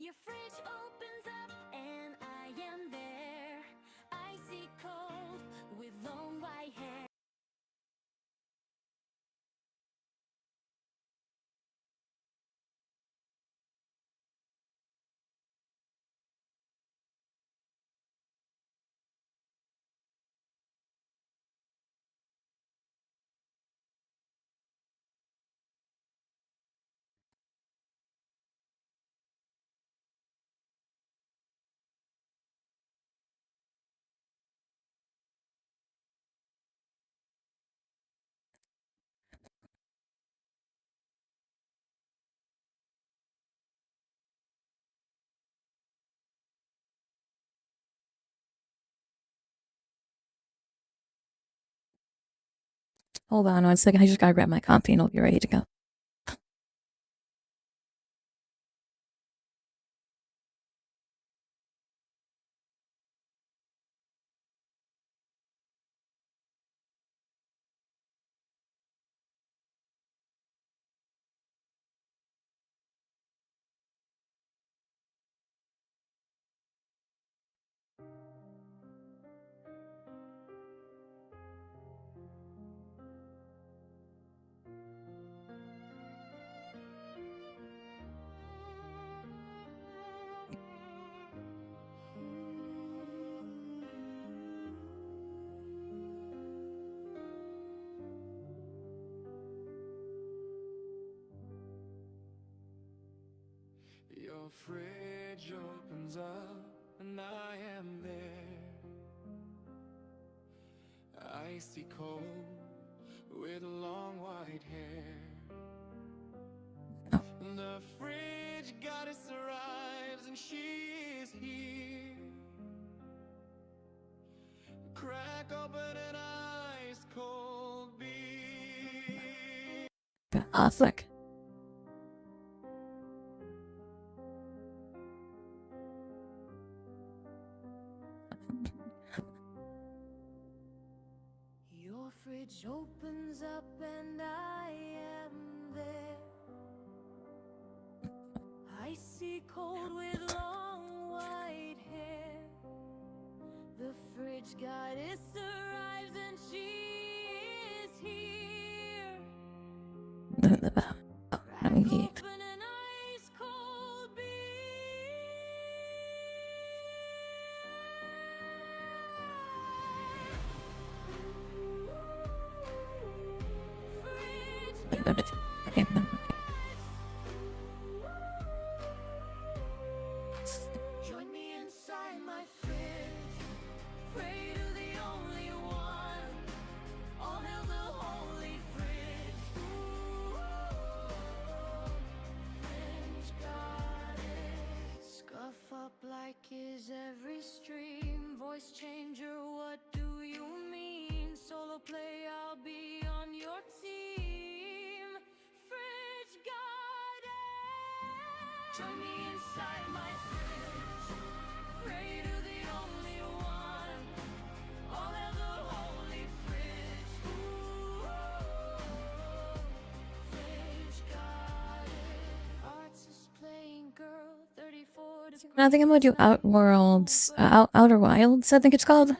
Your fridge opens up and I am there, icy cold with long white hair. Hold on 1 second. I just gotta grab my coffee and I'll be ready to go. Your fridge opens up and I am there, icy cold with long white hair. The fridge goddess arrives and she is here. Crack open an ice cold beer. Ah, fuck. Your fridge opens up and I am there, icy cold with long white hair. The fridge goddess arrives and she is here. Crack open an ice cold Join me inside my fridge. Pray to the only one. All hail the holy fridge. Fridge goddess. Scuff up like is every stream. Voice changer, what do you mean? Solo play, I'll be on your team. Fridge goddess. Join me inside my fridge. Pray to the only one. All hail the holy fridge. Fridge goddess. Arts is playing girl 34 to I think I'm gonna do Outworlds, Outer Wilds, I think it's called.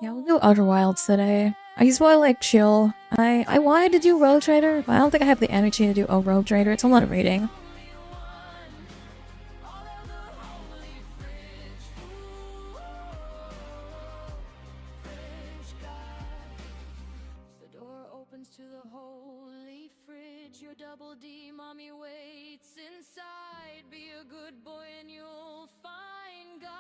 Yeah, we'll do Outer Wilds today. I just wanna like chill. I wanted to do Rogue Trader, but I don't think I have the energy to do a Rogue Trader. It's a lot of reading. The door opens to the holy fridge. Your double D mommy waits inside. Be a good boy and you'll find God.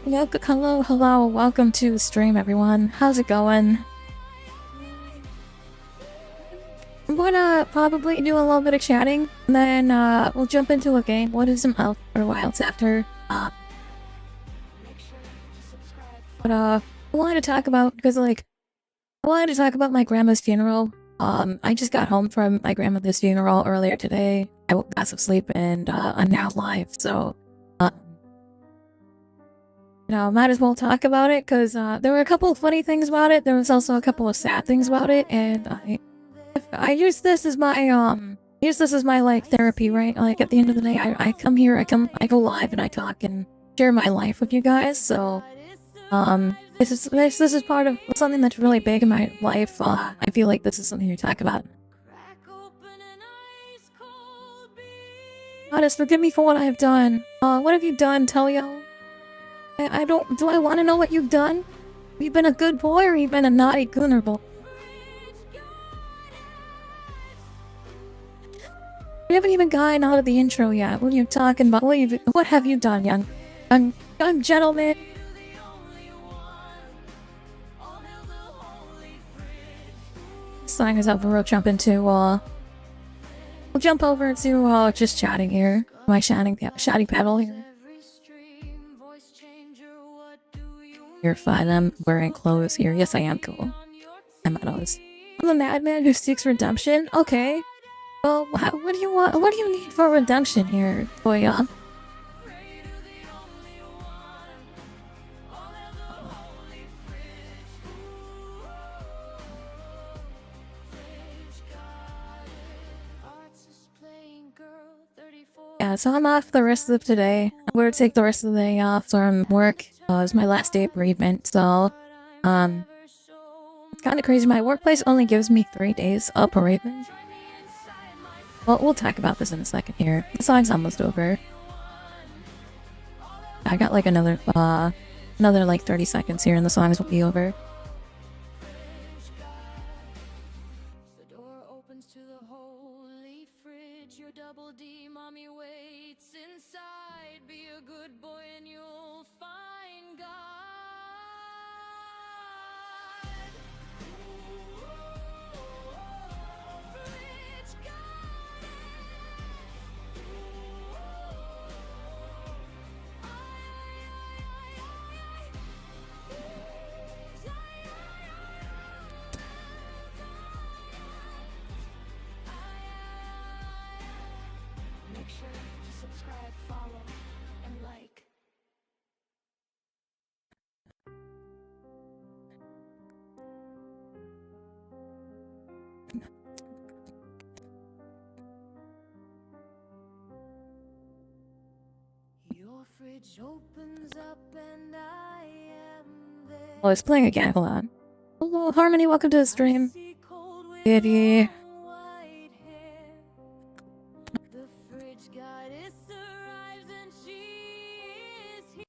Yeah, hello, welcome to the stream, everyone. How's it going? I'm gonna probably do a little bit of chatting, and then we'll jump into a game. What is some Outer Wilds after? But I wanted to talk about, because like, I wanted to talk about my grandma's funeral. I just got home from my grandmother's funeral earlier today. I got some sleep and I'm now live, so might as well talk about it, because there were a couple of funny things about it. There was also a couple of sad things about it, and I use this as my like therapy, right? Like at the end of the day, I come here, I go live and I talk and share my life with you guys. So this is part of something that's really big in my life. I feel like this is something to talk about. Goddess, forgive me for what I have done. What have you done, Telio? Do I want to know what you've done? Have you been a good boy or have you been a naughty gooner boy? We haven't even gotten out of the intro yet. What are you talking about? What have you done, young gentleman? Sign is up for we'll jump into we'll jump over to just chatting here. My chatting pedal here. You're fine. I'm wearing clothes here. Yes, I am cool. I'm the madman who seeks redemption. Okay. Well, what do you want? What do you need for redemption here, boy? Yeah, so I'm off the rest of today. I'm going to take the rest of the day off from work. It's my last day of bereavement, so it's kind of crazy. My workplace only gives me 3 days of bereavement. Well, we'll talk about this in a second here. The song's almost over. I got like another like 30 seconds here and the songs will be over. The door opens to the holy fridge. Your double D mommy waits inside. Be a good boy and you'll find God. Fridge Make sure to subscribe, follow, and like. Your fridge opens up and I am there. Oh, it's playing again. Hold on. Hello, Harmony. Welcome to the stream. Kitty. White hair. The fridge goddess arrives and she is here.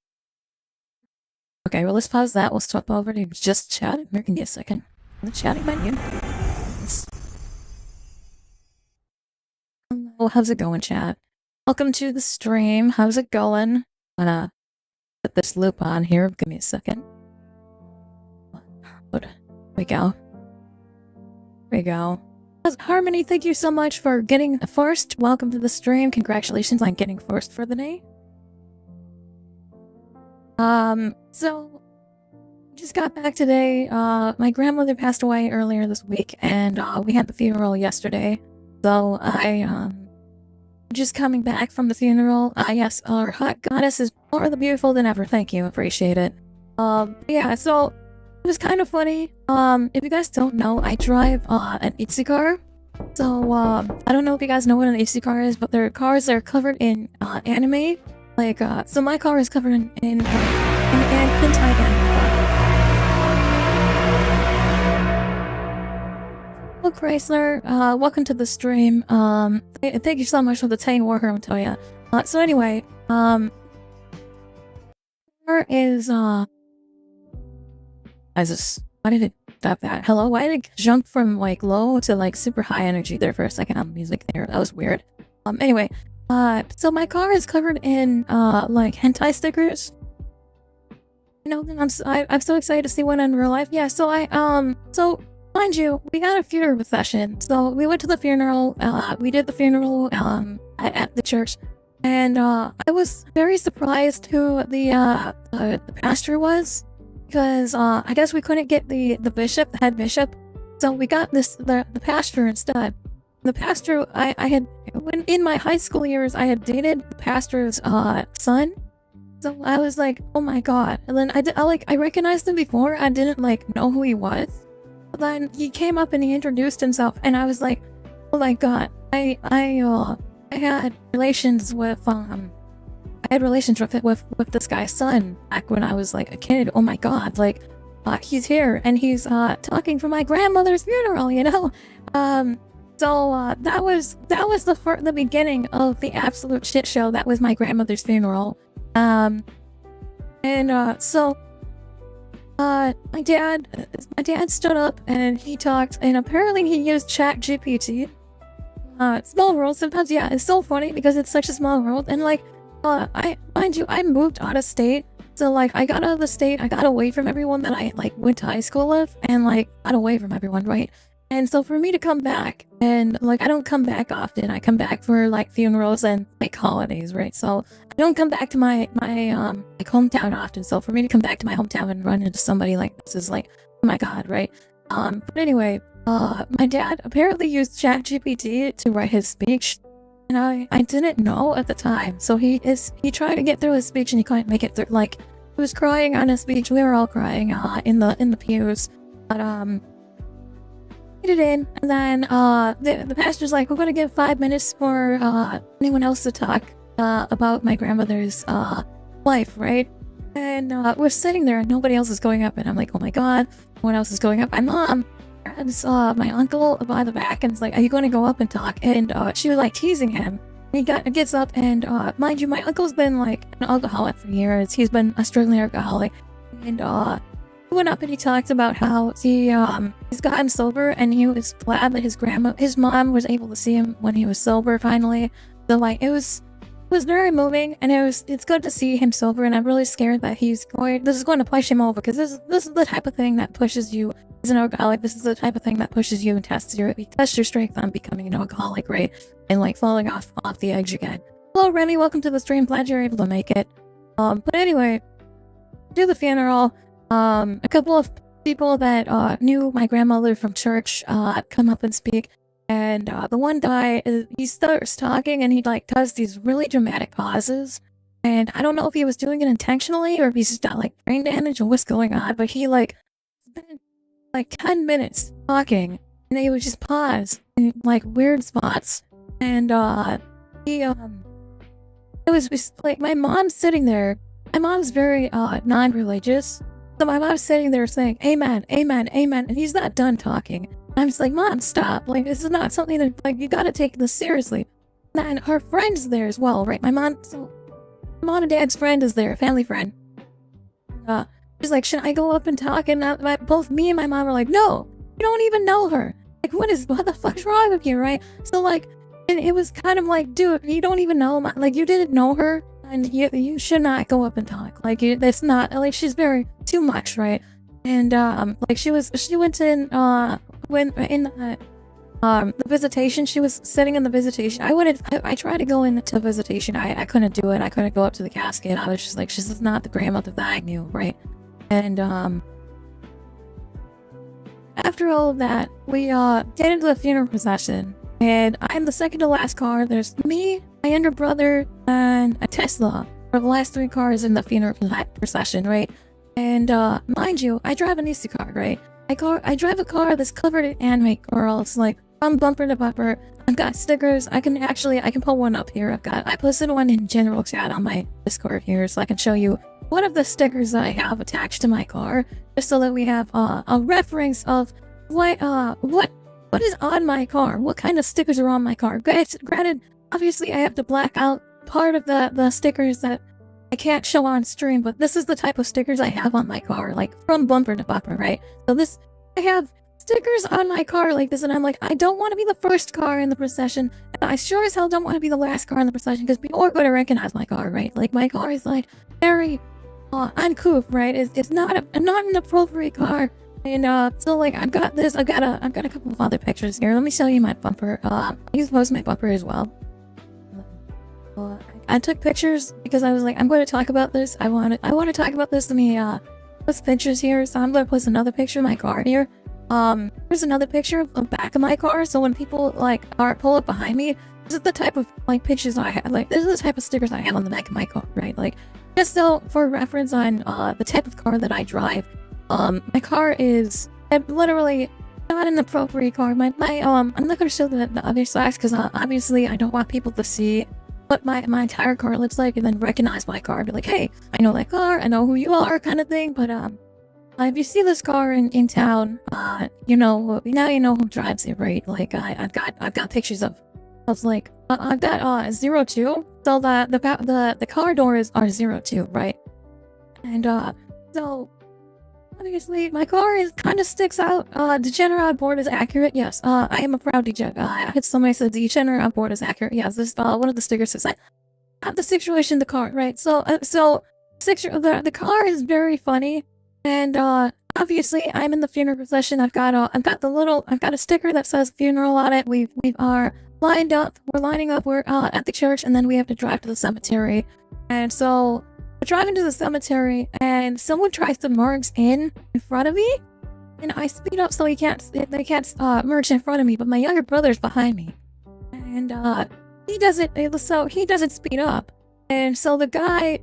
Okay, well, let's pause that. We'll swap over to just chat. Give me a second. The chatting menu. Hello, how's it going, chat? Welcome to the stream. How's it going? I'm gonna put this loop on here. Give me a second. There we go. There we go. Harmony, thank you so much for getting first. Welcome to the stream. Congratulations on getting first for the day. So just got back today. My grandmother passed away earlier this week, and we had the funeral yesterday. So I just coming back from the funeral. Yes, our hot goddess is more beautiful than ever. Thank you, appreciate it. Yeah, so it was kind of funny. If you guys don't know, I drive an Itzy car. So I don't know if you guys know what an Itzy car is, but their cars are covered in anime. Like so my car is covered in hentai anime. Hello Chrysler, welcome to the stream. Thank you so much for the Tang Warhammer, Toya. So anyway, there is why did it stop that? Hello, why did it jump from like low to like super high energy there for a second on music there? That was weird. Anyway, so my car is covered in like hentai stickers. You know, and I'm so excited to see one in real life. Yeah, so so mind you, we got a funeral procession. So we went to the funeral. We did the funeral at the church, and I was very surprised who the pastor was, because I guess we couldn't get the bishop, the head bishop, so we got the pastor instead. The pastor, I had, when in my high school years, I had dated the pastor's son. So I was like, oh my god. And then I recognized him before. I didn't like know who he was. But then he came up and he introduced himself, and I was like, oh my god. I had relations with with this guy's son back when I was like a kid. Oh my god, like he's here and he's talking for my grandmother's funeral, you know. So that was the beginning of the absolute shit show. That was my grandmother's funeral. So my dad stood up and he talked, and apparently he used ChatGPT. Small world sometimes. Yeah, it's so funny because it's such a small world. And like I moved out of state, so like I got out of the state, I got away from everyone that I like went to high school with, and like got away from everyone, right? And so for me to come back, and like I don't come back often, I come back for like funerals and like holidays, right? So I don't come back to my like hometown often. So for me to come back to my hometown and run into somebody like this is like, oh my god, right? But anyway, my dad apparently used ChatGPT to write his speech, and I didn't know at the time. So he tried to get through his speech and he couldn't make it through. Like he was crying on his speech. We were all crying in the pews, but it in, and then the pastor's like, we're gonna give 5 minutes for anyone else to talk about my grandmother's life, right? And we're sitting there and nobody else is going up, and I'm like, oh my god, no one else is going up. My mom and my uncle by the back, and it's like, are you going to go up and talk? And she was like teasing him. He gets up, and mind you, my uncle's been like an alcoholic for years. He's been a struggling alcoholic, and he went up and he talked about how he's gotten sober, and he was glad that his mom was able to see him when he was sober finally. So like it was very moving, and it's good to see him sober. And I'm really scared that this is going to push him over, because this is the type of thing that pushes you as an alcoholic. This is the type of thing that pushes you and tests your strength on becoming an alcoholic, right? And like falling off the edge again. Hello, Remy, welcome to the stream. Glad you're able to make it. But anyway, do the funeral. A couple of people that knew my grandmother from church come up and speak, and the one guy, he starts talking, and he like does these really dramatic pauses, and I don't know if he was doing it intentionally or if he's just got like brain damage or what's going on, but he like spent like 10 minutes talking, and he would just pause in like weird spots, and it was just like my mom's sitting there. My mom's very non-religious. So my mom's sitting there saying, amen, amen, amen, and he's not done talking. I'm just like, Mom, stop. Like, this is not something that, like, you gotta take this seriously. And her friend's there as well, right? My mom and dad's friend is there, a family friend. She's like, should I go up and talk? And both me and my mom are like, no, you don't even know her. Like, what the fuck's wrong with you, right? So, like, and it was kind of like, dude, you don't even know, like, you didn't know her. And you should not go up and talk. Like, that's not, like, she's very too much, right? And like she went in the visitation. She was sitting in the visitation. I tried to go into visitation. I couldn't do it. I couldn't go up to the casket. I was just like, this is not the grandmother that I knew, right? And after all of that, we get into the funeral procession, and I'm the second to last car. There's me, my younger brother, and a Tesla are the last three cars in the funeral procession, right? And mind you, I drive an Easter car, right? I drive a car that's covered in anime girls, like from bumper to bumper. I've got stickers. I can pull one up here. I posted one in general chat on my Discord here, so I can show you one of the stickers that I have attached to my car, just so that we have a reference of what is on my car, what kind of stickers are on my car. Granted, obviously I have to black out part of the stickers that I can't show on stream, but this is the type of stickers I have on my car, like from bumper to bumper, right? So I have stickers on my car like this, and I'm like, I don't want to be the first car in the procession, and I sure as hell don't want to be the last car in the procession, because people are going to recognize my car, right? Like, my car is like very uncouth, right? It's not an appropriate car. And so like I've got a couple of other pictures here. Let me show you my bumper. I can post my bumper as well. I took pictures because I was like, I'm going to talk about this. I want to talk about this. Let me post pictures here. So I'm going to post another picture of my car here. Here's another picture of the back of my car. So when people like pull up behind me, this is the type of like pictures I have. Like, this is the type of stickers I have on the back of my car, right? Like, just so for reference on the type of car that I drive, my car is literally not an appropriate car. I'm not gonna show the other sides because obviously I don't want people to see what my entire car looks like and then recognize my car. Be like, hey, I know that car, I know who you are, kind of thing. But if you see this car in town, you know, now you know who drives it, right? Like I've got pictures of. I was like, I've got 02. So the car doors are 02, right? And so obviously my car kind of sticks out. Degenerate on board is accurate. Yes. I am a proud degenerate. I had somebody said degenerate on board is accurate. Yes. This one of the stickers says I have the situation in the car, right? So the car is very funny, and obviously I'm in the funeral procession. I've got a sticker that says funeral on it. We are lined up. We're lining up. We're at the church, and then we have to drive to the cemetery. And so we're driving to the cemetery, and someone tries to merge in front of me, and I speed up so they can't merge in front of me. But my younger brother's behind me, and he doesn't speed up, and so the guy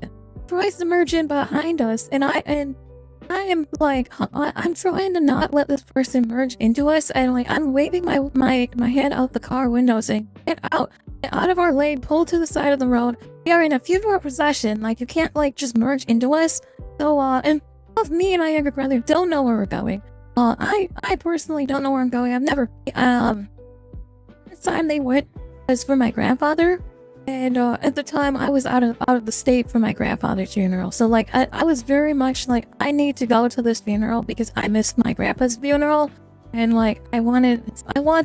tries to merge in behind us, and I am like, I'm trying to not let this person merge into us, and like I'm waving my head out the car window saying, get out of our lane, pull to the side of the road. We are in a funeral procession, like you can't like just merge into us. So and both me and my younger brother don't know where we're going. I personally don't know where I'm going. I've never this time they went was for my grandfather. And at the time, I was out of the state for my grandfather's funeral. So, like, I was very much like, I need to go to this funeral because I missed my grandpa's funeral. And, like, I want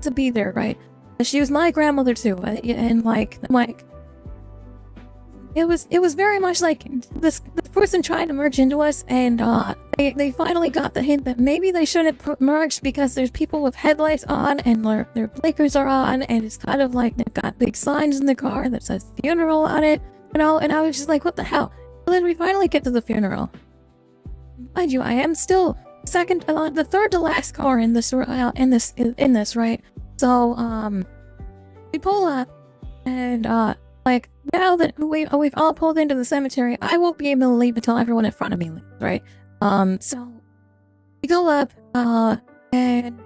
to be there, right? She was my grandmother, too. And, like, it was very much like this person trying to merge into us. And they finally got the hint that maybe they shouldn't merge because there's people with headlights on and their blinkers are on, and it's kind of like they've got big signs in the car that says funeral on it, you know. And I was just like, what the hell? And then we finally get to the funeral. Mind you, I am still the third to last car in this, right? So we pull up, and like now that we've all pulled into the cemetery, I won't be able to leave until everyone in front of me leaves, right? So we go up, and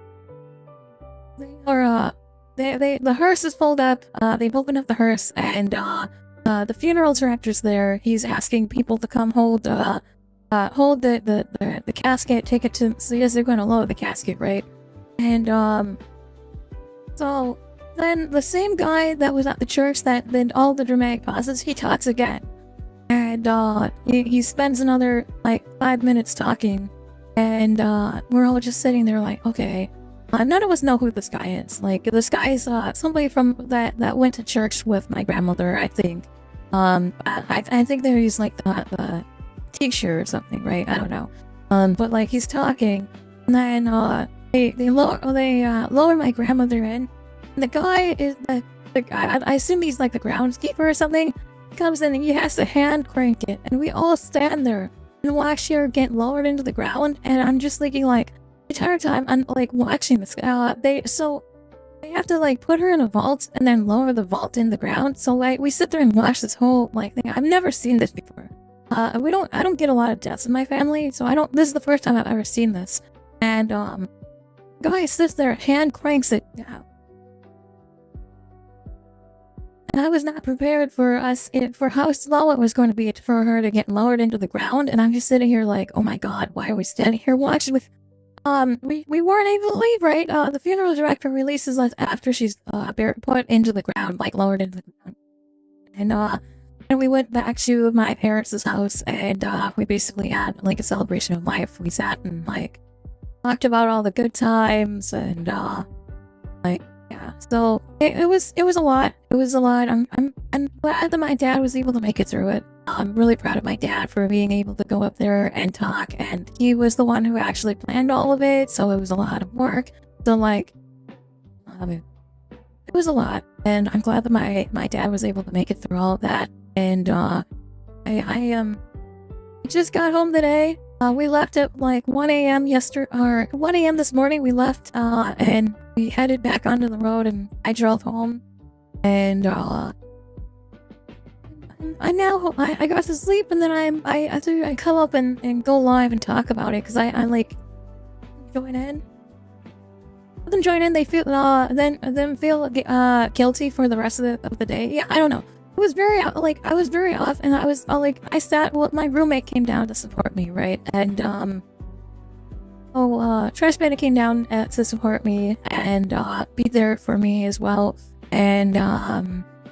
the hearse is pulled up. They've opened up the hearse, and the funeral director's there. He's asking people to come hold the casket, take it to. So yes, they're going to load the casket, right? And so then the same guy that was at the church that did all the dramatic pauses, he talks again. And he spends another like 5 minutes talking, and we're all just sitting there like, okay, none of us know who this guy is. Like, this guy is somebody from that went to church with my grandmother, I think. I think that he's like the teacher or something, right? I don't know. But like he's talking, and then they lower my grandmother in. And the guy is the guy. I assume he's like the groundskeeper or something. He comes in and he has to hand crank it, and we all stand there and watch her get lowered into the ground. And I'm just thinking, like, the entire time I'm like watching this. They have to like put her in a vault and then lower the vault in the ground. So like we sit there and watch this whole like thing. I've never seen this before. I don't get a lot of deaths in my family, so this is the first time I've ever seen this. And guy sits there, hand cranks it down. And I was not prepared for how slow it was going to be for her to get lowered into the ground. And I'm just sitting here like, oh my god, why are we standing here watching with... We weren't able to leave, right? The funeral director releases us after she's put into the ground, like lowered into the ground. And we went back to my parents' house, and we basically had like a celebration of life. We sat and like talked about all the good times, and like, yeah, so it was a lot. It was a lot. I'm glad that my dad was able to make it through it. I'm really proud of my dad for being able to go up there and talk, and he was the one who actually planned all of it, so it was a lot of work. So like, it was a lot, and I'm glad that my dad was able to make it through all of that. And I just got home today. We left at like 1 a.m. or 1 a.m. this morning. We left and we headed back onto the road, and I drove home. And I got to sleep, and then I come up and go live and talk about it because I like join in. Then join in. They feel then feel guilty for the rest of the day. Yeah, I don't know. It was very I was very off, and I was I sat. Well, my roommate came down to support me, right? And Trash Bandit came down to support me and be there for me as well. And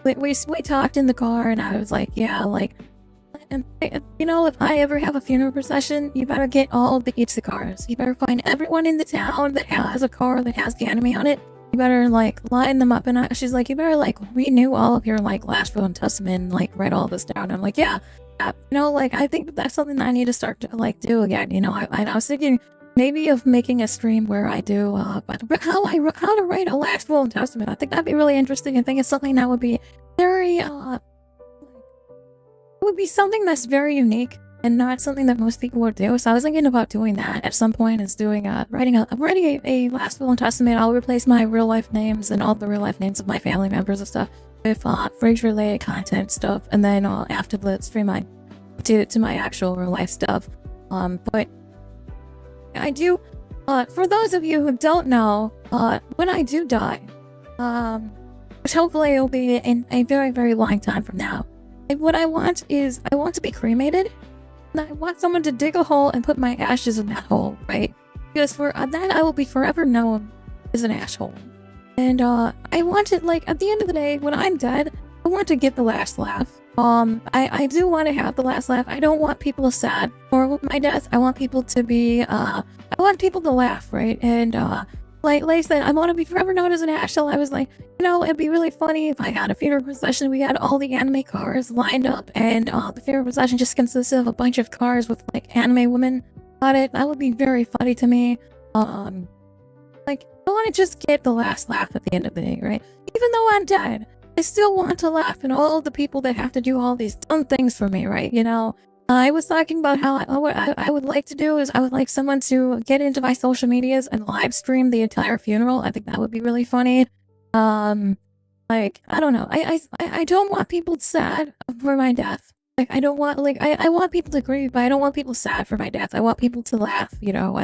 we talked in the car, and I was like, yeah, like, you know, if I ever have a funeral procession, you better get all of the pizza cars. You better find everyone in the town that has a car that has the anime on it. You better like line them up. And she's like, you better like renew all of your like last will and testament, like write all this down. I'm like, yeah, you know, like I think that's something that I need to start to like do again. You know, I was thinking maybe of making a stream where I do how to write a last will and testament. I think that'd be really interesting. I think it's something that would be very it would be something that's very unique and not something that most people would do. So I was thinking about doing that at some point, is doing writing a last will and testament. I'll replace my real life names and all the real life names of my family members and stuff with fridge related content stuff, and then after the stream I do to my actual real life stuff. But I do for those of you who don't know, when I do die, which hopefully it will be in a very, very long time from now, what I want is I want to be cremated, and I want someone to dig a hole and put my ashes in that hole, right? Because for that I will be forever known as an asshole. And I want it, like, at the end of the day, when I'm dead, I want to get the last laugh. I do want to have the last laugh. I don't want people sad for my death. I want people to be, I want people to laugh, right? And, like I said, I want to be forever known as an asshole. I was like, you know, it'd be really funny if I had a funeral procession. We had all the anime cars lined up, and the funeral procession just consisted of a bunch of cars with like anime women on it. That would be very funny to me. Like, I want to just get the last laugh at the end of the day, right? Even though I'm dead, I still want to laugh at all of the people that have to do all these dumb things for me, right? You know, I was talking about how what I would like to do is I would like someone to get into my social medias and live stream the entire funeral. I think that would be really funny. Like, I don't know. I don't want people sad for my death. Like, I don't want, like, I want people to grieve, but I don't want people sad for my death. I want people to laugh, you know.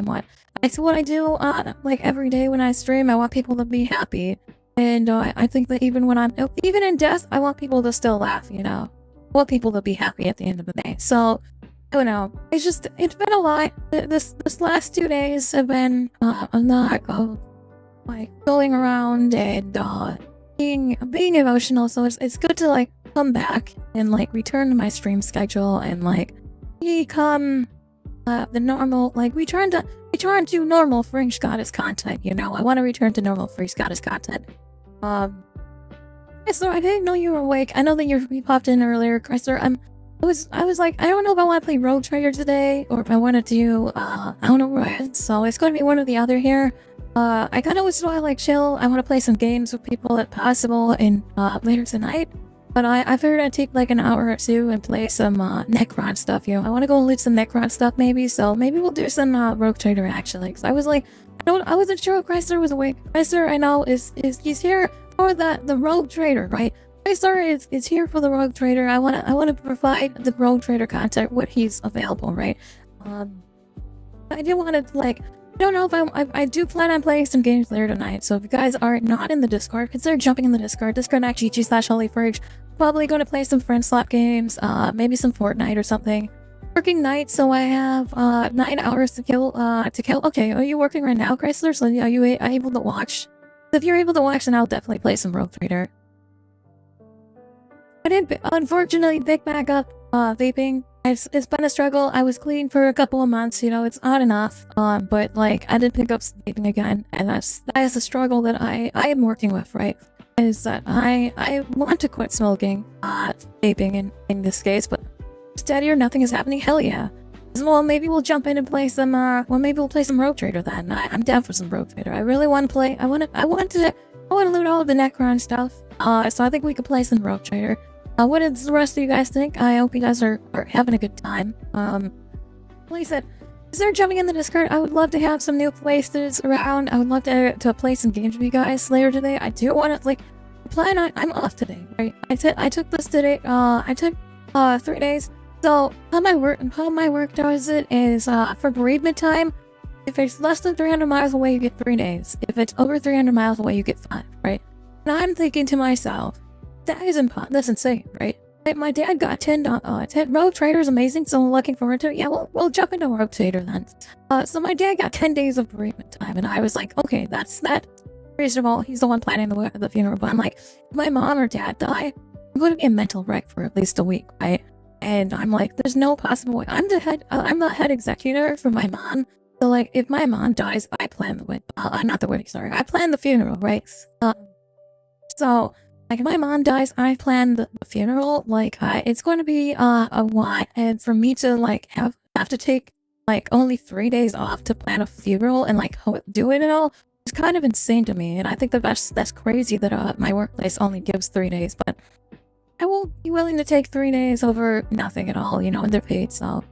So what I do, like, every day when I stream, I want people to be happy. And I think that even in death, I want people to still laugh, you know. I want people to be happy at the end of the day. So, I don't know. It's been a lot. This last 2 days have been a lot of, like, going around and being emotional. So it's good to, like, come back and, like, return to my stream schedule and, like, become the normal, like, return to normal FridgeGoddess content, you know. I want to return to normal FridgeGoddess content. So I didn't know you were awake. I know that you popped in earlier, Chrysler. I was like, I don't know if I want to play Rogue Trader today or if I want to do I don't know what. So it's going to be one or the other here. I kind of was to like chill. I want to play some games with people if possible in later tonight. But I figured I'd take like an hour or two and play some Necron stuff. You know, I want to go and loot some Necron stuff maybe. So maybe we'll do some Rogue Trader actually. Because I was like, I wasn't sure if Chrysler was awake. Chrysler, I know he's here for the Rogue Trader, right? Chrysler is here for the Rogue Trader. I want to provide the Rogue Trader content when he's available, right? I do want to, like, I don't know if I do plan on playing some games later tonight. So if you guys are not in the Discord, consider jumping in the Discord. Discord.gg/HolyFridge. Probably going to play some friend slap games, maybe some Fortnite or something. Working night, so I have 9 hours to kill. Okay, are you working right now, Chrysler? So are you able to watch? If you're able to watch, then I'll definitely play some Rogue Trader. I did unfortunately pick back up vaping. It's been a struggle. I was clean for a couple of months, you know, it's on and off. But like I did pick up vaping again, and that is a struggle that I am working with, right? Is that I want to quit smoking vaping in this case, but steadier, nothing is happening. Hell yeah. Well, maybe we'll jump in and play some maybe we'll play some Rogue Trader then. I'm down for some Rogue Trader. I really want to play. I want to loot all of the Necron stuff. So I think we could play some Rogue Trader. What does the rest of you guys think? I hope you guys are having a good time. Like I said, consider jumping in the Discord. I would love to have some new places around. I would love to play some games with you guys later today. I do want to, like, plan on, I'm off today, right? I took this today, I took 3 days. So how my work does it is for bereavement time, if it's less than 300 miles away, you get 3 days. If it's over 300 miles away, you get 5, right? And I'm thinking to myself, that is that's insane, right? My dad got 10 Rogue Trader is amazing, so I'm looking forward to it. Yeah, we'll jump into Rogue Trader then. So my dad got 10 days of bereavement time, and I was like, okay, that's reasonable. He's the one planning the funeral, but I'm like, if my mom or dad die, I'm going to be a mental wreck for at least a week, right? And I'm like, there's no possible way. I'm the head executor for my mom. So like, if my mom dies, I plan the wedding. Not the wedding, sorry. I plan the funeral, right? So like, if my mom dies, I plan the funeral. Like, it's going to be a lot, and for me to like have to take like only 3 days off to plan a funeral and like do it and all, it's kind of insane to me. And I think that's crazy that my workplace only gives 3 days, but I will be willing to take 3 days over nothing at all, you know, and they're paid. So,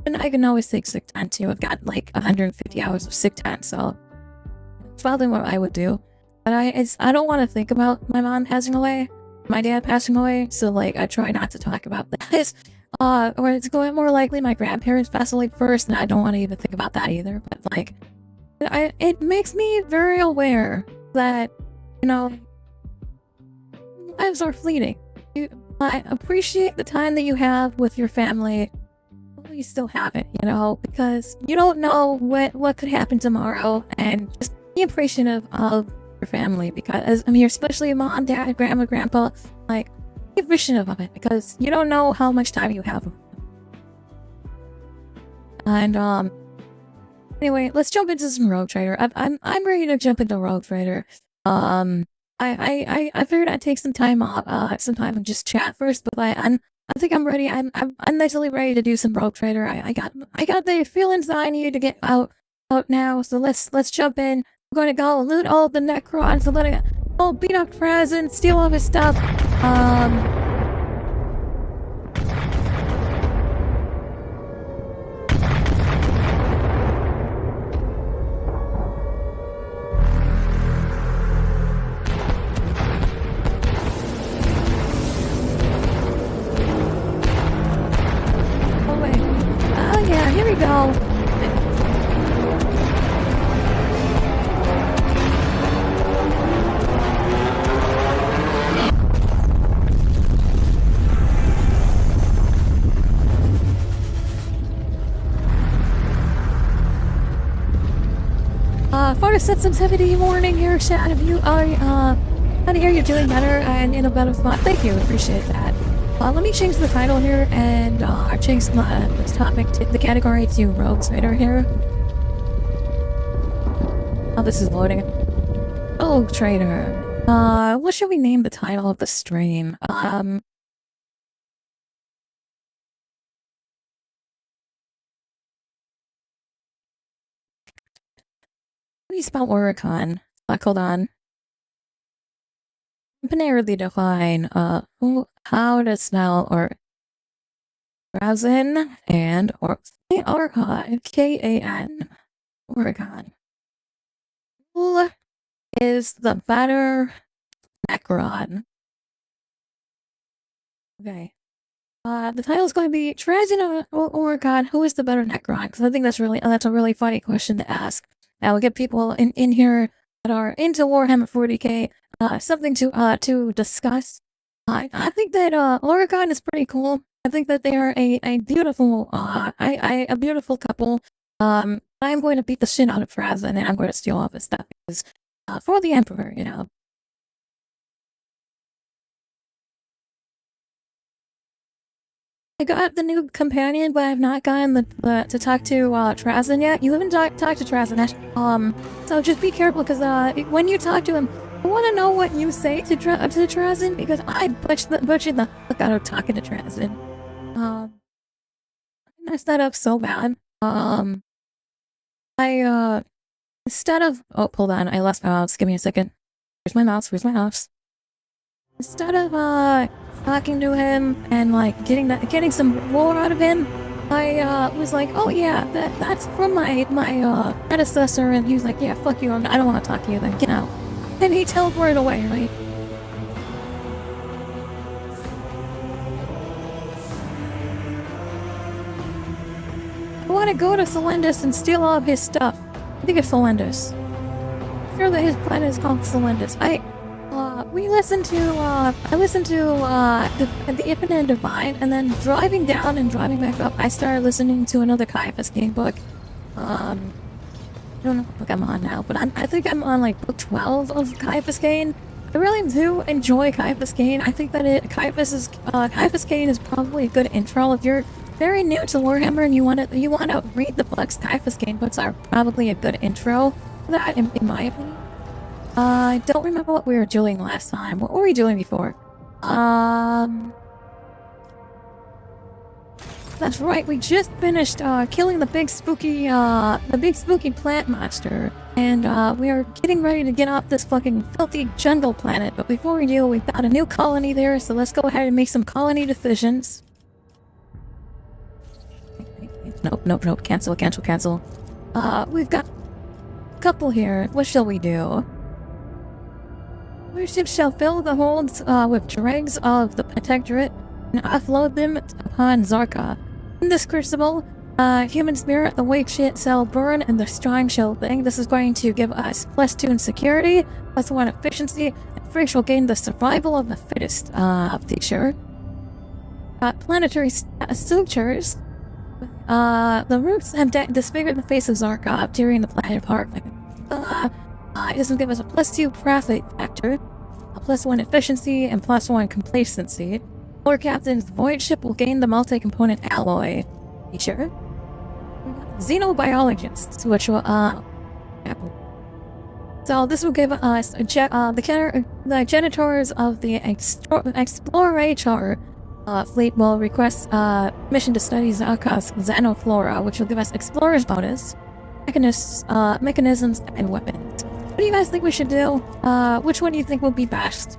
and I can always take sick time too. I've got like 150 hours of sick time, so it's probably what I would do. But I don't want to think about my mom passing away, my dad passing away, so like I try not to talk about that. Or it's going more likely my grandparents pass away first, and I don't want to even think about that either. But like, it makes me very aware that, you know, lives are fleeting. I appreciate the time that you have with your family while you still have it, you know, because you don't know what could happen tomorrow, and just be appreciative of your family, because I mean, especially mom, dad, grandma, grandpa, like, be appreciative of it, because you don't know how much time you have. And anyway, let's jump into some Rogue Trader. I'm ready to jump into Rogue Trader. I figured I'd take some time off, and just chat first, but I think I'm ready. I'm mentally ready to do some Rogue Trader. I got the feelings that I need to get out now. So let's jump in. I'm going to go loot all the Necrons, so beat up Trazyn, steal all his stuff. Here we go. Photosensitivity warning here, chat. If you are out here, you're doing better and in a better spot. Thank you, appreciate that. Let me change the title here and change this topic to the category to Rogue Trader here. Oh, this is loading. Rogue Trader. What should we name the title of the stream? How do you spell Orikan? Hold on. Binarily define how to spell or Trazyn and Orikan, K-A-N, Orikan. Who is the better Necron? Okay. The title is going to be Trazyn or Orikan. Who is the better Necron? Because I think that's a really funny question to ask. That will get people in here that are into Warhammer 40k something to discuss. I think that Orikan is pretty cool. I think that they are a beautiful a beautiful couple. I'm going to beat the shit out of Trazyn, and I'm going to steal all his stuff because for the Emperor, you know. I got the new companion, but I've not gotten to talk to Trazyn yet. You haven't talked to Trazyn, so just be careful, because when you talk to him, I want to know what you say to Trazyn, because I butchered the fuck out of talking to Trazyn. I messed that up so bad. Instead of hold on, I lost my mouse. Give me a second. Where's my mouse? Instead of talking to him and like getting some lore out of him, I was like, oh yeah, that's from my predecessor, and he was like, yeah, fuck you, I don't want to talk to you then, get out. And he teleported away, right? want to go to Celendis and steal all of his stuff. I think it's Celendis. I'm sure that his planet is called Celendis. I listened to the Infinite Divide, and then driving down and driving back up, I started listening to another Caiaphas game book. I don't know what book I'm on now, but I think I'm on like book 12 of Caiaphas Kane. I really do enjoy Caiaphas Kane. I think that Caiaphas Kane is probably a good intro if you're very new to Warhammer and you want to read the books. Caiaphas Kane books are probably a good intro for that, in my opinion. I don't remember what we were doing last time. What were we doing before? That's right. We just finished killing the big spooky plant monster, and we are getting ready to get off this fucking filthy jungle planet. But before we do, we've got a new colony there, so let's go ahead and make some colony decisions. Nope. Cancel. We've got a couple here. What shall we do? Our ships shall fill the holds with dregs of the Protectorate and offload them upon Zarka. In this crucible, human spirit, the weak shit shall burn and the strong shall bang. This is going to give us +2 in security, +1 efficiency, and Frisch will gain the survival of the fittest feature. Planetary sutures. The roots have disfigured the face of Zarka, tearing the planet apart. This will give us a +2 profit factor, a +1 efficiency, and +1 complacency. Lord Captain's void ship will gain the multi-component alloy feature. Xenobiologists, which will so this will give us the janitors of the Explorator fleet will request mission to study Zarka's xenoflora, which will give us explorer's bonus, mechanisms, and weapons. What do you guys think we should do? Which one do you think will be best?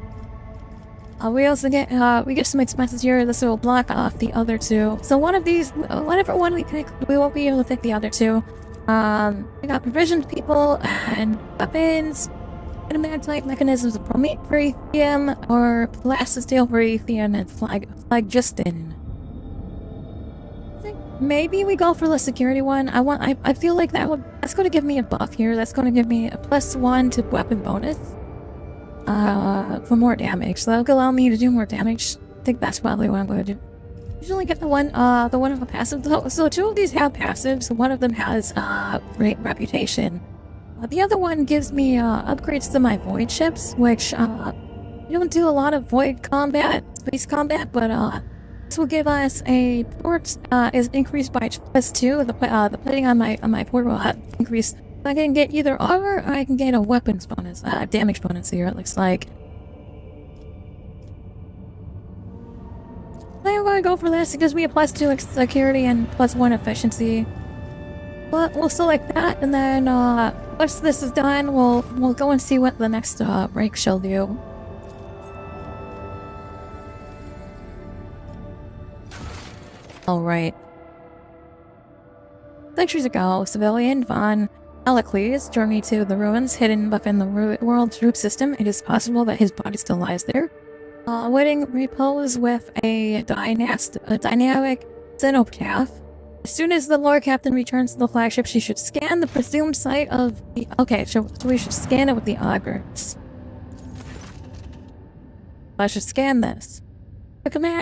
We also get some expenses here. This will block off the other two. So one of these, whatever one we pick, we won't be able to pick the other two. We got provisioned people and weapons, adamantite mechanisms of promethium or plastisteel promethium and phlogiston. I think maybe we go for the security one. I feel like that's going to give me a buff here. That's going to give me a +1 to weapon bonus. For more damage. So that'll allow me to do more damage. I think that's probably what I'm going to do. Usually get the one of a passive. So two of these have passives. One of them has great reputation. The other one gives me upgrades to my void ships, which you don't do a lot of void combat, space combat, but this will give us a port is increased by +2. The plating on my port will have increased. I can get either armor or I can get a weapons bonus, damage bonus here, it looks like. I'm going to go for this. It gives me a +2 security and +1 efficiency. But we'll select that, and then once this is done, we'll go and see what the next break shall do. Alright. Centuries ago, civilian Von Alacles journeyed to the ruins hidden within the world's root system. It is possible that his body still lies there, awaiting repose with a dynamic cenotaph. As soon as the Lord Captain returns to the flagship, she should scan the presumed site of the... Okay, so we should scan it with the augurs. I should scan this.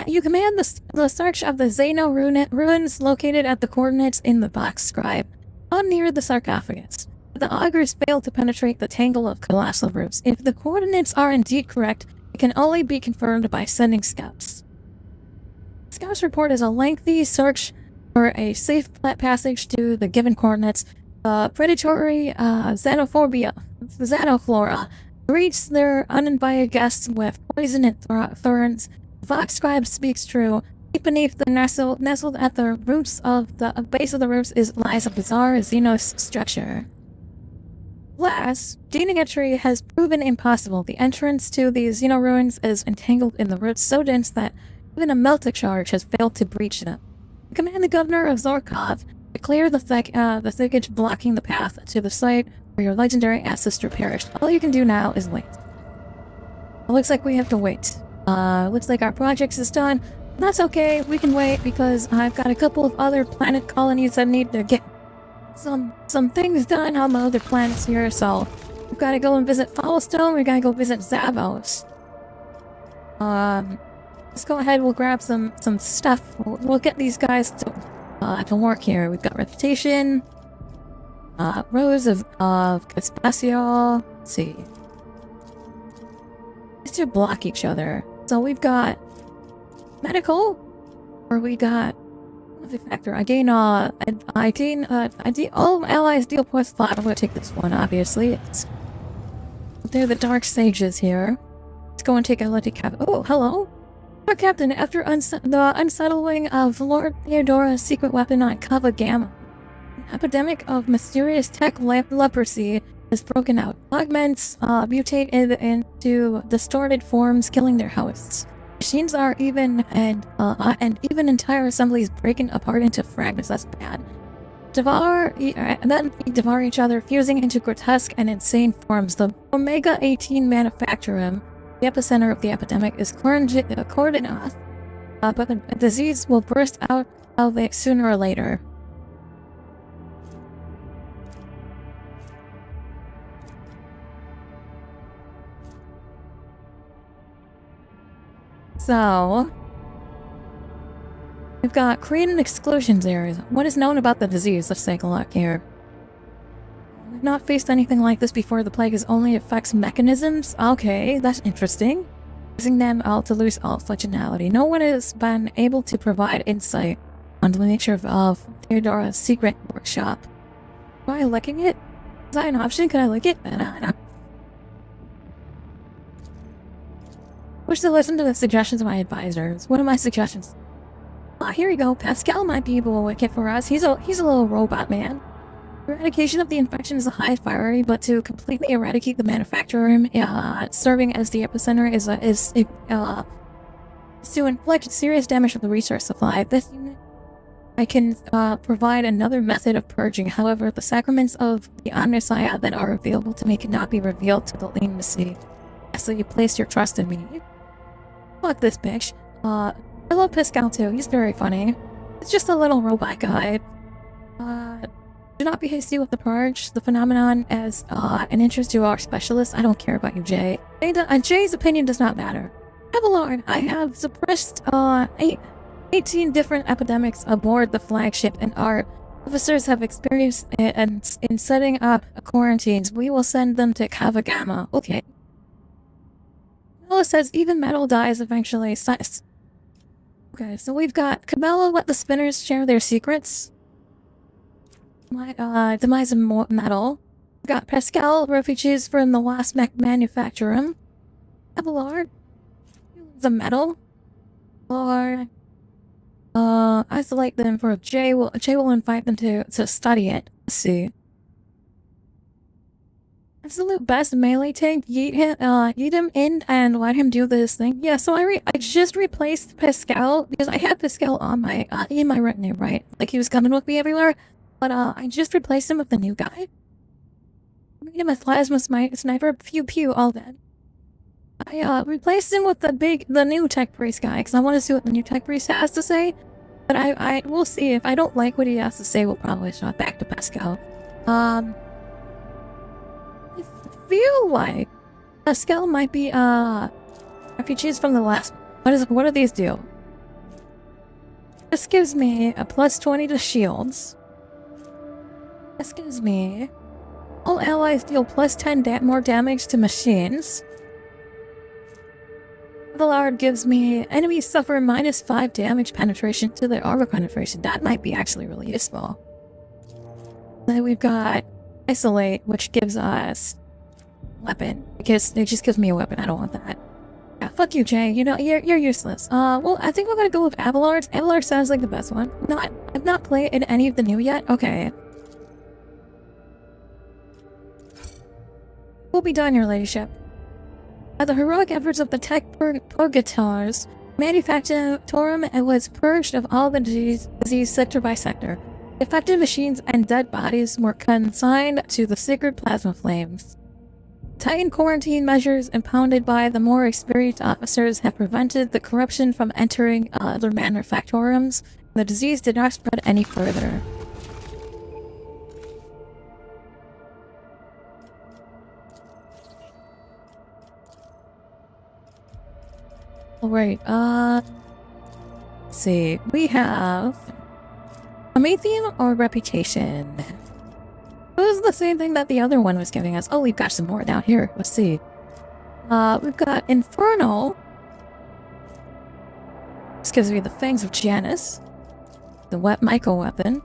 You command the search of the Xeno ruins located at the coordinates in the box scribe, on near the sarcophagus. The augurs fail to penetrate the tangle of colossal roots. If the coordinates are indeed correct, it can only be confirmed by sending scouts. Scouts report is a lengthy search for a safe passage to the given coordinates. Predatory xenoflora greets their uninvited guests with poison and thorns. Vox Scribe speaks true. Deep beneath the nestled at the roots of the base of the roots lies a bizarre Xenos structure. Alas, gaining entry has proven impossible. The entrance to the Xeno ruins is entangled in the roots so dense that even a melta charge has failed to breach them. Command the governor of Zorkov to clear the thicket blocking the path to the site where your legendary ancestor perished. All you can do now is wait. It looks like we have to wait. Looks like our project is done. That's okay, we can wait because I've got a couple of other planet colonies I need to get some things done on the other planets here, so we've got to go and visit Foulstone, we gotta go visit Zavos. Let's go ahead, we'll grab some stuff, we'll get these guys to work here. We've got Reputation, Rose of Caspacio, let's see. These two block each other. So we've got Medical, or we got the factor. I gain all allies deal +5. I'm gonna take this one, obviously. They're the Dark Sages here. Let's go and take a look at Captain. Oh, hello! Our Captain, after the unsettling of Lord Theodora's secret weapon on Kava Gamma, an epidemic of mysterious tech leprosy has broken out. Augments mutate into distorted forms, killing their hosts. Machines are even entire assemblies breaking apart into fragments. That's bad. Then devour each other, fusing into grotesque and insane forms. The Omega 18 Manufactorum, the epicenter of the epidemic, is cordoned off, but the disease will burst out of it sooner or later. So, we've got created exclusions areas. What is known about the disease? Let's take a look here. We've not faced anything like this before. The plague only affects mechanisms. Okay, that's interesting. Using them all to lose all functionality. No one has been able to provide insight on the nature of Theodora's secret workshop. Am I licking it? Is that an option? Can I lick it? No. Wish to listen to the suggestions of my advisors. What are my suggestions? Ah, here we go. Pascal might be able to work it for us. He's a little robot man. Eradication of the infection is the highest priority, but to completely eradicate the manufacturer, serving as the epicenter is to inflict serious damage to the resource supply. This unit, I can provide another method of purging. However, the sacraments of the Omnissiah that are available to me cannot be revealed to the Lunacy. So you place your trust in me. Fuck this bitch. I love Pascal too. He's very funny. It's just a little robot guy. Do not be hasty with the purge. The phenomenon as an interest to our specialists. I don't care about you, Jay. Jay's opinion does not matter. Abelard, I have suppressed 18 different epidemics aboard the flagship, and our officers have experienced it in setting up quarantines. We will send them to Kava Gamma. Okay. Cabela says even metal dies eventually. Okay, so we've got Cabela let the spinners share their secrets. Demise of metal. We've got Pascal, refugees from the last manufacturer. Abelard, the metal. Or isolate them for Jay will invite them to study it. Let's see. Absolute best melee tank. Yeet him in and let him do this thing. Yeah, so I just replaced Pascal because I had Pascal on my in my retinue, right? Like he was coming with me everywhere. But I just replaced him with the new guy. Made him a plasma sniper, pew pew, all that. I replaced him with the new tech priest guy because I want to see what the new tech priest has to say. But I will see. If I don't like what he has to say, we'll probably swap back to Pascal. I feel like Pascal might be refugees from the last. What do these do? This gives me a +20 to shields. This gives me all allies deal +10 more damage to machines. Abelard gives me enemies suffer -5 damage penetration to their armor penetration. That might be actually really useful. Then we've got Isolate, which gives us weapon. Because it just gives me a weapon. I don't want that. Yeah, fuck you, Jay. You know, you're useless. Well, I think we're gonna go with Abelard. Abelard sounds like the best one. No, I've not played in any of the new yet. Okay. We'll be done, your ladyship. By the heroic efforts of the tech purgators, Manufactorum was purged of all the disease sector by sector. Affected machines and dead bodies were consigned to the sacred plasma flames. Tightened quarantine measures impounded by the more experienced officers have prevented the corruption from entering other manufactoriums. The disease did not spread any further. Alright, let's see. We have Amethium or Reputation? It was the same thing that the other one was giving us. Oh, we've got some more down here. Let's see. We've got Infernal. This gives me the Fangs of Janus. The Wet Micro Weapon.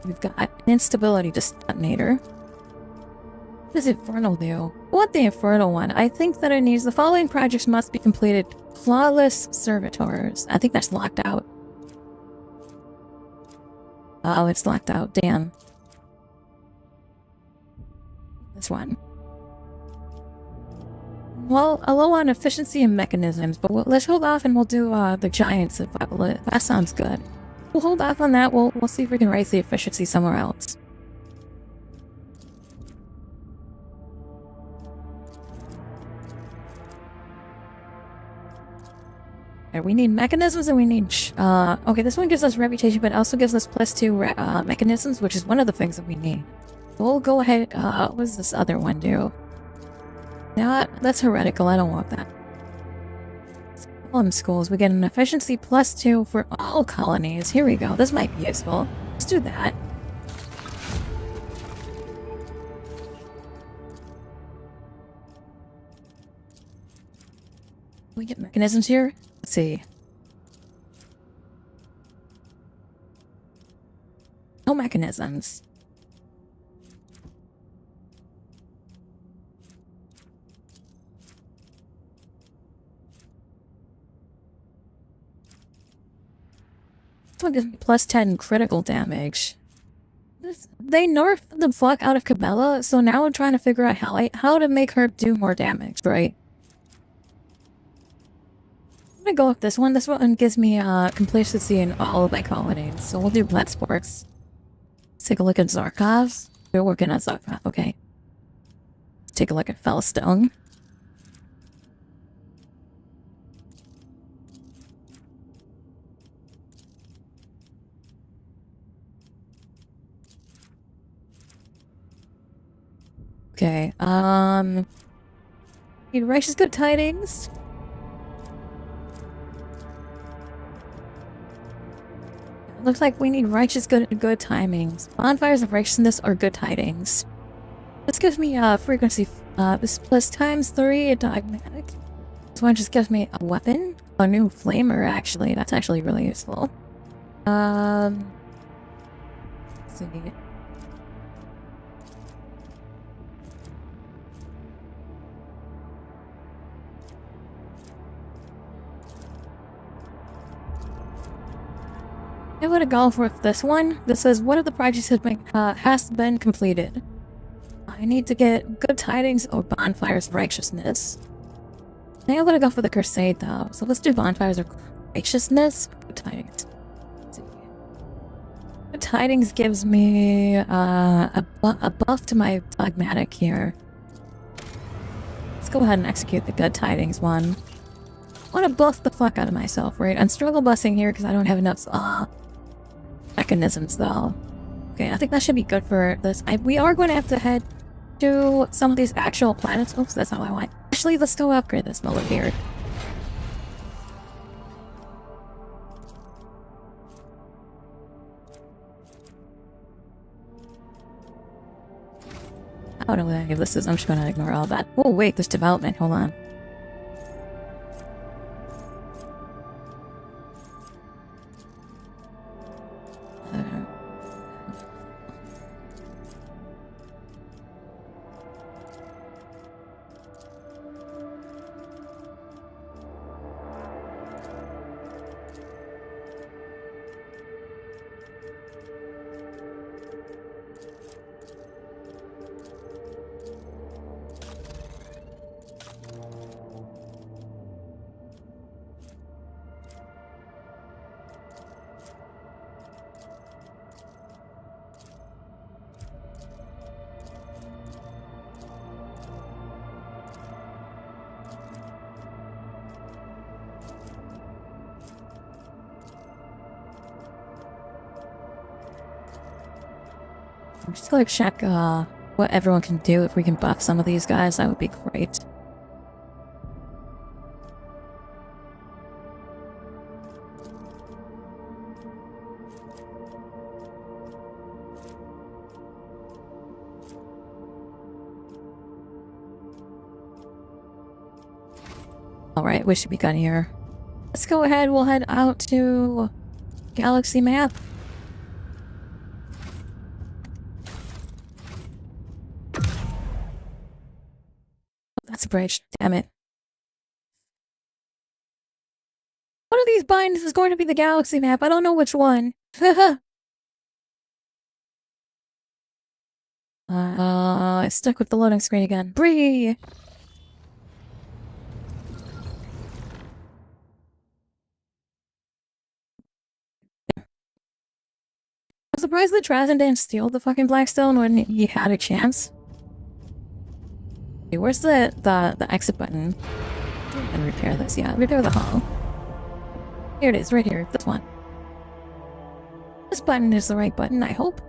We've got Instability Detonator. What does Infernal do? I want the Infernal one. I think that it needs the following projects must be completed. Flawless Servitors. I think that's locked out. Oh, it's locked out. Damn. This one. Well, a low on efficiency and mechanisms, but let's hold off and we'll do the giant survival. That sounds good. We'll hold off on that. We'll see if we can raise the efficiency somewhere else. Right, we need mechanisms and we need okay, this one gives us reputation, but it also gives us +2 mechanisms, which is one of the things that we need. We'll go ahead, what does this other one do? Yeah, that's heretical, I don't want that. Column schools, we get an efficiency +2 for all colonies. Here we go, this might be useful. Let's do that. We get mechanisms here? Let's see. No mechanisms. This one gives me +10 critical damage. They nerfed the fuck out of Cabela, so now I'm trying to figure out how to make her do more damage, right? I'm gonna go with this one. This one gives me complacency in all of my colonies, so we'll do Blood Sports. Let's take a look at Zarkov. We're working on Zarkov, okay. Let's take a look at Fellstone. Okay, need Righteous Good Tidings. Looks like we need Righteous Good Timings. Bonfires of Righteousness or Good Tidings. This gives me frequency, this +3 dogmatic. This one just gives me a weapon. A new flamer, actually. That's actually really useful. Let's see. I'm gonna go for this one. This says one of the projects has been completed. I need to get Good Tidings or Bonfires of Righteousness. I think I'm gonna go for the Crusade though. So let's do Bonfires of Righteousness. Good Tidings. Let's see. Good Tidings gives me a buff to my dogmatic here. Let's go ahead and execute the Good Tidings one. I want to buff the fuck out of myself, right? I'm struggle busing here because I don't have enough mechanisms though. Okay, I think that should be good for this. We are going to have to head to some of these actual planets. Oops, that's not what I want. Actually, let's go upgrade this Miller here. I don't know what any of this is. I'm just going to ignore all that. Oh wait, there's development. Hold on. I'm just gonna check what everyone can do. If we can buff some of these guys, that would be great. Alright, we should be done here. Let's go ahead, we'll head out to Galaxy Map. That's a bridge, damn it. One of these binds is going to be the Galaxy Map, I don't know which one. I stuck with the loading screen again. Bree! I'm surprised that Trazyn didn't steal the fucking Blackstone when he had a chance. Okay, where's the exit button? And repair this, yeah. Repair the hull. Here it is, right here. This one. This button is the right button, I hope.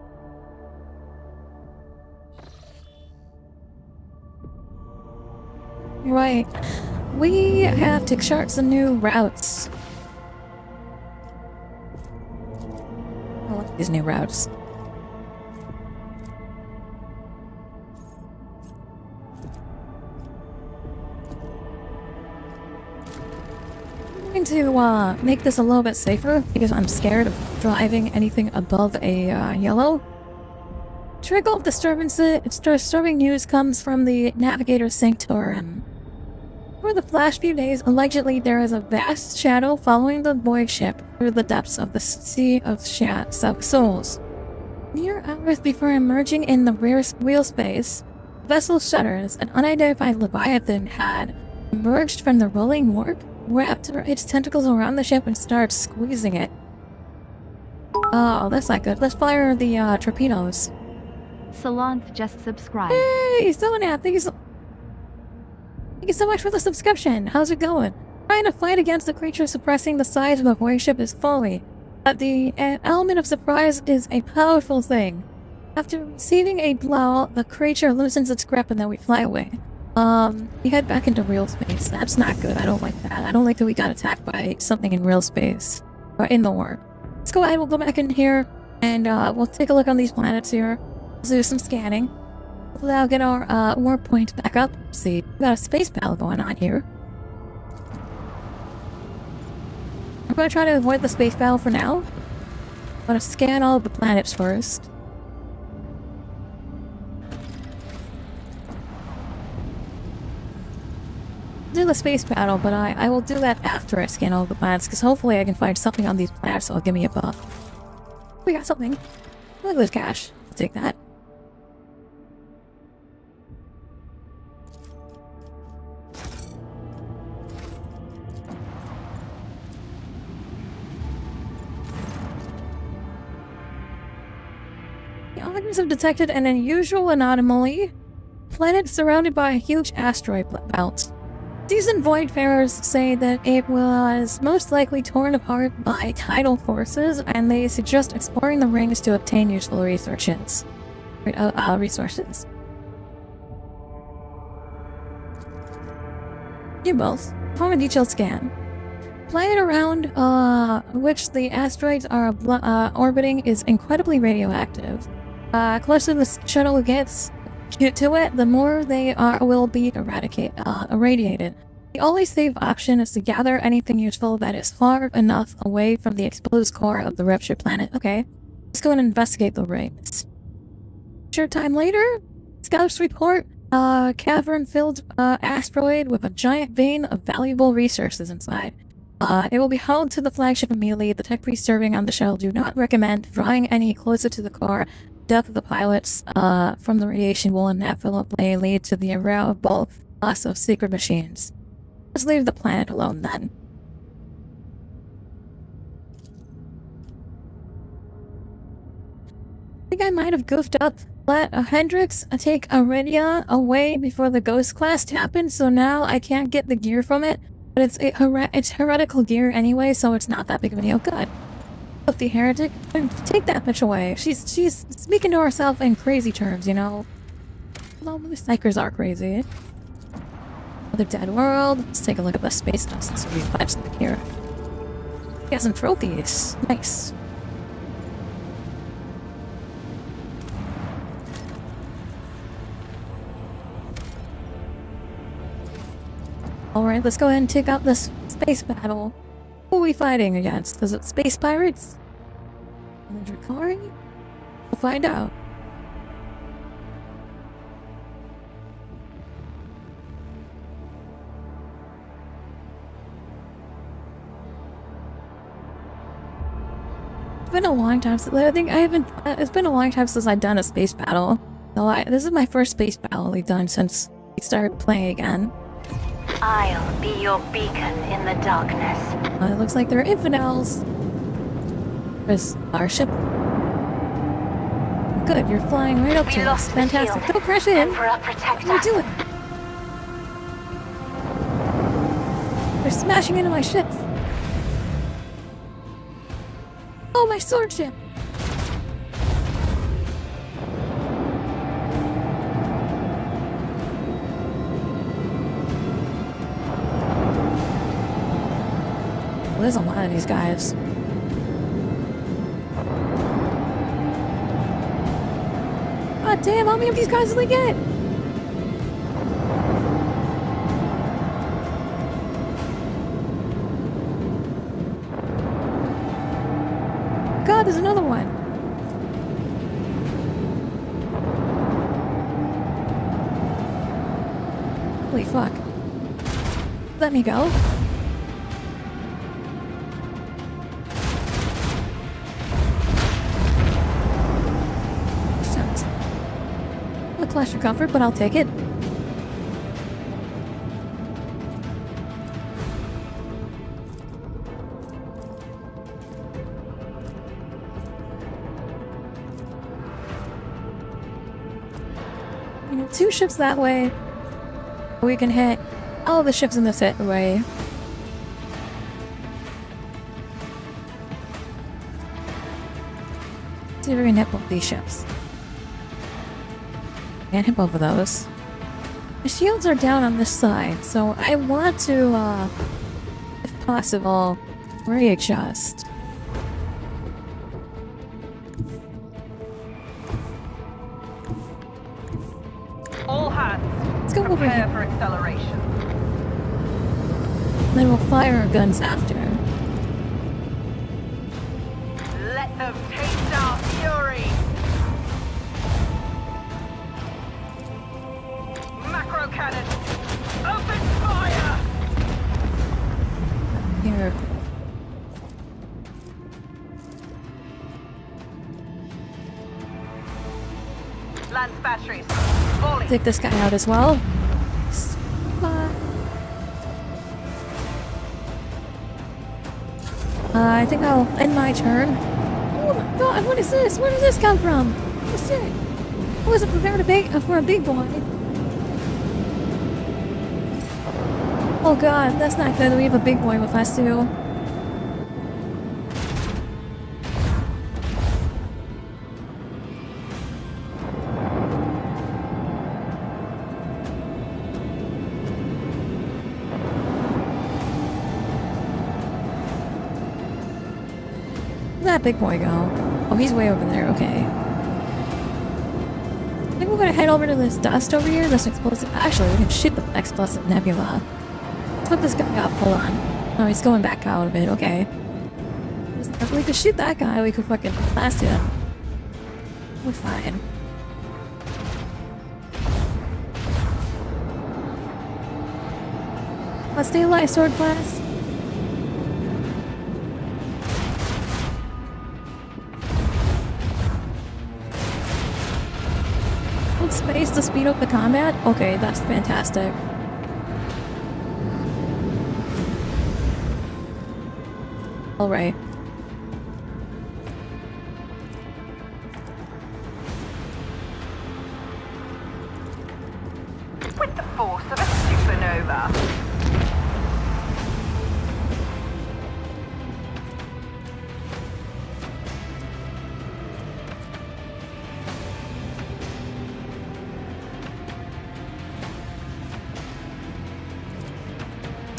Right. We have to chart some new routes. I like these new routes. I'm going to make this a little bit safer because I'm scared of driving anything above a yellow. Trickle of disturbing news comes from the Navigator Sanctorum. For the last few days, allegedly there is a vast shadow following the void ship through the depths of the Sea of Souls. Mere hours before emerging in the wheel space, the vessel shudders. An unidentified leviathan had emerged from the rolling warp, wrapped its tentacles around the ship and started squeezing it. Oh, that's not good. Let's fire the torpedoes. Solanth just subscribed. Hey, Sonap, thank you so much for the subscription. How's it going? Trying to fight against the creature suppressing the size of a void ship is folly, but the element of surprise is a powerful thing. After receiving a blow, the creature loosens its grip and then we fly away. We head back into real space. That's not good. I don't like that. I don't like that we got attacked by something in real space. Or in the warp. Let's go ahead, we'll go back in here, and we'll take a look on these planets here. Let's do some scanning. Hopefully I'll get our warp point back up. Let's see, we got a space battle going on here. I'm gonna try to avoid the space battle for now. I'm gonna scan all of the planets first. Do the space battle, but I will do that after I scan all the planets, because hopefully I can find something on these planets that'll give me a buff. We got something. Look at this cash. I'll take that. The Augurs have detected an unusual anomaly. Planet surrounded by a huge asteroid belt. Seasoned voidfarers say that it was most likely torn apart by tidal forces, and they suggest exploring the rings to obtain useful resources. You both. Perform a detailed scan. Planet around which the asteroids are orbiting is incredibly radioactive. Closer the shuttle gets to it, the more they will be irradiated. The only safe option is to gather anything useful that is far enough away from the exposed core of the ruptured planet. Okay, let's go and investigate the rings. Short time later, scouts report a cavern-filled asteroid with a giant vein of valuable resources inside. It will be hauled to the flagship immediately. The tech priests serving on the shuttle do not recommend drawing any closer to the core. Death of the pilots from the radiation will inevitably lead to the irreparable loss of secret machines. Let's leave the planet alone then. I think I might have goofed up. Let Hendrix take Aridia away before the ghost class happened, so now I can't get the gear from it. But it's heretical gear anyway, so it's not that big of a deal. Good. But the heretic, take that bitch away. She's speaking to herself in crazy terms, you know. Well, most psychers are crazy. Another dead world. Let's take a look at the space dust since we find something here. Got some trophies. Nice. Alright, let's go ahead and take out this space battle. Who are we fighting against? Is it space pirates? And the Drakari? We'll find out. It's been a long time since I think I haven't. It's been a long time since I've done a space battle. So this is my first space battle we've done since we started playing again. I'll be your beacon in the darkness. It looks like they're infidels. There's our ship. Good, you're flying right up We to us. lost the Fantastic. shield. Don't crash in. Emperor, protect What are you us. doing? They're smashing into my ship. Oh, my sword ship. Well, there's a lot of these guys. God damn, how many of these guys did they get? God, there's another one. Holy fuck. Let me go. Sounds a clash of comfort, but I'll take it. You know, 2 ships that way. We can hit all the ships in this way. See if we can hit both these ships. Can't hit both of those. The shields are down on this side, so I want to, if possible, readjust. All hands, Let's go over prepare here. for acceleration. Then we'll fire our guns after. Let them taste our fury. Macro cannon, open fire! Here. Lance batteries, volley. Take this guy out as well. I think I'll end my turn. Oh my god, what is this? Where did this come from? Oh shit. I wasn't prepared for a big boy. Oh god, that's not good. We have a big boy with us too. Where'd that big boy go? Oh, he's way over there. Okay. I think we're gonna head over to this dust over here. This explosive. Actually, we can shoot the explosive nebula. Let's put this guy up. Hold on. Oh, he's going back out of it. Okay. If we could shoot that guy, we could fucking blast him. We're fine. Let's stay alive, sword blast. Hold space to speed up the combat? Okay, that's fantastic. Alright. With the force of a supernova.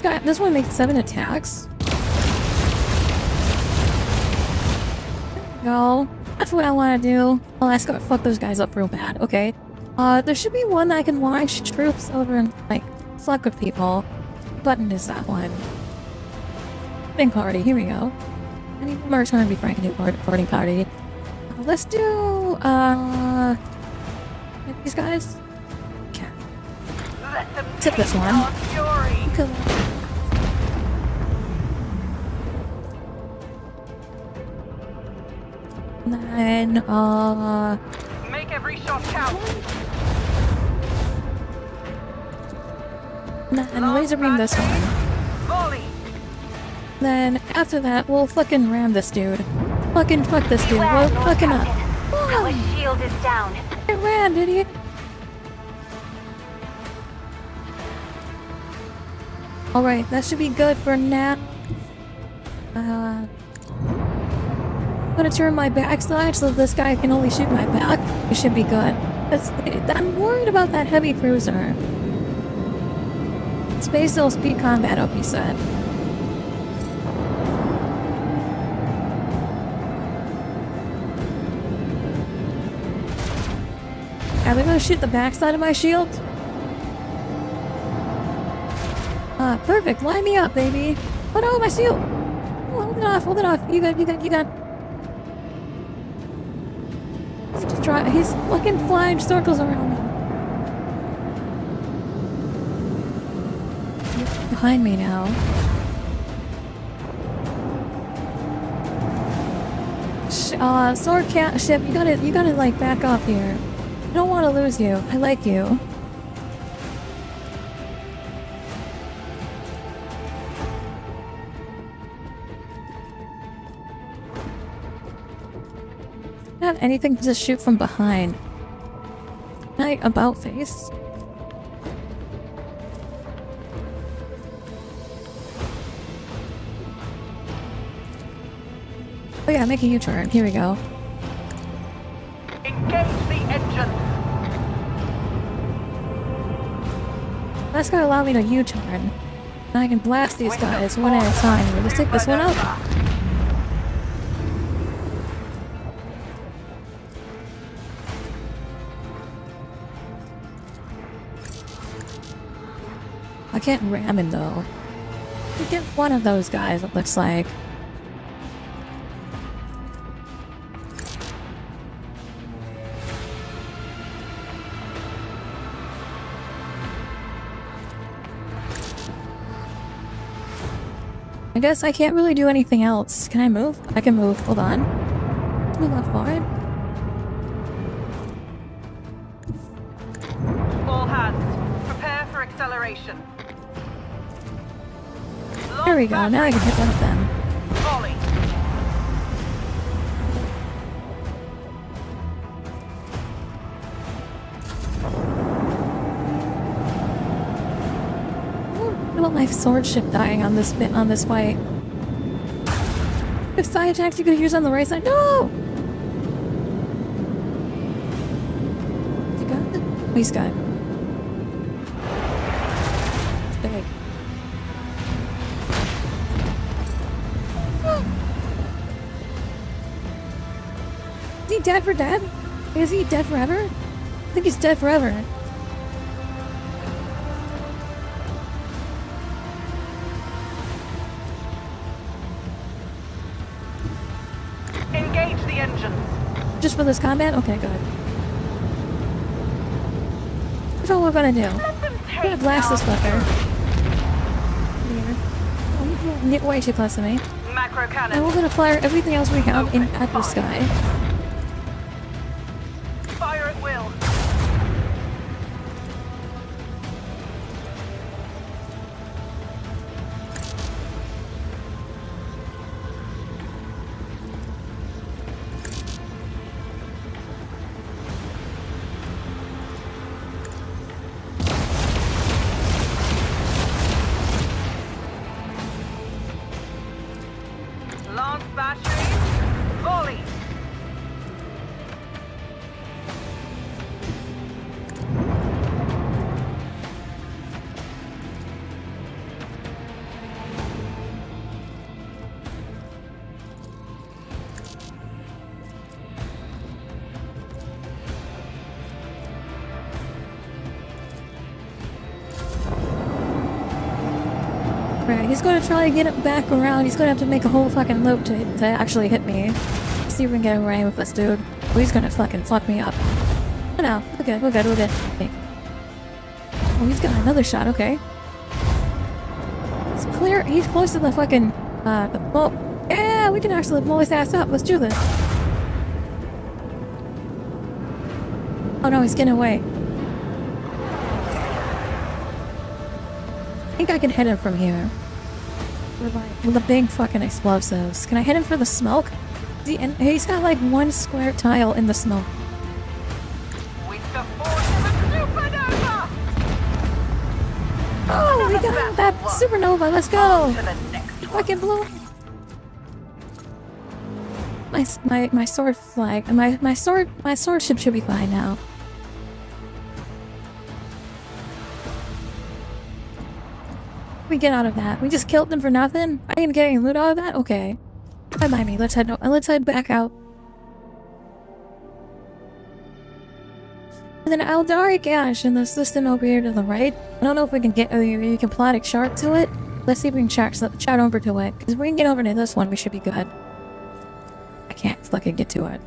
This one makes 7 attacks. No, that's what I want to do. Oh, let's go fuck those guys up real bad. Okay. There should be one that I can launch troops over and like fuck with people. What button is that one? Boarding party. Here we go. I need more time before I can do boarding party. Let's do these guys. Okay. Let them Tip this taste one. our fury. Cool. And then, Make every shot count. and laser beam this one. Volley. Then, after that, we'll fucking ram this dude. Fucking fuck this dude. Beware, We'll Lord fucking up. Captain. Our shield is down. Get rammed, idiot. Alright, that should be good for now. I'm gonna turn my backside so this guy can only shoot my back. It should be good. I'm worried about that heavy cruiser. Space Hill speed combat up, he said. Are they gonna shoot the backside of my shield? Perfect. Line me up, baby. Oh no, my shield! Oh, hold it off, hold it off. You got. He's fucking flying circles around me. He's behind me now. Sword cat ship, you gotta like back off here. I don't want to lose you. I like you. I don't have anything to shoot from behind. Can I about face? Oh yeah, make a U-turn. Here we go. Engage the engine. That's gonna allow me to U-turn. And I can blast these guys one at a time. Let's take this one out. I can't ram him though. We get one of those guys, it looks like. I guess I can't really do anything else. Can I move? I can move. Hold on. Move left forward. All hands, prepare for acceleration. There we go. Now I can hit one of them. Volley. What about my sword ship dying on this fight? If side attacks you could use on the right side. No! He got it? Oh, he's got it. It's big. Is he dead for dead? Is he dead forever? I think he's dead forever. Engage the engines. Just for this combat? Okay, good. That's all we're gonna do. We're gonna blast this fucker. Here. Oh, you get way too close to me. Macro cannon. And we're gonna fire everything else we have in at the sky. Fire at will. Lance battery. Volley. Right, he's gonna try to get it back around. He's gonna have to make a whole fucking loop to actually hit me. Let's see if we can get away with this dude. Oh, he's gonna fucking fuck me up. Oh no, we're good, we're good, we're good. Okay. Oh, he's got another shot, okay. It's clear, he's close to the fucking, the boat. Yeah, we can actually blow his ass up. Let's do this. Oh no, he's getting away. I think I can hit him from here. With the big fucking explosives. Can I hit him for the smoke? He's got like one square tile in the smoke. With the force of a supernova! Oh, we got that supernova. Let's go. To the next one. Fucking blew. My sword flag. My sword should be fine now. We get out of that. We just killed them for nothing. I didn't get any loot out of that. Okay. Bye bye me. Let's head back out. And then Aldari Gash in the system over here to the right. I don't know if we can get. You can plot a chart to it. Let's see if we can chat over to it. Because if we can get over to this one, we should be good. I can't fucking get to it.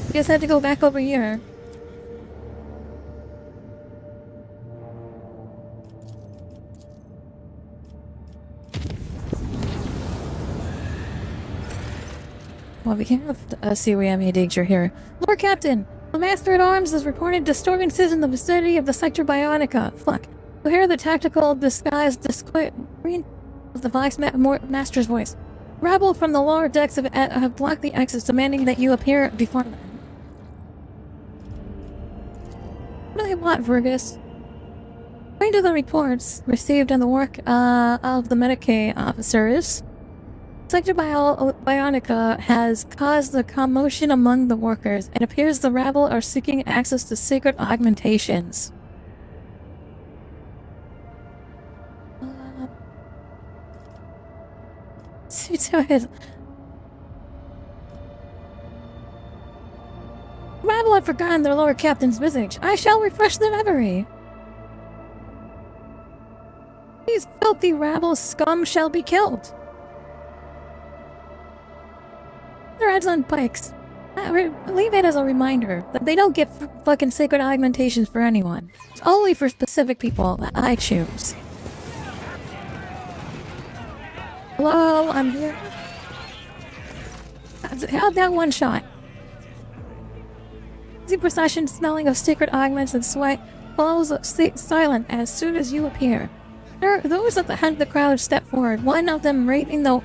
I guess I had to go back over here. Well, we can't see we have any danger here. Lord Captain, the Master at Arms has reported disturbances in the vicinity of the Sector Bionica. Fuck. You hear the tactical disguised green of the Vice Master's voice. Rabble from the lower decks have blocked the exits, demanding that you appear before them. What do they want, Vergus? According to the reports received on the work of the Medicaid officers, Sector Bionica has caused a commotion among the workers. It appears the rabble are seeking access to sacred augmentations. Rabble had forgotten their Lord Captain's visage. I shall refresh their memory. These filthy rabble scum shall be killed. Their heads on pikes. Leave it as a reminder that they don't get fucking sacred augmentations for anyone. It's only for specific people that I choose. Hello, I'm here. How'd that one shot? The procession smelling of sacred augments and sweat follows silent as soon as you appear. Those at the head of the crowd step forward, one of them raising the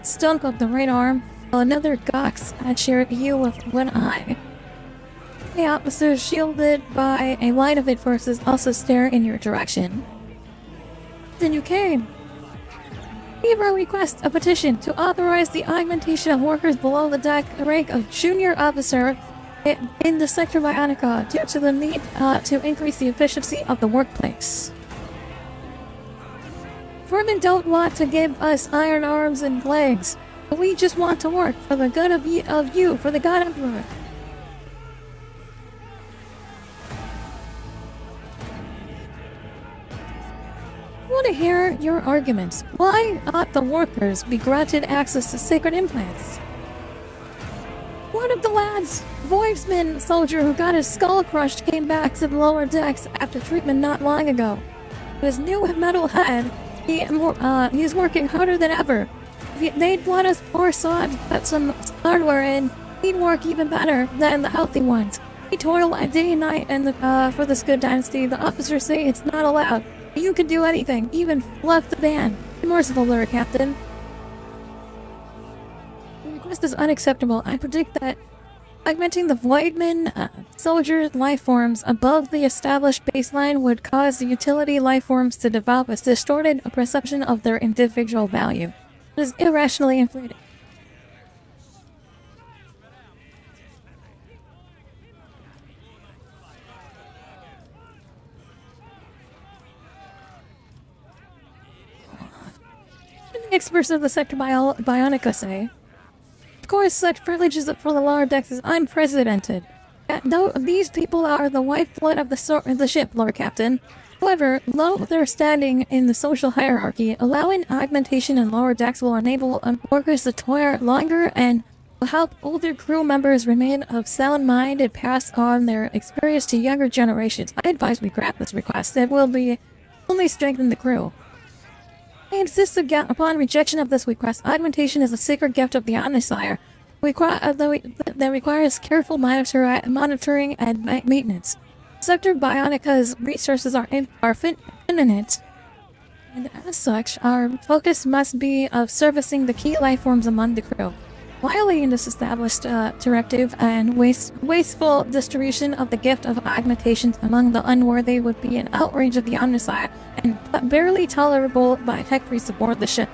stump of the right arm, while another gawks at your view with one eye. The officers, shielded by a line of enforcers, also stare in your direction. Then you came. Beaver requests a petition to authorize the augmentation of workers below the rank of junior officer in the Sector Bionica due to the need to increase the efficiency of the workplace. Vermin don't want to give us iron arms and legs. We just want to work for the good of you, for the God Emperor. I want to hear your arguments. Why ought the workers be granted access to sacred implants? One of the lads, Voivesman soldier who got his skull crushed, came back to the lower decks after treatment not long ago. With his new metal head, he's working harder than ever. If they'd let us pour put some hardware in, he'd work even better than the healthy ones. We toil day and night for this good dynasty. The officers say it's not allowed. You can do anything, even left the band. Be merciful, Lord Captain. The request is unacceptable. I predict that augmenting the Voidman soldiers' life forms above the established baseline would cause the utility life forms to develop a distorted perception of their individual value. It is irrationally inflated. experts of the sector Bionica say. Of course, such privileges for the lower decks is unprecedented. Though these people are the lifeblood of the ship, Lord Captain. However, low their standing in the social hierarchy, allowing augmentation in lower decks will enable workers to toil longer and will help older crew members remain of sound mind and pass on their experience to younger generations. I advise we grant this request. It will be only strengthen the crew. I insist upon rejection of this request. Augmentation is a sacred gift of the Omnisire that requires careful monitoring and maintenance. Sector Bionica's resources are finite, and as such, our focus must be of servicing the key life forms among the crew. Violating this established directive and wasteful distribution of the gift of augmentations among the unworthy would be an outrage of the Omnisire and barely tolerable by tech priests aboard the ship.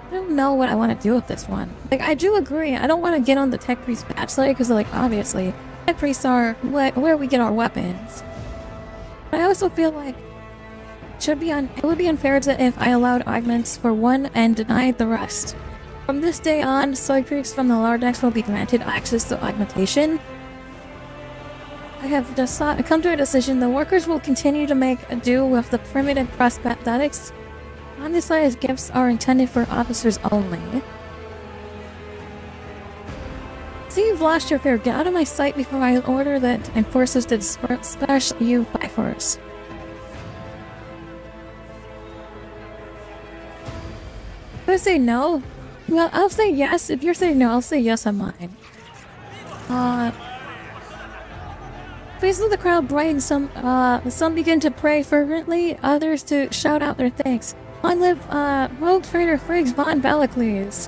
I don't know what I want to do with this one. Like, I do agree, I don't want to get on the tech priest patch site, because, like, obviously, tech priests are where we get our weapons. But I also feel like it would be unfair if I allowed augments for one and denied the rest. From this day on, side priests from the lower decks will be granted access to augmentation. I have just come to a decision. The workers will continue to make do with the primitive prosthetics. Omnisire's gifts are intended for officers only. See, you've lost your fare. Get out of my sight before I order that enforcers to disperse you by force. If I say no, well, I'll say yes. If you're saying no, I'll say yes on mine. Faces of the crowd brighten. Some begin to pray fervently, others to shout out their thanks. Long live Rogue Trader Friggs von Balacles.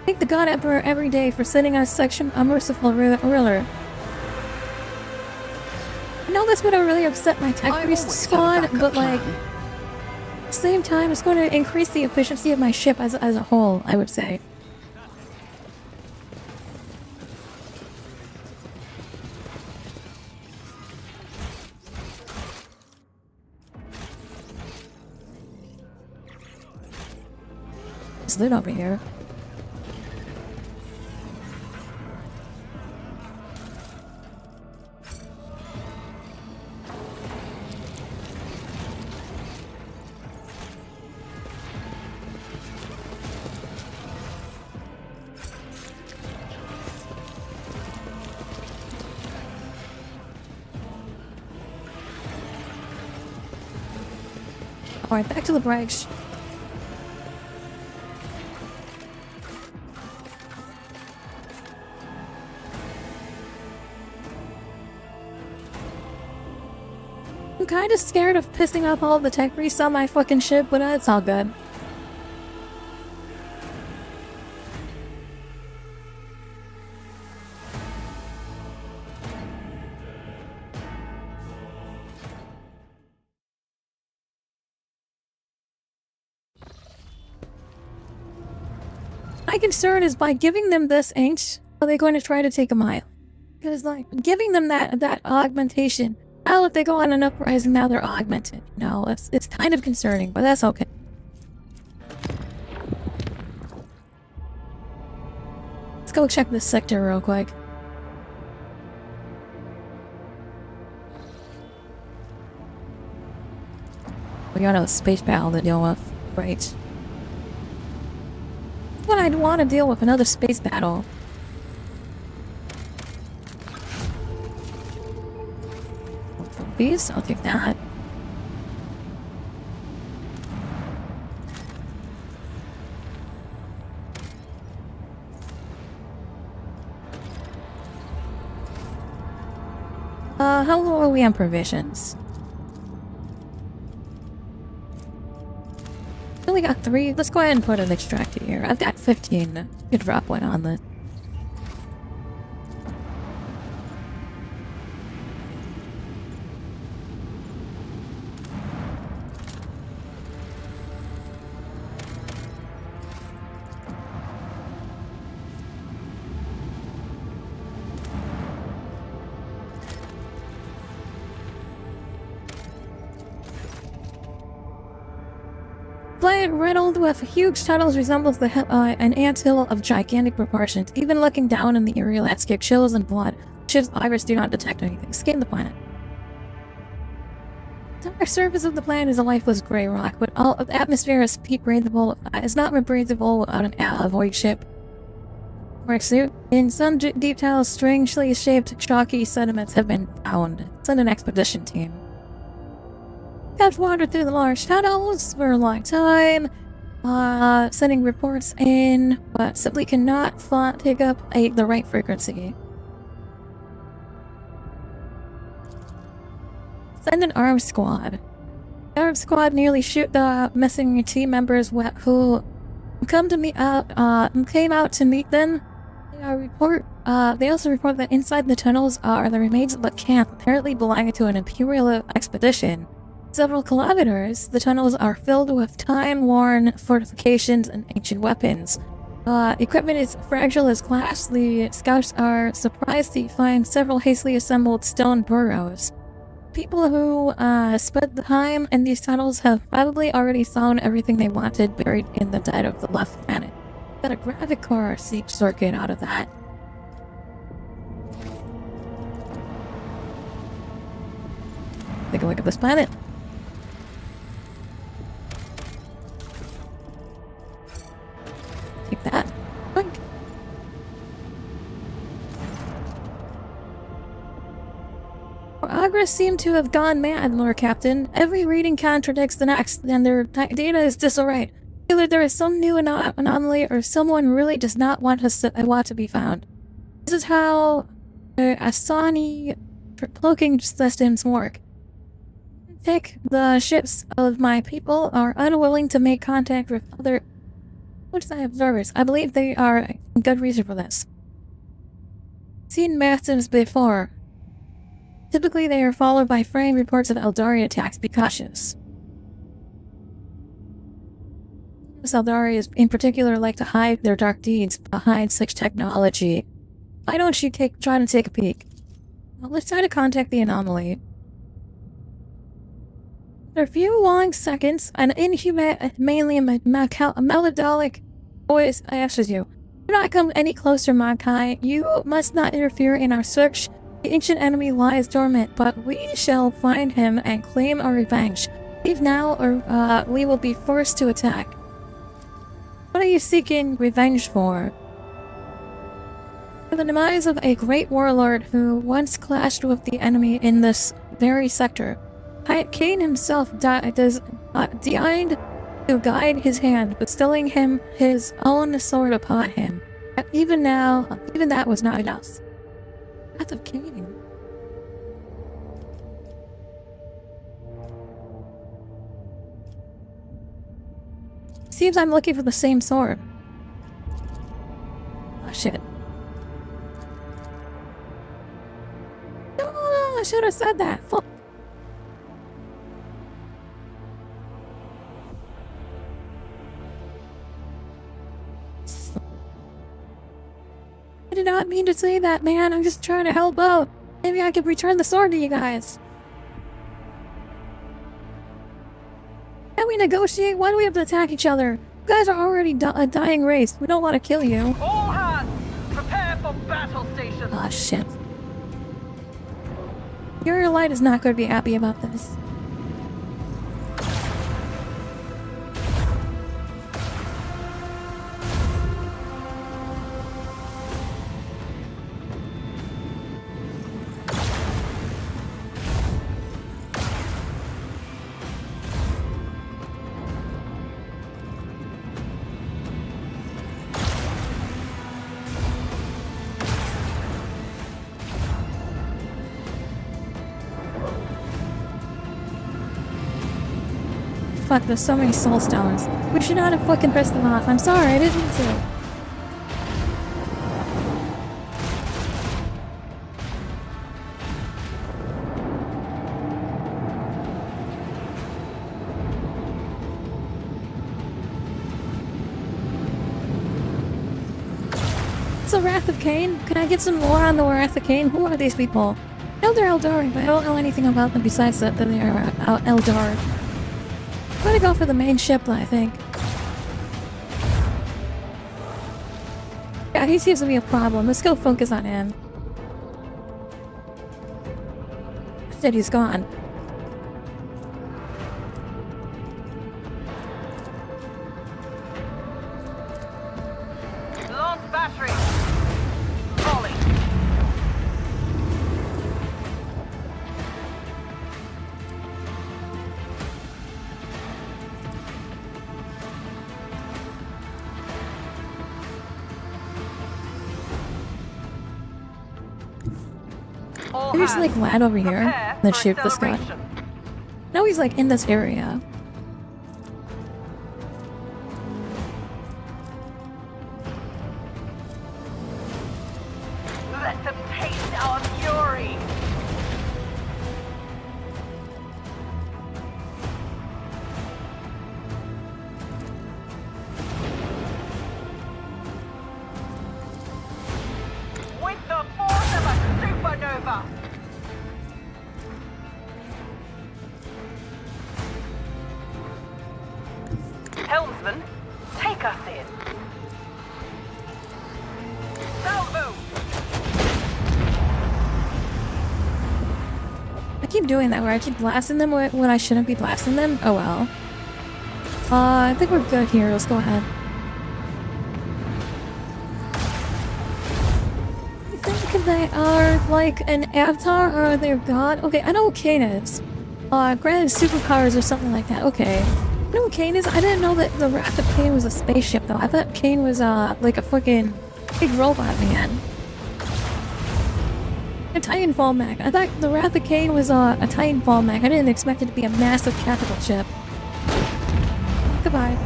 Thank the God Emperor every day for sending us such a merciful ruler. I know this would have really upset my tech priest squad, but like, at the same time, it's going to increase the efficiency of my ship as a whole, I would say. It's lit over here. Alright, back to the brakes. I'm kinda scared of pissing off all the tech priests on my fucking ship, but it's all good. My concern is by giving them this are they going to try to take a mile? Because, like, giving them that augmentation, well, if they go on an uprising, now they're augmented. No, it's kind of concerning, but that's okay. Let's go check this sector real quick. We got a space battle to deal with. Right. What I'd want to deal with, another space battle. Please, I'll take that. How low are we on provisions? only got 3. Let's go ahead and put an extractor here. I've got 15. You could drop one on this. Planet riddled with huge tunnels resembles an anthill of gigantic proportions. Even looking down in the eerie landscape, chills and blood. Ship's iris do not detect anything. Scan the planet. The entire surface of the planet is a lifeless gray rock, but all of the atmosphere is breathable. It's not breathable without an void ship. Work suit. In some details, strangely shaped, chalky sediments have been found. Send an expedition team. Have wandered through the large tunnels for a long time, sending reports in, but simply cannot pick up the right frequency. Send an armed squad. The armed squad nearly shoot the missing team members who came out to meet them. They also report that inside the tunnels are the remains of a camp apparently belonging to an Imperial expedition. Several kilometers, the tunnels are filled with time-worn fortifications and ancient weapons. Equipment is fragile as glass. The scouts are surprised to find several hastily assembled stone burrows. People who spent the time in these tunnels have probably already found everything they wanted buried in the dead of the left planet. Got a graphic core circuit out of that. Take a look at this planet. Take that. Boink. Progress seem to have gone mad, Lord Captain. Every reading contradicts the next, and their data is disarrayed. Either there is some new anomaly, or someone really does not want to be found. This is how Asani cloaking systems work. The ships of my people are unwilling to make contact with other outside observers. I believe they are a good reason for this. Seen massives before. Typically they are followed by framed reports of Eldari attacks. Be cautious. Eldari in particular like to hide their dark deeds behind such technology. Why don't you try to take a peek? Well, let's try to contact the anomaly. After a few long seconds, an inhuman, mainly a melodic voice asks you, "Do not come any closer, Makai. You must not interfere in our search. The ancient enemy lies dormant, but we shall find him and claim our revenge. Leave now, or we will be forced to attack." What are you seeking revenge for? For the demise of a great warlord who once clashed with the enemy in this very sector. Cain himself deigned to guide his hand, bestowing him his own sword upon him. Even that was not enough. Wrath of Cain. Seems I'm looking for the same sword. Oh shit. Oh, I should have said that. Fuck. I did not mean to say that, man. I'm just trying to help out. Maybe I could return the sword to you guys. Can we negotiate? Why do we have to attack each other? You guys are already a dying race. We don't want to kill you. All hands, prepare for battle station. Ah, shit. Your light is not going to be happy about this. fuck, there's so many soul stones. We should not have fucking pressed them off. I'm sorry, I didn't mean to. It's the Wrath of Cain? Can I get some more on the Wrath of Cain? Who are these people? I know they're Eldari, but I don't know anything about them besides that they are Eldar. I'm gonna go for the main ship, I think. Yeah, he seems to be a problem. Let's go focus on him. Instead, he's gone. Launch battery. Volley. All There's hands, like land over here. prepare The for ship just got. acceleration. No, he's like in this area. Let them taste our fury. With the force of a supernova. Helmsman, take us in. Salvo! I keep doing that where I keep blasting them when I shouldn't be blasting them. Oh well. I think we're good here. Let's go ahead. You think they are like an avatar or they're god? Okay, I know what Cain is. Granted superpowers or something like that. Okay. I know what Cain is? I didn't know that the Wrath of Cain was a spaceship though. I thought Cain was like a fucking big robot man. A Titanfall mech. I thought the Wrath of Cain was a Titanfall mech. I didn't expect it to be a massive capital ship. Goodbye.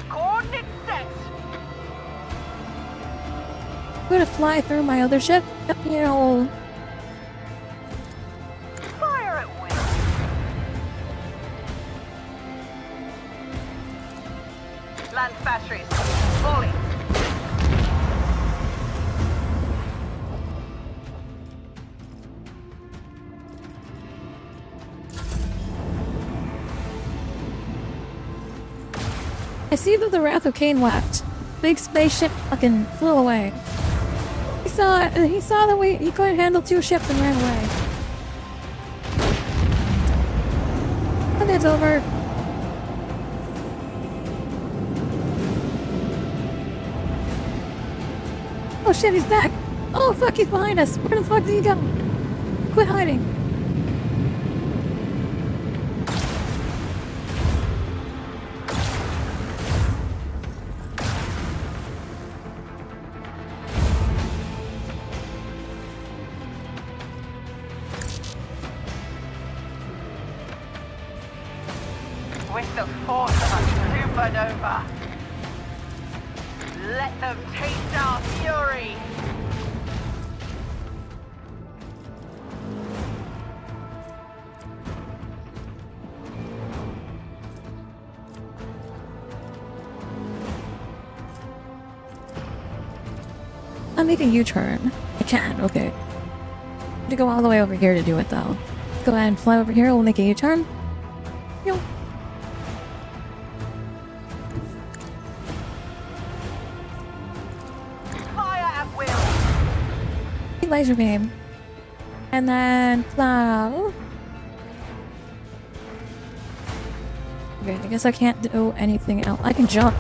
Coordinates set. I'm gonna fly through my other ship. You know. Fire at will. Land batteries. Volley. I see that the Wrath of Cain left. Big spaceship fucking flew away. He saw it, and he saw that he couldn't handle two ships and ran away. And it's over. Oh shit, he's back! Oh fuck, he's behind us! Where the fuck did he go? Quit hiding! With the force of a supernova. Let them taste our fury. I'll make a U-turn. I can, okay. I have to go all the way over here to do it though. Let's go ahead and fly over here, we'll make a U-turn. Yo. Fire at will. Laser beam. And then plow. Okay, I guess I can't do anything else. I can jump.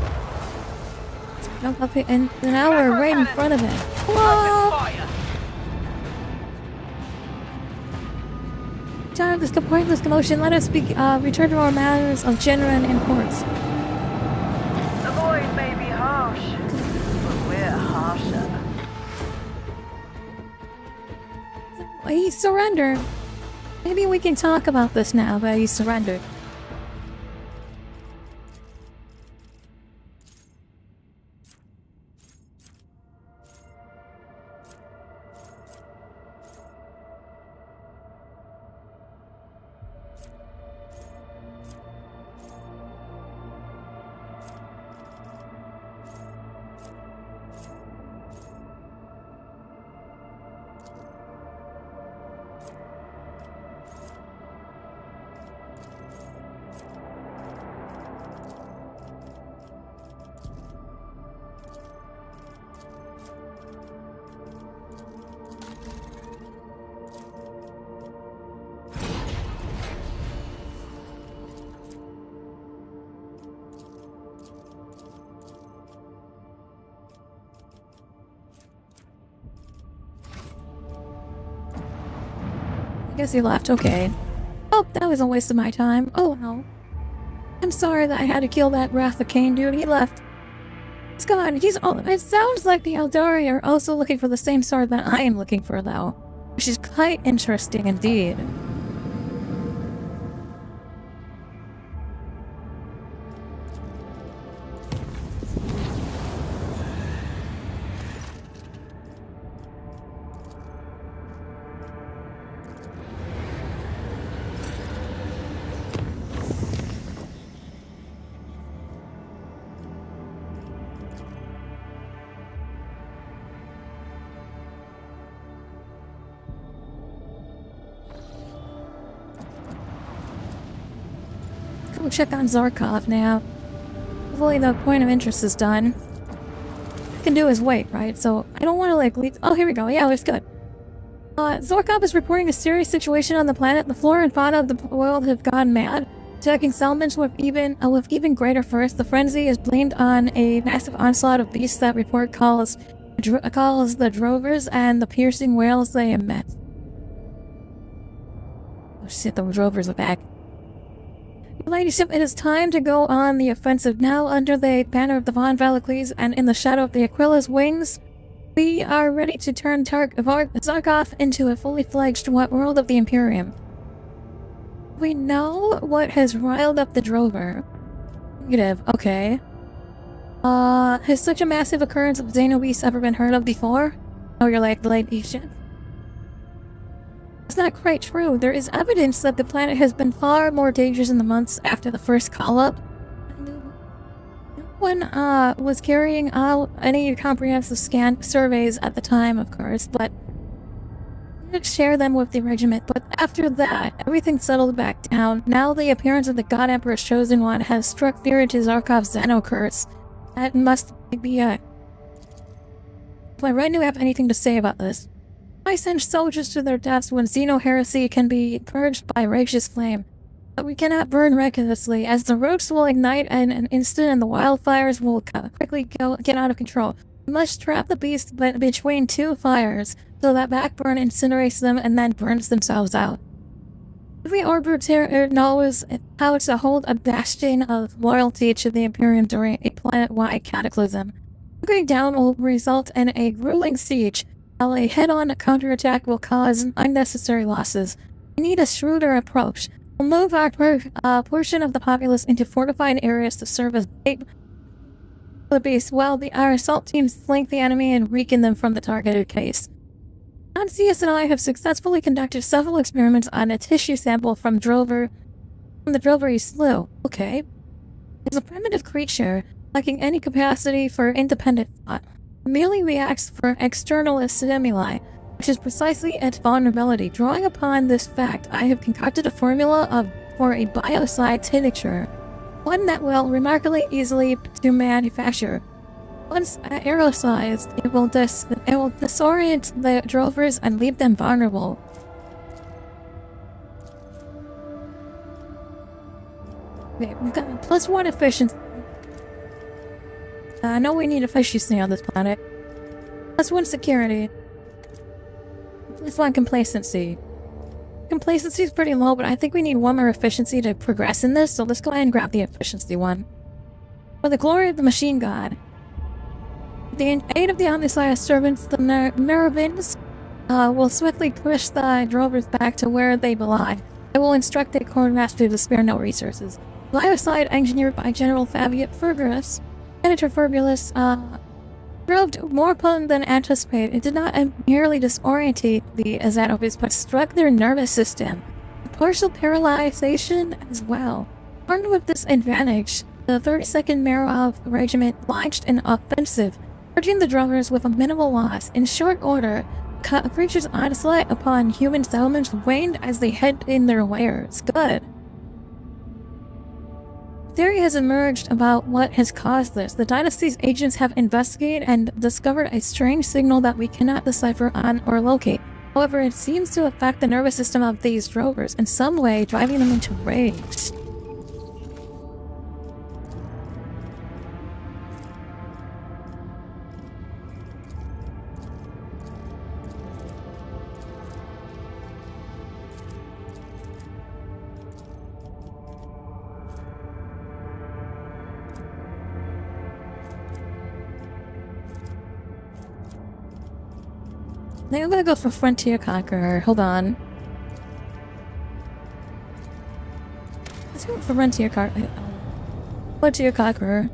Jump up here, and now we're right in front of it. Whoa! Fire. tired of this pointless commotion. Let us return to our matters of genuine importance. The void may be harsh, but we're harsher. He surrendered. Maybe we can talk about this now, but he surrendered. Guess he left, okay. Oh, that was a waste of my time. Oh, no. I'm sorry that I had to kill that Wrath of Cain dude. He left. He's gone. It sounds like the Eldari are also looking for the same sword that I am looking for, though. Which is quite interesting indeed. We'll check on Zarkov now. Hopefully the point of interest is done. All I can do is wait, right? So I don't want to like leave. Oh, here we go. Yeah, it's good. Zarkov is reporting a serious situation on the planet. The flora and fauna of the world have gone mad, attacking settlements with even greater force. The frenzy is blamed on a massive onslaught of beasts that report calls the drovers and the piercing wails they emit. Oh shit, the drovers are back. Ladyship, it is time to go on the offensive. Now, under the banner of the Von Valakles and in the shadow of the Aquila's wings, we are ready to turn Zarkov into a fully fledged world of the Imperium. We know what has riled up the drover. Negative, okay. Has such a massive occurrence of Xenobeasts ever been heard of before? Oh, you're like the ladyship? It's not quite true. There is evidence that the planet has been far more dangerous in the months after the first call-up. No one was carrying out any comprehensive surveys at the time, of course, but we did share them with the regiment. But after that, everything settled back down. Now the appearance of the God Emperor's Chosen One has struck fear into Zarkov's Xeno curse. That must be it. Do I really have anything to say about this? I send soldiers to their deaths when Xeno heresy can be purged by righteous flame. But we cannot burn recklessly, as the roots will ignite in an instant and the wildfires will quickly get out of control. We must trap the beast between two fires, so that backburn incinerates them and then burns themselves out. Every Arbiter knows how to hold a bastion of loyalty to the Imperium during a planet-wide cataclysm. Going down will result in a grueling siege, while a head-on counterattack will cause unnecessary losses. We need a shrewder approach. We'll move our portion of the populace into fortified areas to serve as bait for the beast, while our assault teams flank the enemy and weaken them from the targeted case. Ansius and I have successfully conducted several experiments on a tissue sample from the drover he slew. Okay. It's a primitive creature, lacking any capacity for independent thought. Merely reacts for external stimuli, which is precisely its vulnerability. Drawing upon this fact, I have concocted a formula for a biocide tincture, one that will remarkably easily to manufacture. Once aerosolized, it will disorient the drovers and leave them vulnerable. Okay, we've got +1 efficiency. I know we need efficiency on this planet. +1 security. +1 complacency. Complacency is pretty low, but I think we need one more efficiency to progress in this, so let's go ahead and grab the efficiency one. For the glory of the machine god. With the aid of the Omnissiah servants, the Merovins will swiftly push the drovers back to where they belong. I will instruct the Quartermaster to spare no resources. Biocide engineered by General Fabiet Fergus, Senator Fergus, proved more potent than anticipated. It did not merely disorientate the Azanovids, but struck their nervous system. Partial paralyzation as well. Armed with this advantage, the 32nd Merov Regiment launched an offensive, purging the drovers with a minimal loss. In short order, creatures' onslaught upon human settlements waned as they hid in their lairs. Good. Theory has emerged about what has caused this. The Dynasty's agents have investigated and discovered a strange signal that we cannot decipher on or locate. However, it seems to affect the nervous system of these drovers in some way, driving them into rage. I think I'm gonna go for Frontier Conqueror. Hold on. Let's go for Frontier Conqueror.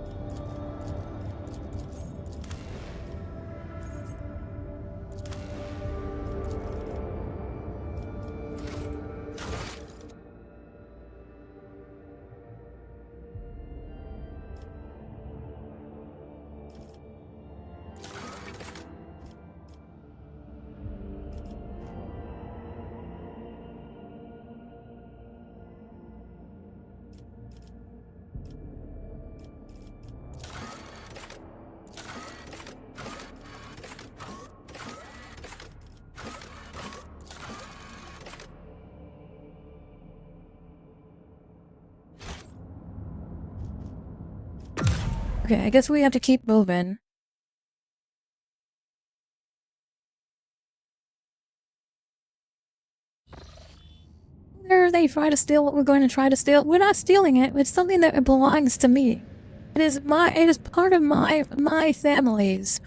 Okay, I guess we have to keep moving. They try to steal what we're going to try to steal. We're not stealing it. It's something that belongs to me. It is part of my family's.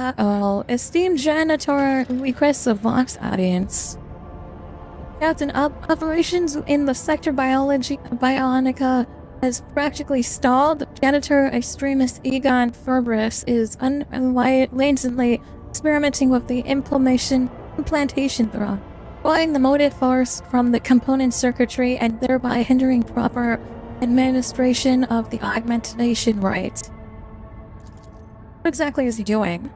Uh-oh. Esteemed janitor requests a Vox audience. Captain, operations in the sector Bionica has practically stalled. Janitor extremist Egon Ferbrus is unrelentingly experimenting with the implantation through, drawing the motive force from the component circuitry and thereby hindering proper administration of the augmentation rate. What exactly is he doing?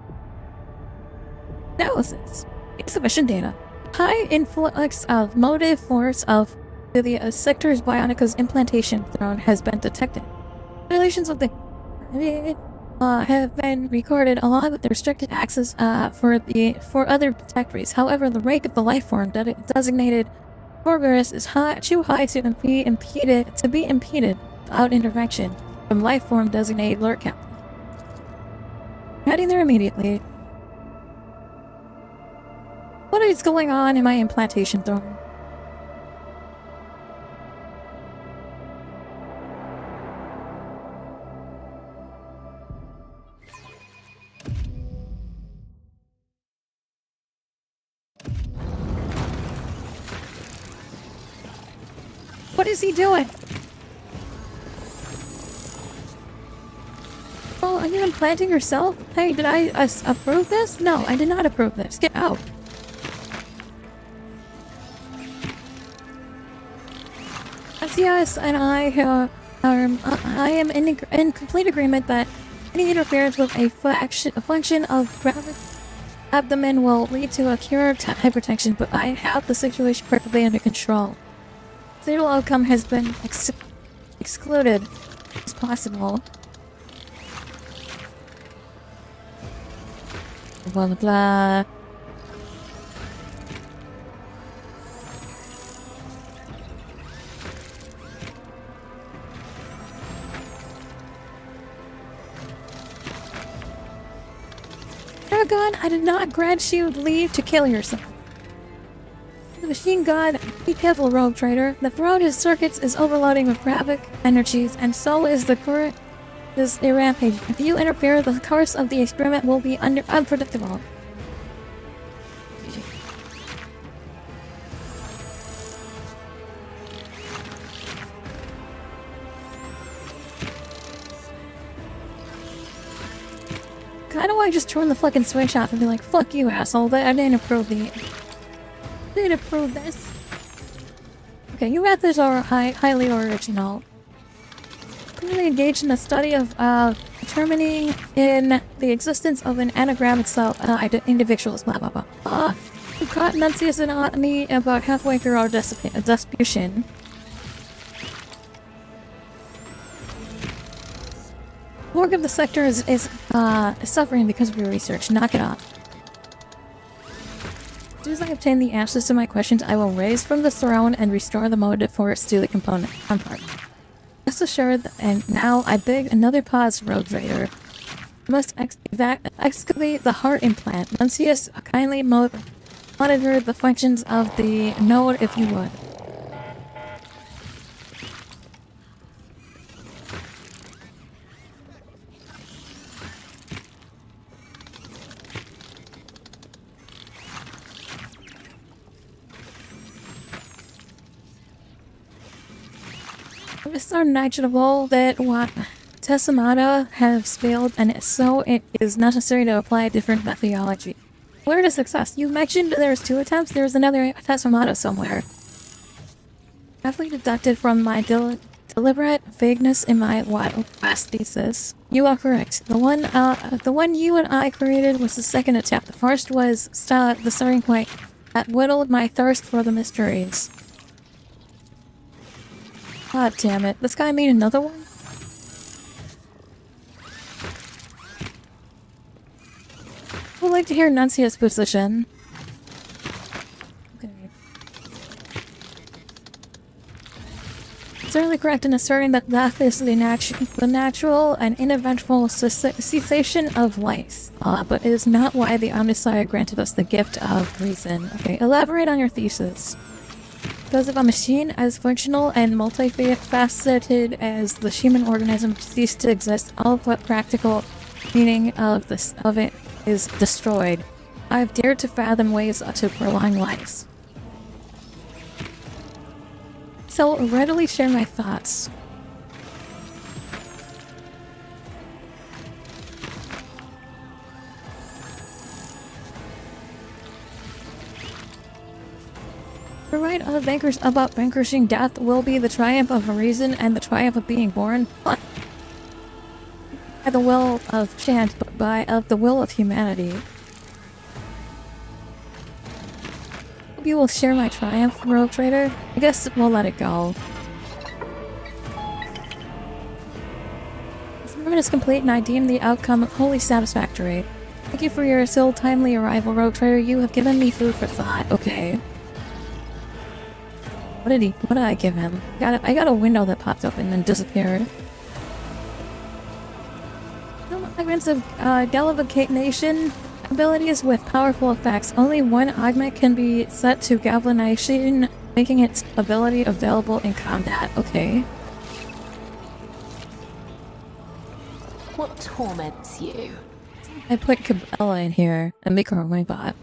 Analysis. Insufficient data. High influx of motive force of the sector's Bionica's implantation throne has been detected. Violations of the have been recorded along with the restricted access for other detectories. However, the rate of the life form designated progress is too high to be impeded without intervention from life form designated alert captain. Heading there immediately. What is going on in my implantation throne? What is he doing? Oh, are you implanting yourself? Hey, did I approve this? No, I did not approve this. Get out. Yes, and I am in complete agreement that any interference with a function of abdomen will lead to a cure of hypertension, but I have the situation perfectly under control. Fatal outcome has been excluded as possible. Blah blah blah. Orikan, I did not grant you leave to kill yourself. The machine god, be careful, rogue trader. The Ferocious circuits is overloading with graphic energies, and so is the current is a rampage. If you interfere, the course of the experiment will be unpredictable. How do I just turn the fucking switch off and be like, fuck you, asshole, I didn't approve didn't approve this. Okay, you methods are highly original. Clearly engaged in the study of determining in the existence of an anagram itself, individuals, blah blah blah. We caught Nuncius and me about halfway through our disputation. Org of the sector is suffering because of your research. Knock it off. As soon as I obtain the answers to my questions, I will raise from the throne and restore the motive force to the component part. Rest assured, and now I beg another pause, rogue trader. I must excavate the heart implant. Nuncius, kindly monitor the functions of the node if you would. It is unightable that what Tessamata has failed, and so it is necessary to apply a different methodology. Where to success? You mentioned there's 2 attempts. There's another Tessamata somewhere. Carefully deducted from my deliberate vagueness in my last thesis. You are correct. The one you and I created was the second attempt. The first was the starting point that whittled my thirst for the mysteries. God damn it. This guy made another one? I would like to hear Nuncius' position. Okay. Certainly correct in asserting that death is the natural and uneventful cessation of life. But it is not why the Omnissiah granted us the gift of reason. Okay, elaborate on your thesis. Because if a machine as functional and multifaceted as the human organism ceased to exist, all of what practical meaning of it is destroyed. I've dared to fathom ways to prolong lives. So readily share my thoughts. The right of about vanquishing death will be the triumph of reason and the triumph of being born. By the will of chance, but of the will of humanity. Hope you will share my triumph, rogue trader. I guess we'll let it go. The experiment is complete, and I deem the outcome wholly satisfactory. Thank you for your so timely arrival, rogue trader. You have given me food for thought. Okay. What did I give him? I got a window that popped up and then disappeared. No augments of galvanization abilities with powerful effects. Only one augment can be set to galvanization, making its ability available in combat. Okay. What torments you? I put Cabela in here and make her my bot.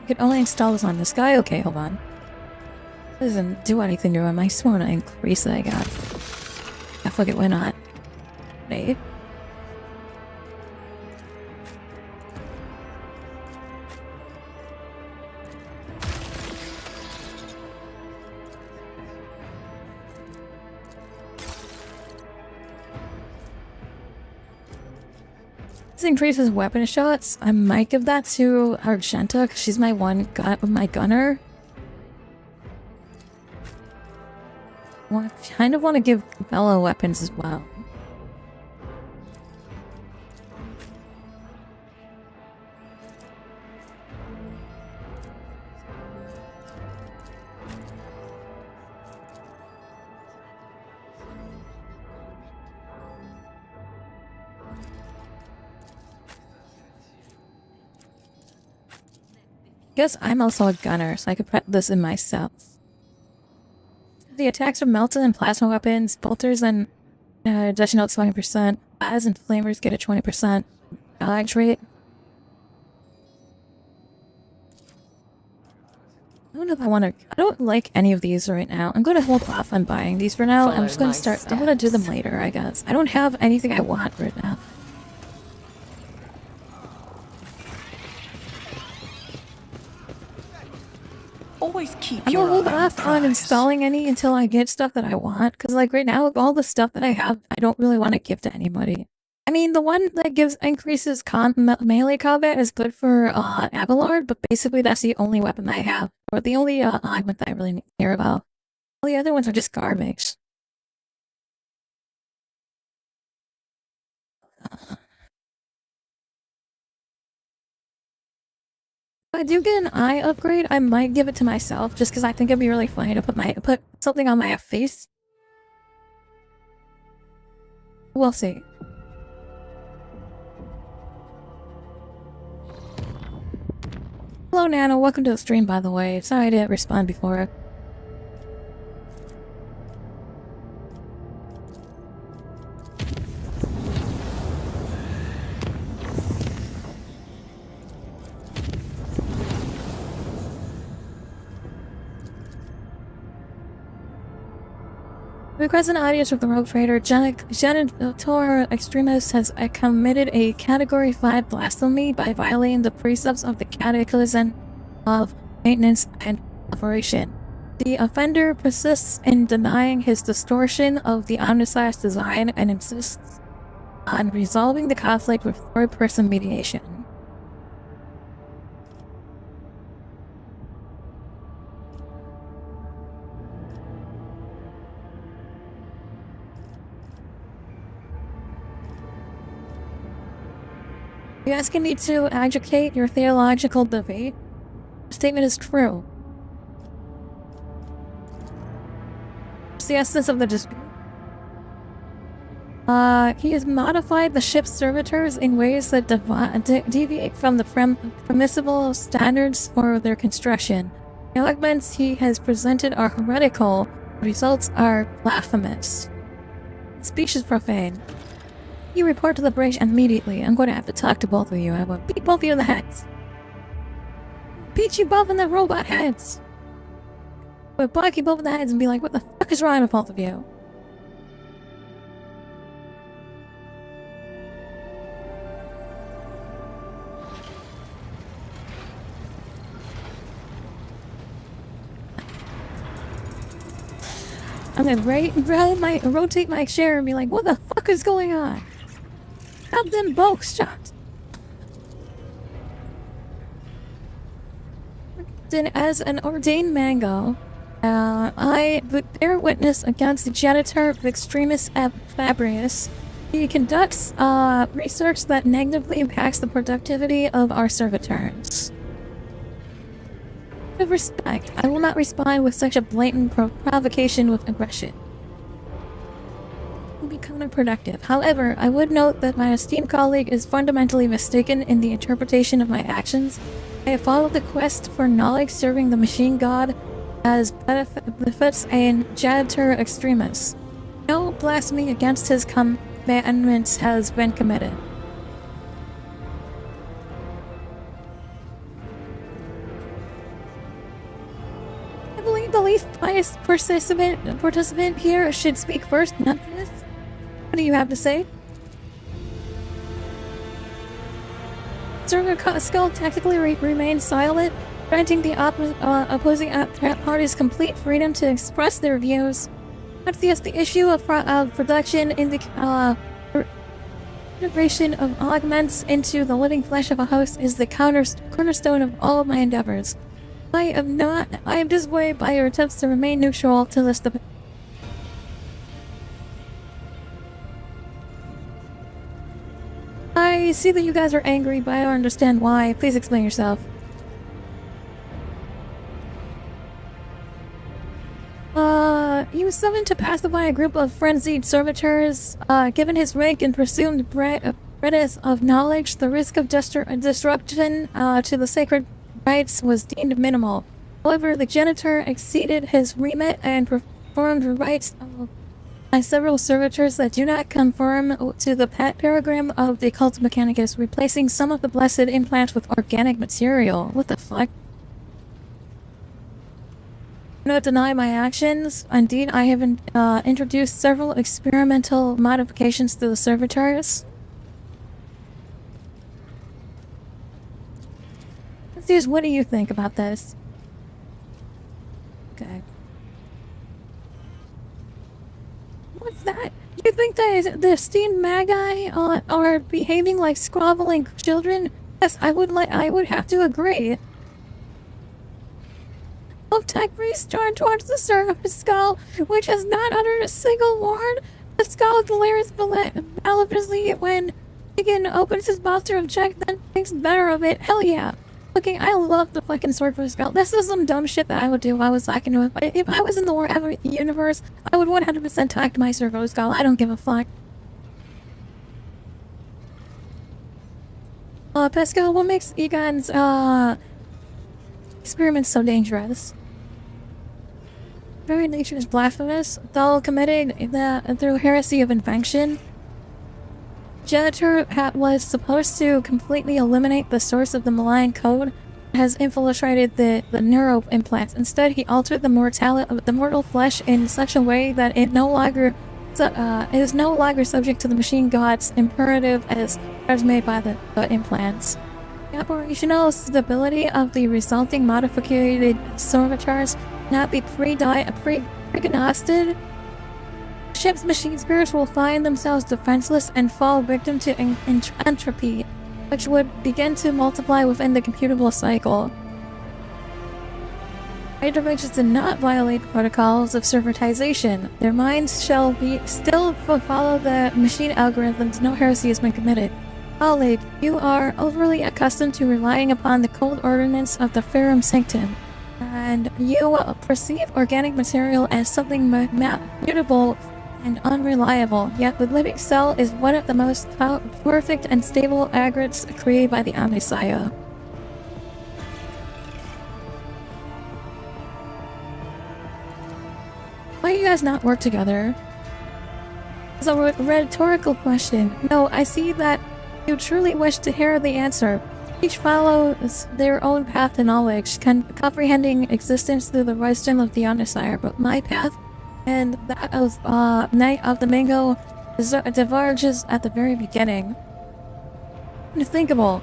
I could only install this on this guy? Okay, hold on. Doesn't do anything to him. I just want to increase that I got. Yeah, fuck it, why not? Wait. This increases weapon shots. I might give that to Argenta because she's my my gunner. Well, I kind of want to give Bella weapons as well. Guess I'm also a gunner, so I could put this in myself. The attacks from melted and plasma weapons, bolters and additional 20%, as and flamers get a 20% dodge rate. I don't know if I want to. I don't like any of these right now. I'm going to hold off on buying these for now. I'm just going to start. I'm going to do them later, I guess. I don't have anything I want right now. Always keep I'm your gonna hold eye on off on prize. installing any until I get stuff that I want. Because, like, right now, all the stuff that I have, I don't really want to give to anybody. I mean, the one that increases melee combat is good for Abelard, but basically that's the only weapon I have. Or the only augment that I really care about. All the other ones are just garbage. If I do get an eye upgrade, I might give it to myself, just because I think it'd be really funny to put something on my face. We'll see. Hello, Nano. Welcome to the stream, by the way. Sorry I didn't respond before. Request an audience with the Rogue Trader. Janitor Extremist has committed a Category 5 blasphemy by violating the precepts of the Catechism of Maintenance and Operation. The offender persists in denying his distortion of the Omnissiah's design and insists on resolving the conflict with third-person mediation. Are you asking me to educate your theological debate? The statement is true. It's the essence of the dispute. He has modified the ship's servitors in ways that deviate from the permissible standards for their construction. The arguments he has presented are heretical. The results are blasphemous. Speech is profane. You report to the bridge immediately. I'm going to have to talk to both of you. I will beat both of you in the heads. Beat you both in the robot heads. But bonk you both in the heads and be like, what the fuck is wrong with both of you? I'm gonna rotate my chair and be like, what the fuck is going on? Have them both shot. Then, as an ordained mango, I would bear witness against the janitor of Extremis Fabrius. He conducts research that negatively impacts the productivity of our servitors. With respect, I will not respond with such a blatant provocation with aggression. It will be counterproductive. However, I would note that my esteemed colleague is fundamentally mistaken in the interpretation of my actions. I have followed the quest for knowledge serving the machine god as befits a janitor extremis. No blasphemy against his commandments has been committed. authorized participant here should speak first, not this. What do you have to say? Server Skull tactically remains silent, granting the opposing parties complete freedom to express their views. Yes, the issue of production in the integration of augments into the living flesh of a host is the cornerstone of all of my endeavors. I am dissuaded by your attempts to remain neutral to this debate. I see that you guys are angry, but I don't understand why. Please explain yourself. He was summoned to pacify a group of frenzied servitors. Given his rank and presumed breadth of knowledge, the risk of disruption to the sacred rites was deemed minimal. However, the janitor exceeded his remit and performed rites by several servitors that do not conform to the paragram of the Cult Mechanicus, replacing some of the blessed implants with organic material. What the fuck? I do not deny my actions. Indeed, I have introduced several experimental modifications to the servitors. Zeus, what do you think about this? Okay. What's that? You think that the esteemed magi are behaving like groveling children? Yes, I would have to agree. Tech priest charged towards the Seraph Skull, which has not uttered a single word. The skull glares maliciously when Orikan opens his mouth to object, then thinks better of it. Hell yeah. Okay, I love the fucking sword for the skull. This is some dumb shit that I would do if I was like, if I was in the universe, I would 100% talk my sword for the skull. I don't give a fuck. Pascal, what makes Egon's experiments so dangerous? Very nature is blasphemous, though committed through heresy of invention. Janitor was supposed to completely eliminate the source of the malign code that has infiltrated the neuro implants. Instead, he altered the mortal flesh in such a way that it is no longer subject to the machine god's imperative as made by the implants. The operational stability of the resulting modified servitors not be pre-diagnosed. Ship's machine spirits will find themselves defenseless and fall victim to entropy, which would begin to multiply within the computable cycle. Interventions did not violate protocols of servitization. Their minds shall still follow the machine algorithms. No heresy has been committed. Colleague, you are overly accustomed to relying upon the cold ordinance of the Ferrum Sanctum, and you perceive organic material as something mutable and unreliable, yet the living cell is one of the most perfect and stable aggregates created by the Omnisaya. Why do you guys not work together? It's a rhetorical question. No, I see that you truly wish to hear the answer. Each follows their own path to knowledge, comprehending existence through the wisdom of the Omnisire, but my path and that of Knight of the Mango diverges at the very beginning. Unthinkable.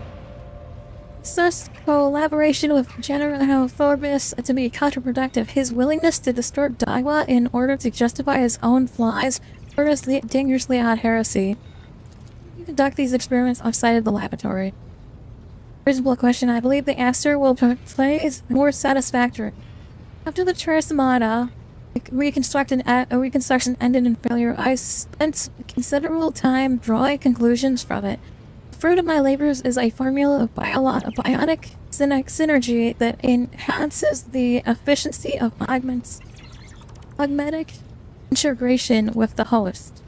Such collaboration with General Forbes to be counterproductive. His willingness to distort Daiwa in order to justify his own flaws borders dangerously on heresy. You conduct these experiments outside of the laboratory. Reasonable question. I believe the answer will play is more satisfactory. After the Transmata reconstruction ended in failure, I spent considerable time drawing conclusions from it. The fruit of my labors is a formula of bionic synergy that enhances the efficiency of augmentic integration with the host.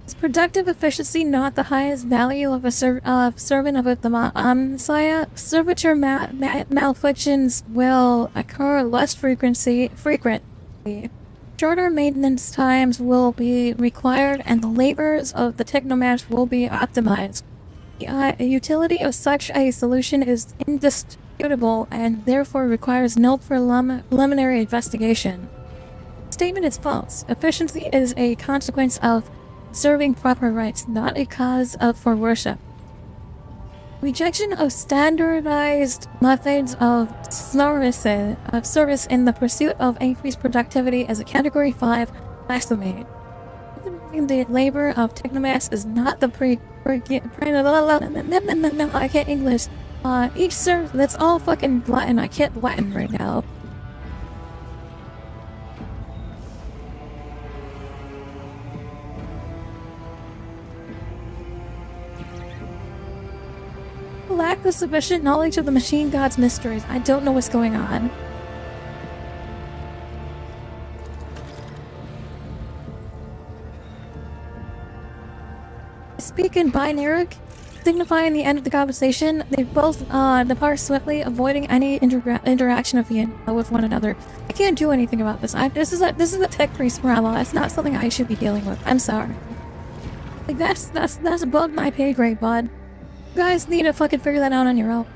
Is productive efficiency not the highest value of a servant of the Messiah? Servitor malfunctions will occur less frequently. Shorter maintenance times will be required, and the labors of the technomatch will be optimized. The utility of such a solution is indisputable. executable and therefore requires no preliminary investigation. The statement is false. Efficiency is a consequence of serving proper rites, not a cause for worship. Rejection of standardized methods of service in the pursuit of increased productivity is a Category 5 blasphemy. The labor of Technomass is not the no, I can't English. Each serve, that's all fucking Latin. I can't Latin right now. Lack of sufficient knowledge of the machine god's mysteries. I don't know what's going on. Speak in binary, signifying the end of the conversation. They both depart swiftly, avoiding any interaction with one another. I can't do anything about this. This is a tech priest problem. It's not something I should be dealing with. I'm sorry. Like that's above my pay grade, bud. You guys need to fucking figure that out on your own.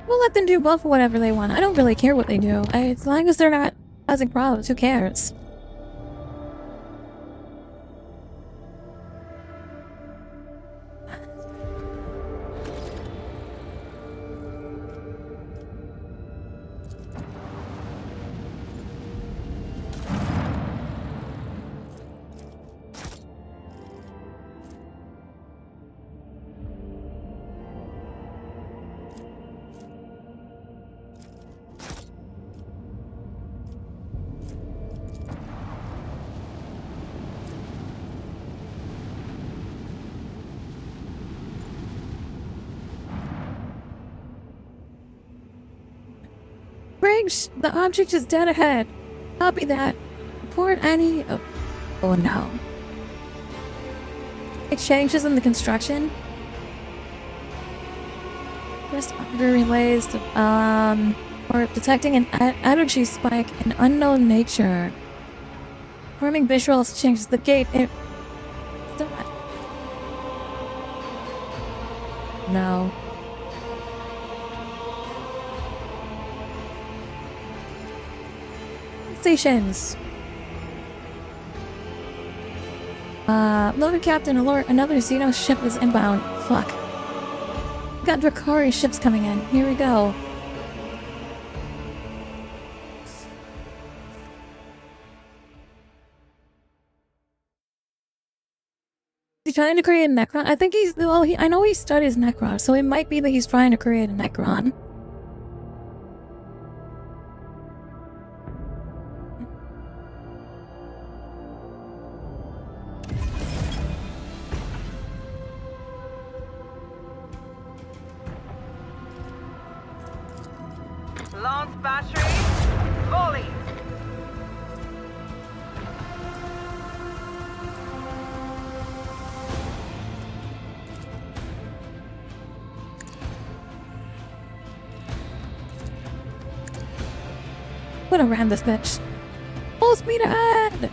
We'll let them do both whatever they want. I don't really care what they do. As long as they're not causing problems, who cares? Briggs, the object is dead ahead. Copy that. Report any... Oh no. It changes in the construction. First audio relays to, or detecting an energy spike in unknown nature. Forming visuals changes the gate. No. Stations. Loaded Captain alert, another Xeno ship is inbound. Fuck. Got Drakari ships coming in. Here we go. Is he trying to create a Necron? I think he's, well, I know he studies Necron, so it might be that he's trying to create a Necron. Lance battery, volley. I'm gonna ram this bitch. Full speed ahead!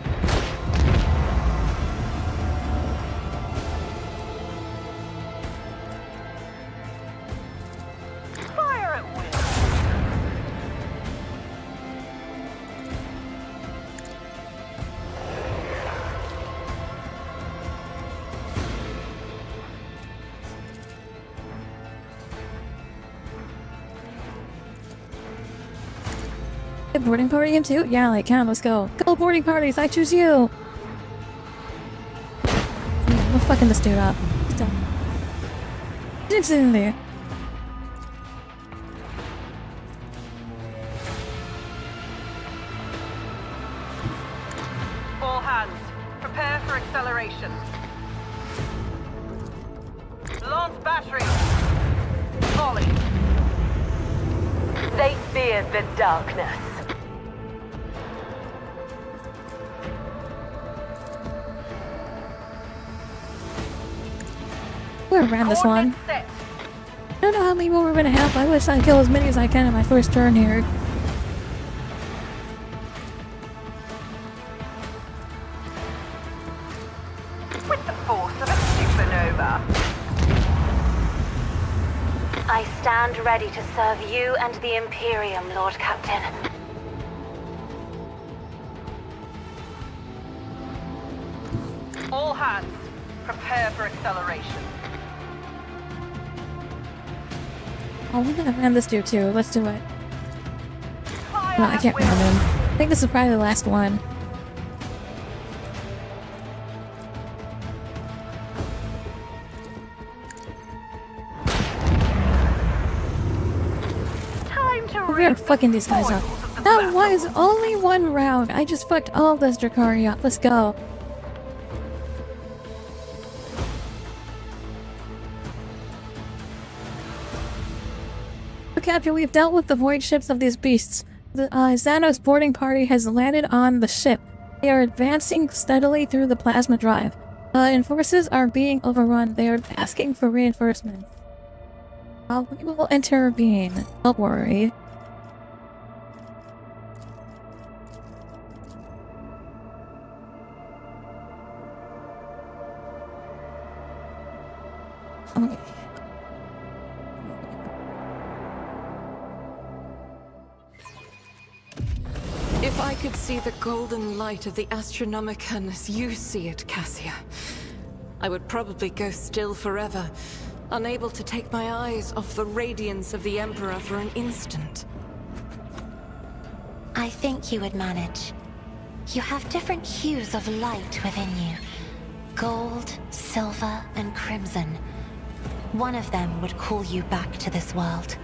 Fire at will. A boarding party him too? Yeah, like, come, let's go. Go boarding parties, I choose you! Yeah, we're fucking this dude up. He's done. It's in there. All hands, prepare for acceleration. Launch battery, volley. They fear the darkness. We're around this one. Coordinates set. I don't know how many more we're gonna have. I wish I'd kill as many as I can in my first turn here. With the force of a supernova. stand ready to serve you and the Imperium, Lord Captain. All hands, prepare for acceleration. Oh, we're gonna ram this dude too. Let's do it. Fire No, I can't at will. ram him. I think this is probably the last one. Time to We are reap the fucking these guys up. spoils of the That battle. was only one round. I just fucked all this Drakari up. Let's go. Captain, we've dealt with the void ships of these beasts. The Xanos boarding party has landed on the ship. They are advancing steadily through the plasma drive. Enforcers are being overrun. They are asking for reinforcements. We will intervene. Don't worry. Okay. If I could see the golden light of the Astronomicon as you see it, Cassia, I would probably go still forever, unable to take my eyes off the radiance of the Emperor for an instant. I think you would manage. You have different hues of light within you. Gold, silver, and crimson. One of them would call you back to this world.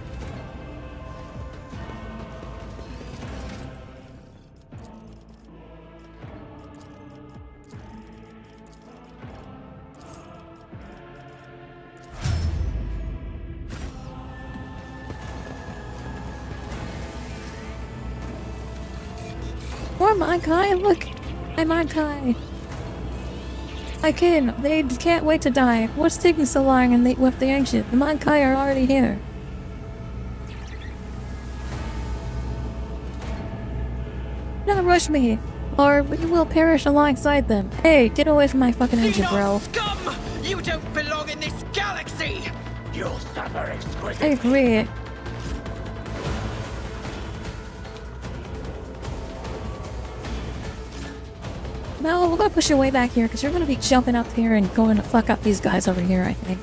More Mankai, look! I'm Mankai! I can. They can't wait to die. What's taking so long and with the ancient? The Mankai are already here. Don't rush me, or we will perish alongside them. Hey, get away from my fucking engine, bro. Scum! You don't belong in this galaxy! You'll suffer I exquisitely. agree. No, we're gonna push your way back here because you're gonna be jumping up here and going to fuck up these guys over here, I think.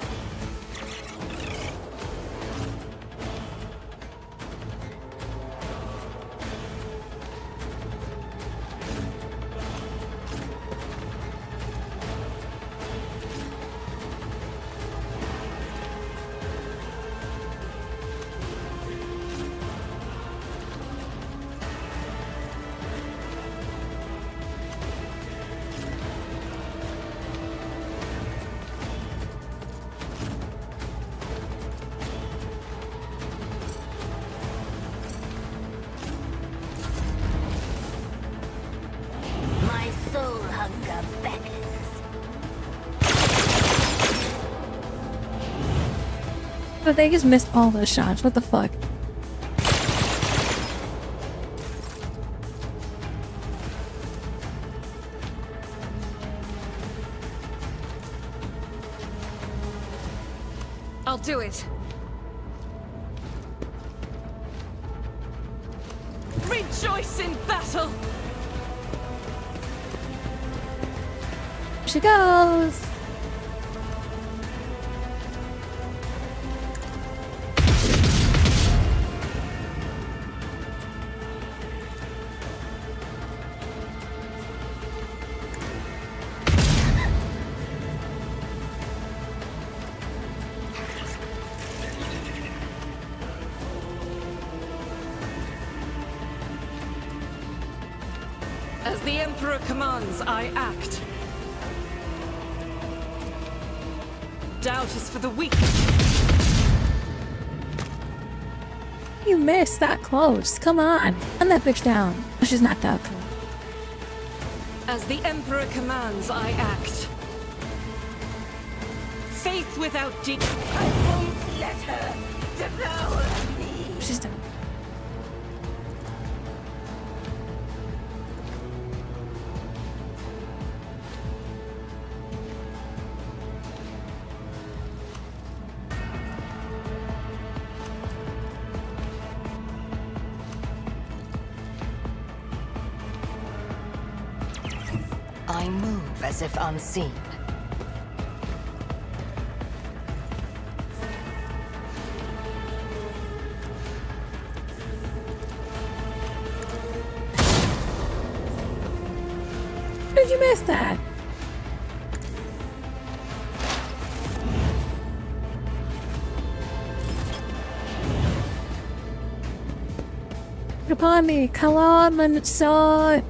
My soul hunger beckons. But they just missed all those shots. What the fuck? I'll do it. Rejoice in battle! She goes! As the Emperor commands, I act. Doubt is for the weak. You missed that close. Come on. Run that bitch down. Oh, she's not that cool. As the Emperor commands, I act. Faith without I won't let her devour me. She's done. I move as if unseen. How did you miss that? Upon me, collab and saw.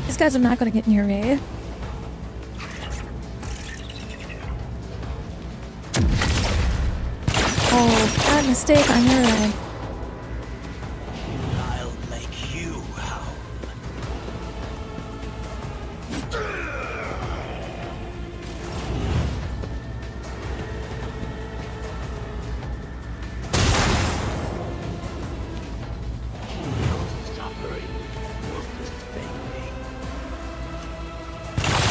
These guys are not gonna get near me. Oh, bad mistake on your end. I'll make you howl. Suffering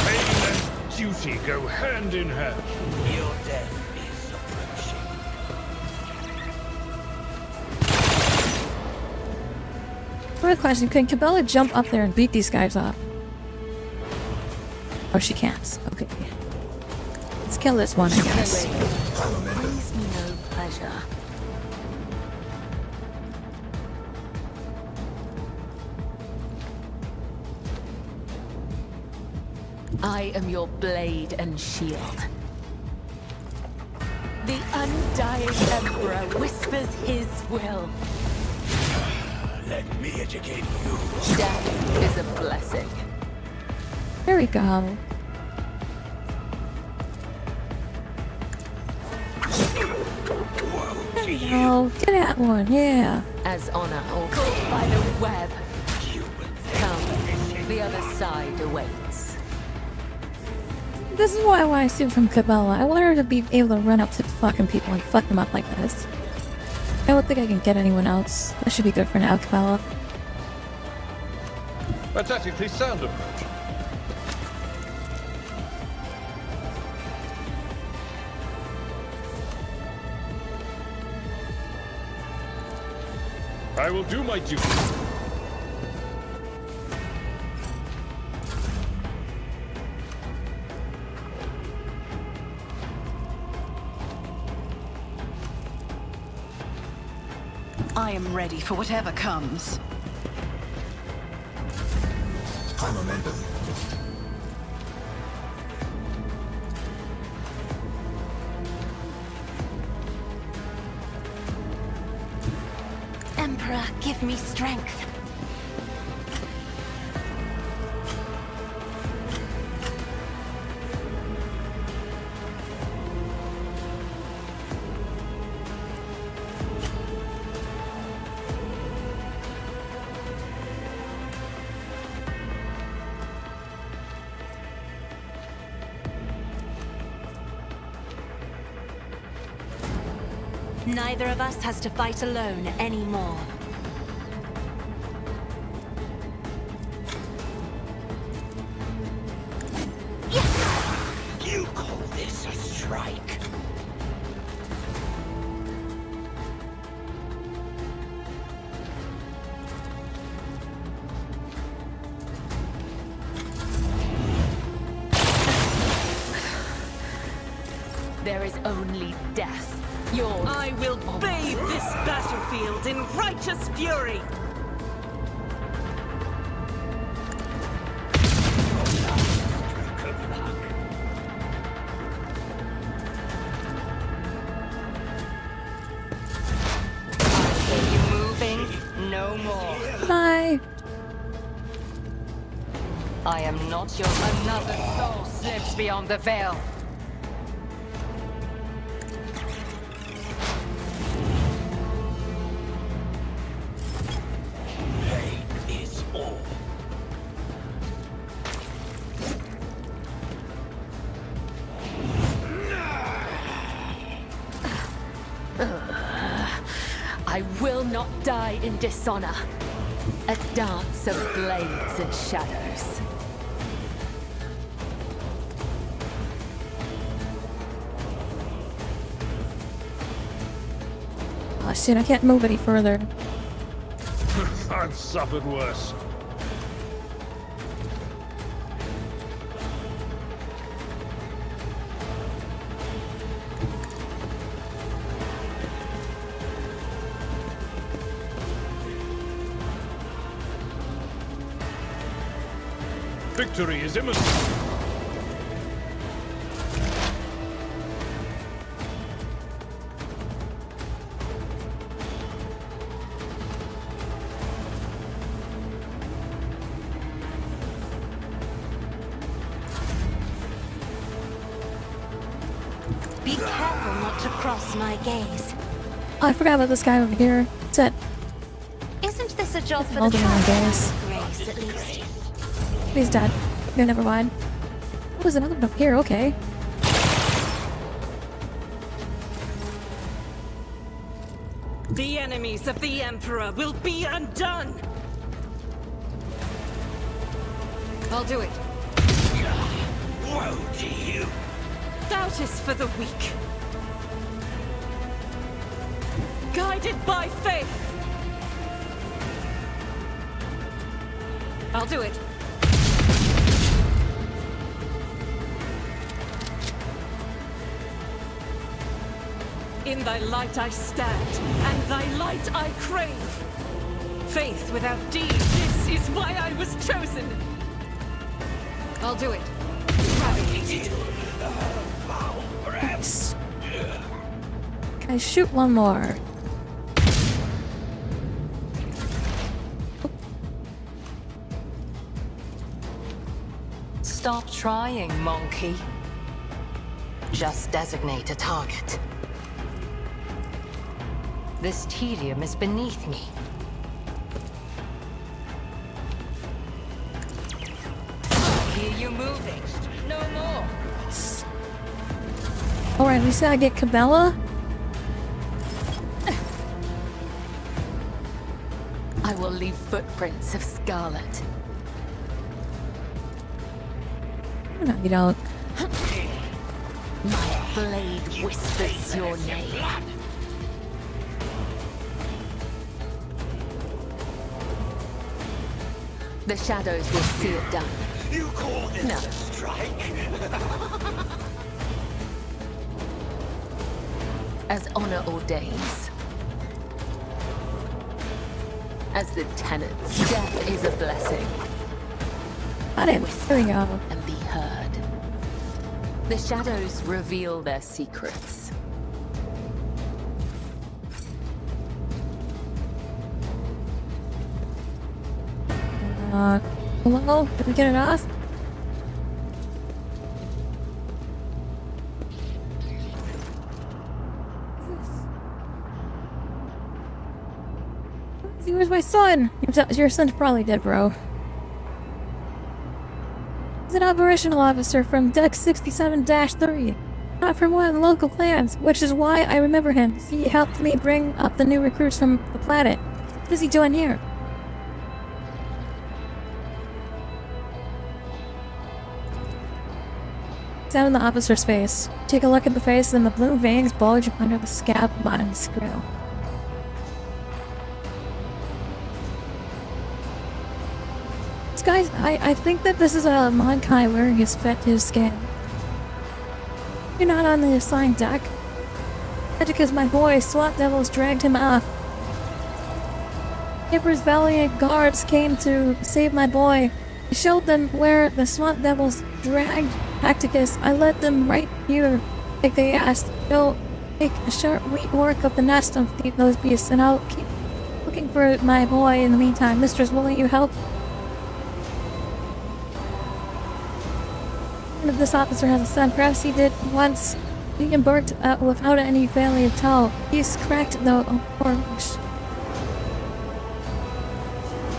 Pain and duty go hand in hand. your death is approaching. Quick question, can Cabela jump up there and beat these guys up? Oh, she can't. Okay. Let's kill this one, I guess. Brings me no pleasure. I am your blade and shield. The undying Emperor whispers his will. Let me educate you. Death is a blessing. There we go. There we go. Get that one, yeah. As honor or caught by the web. Come, the other side awaits. This is what I want to see from Cabela. I want her to be able to run up to fucking people and fuck them up like this. I don't think I can get anyone else. That should be good for now, Cabela. A tactically sound approach. I will do my duty. I am ready for whatever comes. Momentum. Emperor, give me strength. Neither of us has to fight alone anymore. You call this a strike? There is only death. Yours. I will bathe this battlefield in righteous fury! Are you moving? No more. Bye. I am not your... Another soul slips beyond the veil. Pain is all. I will not die in dishonor. A dance of blades and shadows. Oh shit, I can't move any further. I've suffered worse. Victory is imminent. Be careful not to cross my gaze. Oh, I forgot about this guy over here. What's that? Isn't this a job for the Holding my gaze. Grace, at least? He's dead. Yeah, never mind. Oh, there's another one up here, okay. The enemies of the Emperor will be undone! I'll do it. Woe to you! Doubt is for the weak. Guided by faith. I'll do it. In thy light I stand, and thy light I crave. Faith without deed, this is why I was chosen. I'll do it. Eradicated. Nice. Can I shoot one more? Stop trying, monkey. Just designate a target. This tedium is beneath me. I hear you moving. No more. Alright, we gotta get Cabela. I will leave footprints of scarlet. No, you don't. My blade whispers your name. The shadows will see it done. You call this No. a strike? As honor ordains. As the tenets, death is a blessing. Got it. There we go. And be heard. The shadows reveal their secrets. Hello? Did we get it off? Where's my son? Your son's probably dead, bro. He's an operational officer from Deck 67-3. Not from one of the local clans, which is why I remember him. He helped me bring up the new recruits from the planet. What is he doing here? Examine the officer's face. Take a look at the face and the blue veins bulge under the scab on his grill. Guys, I think that this is a Monkai wearing his fetish skin. You're not on the assigned deck. Because my boy, SWAT devils dragged him off. Emperor's valiant guards came to save my boy. I showed them where the SWAT devils dragged Tacticus. I led them right here, like they asked. Go take a sharp wheat work of the nest of those beasts, and I'll keep looking for my boy in the meantime. Mistress, will you help? If this officer has a son, perhaps he did once. He embarked without any family at all. He's cracked though. Oh,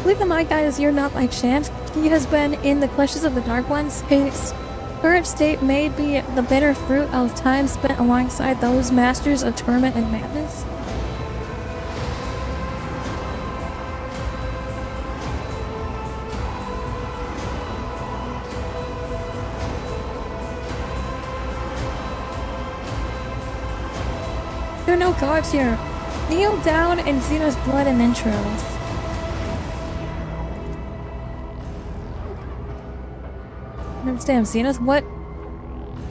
believe the my guy is here not by chance. He has been in the clutches of the Dark Ones. His current state may be the bitter fruit of time spent alongside those masters of torment and madness. There are no guards here. Kneel down in Xeno's blood and entrails. Understand, Xenos? What?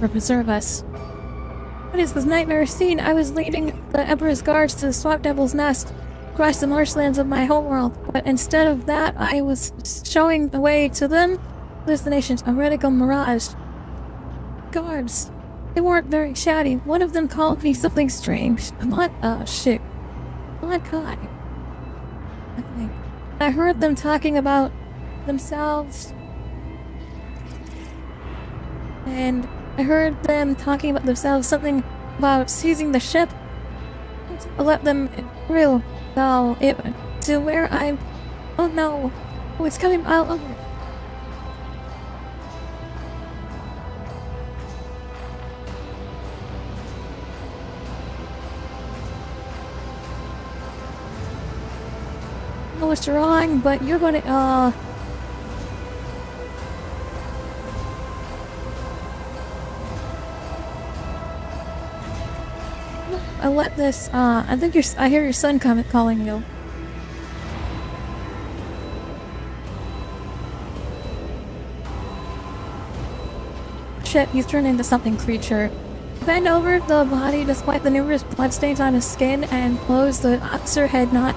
Or preserve us. What is this nightmare scene? I was leading the Emperor's guards to the Swamp Devil's Nest, across the marshlands of my homeworld, but instead of that, I was showing the way to them. Hallucinations, a radical mirage. Guards. They weren't very chatty. One of them called me something strange. Shit. Kai. I think. I heard them talking about themselves. And I heard them talking about themselves, something about seizing the ship. I let them through. So it to where I'm. Oh no! Oh, it's coming out of it. I know what's wrong, but you're gonna I let this, I hear your son calling you. Shit, he's turned into something creature. Bend over the body despite the numerous bloodstains on his skin and clothes. The officer had not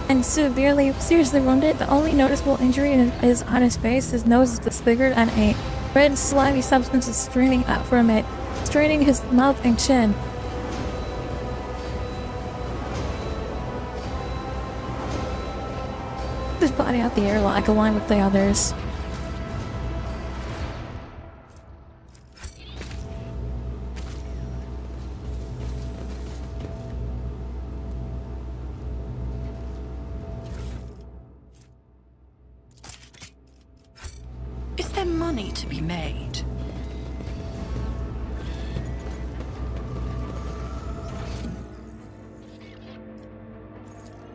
and seriously wounded. The only noticeable injury is on his face. His nose is disfigured and a red slimy substance is streaming out from it, straining his mouth and chin. His body out the airlock along with the others. Is there money to be made?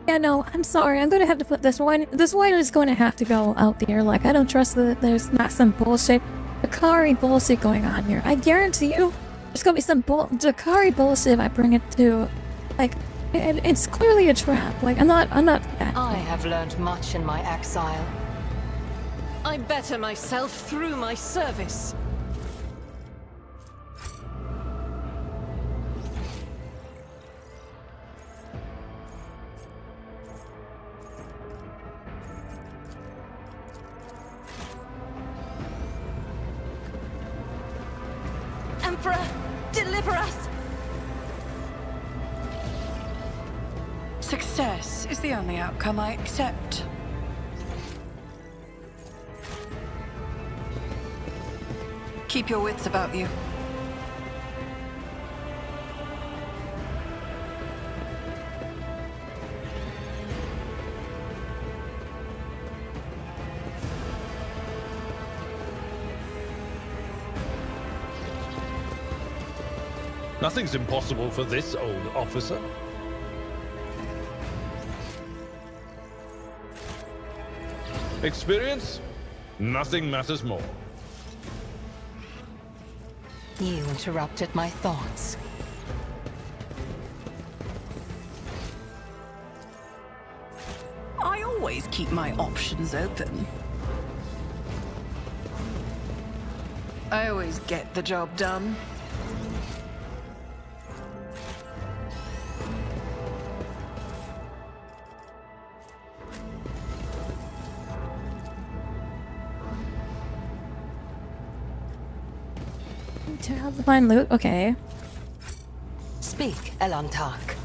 Yeah, no, I'm sorry. I'm gonna have to put this one. This one is gonna have to go out the air. Like, I don't trust that there's not some bullshit, Dakari bullshit going on here. I guarantee you, there's gonna be some Dakari bullshit if I bring it to. Like, it's clearly a trap. Like, I'm not. I have learned much in my exile. I better myself through my service. Emperor, deliver us! Success is the only outcome I accept. Keep your wits about you. Nothing's impossible for this old officer. Experience? Nothing matters more. You interrupted my thoughts. I always keep my options open. I always get the job done. To have to find loot? Okay. Speak, Elantark.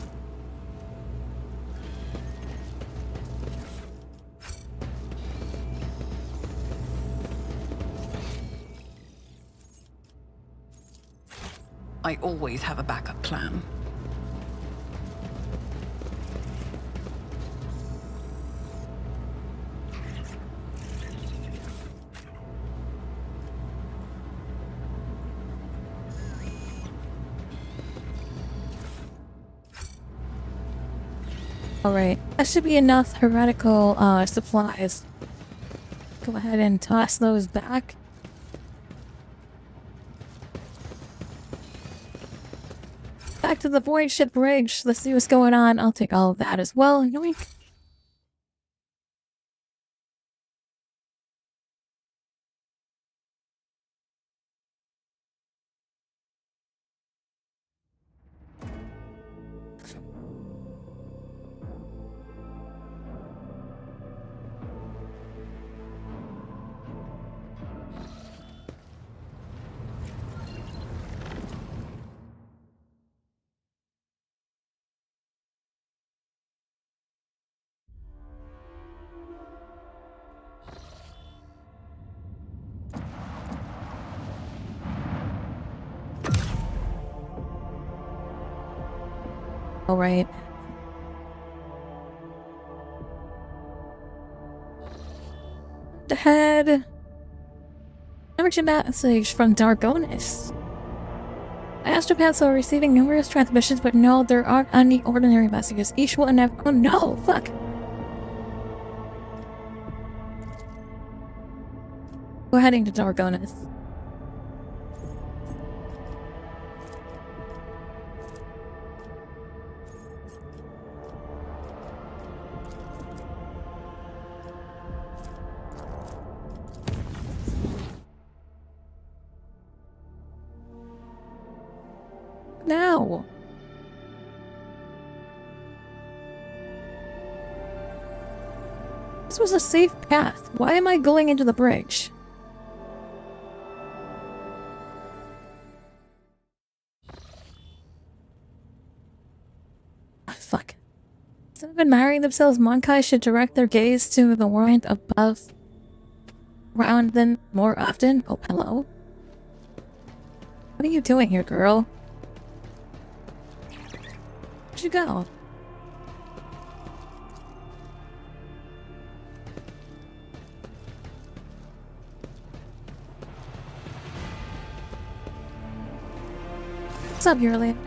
I always have a backup plan. Alright, that should be enough heretical supplies. Go ahead and toss those back. back to the void ship bridge. Let's see what's going on. I'll take all of that as well. Yoink. All right. The head. Emergent message from Dargonis. Astropaths are receiving numerous transmissions, but no, there aren't any ordinary messages. Each one have— oh no, fuck. We're heading to Dargonis. Now. This was a safe path. Why am I going into the bridge? Fuck. Instead of admiring themselves, Monkai should direct their gaze to the world above, around them more often. Oh, hello. What are you doing here, girl? Where'd you go? What's up, Yearling?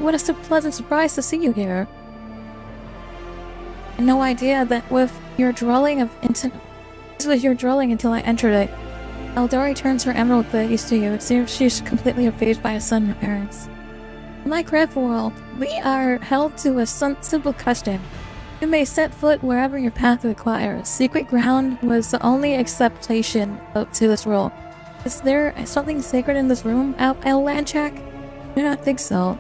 What a pleasant surprise to see you here. I had no idea that with your dwelling this was your dwelling until I entered it. Eldari turns her emerald gaze to you. It seems she's completely amazed by a son and parents. In my craft world, we are held to a simple custom. You may set foot wherever your path requires. Secret ground was the only acceptation to this rule. Is there something sacred in this room, Lanchak? I do not think so.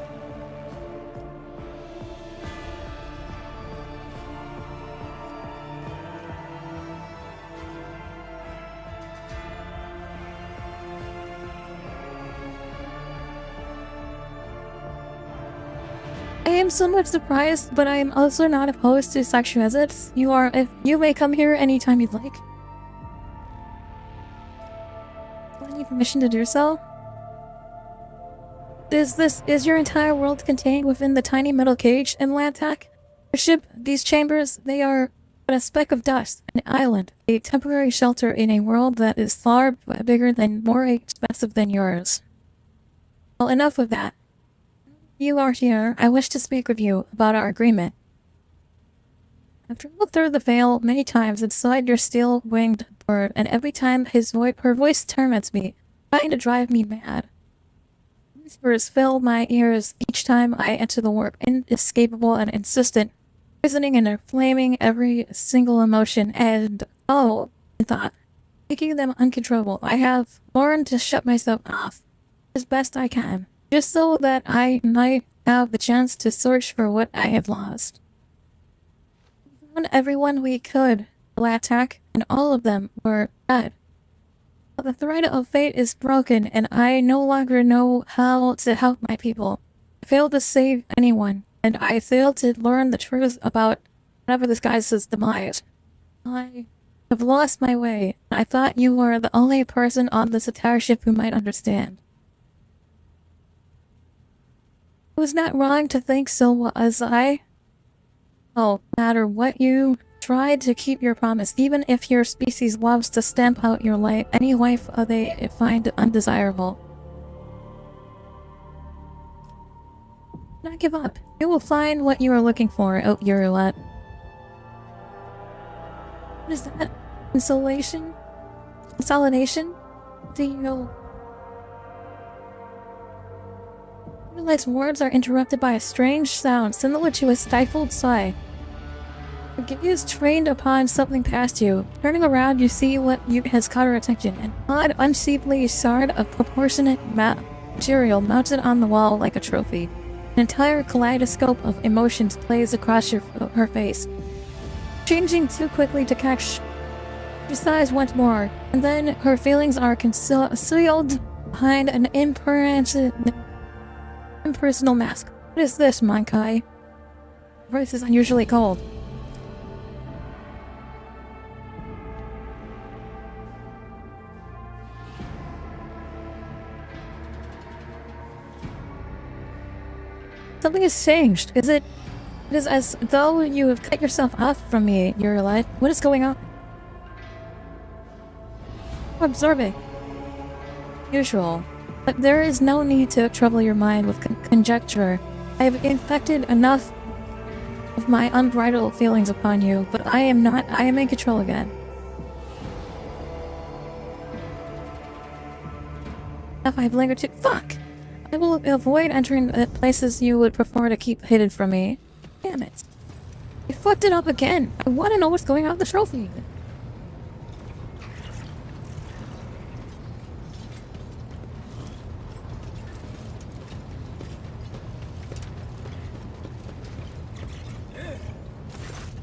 I am somewhat surprised, but I am also not opposed to such visits. You may come here anytime you'd like. Do I need permission to do so? Is your entire world contained within the tiny metal cage in Lantak? Your ship, these chambers, they are but a speck of dust, an island, a temporary shelter in a world that is far bigger and more expensive than yours. Well, enough of that. You are here. I wish to speak with you about our agreement. I've traveled through the Veil many times inside your steel-winged bird, and every time her voice torments me, trying to drive me mad. Whispers fill my ears each time I enter the warp, inescapable and insistent, poisoning and inflaming every single emotion, and, oh, I thought, making them uncontrollable. I have learned to shut myself off as best I can, just so that I might have the chance to search for what I have lost. We found everyone we could attack, and all of them were dead. The thread of fate is broken, and I no longer know how to help my people. I failed to save anyone, and I failed to learn the truth about whatever disguises demise. I have lost my way, and I thought you were the only person on this entire ship who might understand. It was not wrong to think so, was I? No matter what, you tried to keep your promise, even if your species loves to stamp out your light any life they find undesirable. Do not give up. You will find what you are looking for. Oh, you're what? What is that? Consolation? Consolidation? Do you know? Realize words are interrupted by a strange sound, similar to a stifled sigh. Your gaze trained upon something past you. Turning around, you see what has caught her attention. An odd, unseemly shard of proportionate material mounted on the wall like a trophy. An entire kaleidoscope of emotions plays across her face. Changing too quickly to catch, she sighs once more, and then her feelings are concealed behind an impersonal mask. What is this, Mankai? Her voice is unusually cold. Something has changed. It is as though you have cut yourself off from me, your life. What is going on? I'm observing. Usual. But there is no need to trouble your mind with conjecture. I have infected enough of my unbridled feelings upon you, but I am in control again. If I've lingered too— fuck! I will avoid entering places you would prefer to keep hidden from me. Damn it. You fucked it up again. I want to know what's going on with the trophy.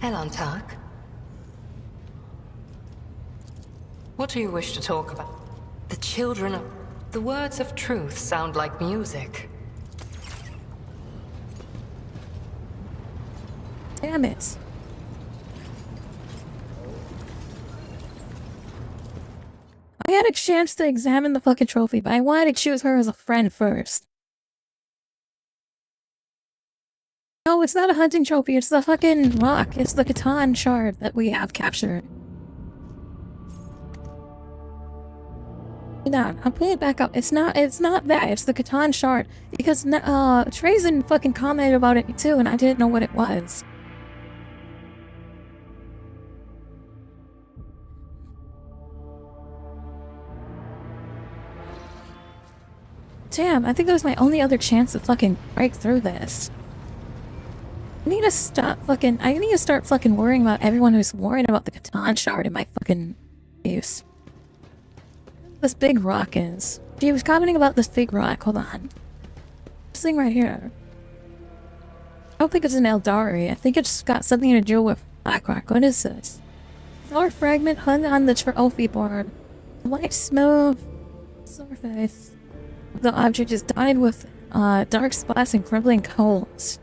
Elantak? What do you wish to talk about? The children of... The words of truth sound like music. Damn it. I had a chance to examine the fucking trophy, but I wanted to choose her as a friend first. No, it's not a hunting trophy, it's the fucking rock. It's the Catan shard that we have captured. No, I'm putting it back up. It's not that. It's the Catan shard. Because, Trazyn fucking commented about it too, and I didn't know what it was. Damn, I think that was my only other chance to fucking break through this. I need to start fucking worrying about everyone who's worried about the Catan shard in my fucking use. This big rock is. She was commenting about this big rock. Hold on. This thing right here. I don't think it's an Eldari. I think it's got something to do with black rock. What is this? Solar fragment hung on the trophy board. The white, smooth surface of the object is dotted with dark spots and crumbling coals.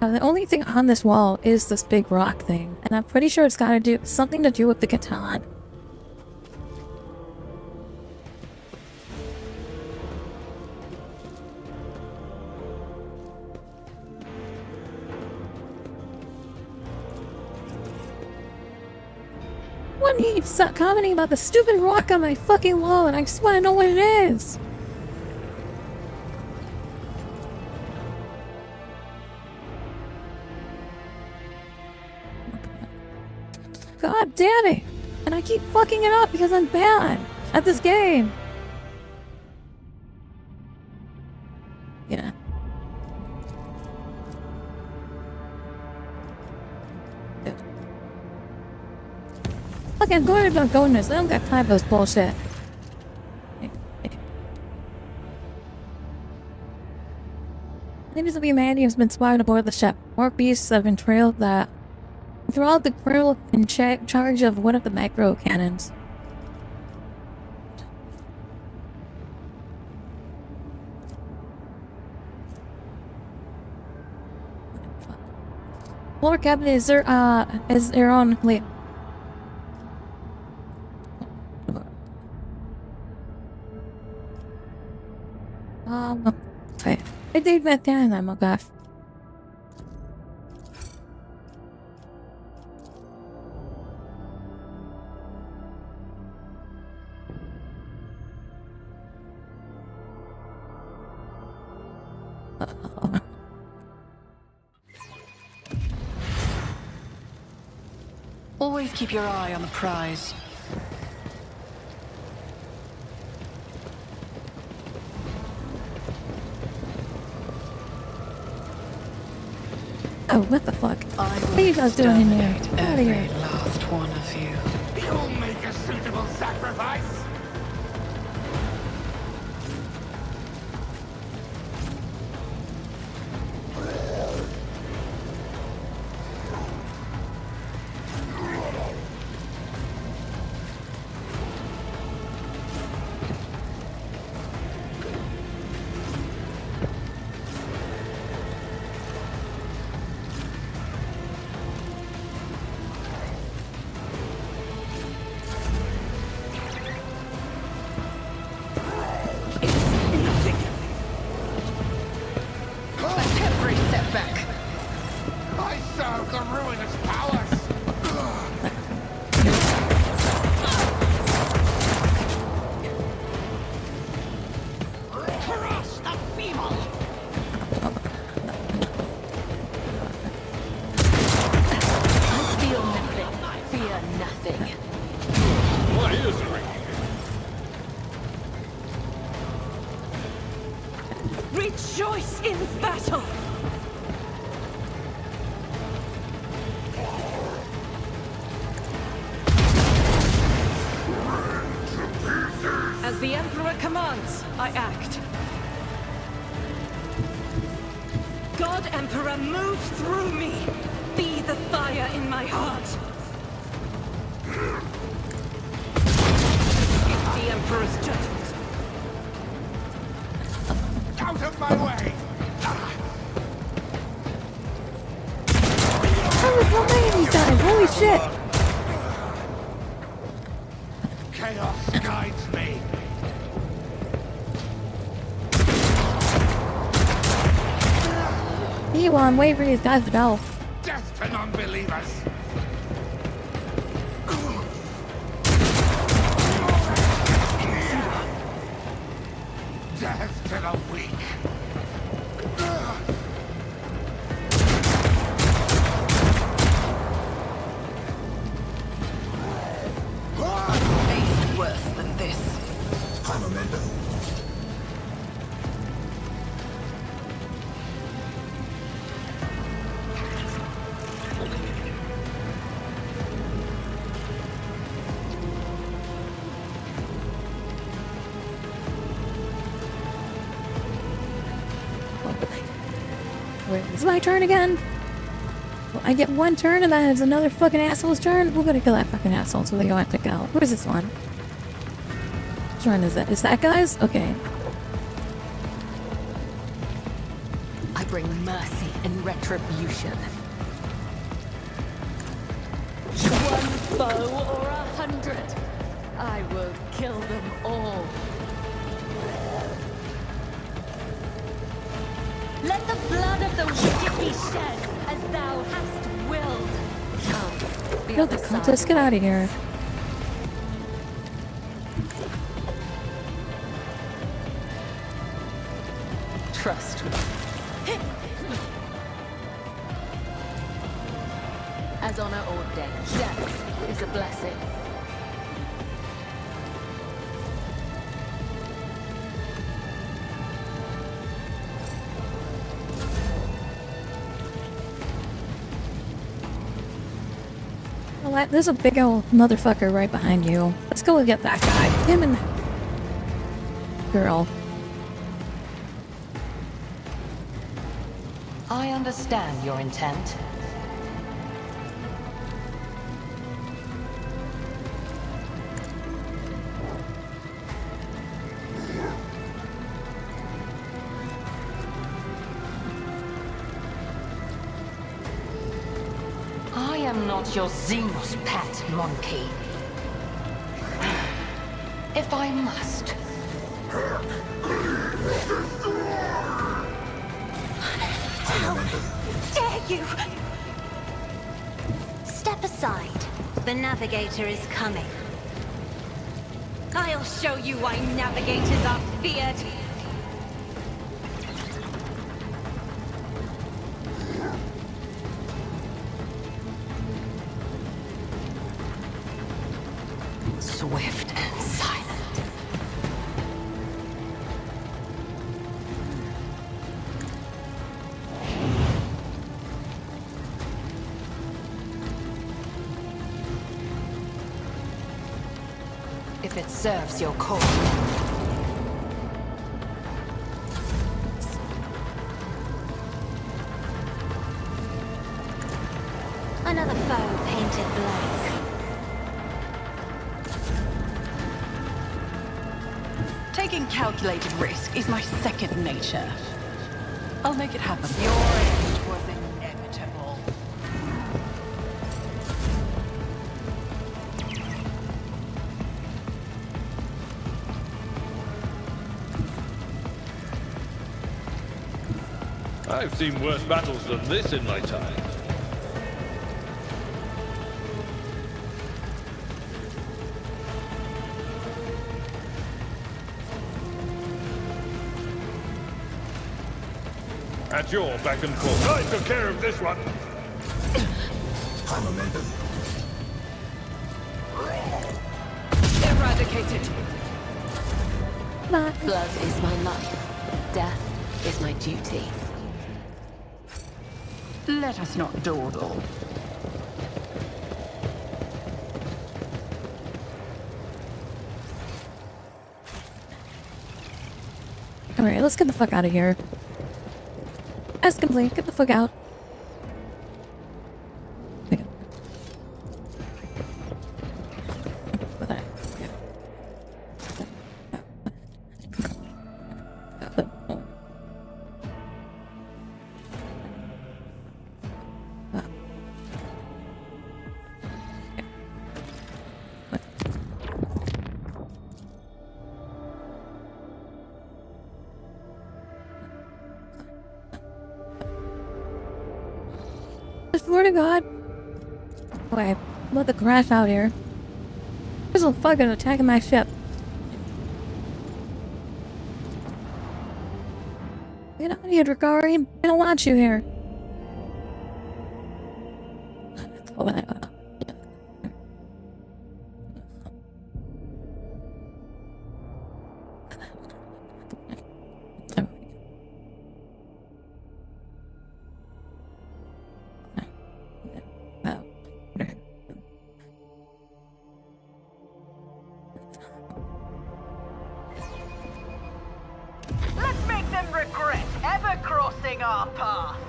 The only thing on this wall is this big rock thing, and I'm pretty sure it's got to do something to do with the Catan. What need to stop commenting about the stupid rock on my fucking wall, and I just want to know what it is. God damn it! And I keep fucking it up because I'm bad at this game. Yeah. Okay, I'm going about going this. I don't got time for this bullshit. Names of humanity has been spotted aboard the ship. More beasts have been trailed that throughout the crew in charge of one of the macro cannons. Floor cabin is their own Leo. Okay. I did that down, oh gosh. Always keep your eye on the prize. Oh, what the fuck? What are you guys doing in here? Get out of here. Last one of you. You'll make a suitable sacrifice. Rejoice in battle! As the Emperor commands, I act. God Emperor, move through me! Be the fire in my heart! The Emperor's judgment. Out of my way! How is no way these guys? Holy shit! Chaos guides me. Meanwhile, I'm waiting for these guys to go. Death to non-believers. Death to the weak. Ain't worse than this. I'm a member. Wait, it's my turn again? Well, I get one turn and then it's another fucking asshole's turn? We're gonna kill that fucking asshole so they go have to go. Where's this one? Which one is that? Is that guys? Okay. I bring mercy and retribution. One foe or 100, I will kill them all. Let the blood of the wicked be shed, as thou hast willed. Come, Kill the cultists, get out of here. Trust me. As honor ordained, death is a blessing. Well, there's a big old motherfucker right behind you. Let's go and get that guy. Him and girl. I understand your intent. I am not your Xenos pet, monkey. If I must. How dare you! Step aside. The Navigator is coming. I'll show you why Navigators are feared. if it serves your cause. Another foe painted black. Taking calculated risk is my second nature. I'll make it happen. Your end was inevitable. I've seen worse battles than this in my time. At your beck and call. I took care of this one. I'm a member. Eradicated. Bye. Blood is my life. Death is my duty. Let us not dawdle. Alright, let's get the fuck out of here. As complete, get the fuck out. I swear to God. Okay, let the crash out here. There's a fucking attacking my ship. Get out of here, Drakari. I don't want you here. Let's make them regret ever crossing our path.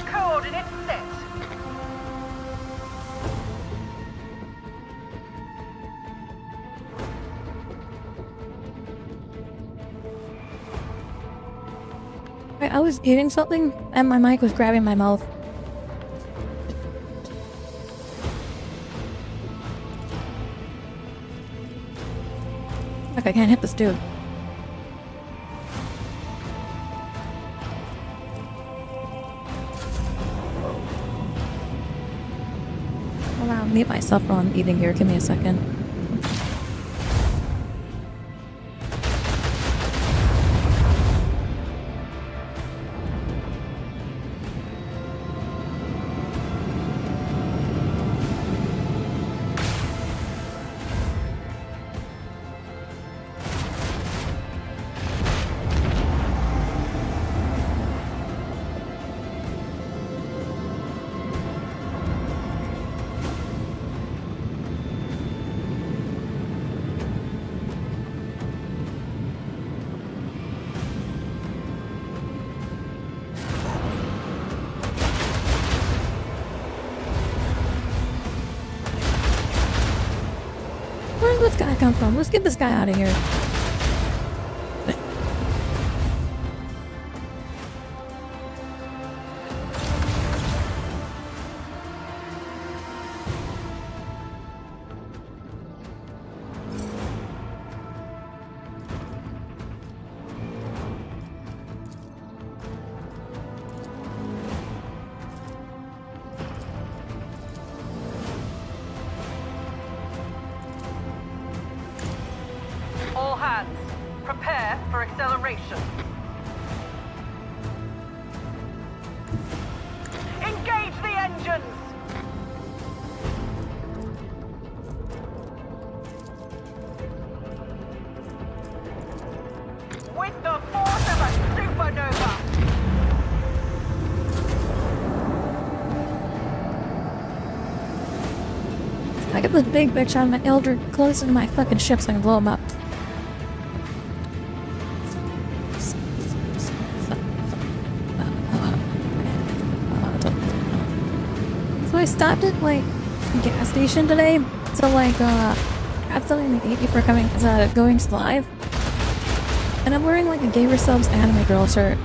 Coordinates set. I was eating something and my mic was grabbing my mouth. Like I can't hit this dude. Hold on, I'll mute myself while I'm eating here. Give me a second. Where's this guy come from? Let's get this guy out of here. All hands, prepare for acceleration. Engage the engines! With the force of a supernova! I get this big bitch on my elder close into my fucking ship so I can blow him up. So I stopped at like a gas station today to like grab something to eat before coming going live. And I'm wearing like a Gay Yourselves anime girl shirt.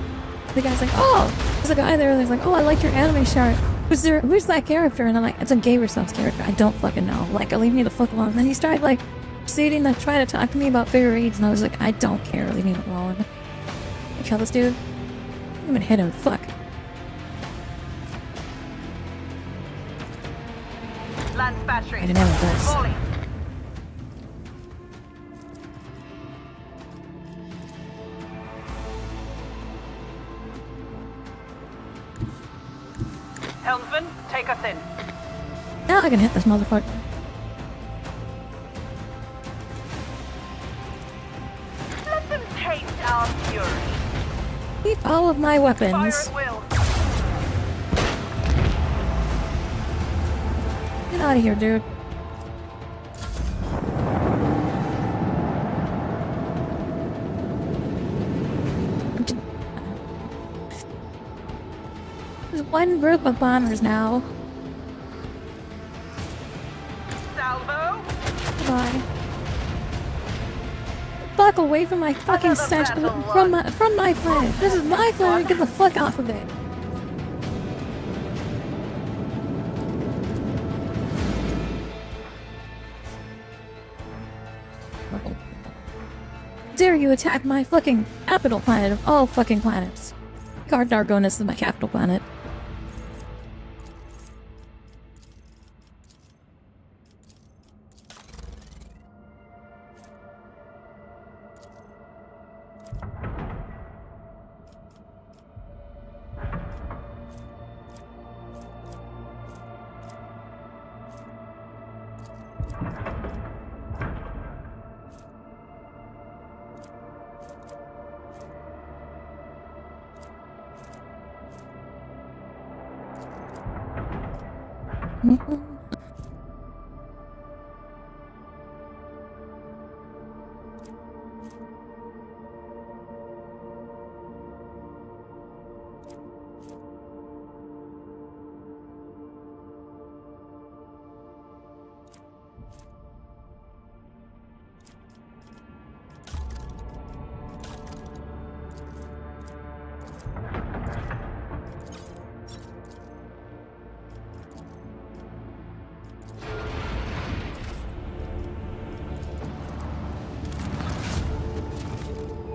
The guy's like, oh, there's a guy there that's like, oh, I like your anime shirt. Who's that character? And I'm like, it's a Gay Yourselves character. I don't fucking know. Like, leave me the fuck alone. And then he started like proceeding to try to talk to me about figure eights, and I was like, I don't care. Leave me alone. I kill this dude. I didn't even hit him. Fuck. Lance battery. I didn't have this. Falling. Helmsman, take us in. Now I can hit this motherfucker. Let them taste our fury. Keep all of my weapons. Fire at will. Get out of here, dude. There's one group of bombers now. Salvo. Goodbye. Fuck away from my fucking stench from my planet. This is my planet. Get the fuck off of it. Dare you attack my fucking capital planet of all fucking planets? Dargonus is my capital planet.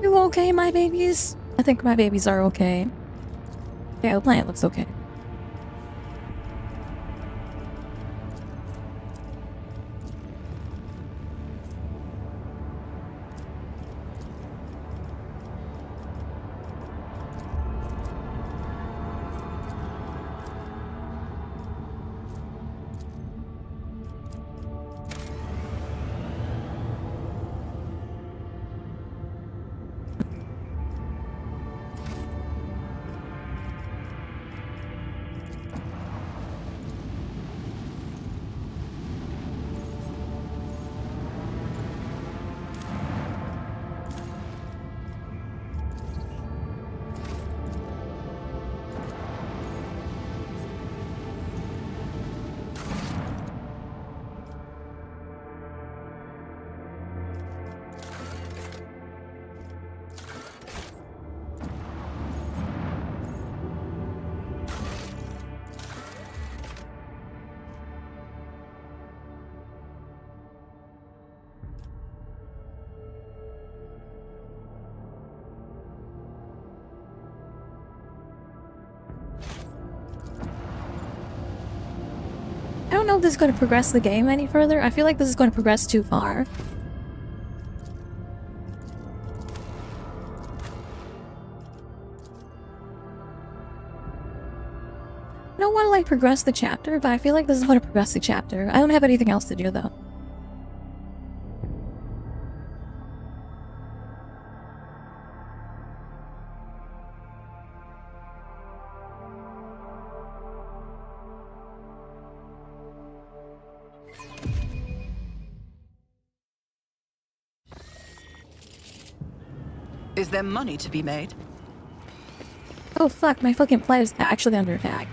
You okay, my babies? I think my babies are okay. Yeah, the planet looks okay. I don't know if this is going to progress the game any further. I feel like this is going to progress too far. I don't want to like progress the chapter, but I feel like this is going to progress the chapter. I don't have anything else to do though. Is there money to be made? Oh fuck, my fucking planet is actually under attack.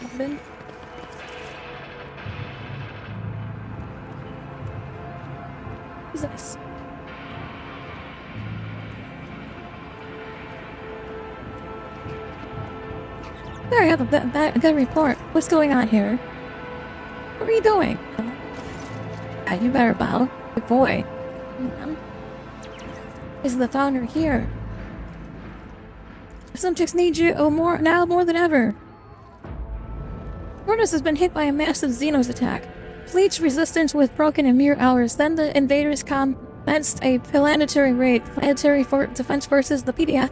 Open. Who's this? There, I have a good report. What's going on here? Where are you going? You better bow. Good boy. Is the founder here? Subjects need you more than ever. Hornus has been hit by a massive Xenos attack. Fleet's resistance was broken in mere hours. Then the invaders commenced a planetary raid. Planetary Defense Forces, the PDF,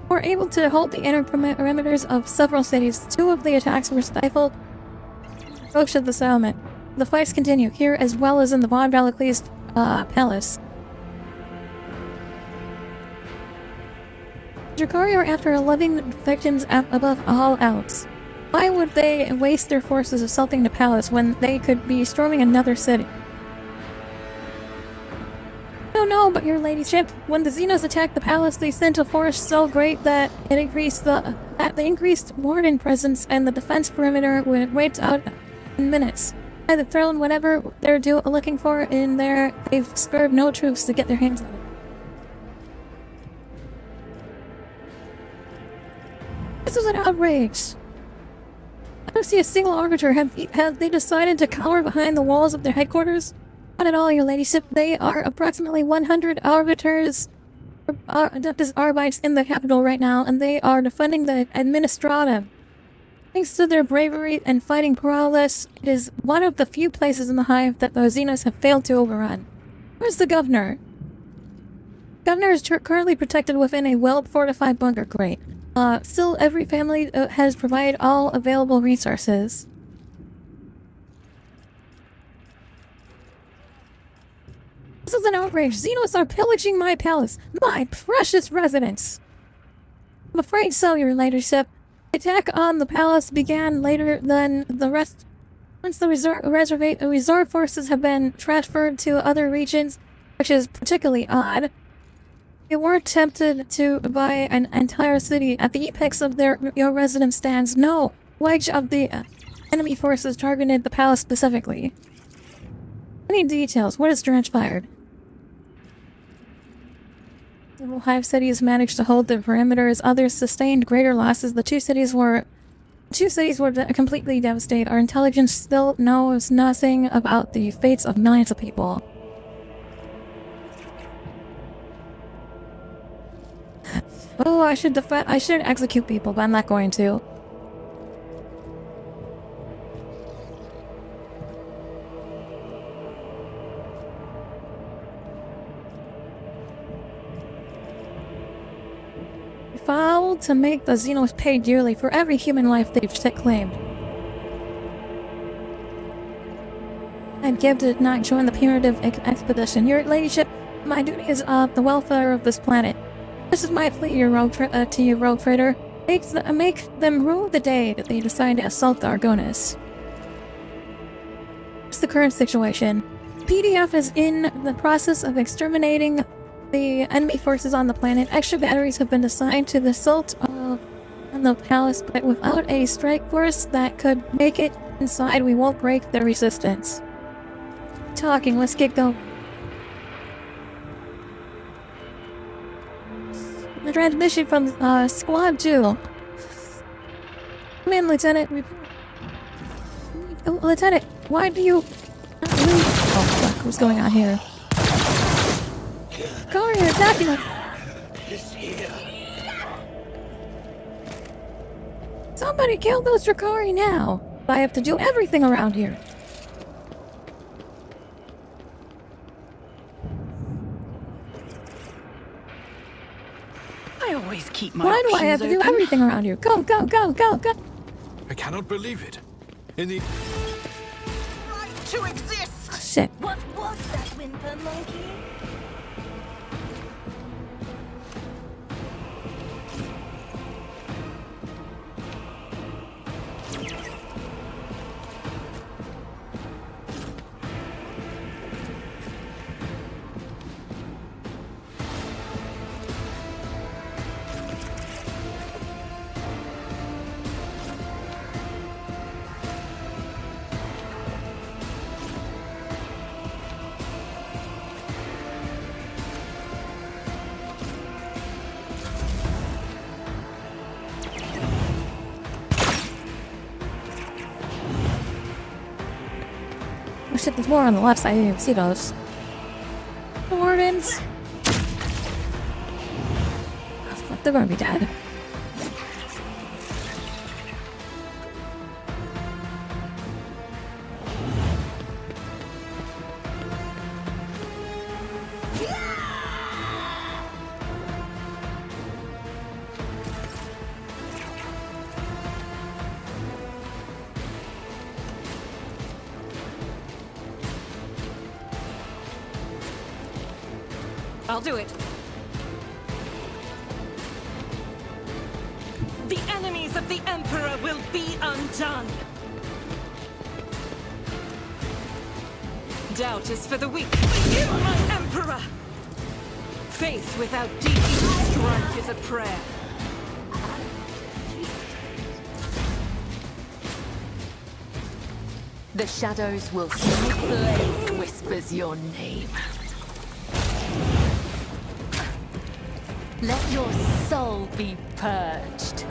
were able to hold the inner perimeters of several cities. 2 of the attacks were stifled. Approach of the settlement. The fights continue here as well as in the Von Valaklee's palace. Drakari are after 11 victims above all else. Why would they waste their forces assaulting the palace when they could be storming another city? I don't know, but your ladyship, when the Xenos attacked the palace, they sent a force so great that it increased they increased warden presence, and the defense perimeter would wait out in minutes. By the throne, whatever they're looking for in there, they've spared no troops to get their hands on it. This is an outrage. I don't see a single arbiter. Have they decided to cower behind the walls of their headquarters? Not at all, your ladyship. They are approximately 100 arbiters, arbites in the capital right now, and they are defending the Administratum. Thanks to their bravery and fighting prowess, it is one of the few places in the Hive that the Xenos have failed to overrun. Where's the governor? Governor is currently protected within a well-fortified bunker. Great. Still, every family has provided all available resources. This is an outrage. Xenos are pillaging my palace, my precious residence. I'm afraid so, your ladyship. The attack on the palace began later than the rest. Once the resort forces have been transferred to other regions, which is particularly odd. They weren't tempted to buy an entire city. At the apex of your residence stands no wedge of the enemy forces targeted the palace specifically. Any details? What has transpired? Several Hive cities managed to hold their perimeters. Others sustained greater losses. The two cities were completely devastated. Our intelligence still knows nothing about the fates of millions of people. Oh, I should execute people, but I'm not going to. Foul to make the Xenos pay dearly for every human life they've claimed. I'd give to not join the punitive expedition. Your ladyship, my duty is the welfare of this planet. This is my plea to you, rogue trader. Make them rue the day that they decide to assault the Argonis. What's the current situation? PDF is in the process of exterminating the enemy forces on the planet. Extra batteries have been assigned to the assault on the palace, but without a strike force that could make it inside, we won't break the resistance. Talking, let's get going. The transmission from Squad 2. Come in, Lieutenant. Lieutenant, why do you... Oh, fuck, what's going on here? Kari, you're attacking us! Somebody kill those Drakari now! I have to do everything around here. I always keep my Why do I have to do open. everything around here? Go, go, go, go, go! I cannot believe it. In the... Right to exist! Oh, shit. What was that, whimper monkey? Oh shit, there's more on the left side. I didn't even see those. The wardens. Oh, fuck, they're gonna be dead. I'll do it. The enemies of the Emperor will be undone. Doubt is for the weak. Forgive my Emperor! Faith without deep strife is a prayer. The shadows will see flame whispers your name. Let your soul be purged,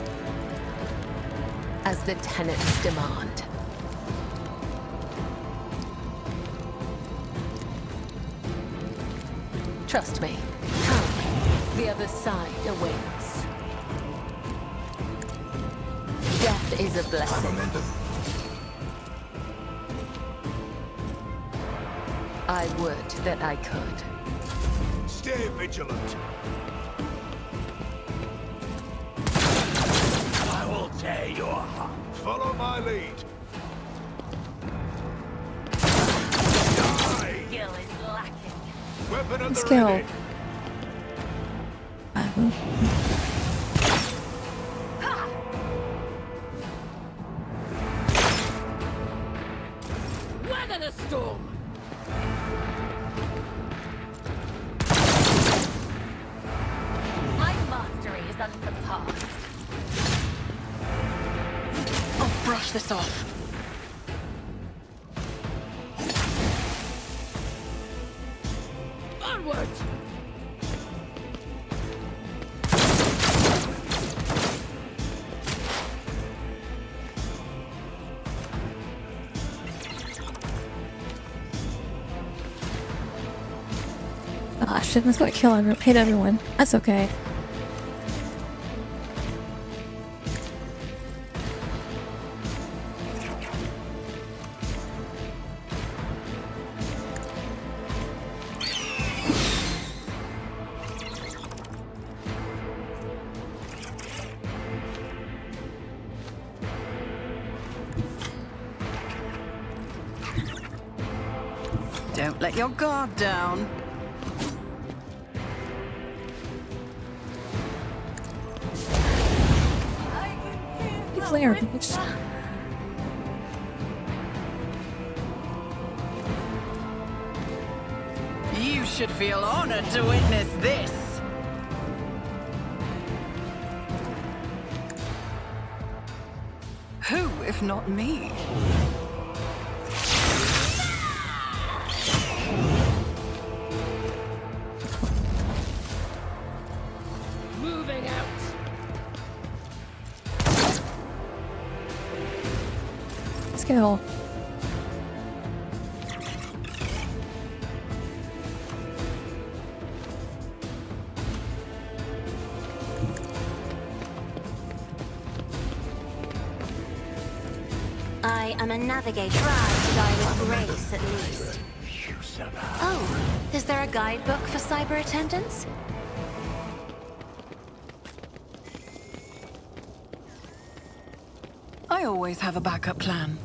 as the tenets demand. Trust me. Come, the other side awaits. Death is a blessing. I would that I could. Stay vigilant. I will tear your heart. Follow my lead. Die! Skill is lacking. Weapon at the Skill. ready. Weather the storm! My mastery is unsurpassed. I'll brush this off. Onward! Ah, shit, that's gonna hit everyone. That's okay. Don't let your guard down. Flare, bitch. You should feel honored to witness this. Who, if not me? Moving out! Skill. I am a navigator. Try to die with grace, at least. Oh, is there a guidebook for cyber attendants? I always have a backup plan.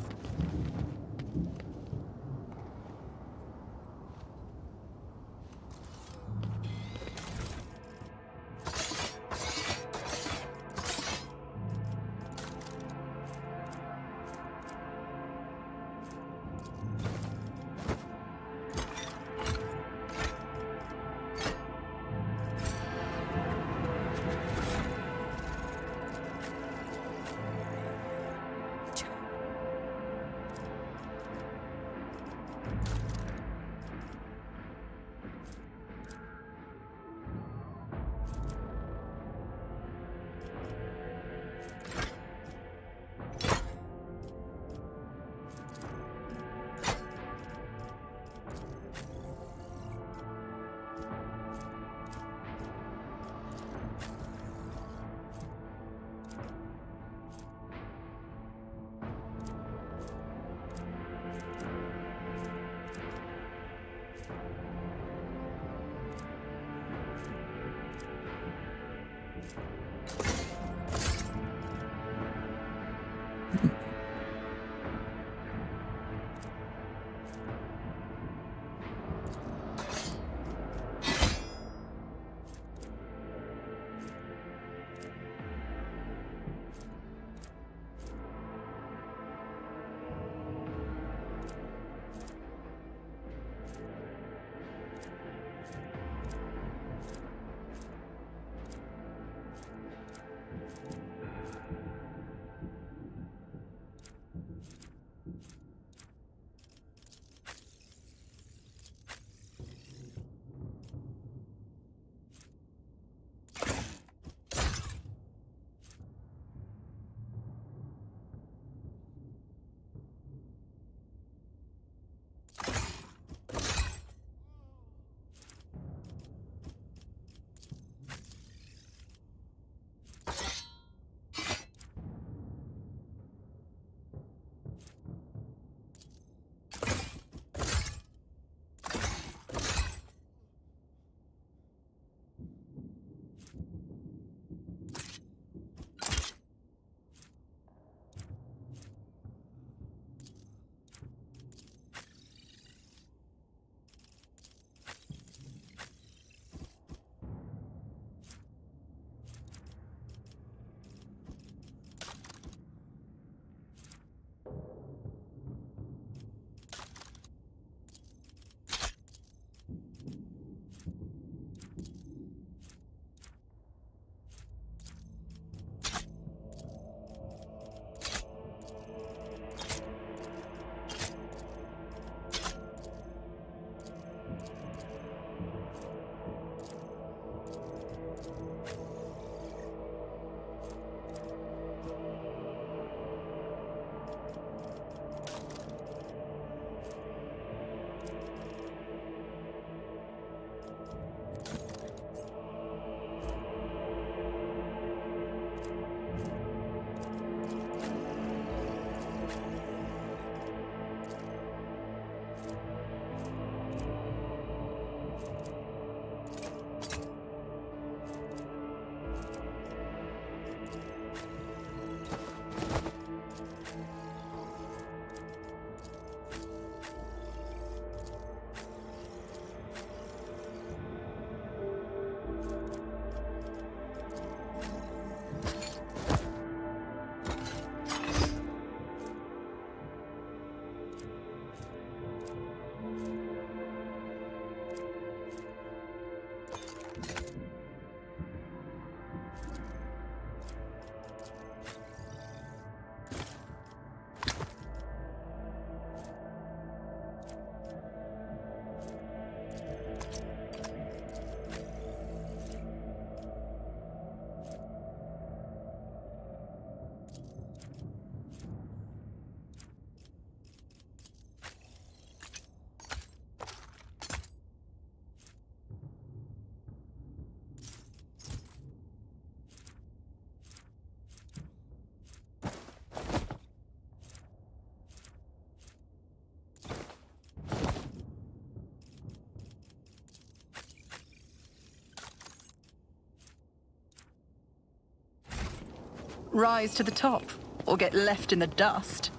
rise to the top or get left in the dust.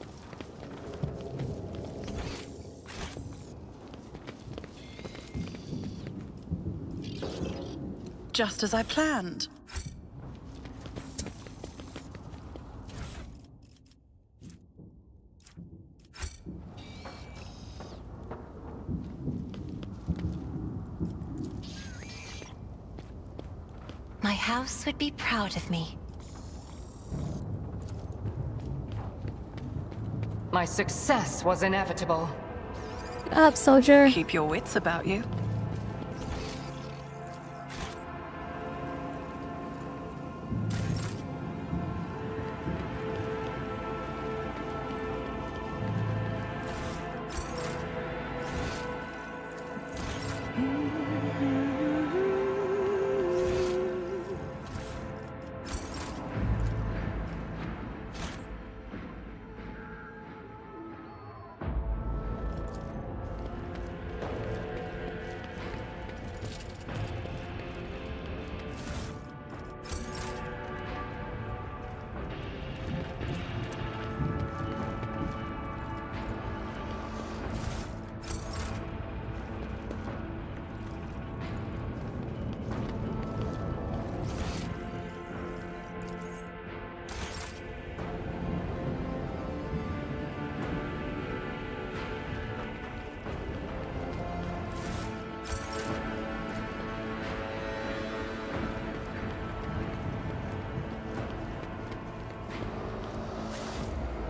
Just as I planned. My house would be proud of me. My success was inevitable. Get up, soldier. Keep your wits about you.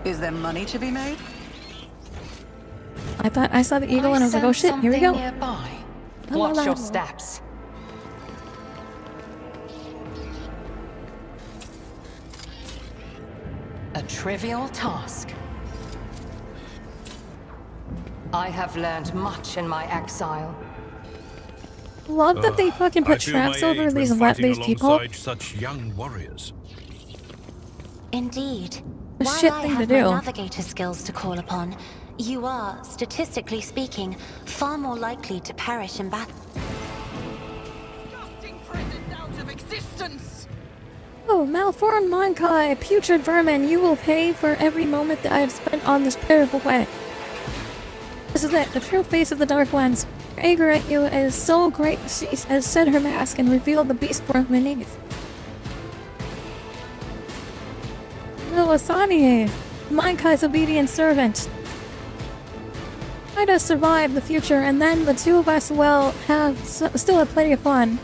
Is there money to be made? I thought I saw the eagle and I was like, oh shit, here we go. Nearby. Watch your steps. A trivial task. I have learned much in my exile. Love that they fucking put traps over these people. Such young warriors. Indeed. A While shit I thing to have do. my navigator skills to call upon, you are, statistically speaking, far more likely to perish in battle. Out of existence! Oh, malformed Monkai, putrid vermin, you will pay for every moment that I have spent on this pitiful planet. This is it, the true face of the Dark Ones. Her anger at you is so great she has shed her mask and revealed the beast form beneath. No, Asani, Monkai's obedient servant. Try to survive the future, and then the two of us will still have plenty of fun.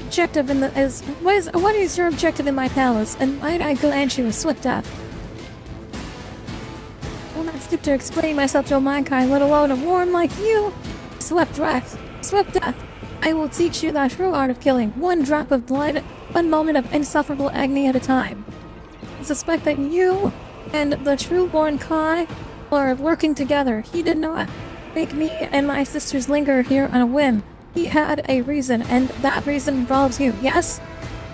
Objective in the what is your objective in my palace? And might I grant you a swift death? I will not stoop to explain myself to a Monkai, let alone a worm like you. Swift death. Swift death. I will teach you the true art of killing, one drop of blood, one moment of insufferable agony at a time. I suspect that you and the true-born Kai are working together. He did not make me and my sisters linger here on a whim. He had a reason, and that reason involves you. Yes?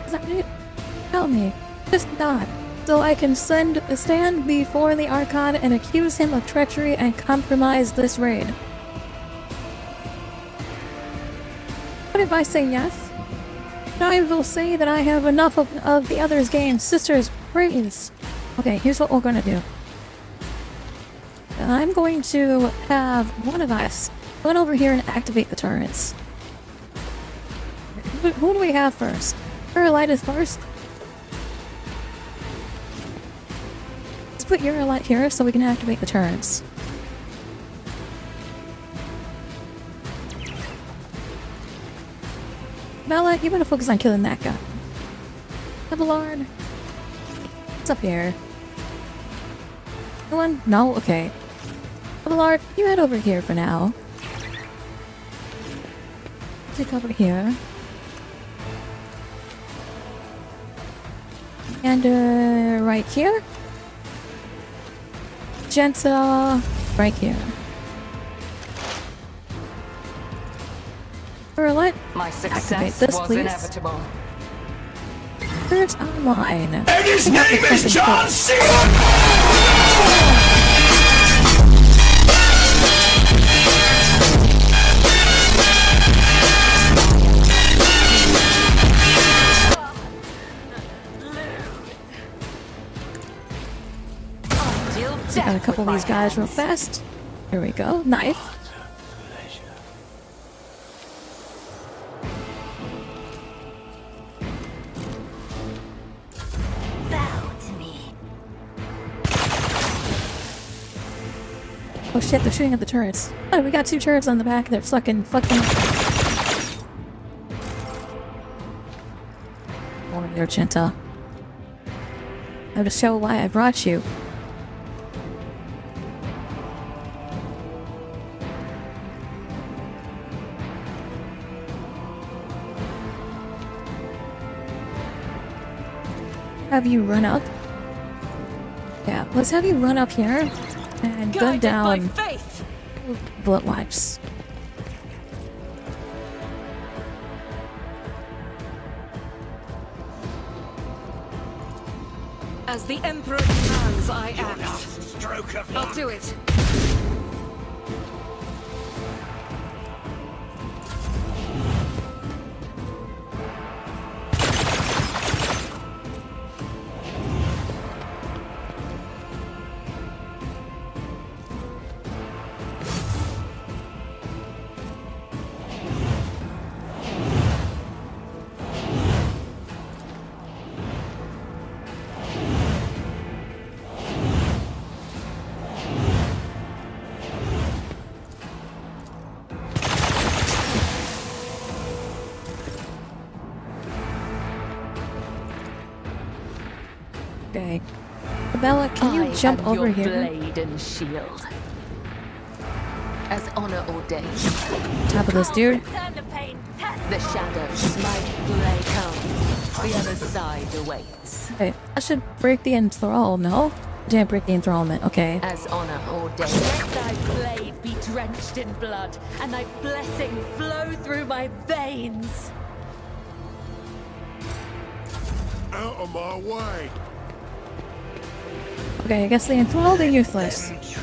Is that it? Tell me. Just nod, so I can stand before the Archon and accuse him of treachery and compromise this raid. What if I say yes? I will say that I have enough of the others' games. Sisters, praise. Okay, here's what we're gonna do. I'm going to have one of us run over here and activate the turrets. Who do we have first? Uralite first. Let's put Uralite here so we can activate the turrets. Bella, you better focus on killing that guy. Abelard. What's up here? No one? No? Okay. Abelard, you head over here for now. Take over here. And, right here. Genta, right here. Let my success activate this, was please. Inevitable. Turrets online. And his name is John C. Take out a couple of these guys real fast. Here we go. Knife. Bow to me. Oh shit, they're shooting at the turrets. Oh, we got 2 turrets on the back. They're fucking. Over there, Genta. I have to show why I brought you. Have you run up? Yeah, let's have you run up here and go down bullet wipes. As the Emperor commands, I act. I'll do it. Okay. Bella, can you jump over here? Blade and shield. As honor ordained. Top of this dude. The shadows might play come. The other side awaits. Okay, I should break the enthrall, no? Didn't break the enthrallment, okay. As honor ordained. Let thy blade be drenched in blood, and thy blessing flow through my veins. Out of my way. Okay, I guess the enthralled are useless. It's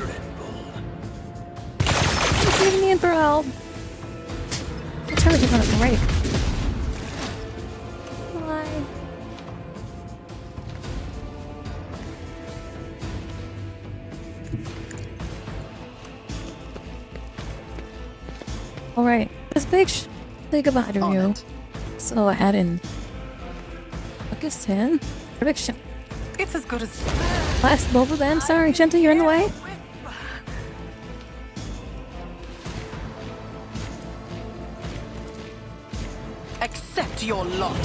even the enthralled. The turret is gonna break. Why? Alright, this big say goodbye to you. So I had in August 10 prediction. It's as good as Last Boba then. Sorry, Genta, you're in the way. accept your lot.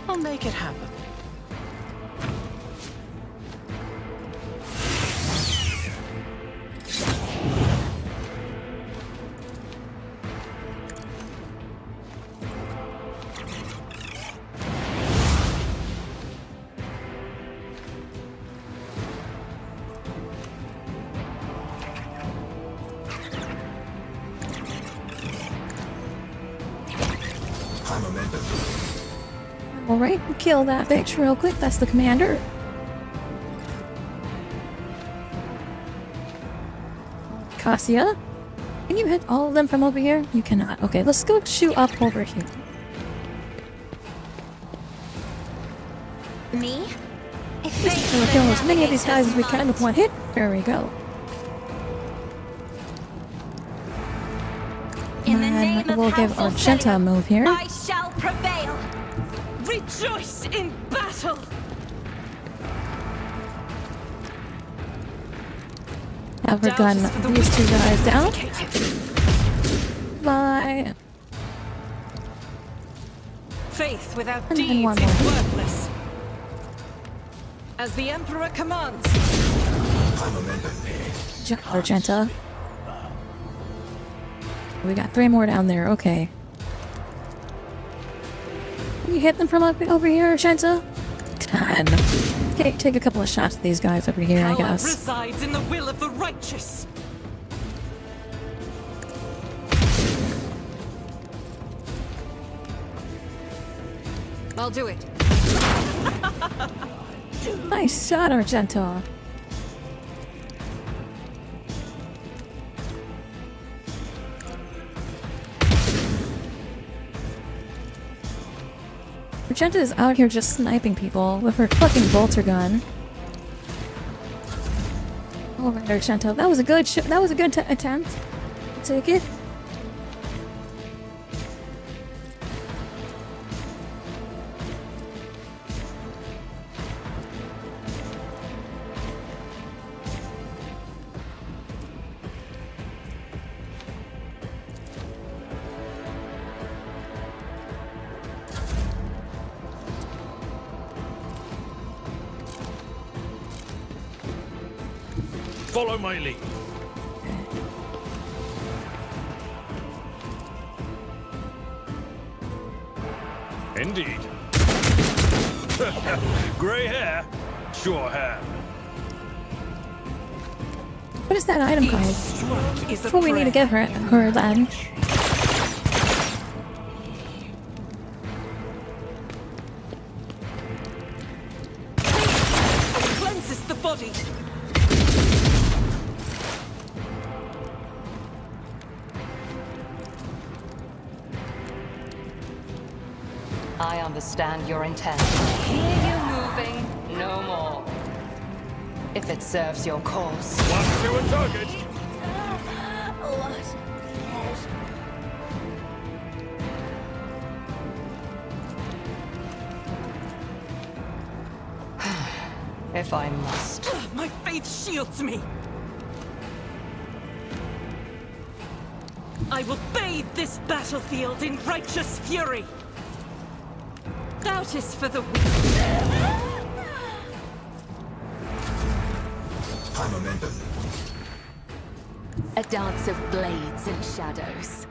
I'll make it happen. Alright, kill that bitch real quick. That's the commander. Cassia? Can you hit all of them from over here? You cannot. Okay, let's go shoot up over here. Me? We'll kill as many of these guys as we can with one hit. There we go. And we'll give Argenta a move here. I shall prevail. Rejoice in battle. Have her gun these two guys down. Bye. Faith without And then deeds one is more. worthless. As the Emperor commands. Argenta. We got 3 more down there. Okay. Can you hit them from up over here, Argenta? 10. Okay, take a couple of shots at these guys over here, I Collab guess. resides in the will of the righteous. I'll do it. Nice shot, Argenta. Magenta is out here just sniping people with her fucking bolter gun. Alright, Argento, that was a good attempt. I'll take it. Follow my lead. Indeed. Grey hair? Sure have. What is that item card? That's what we need to give her then. Cleanses the body. I understand your intent. Hear you moving, no more. If it serves your cause. One to a target. If I must. My faith shields me. I will bathe this battlefield in righteous fury. Doubt is for the weak. A dance of blades and shadows.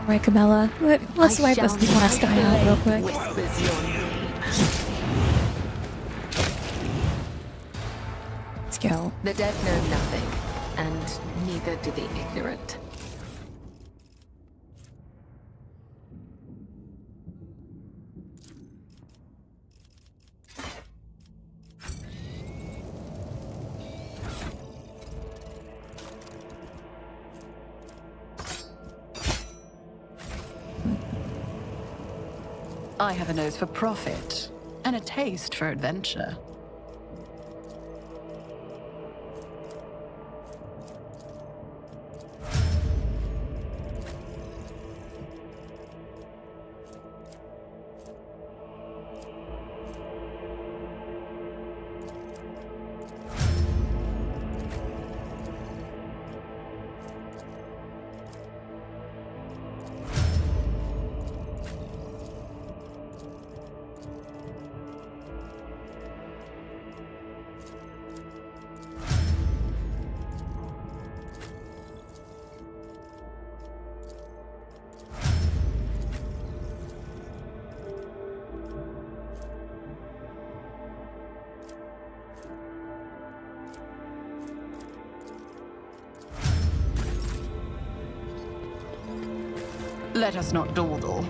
Right, Camilla. Let's wipe this last guy out real quick. Whispers your name. Let's go. The dead know nothing, and neither do the ignorant. I have a nose for profit and a taste for adventure. Let us not dawdle.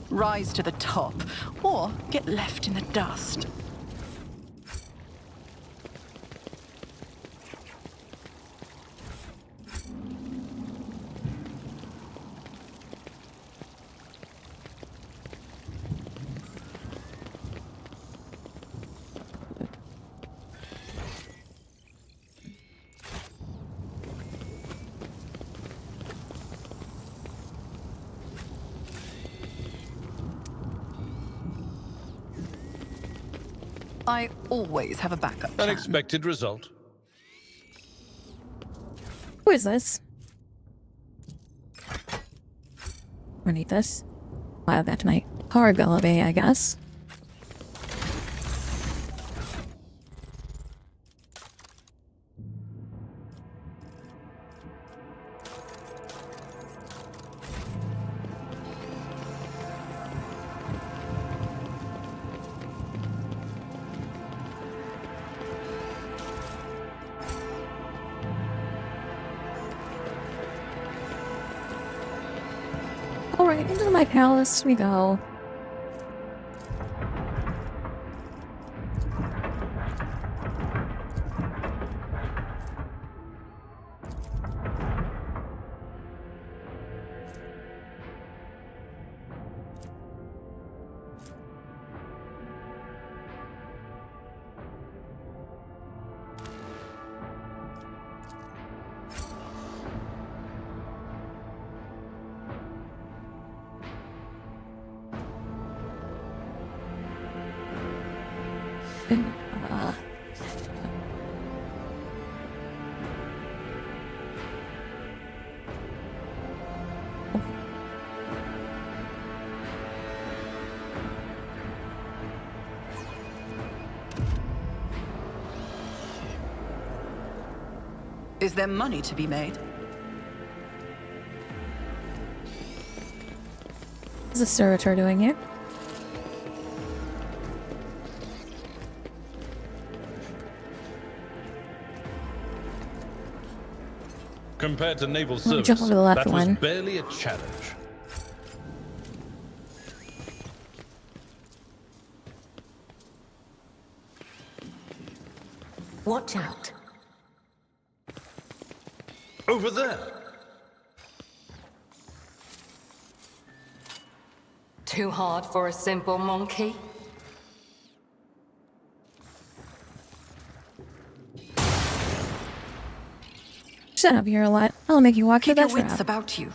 Rise to the top, or get left in the dust. I always have a backup plan. Unexpected result. Who is this? I need this. I'll add that to my cargo bay, I guess. Alright, into my palace we go. Is there money to be made? Is the servitor doing it? Compared to naval Let me service, jump over the left that was one. barely a challenge. Watch out. Over there! Too hard for a simple monkey? Shut up, you're a lot. I'll make you walk through Keep that your wits trap. about you.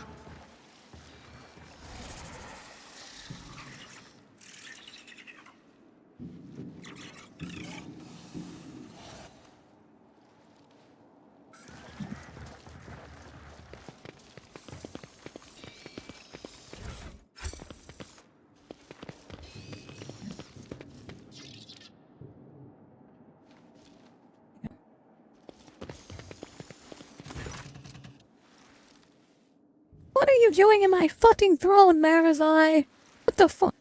What are you doing in my fucking throne, Marizai? What the fuck?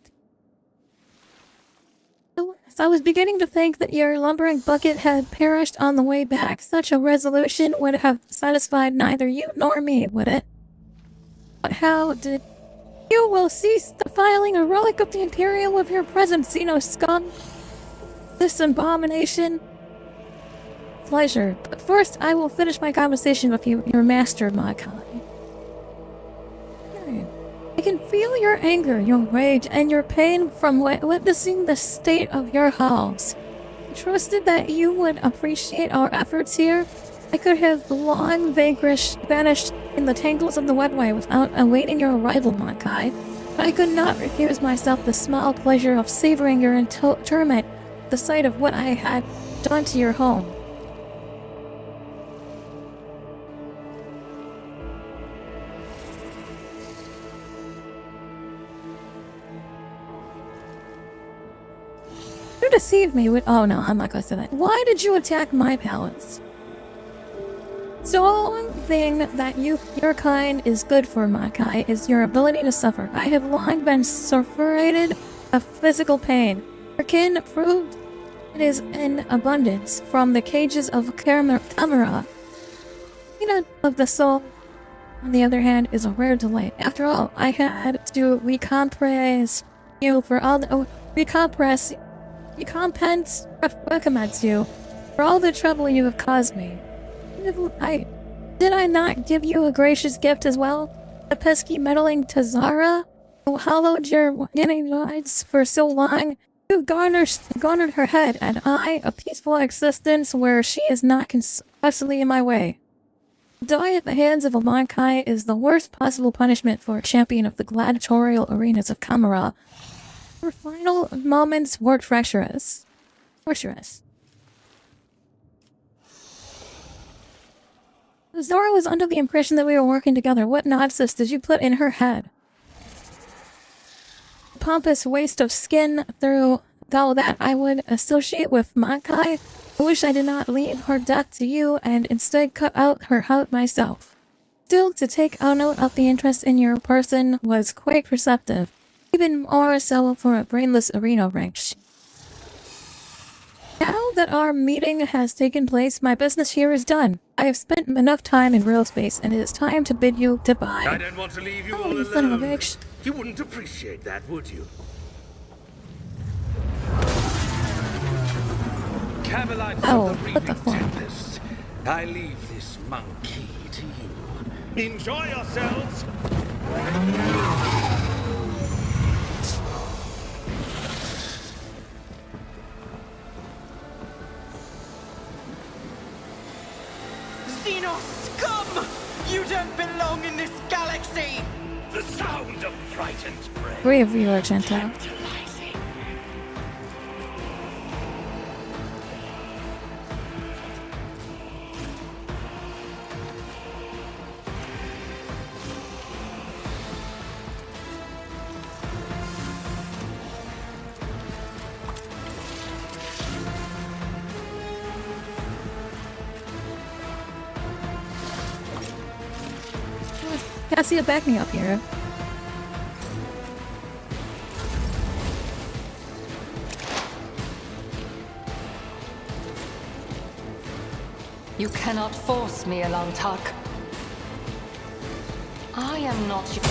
I was beginning to think that your lumbering bucket had perished on the way back. Such a resolution would have satisfied neither you nor me, would it? But how did... You will cease defiling a relic of the Imperium with your presence, Xeno scum! This abomination... Pleasure, but first I will finish my conversation with you, your master, Makai. I can feel your anger, your rage, and your pain from witnessing the state of your halls. I trusted that you would appreciate our efforts here. I could have long vanished in the tangles of the webway without awaiting your arrival, Makai. But I could not refuse myself the small pleasure of savoring your interment at the sight of what I had done to your home. You deceived me with— oh no, I'm not gonna say that. Why did you attack my palace? So one thing that your kind is good for, Makai, is your ability to suffer. I have long been suffocated of physical pain. Your kin proved it is in abundance from the cages of Camera. Peanut of the soul, on the other hand, is a rare delight. After all, I had to recompense you for all the— recommends you for all the trouble you have caused me. Did I not give you a gracious gift as well? A pesky meddling Tazara, who hallowed your lives for so long? You garnered her head, and I a peaceful existence where she is not constantly in my way. Die at the hands of a Makai is the worst possible punishment for a champion of the gladiatorial arenas of Camera. Her final moments were treacherous. Zora was under the impression that we were working together. What nonsense did you put in her head? Pompous waste of skin through all that I would associate with Makai. I wish I did not leave her death to you and instead cut out her heart myself. Still, to take a note of the interest in your person was quite perceptive. Even more so for a brainless arena range. Now that our meeting has taken place, my business here is done. I have spent enough time in real space, and it is time to bid you goodbye. I don't want to leave you all You alone. son of a bitch. You wouldn't appreciate that, would you? Camelite Oh, of the what the Reaping fuck? Tempest. I leave this monkey to you. Enjoy yourselves! Xenos scum! You don't belong in this galaxy! The sound of frightened prey. Brave you are, Gentile. Cassia, back me up here. You cannot force me, Alantak. I am not your...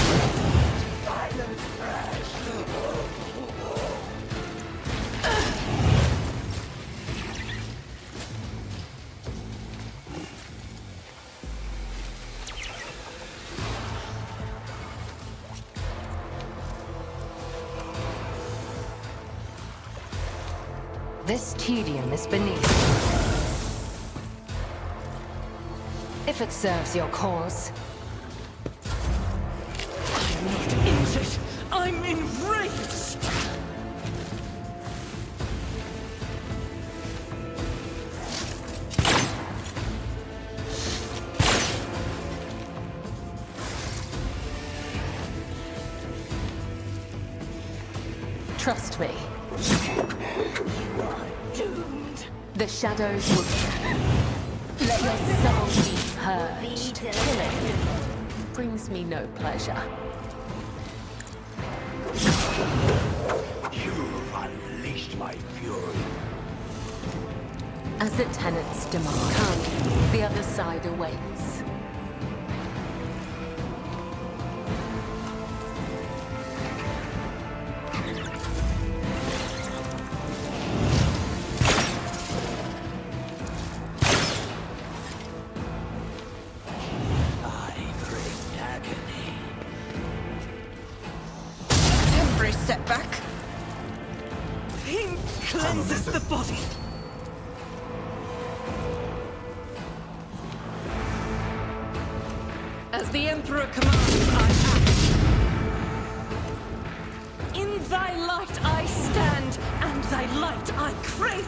This tedium is beneath. If it serves your cause. I'm not injured. I'm enraged! Trust me. Doomed. The shadows will... Let your soul be purged. Killing brings me no pleasure. You've unleashed my fury. As the tenants demand, come, the other side awaits. Temporary setback. Pain cleanses the body. As the Emperor commands, I act. In thy light I stand, and thy light I crave.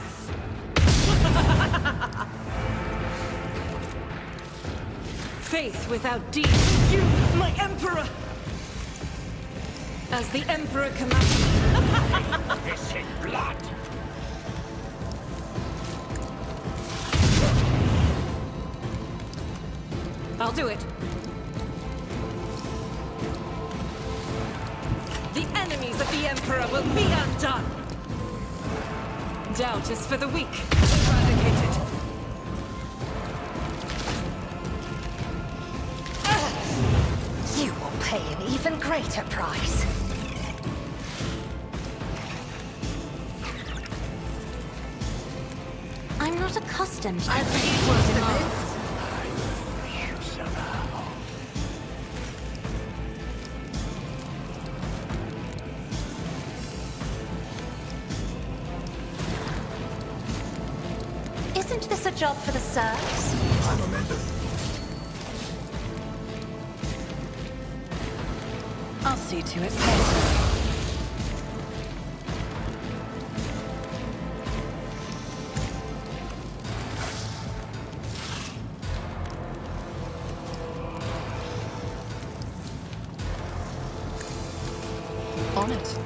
Faith without deed, you, my Emperor. As the Emperor commands. This in blood. I'll do it. The enemies of the Emperor will be undone. Doubt is for the weak. Eradicated. You will pay an even greater price. I'm not accustomed to this. Isn't this a job for the serfs? I'm a mentor. I'll see to it later. On it.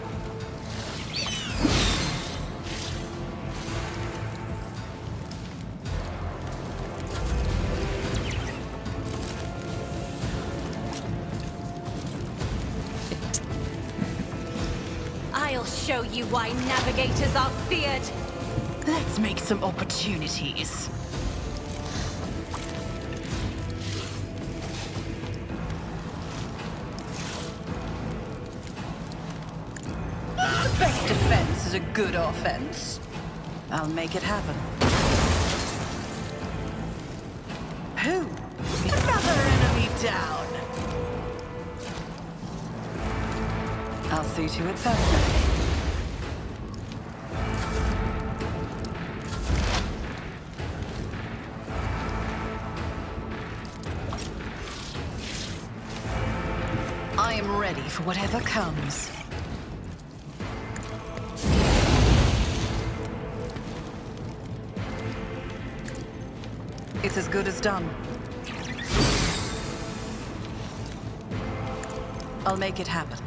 I'll show you why navigators are feared. Let's make some opportunities. Self-defense is a good offense. I'll make it happen. Who? Another enemy down. I'll see to it personally. I am ready for whatever comes. It's as good as done. I'll make it happen.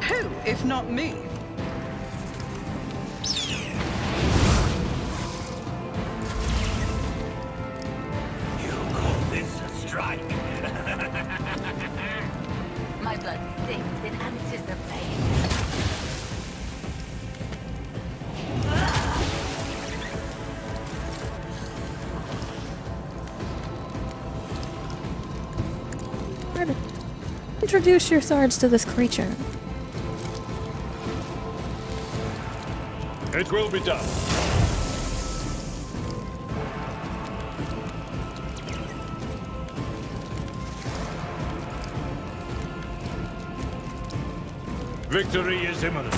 Who, if not me? My blood sings in anticipation. Introduce your swords to this creature. It will be done. Victory is imminent.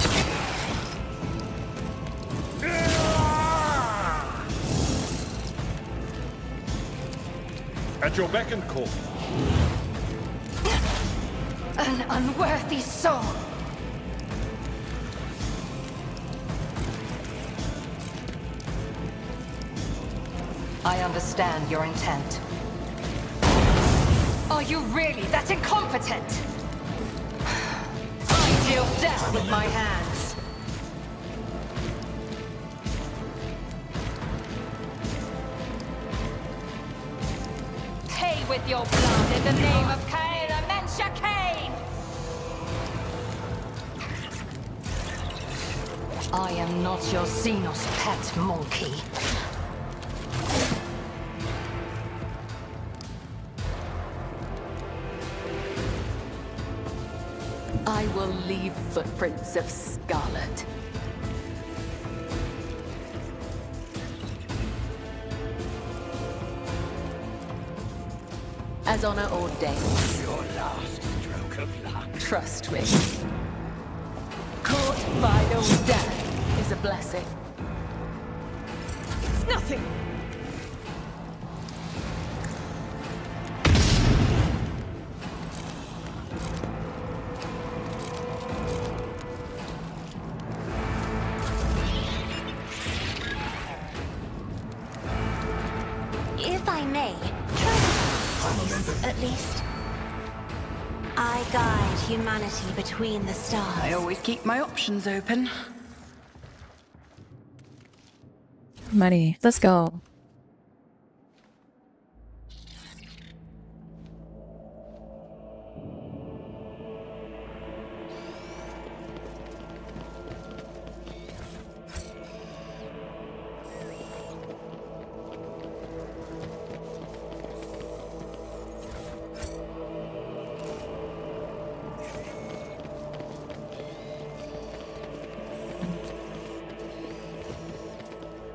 At your beck and call. An unworthy soul. I understand your intent. Are you really that incompetent? I deal death with my hands. Pay with your blood in the name of Cain and Mensha Cain! I am not your Xenos pet monkey. I will leave footprints of scarlet. As honor ordains. Your last stroke of luck. Trust me. Caught final death is a blessing. It's nothing. If I may, at least. I guide humanity between the stars. I always keep my options open. Money. Let's go.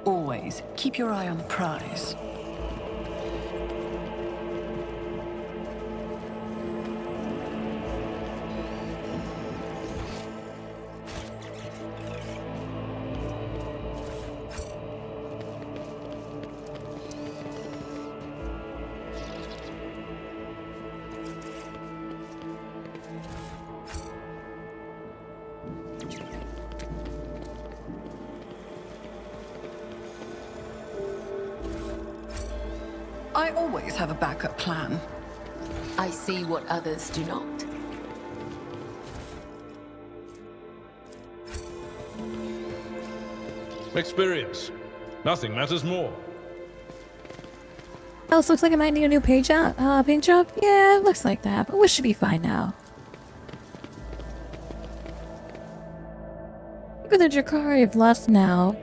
Always keep your eye on the prize. I always have a backup plan. I see what others do not. Experience. Nothing matters more. Oh, this looks like I might need a new paint job. Yeah, it looks like that, but we should be fine now. Look at the Drakari have left now.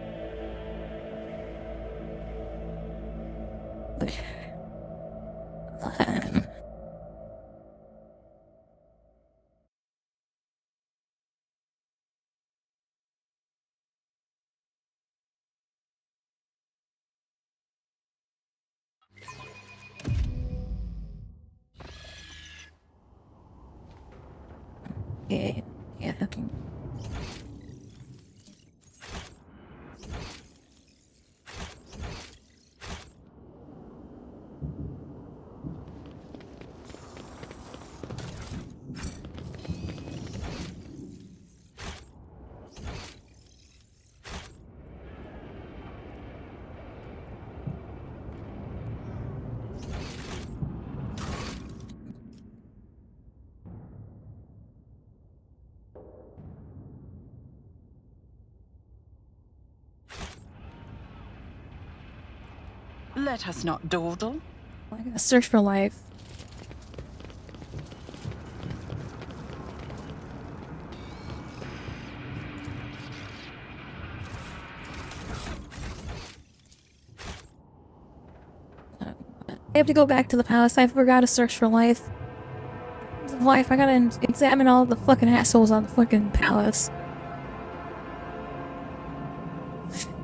Yeah. Okay. Let us not dawdle. I gotta search for life. I have to go back to the palace. I forgot to search for life. Life, I gotta examine all the fucking assholes on the fucking palace.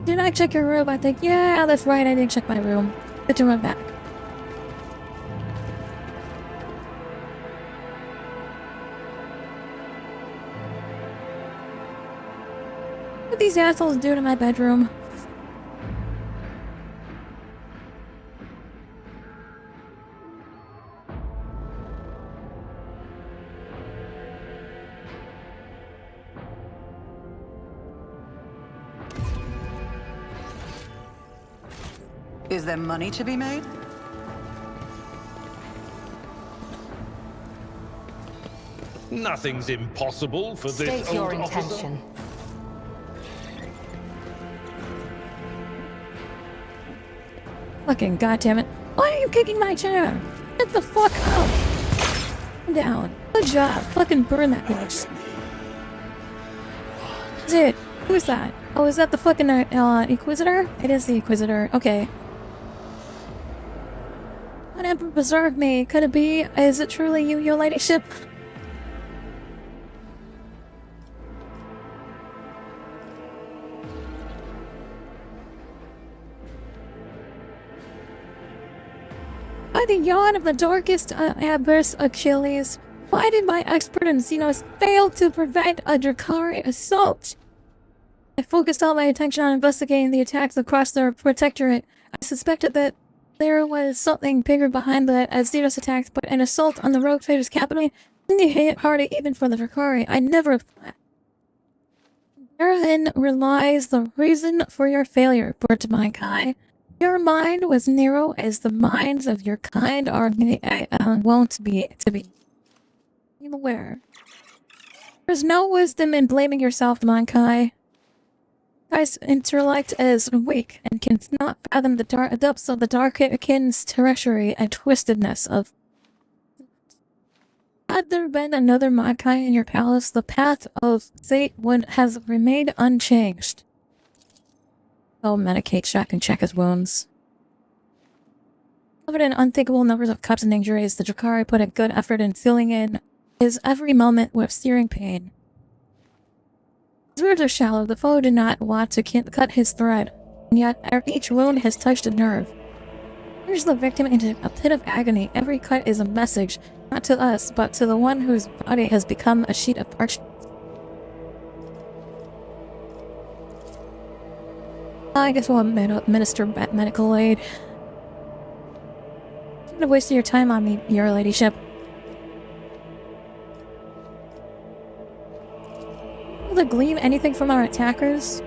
Did I check your room? I think, yeah, that's right, I didn't check my room. Good to run back. What are these assholes doing in my bedroom? Is there money to be made? Nothing's impossible for this State your old officer. intention. Fucking goddammit. Why are you kicking my chair? Get the fuck up! Calm down. Good job. Fucking burn that bitch. Dude, who's that? Oh, is that the fucking Inquisitor? It is the Inquisitor. Okay. What Emperor preserve me? Could it be? Is it truly you, your ladyship? By the yawn of the darkest abyss, Achilles, why did my expert in Xenos fail to prevent a Drakari assault? I focused all my attention on investigating the attacks across the Protectorate. I suspected that there was something bigger behind the Xenos attacks, but an assault on the Rogue Trader's capital didn't hit harder even for the Drakari. I never thought. Therein relies the reason for your failure, Bert my guy. Your mind was narrow as the minds of your kind are wont be to be. I'm aware. There's no wisdom in blaming yourself, Mankai. Guy's intellect is weak and cannot fathom the depths of the Darkin's treachery and twistedness of. Had there been another Mankai in your palace, the path of fate would have remained unchanged. Oh, medicate Jack and check his wounds. Covered in unthinkable numbers of cuts and injuries, the Drakari put a good effort in filling in his every moment with searing pain. His wounds are shallow, the foe did not want to cut his thread, and yet each wound has touched a nerve. Plunge the victim into a pit of agony. Every cut is a message, not to us, but to the one whose body has become a sheet of parchment. I guess we'll administer medical aid. You're gonna waste your time on me, your ladyship. Will there glean anything from our attackers?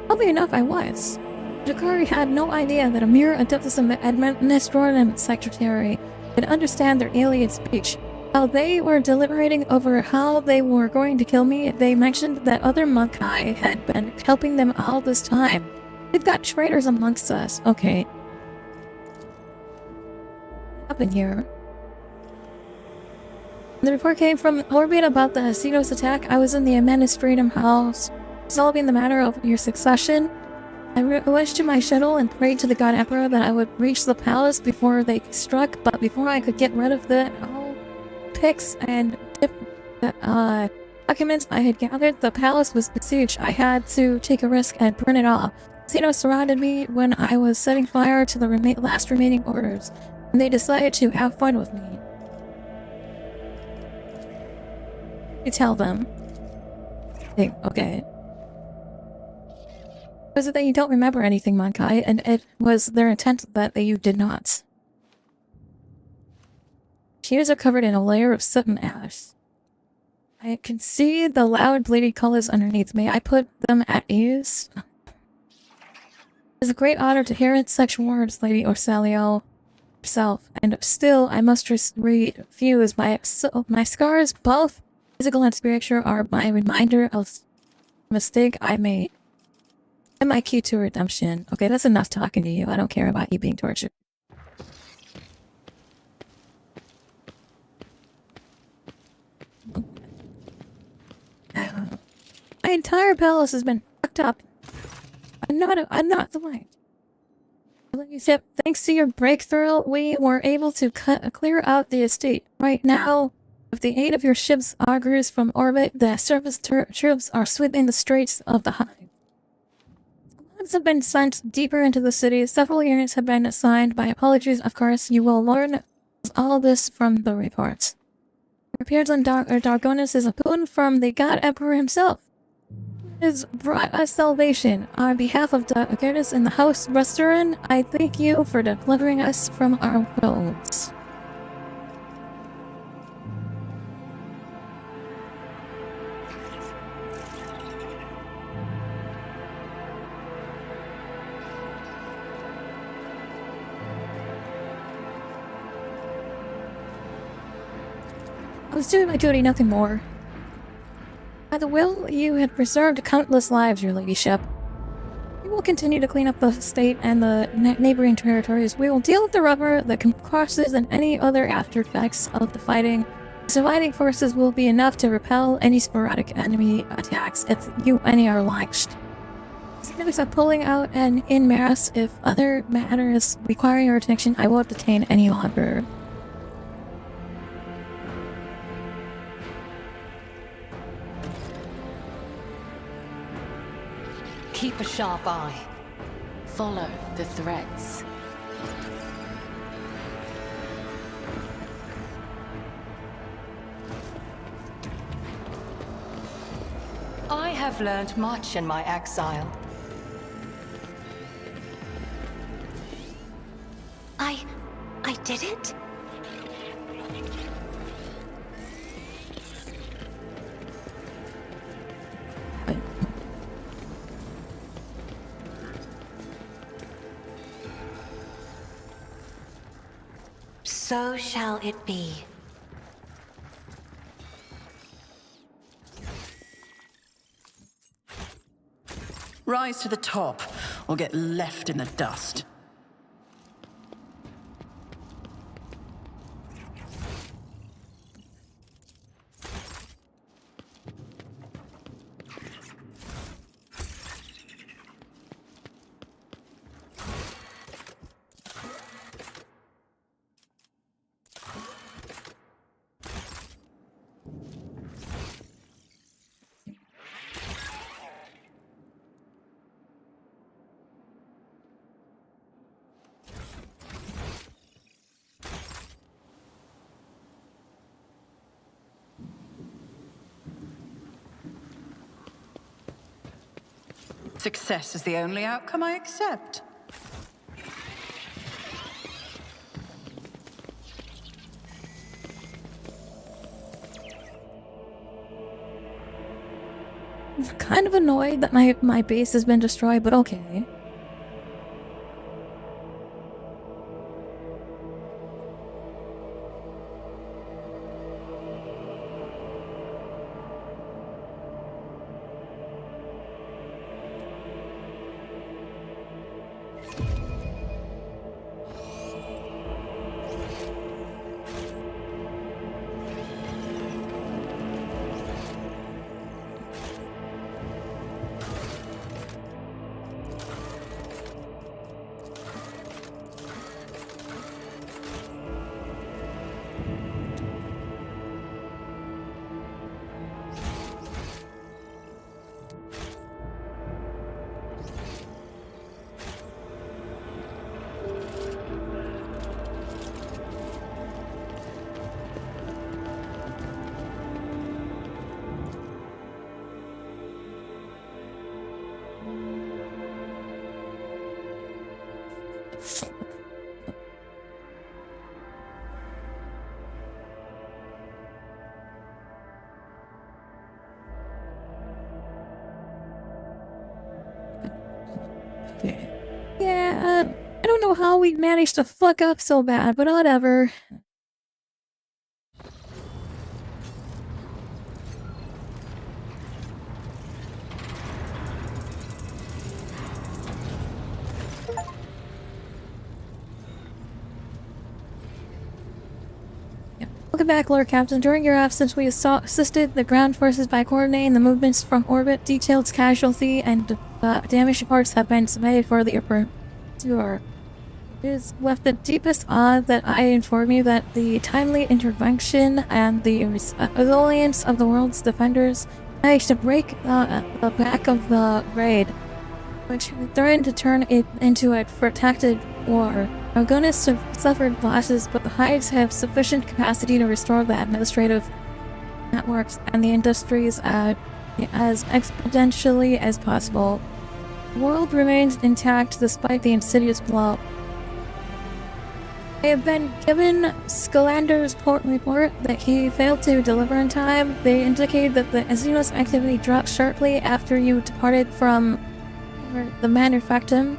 Oddly enough, I was. Drakari had no idea that a mere Adeptus Administratum secretary could understand their alien speech. While they were deliberating over how they were going to kill me, they mentioned that other Mankai had been helping them all this time. We've got traitors amongst us. Okay. What happened here? The report came from Orbit about the Xenos attack. I was in the Administratum House, solving the matter of your succession. I wished to my shuttle and prayed to the God Emperor that I would reach the palace before they struck, but before I could get rid of the pics and documents I had gathered, the palace was besieged. I had to take a risk and burn it off. Xenos surrounded me when I was setting fire to the last remaining orders, and they decided to have fun with me. You tell them. Hey, okay. Was it that you don't remember anything, Mankai, and it was their intent that you did not? Shears are covered in a layer of soot and ash. I can see the loud bleeding colors underneath. May I put them at ease? It is a great honor to hear such words, Lady Orsalio herself, and still I must refuse. My scars, both physical and spiritual, are my reminder of the mistake I made. And my key to redemption. Okay, that's enough talking to you. I don't care about you being tortured. My entire palace has been fucked up. I'm not the one. Except thanks to your breakthrough, we were able to clear out the estate. Right now, with the aid of your ship's augurs from orbit, the surface troops are sweeping the straits of the Hive. Squads have been sent deeper into the city. Several units have been assigned. My apologies, of course. You will learn all this from the reports. Your appearance on Dargonis is a boon from the God Emperor himself. It has brought us salvation. On behalf of Dargonis and the House Restaurant, I thank you for delivering us from our woes. I was doing my duty, nothing more. By the will, you had preserved countless lives, your ladyship. We will continue to clean up the state and the neighboring territories. We will deal with the rubber, the crosses, and any other after effects of the fighting. The surviving forces will be enough to repel any sporadic enemy attacks if you any are launched. Significance of pulling out and in mass, if other matters require your attention, I won't detain any longer. Keep a sharp eye. Follow the threads. I have learned much in my exile. I did it? So shall it be. Rise to the top, or get left in the dust. Success is the only outcome I accept. I'm kind of annoyed that my base has been destroyed, but okay. Yeah, I don't know how we managed to fuck up so bad, but whatever. Welcome back, Lord Captain. During your absence, we assisted the ground forces by coordinating the movements from orbit. Detailed casualty and damage reports have been submitted for the upper tour. It is with the deepest awe that I inform you that the timely intervention and the resilience of the world's defenders managed to break the back of the raid, which threatened to turn it into a protracted war. Argonis suffered losses, but the Hides have sufficient capacity to restore the administrative networks and the industries as exponentially as possible. The world remains intact despite the insidious blow. I have been given Scalander's report that he failed to deliver in time. They indicate that the Xenos activity dropped sharply after you departed from the manufactum.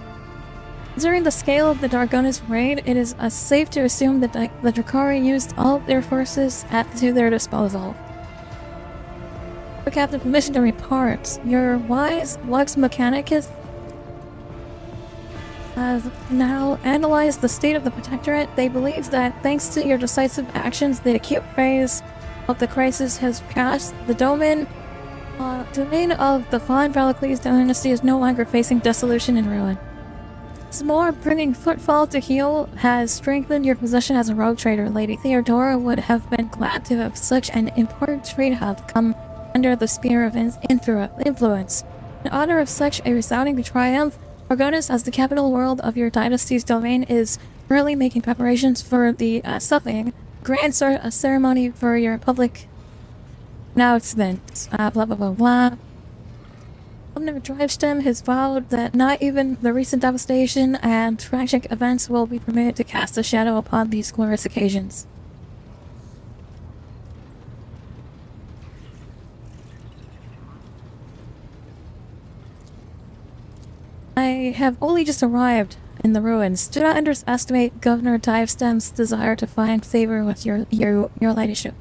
Considering the scale of the Dargonis raid, it is safe to assume that the Drakari used all their forces to their disposal. The Captain, permission to report. Your wise Lux Mechanicus has now analyzed the state of the Protectorate. They believe that thanks to your decisive actions, the acute phase of the crisis has passed. The domain of the Von Valakles dynasty is no longer facing dissolution and ruin. What's more, bringing Footfall to heel has strengthened your position as a rogue trader. Lady Theodora would have been glad to have such an important trade hub come under the sphere of influence. In honor of such a resounding triumph, Argonis, as the capital world of your dynasty's domain, is currently making preparations for the stuffing grand ceremony for your public announcement. Blah blah blah blah. Governor Drivestem has vowed that not even the recent devastation and tragic events will be permitted to cast a shadow upon these glorious occasions. I have only just arrived in the ruins. Do not underestimate Governor Drivestem's desire to find favor with your ladyship.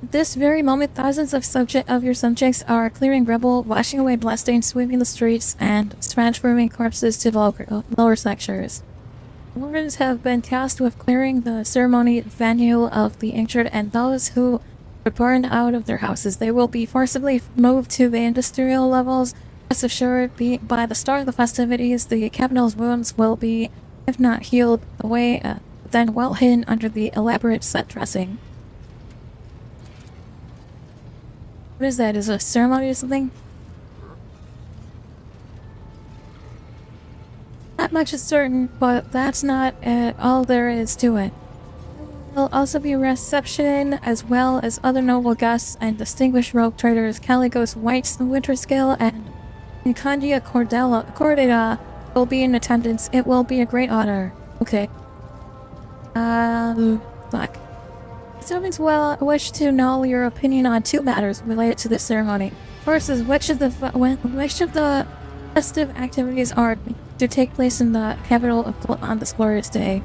At this very moment, thousands of your subjects are clearing rubble, washing away bloodstains, sweeping the streets, and transferring corpses to the lower sectors. Warrants have been tasked with clearing the ceremony venue of the injured and those who were burned out of their houses. They will be forcibly moved to the industrial levels. Rest assured, by the start of the festivities, the capital's wounds will be, if not healed away, then well hidden under the elaborate set dressing. What is that? Is it a ceremony or something? Not much is certain, but that's not all there is to it. There will also be a reception, as well as other noble guests and distinguished rogue traders. Caligos Whites, the Winterscale, and Incandia Cordida will be in attendance. It will be a great honor. Okay. Fuck. Servants wish to know your opinion on two matters related to this ceremony. First is which of the festive activities are to take place in the capital on this glorious day.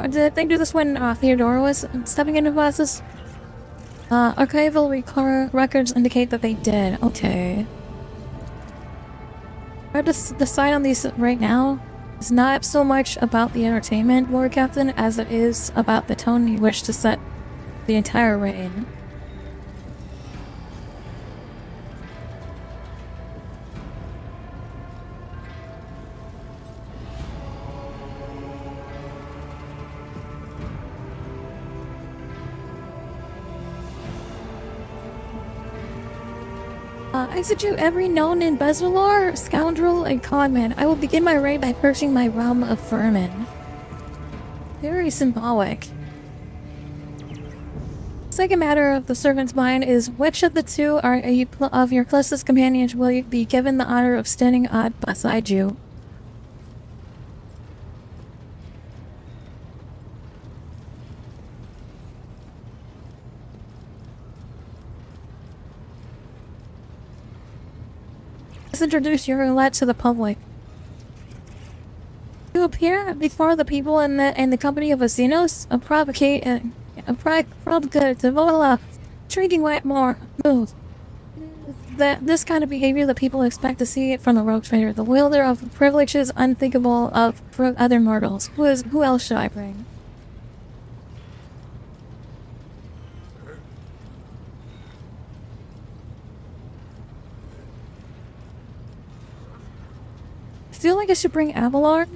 Did they do this when Theodora was stepping into classes? Archival records indicate that they did. Okay. Hard to decide on these right now. It's not so much about the entertainment, Lord Captain, as it is about the tone you wish to set the entire reign. Execute every known embezzler, scoundrel, and conman. I will begin my raid by purging my realm of vermin. Very symbolic. Second matter of the servant's mind is which of the two of your closest companions will you be given the honor of standing beside you? Let's introduce your roulette to the public. You appear before the people in the company of Asinos, intriguing way more move. This kind of behavior the people expect to see from the rogue trader, the wielder of privileges unthinkable of for other mortals. Who else should I bring? I feel like I should bring Abelard.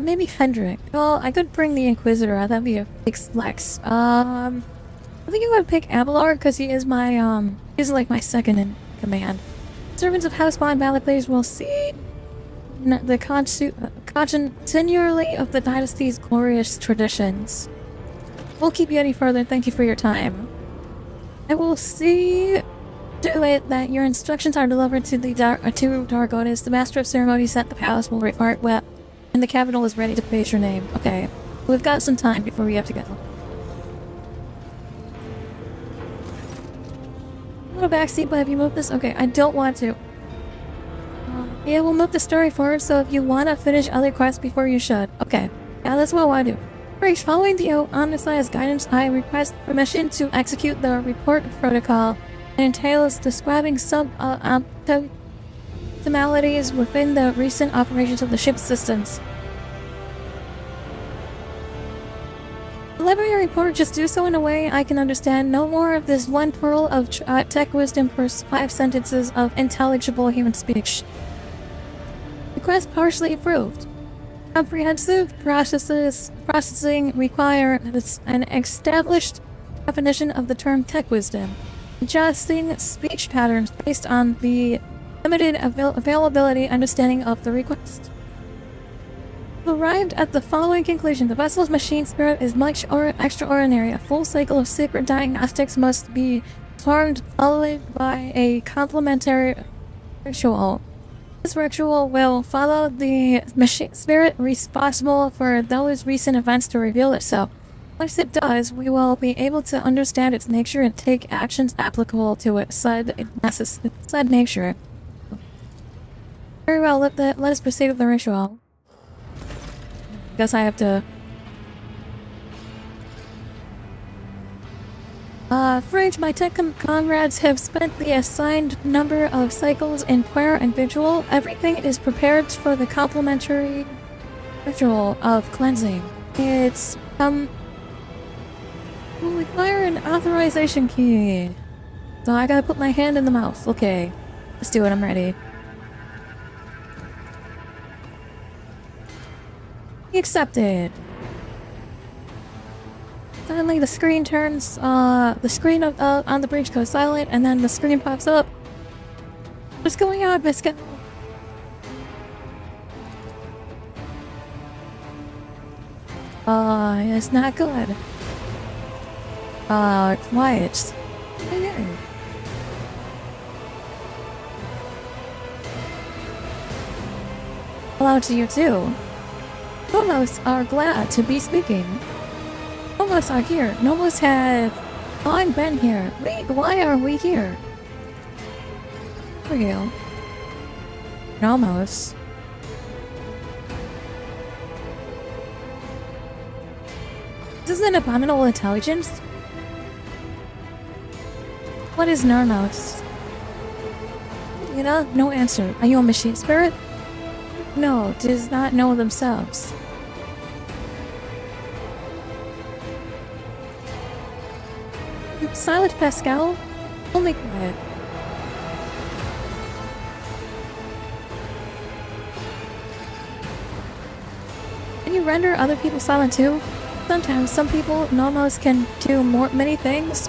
Maybe Hendrik. Well, I could bring the Inquisitor. That'd be a big flex. I think I would pick Abelard because he is my, he's like my second in command. Servants of House Bond Ballad players will see the continually of the dynasty's glorious traditions. Won't keep you any further. Thank you for your time. I will see to it that your instructions are delivered to the Dargonis. The Master of Ceremonies at the palace will report well. And the capital is ready to face your name. Okay. We've got some time before we have to go. A little backseat, but have you moved this? Okay, I don't want to. Yeah, we'll move the story forward, so if you want to finish other quests before you should. Okay. Yeah, that's what I want to do. First, following the Omnissiah's guidance, I request permission to execute the report protocol. It entails describing some maladies within the recent operations of the ship's systems. Deliver your report, just do so in a way I can understand. No more of this one pearl of tech wisdom per 5 sentences of intelligible human speech. Request partially approved. Comprehensive processing require an established definition of the term tech wisdom, adjusting speech patterns based on the limited availability understanding of the request. Arrived at the following conclusion: the vessel's machine spirit is much extraordinary. A full cycle of secret diagnostics must be performed, followed by a complementary ritual. This ritual will follow the machine spirit responsible for those recent events to reveal itself. Once it does, we will be able to understand its nature and take actions applicable to its said nature. Very well, let us proceed with the ritual. Guess I have to... Fridge, my tech comrades have spent the assigned number of cycles in prayer and vigil. Everything is prepared for the complementary ritual of cleansing. It's, will require an authorization key. So I gotta put my hand in the mouth. Okay. Let's do it, I'm ready. Accepted. Suddenly the screen turns, the screen on the bridge goes silent, and then the screen pops up. What's going on, Biscuit? It's not good. Quiet. Hello to you too. Nomos are glad to be speaking. Nomos are here. Nomos have long been here. Why are we here? For you. Nomos. This is an abominable intelligence? What is Narnos? You know, no answer. Are you a machine spirit? No, does not know themselves. Silent Pascal? Only quiet. Can you render other people silent too? Sometimes some people nomos can do many things.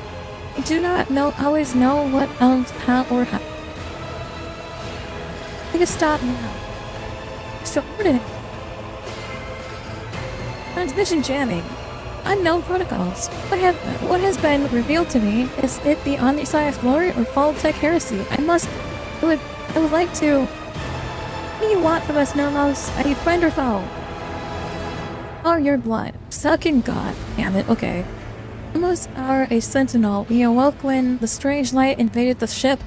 I do not always know what else, how. I can stop now. So transmission jamming. Unknown protocols. What has been revealed to me is it the Omnissiah's glory or Fall Tech heresy? I would like to. What do you want from us, Nomos? Are you friend or foe? Oh, your blood. Sucking God. Damn it, okay. Nomos are a sentinel. We awoke when the strange light invaded the ship.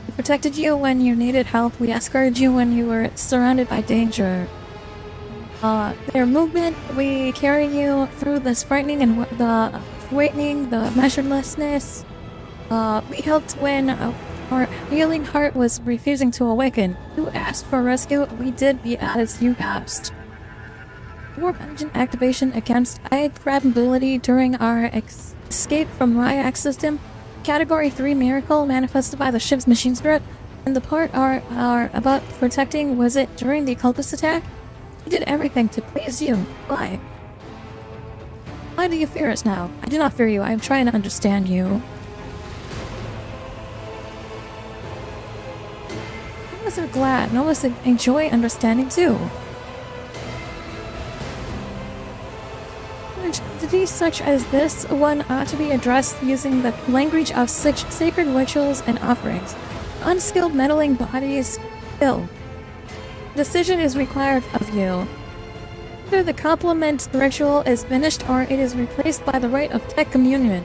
We protected you when you needed help. We escorted you when you were surrounded by danger. Their movement, we carry you through this frightening and the awakening, the measurelessness. We helped when our healing heart was refusing to awaken. You asked for rescue, we did be as you asked. Warp engine activation against high probability during our escape from Ryak system. Category 3 miracle manifested by the ship's machine spirit. And the part are about protecting, was it during the cultist attack? We did everything to please you. Why? Why do you fear us now? I do not fear you. I am trying to understand you. Nomos are glad. Nomos enjoy understanding too. Entities such as this one ought to be addressed using the language of such sacred rituals and offerings. Unskilled meddling bodies ill. Decision is required of you. Either the complement ritual is finished or it is replaced by the rite of tech communion.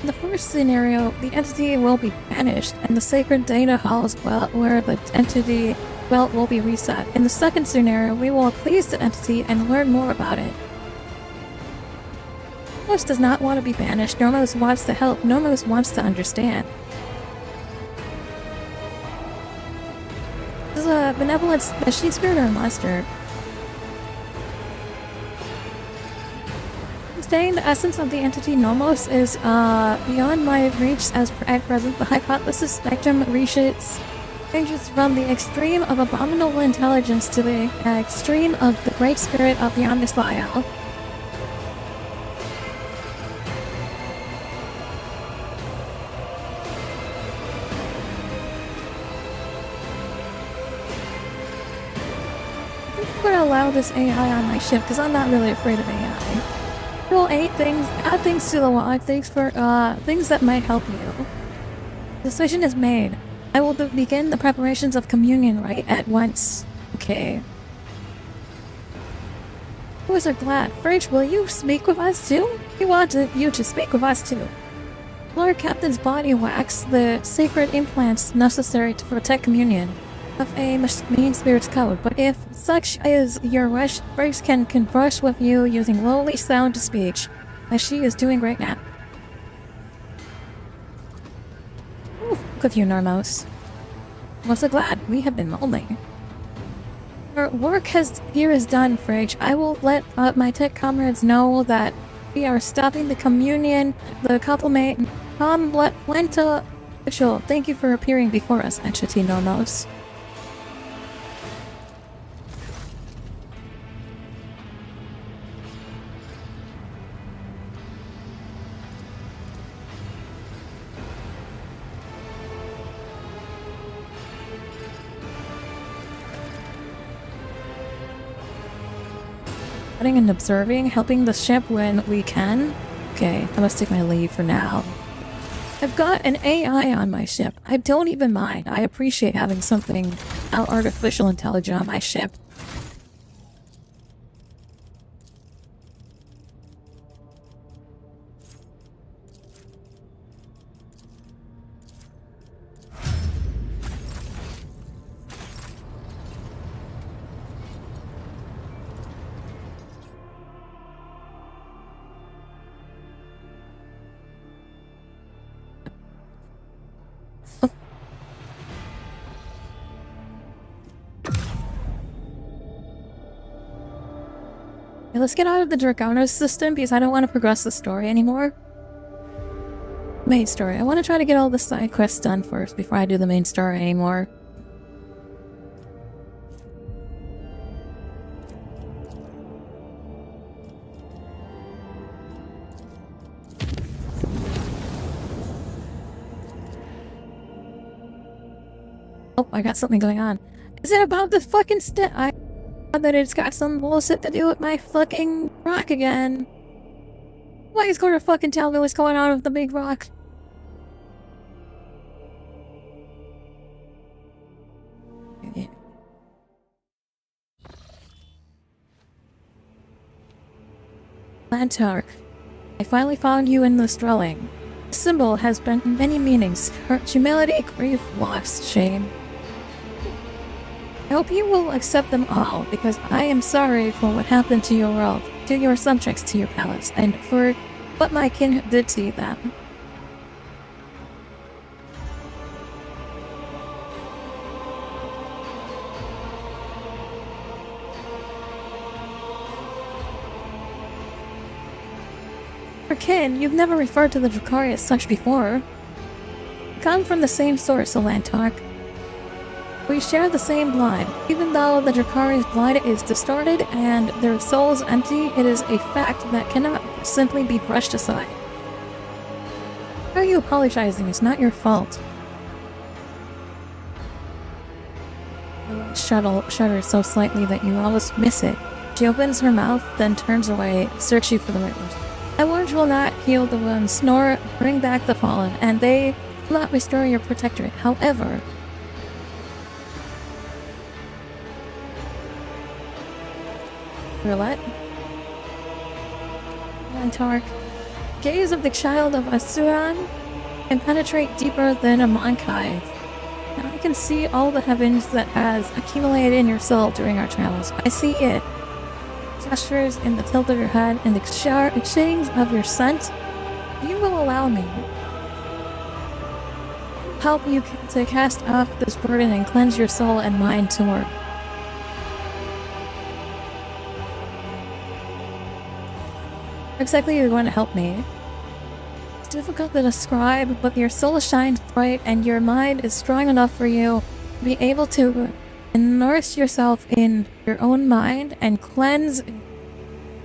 In the first scenario, the entity will be banished and the sacred data halls where the entity will be reset. In the second scenario, we will please the entity and learn more about it. Nomos does not want to be banished. Nomos wants to help. Nomos wants to understand. This is a benevolent machine spirit or a monster. Saying the essence of the entity Nomos is beyond my reach at present. The hypothesis spectrum ranges from the extreme of abominable intelligence to the extreme of the great spirit of the Omnissiah. I'm gonna allow this AI on my ship because I'm not really afraid of AI. Roll 8 things, add things to the wall, things for things that might help you. Decision is made. I will begin the preparations of communion right at once. Okay. Boys are glad. Fridge, will you speak with us too? We want you to speak with us too. Lord Captain's body wax the sacred implants necessary to protect communion of a mean spirit's code, but if such is your wish, Briggs can converse with you using lowly sound to speech, as she is doing right now. Ooh, look at you, Normos. I'm so glad we have been lonely. Our work here is done, Fridge. I will let my tech comrades know that we are stopping the communion, the compliment, Lenta official. Thank you for appearing before us, Entity Nomos. And observing, helping the ship when we can. Okay, I must take my leave for now. I've got an AI on my ship. I don't even mind. I appreciate having something artificial intelligence on my ship. Okay, let's get out of the Draconis system because I don't want to progress the story anymore. Main story. I want to try to get all the side quests done first before I do the main story anymore. Oh, I got something going on. Is it about the fucking I thought that it's got some bullshit to do with my fucking rock again. Why is going to fucking tell me what's going on with the big rock? Yeah. Lantark, I finally found you in this dwelling. The symbol has been many meanings: hurt, humility, grief, loss, shame. I hope you will accept them all, because I am sorry for what happened to your world, to your subjects, to your palace, and for what my kin did to them. For kin, you've never referred to the Drakari as such before. We come from the same source, Alantark. We share the same blood. Even though the Drakari's blood is distorted and their souls empty, it is a fact that cannot simply be brushed aside. How are you apologizing? It's not your fault. Shudders so slightly that you almost miss it. She opens her mouth, then turns away, searching for the words. My words will not heal the wounds, nor bring back the fallen, and they will not restore your protectorate. However, Roulette? Lantark. Gaze of the child of Asuran can penetrate deeper than a Mankai. Now I can see all the heavens that has accumulated in your soul during our travels. I see it. Gestures in the tilt of your head and the exchange of your scent. You will allow me help you to cast off this burden and cleanse your soul and mind to work. Exactly, you're going to help me. It's difficult to describe, but your soul shines bright and your mind is strong enough for you to be able to nourish yourself in your own mind and cleanse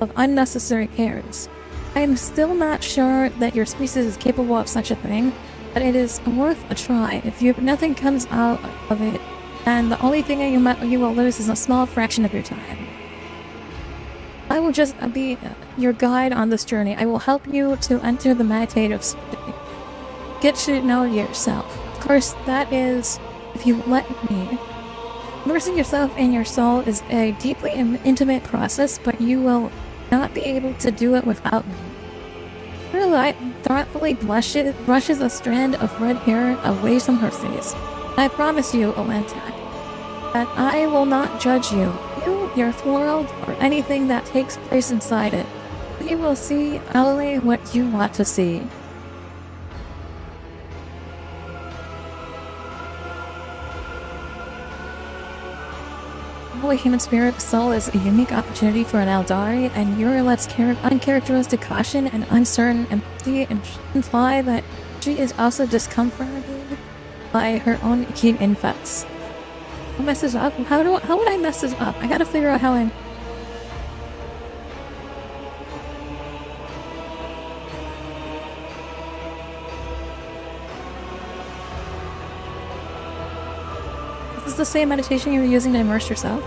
of unnecessary cares. I am still not sure that your species is capable of such a thing, but it is worth a try. If nothing comes out of it, and the only thing you will lose is a small fraction of your time. I will just be your guide on this journey. I will help you to enter the meditative state. Get to know yourself. Of course, that is, if you let me. Immersing yourself in your soul is a deeply intimate process, but you will not be able to do it without me. Her light thoughtfully brushes a strand of red hair away from her face. I promise you, Alantak, that I will not judge you, your world, or anything that takes place inside it. You will see only what you want to see. Holy human spirit soul is a unique opportunity for an Eldari, and Urilet's uncharacteristic caution and uncertain empathy imply that she is also discomforted by her own keen infects. I'll mess this up? How would I mess this up? I gotta figure out how I'm... Is this the same meditation you were using to immerse yourself?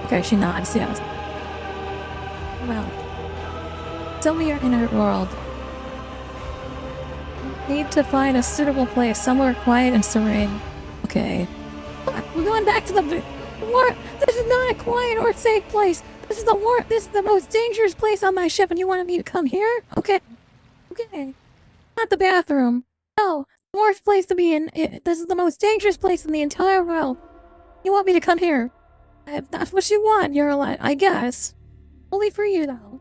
Okay, she nods, yes. Well, tell me your inner world. Need to find a suitable place, somewhere quiet and serene. Okay. We're going back to the war. This is not a quiet or safe place. This is the war. This is the most dangerous place on my ship, and you wanted me to come here? Okay. Okay. Not the bathroom. No. The worst place to be in. This is the most dangerous place in the entire world. You want me to come here? If that's what you want, you're alive, I guess. Only for you, though.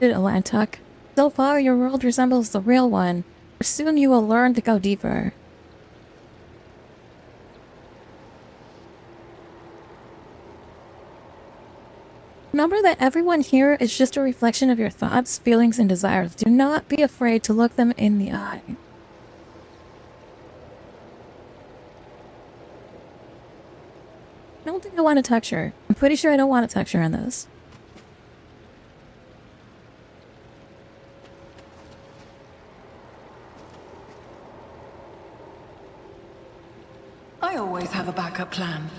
Alantak, So far, your world resembles the real one, but soon you will learn to go deeper. Remember that everyone here is just a reflection of your thoughts, feelings, and desires. Do not be afraid to look them in the eye. I don't think I want to touch her. I'm pretty sure I don't want to touch her in this. I always have a backup plan.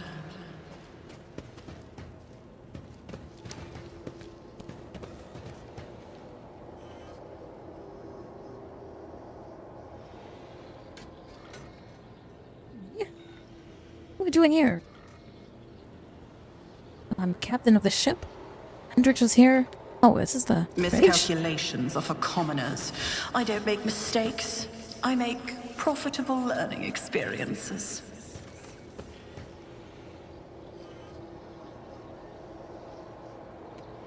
What are we doing here? I'm captain of the ship. Hendrix was here. Oh, this is the bridge. Miscalculations are for commoners. I don't make mistakes. I make profitable learning experiences.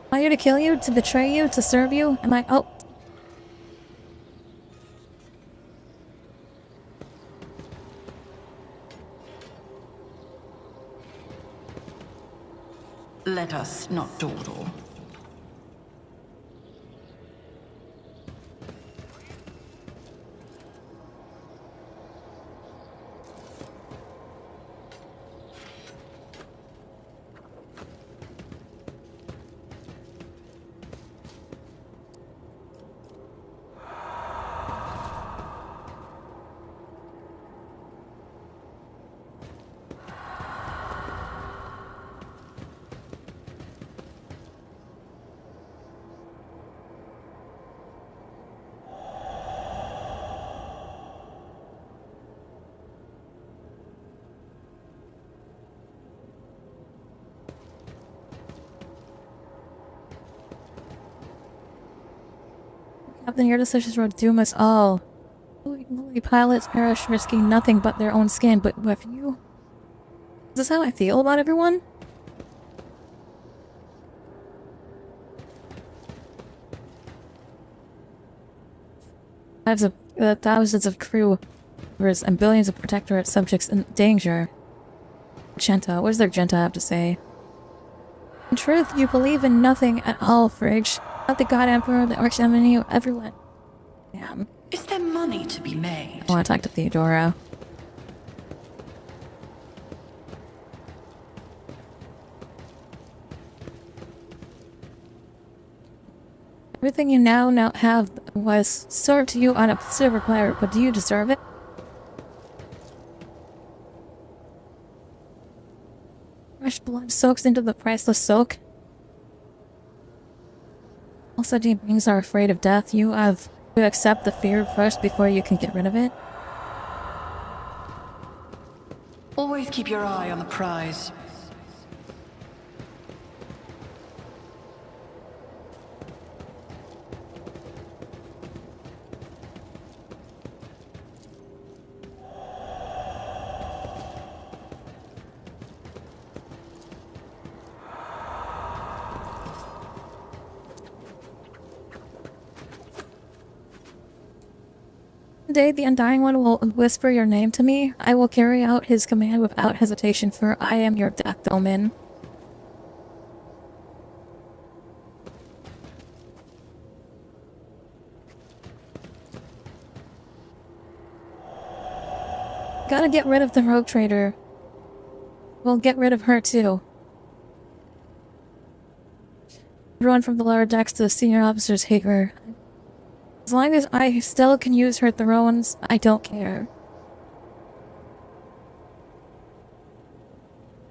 Am I here to kill you? To betray you? To serve you? Am I— oh. Let us not dawdle. Captain, your decisions will doom us all. Lowly pilots perish, risking nothing but their own skin, but if you— is this how I feel about everyone? Thousands of crew members and billions of protectorate subjects in danger. Genta, what does their Genta have to say? In truth, you believe in nothing at all, Fridge. Not the God Emperor, the Arch-Enemy, everyone. Damn. Is there money to be made? I want to talk to Theodora. Everything you now have was served to you on a silver platter, but do you deserve it? Fresh blood soaks into the priceless soak. All sentient beings are afraid of death. You have to accept the fear first before you can get rid of it. Always keep your eye on the prize. One day the Undying One will whisper your name to me. I will carry out his command without hesitation, for I am your death omen. Gotta get rid of the rogue trader. We'll get rid of her too. Everyone from the lower decks to the senior officers hate her. As long as I still can use her thrones, I don't care.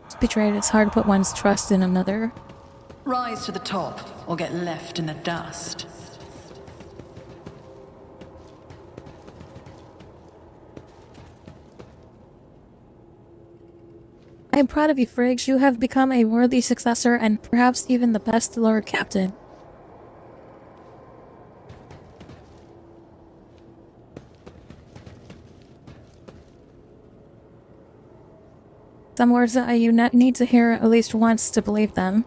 It's betrayed. It's hard to put one's trust in another. Rise to the top, or get left in the dust. I am proud of you, Friggs. You have become a worthy successor and perhaps even the best Lord Captain. Some words that you need to hear at least once to believe them.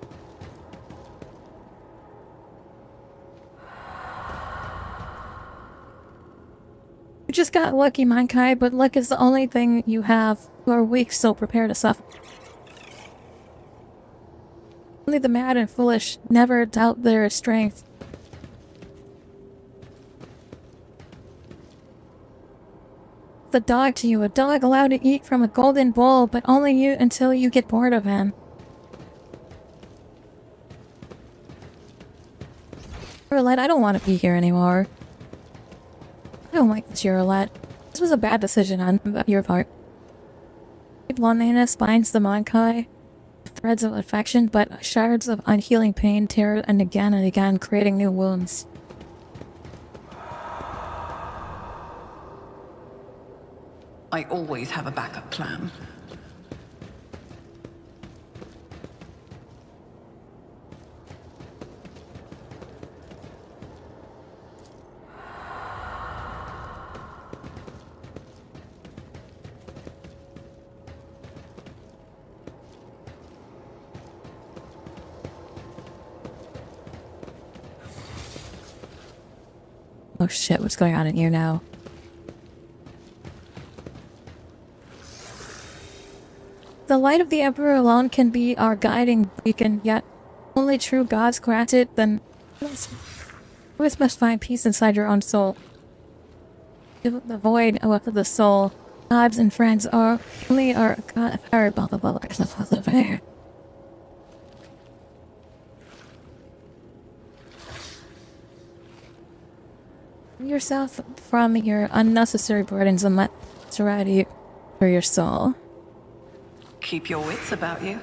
You just got lucky, Mankai, but luck is the only thing you have. You are weak, so prepare to suffer. Only the mad and foolish never doubt their strength. The dog to you, a dog allowed to eat from a golden bowl, but only you until you get bored of him. Roulette, I don't want to be here anymore. I don't like this, Roulette. This was a bad decision on your part. Loneliness binds the Mankai, threads of affection, but shards of unhealing pain tear and again, creating new wounds. I always have a backup plan. Oh shit, what's going on in here now? The light of the Emperor alone can be our guiding beacon, yet only true gods grant it, then you must find peace inside your own soul. The void of the soul, gods and friends are only our god fire, blah blah blah blah. Yourself from your unnecessary burdens and let serenity for your soul. Keep your wits about you.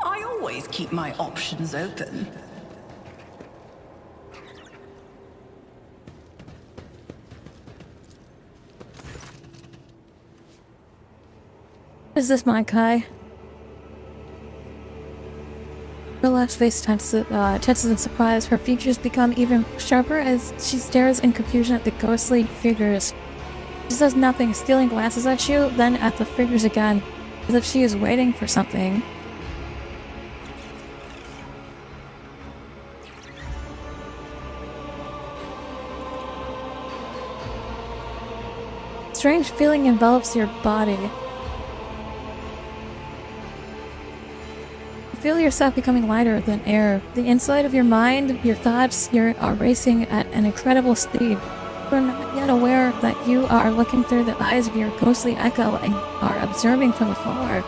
I always keep my options open. Is this Mankai? Her left face tenses in surprise. Her features become even sharper as she stares in confusion at the ghostly figures. She says nothing, stealing glances at you, then at the figures again, as if she is waiting for something. Strange feeling envelops your body. You feel yourself becoming lighter than air. The inside of your mind, your thoughts, are racing at an incredible speed. You are not yet aware that you are looking through the eyes of your ghostly echo and are observing from afar.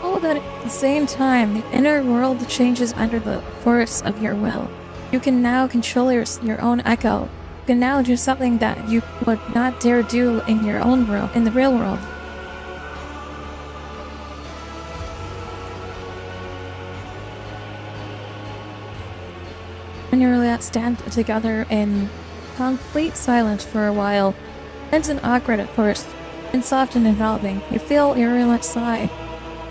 All that at the same time, the inner world changes under the force of your will. You can now control your own echo. You can now do something that you would not dare do in your own world, in the real world. When you really stand together in complete silence for a while, tense and awkward at first, and soft and enveloping, you feel Uriel's sigh,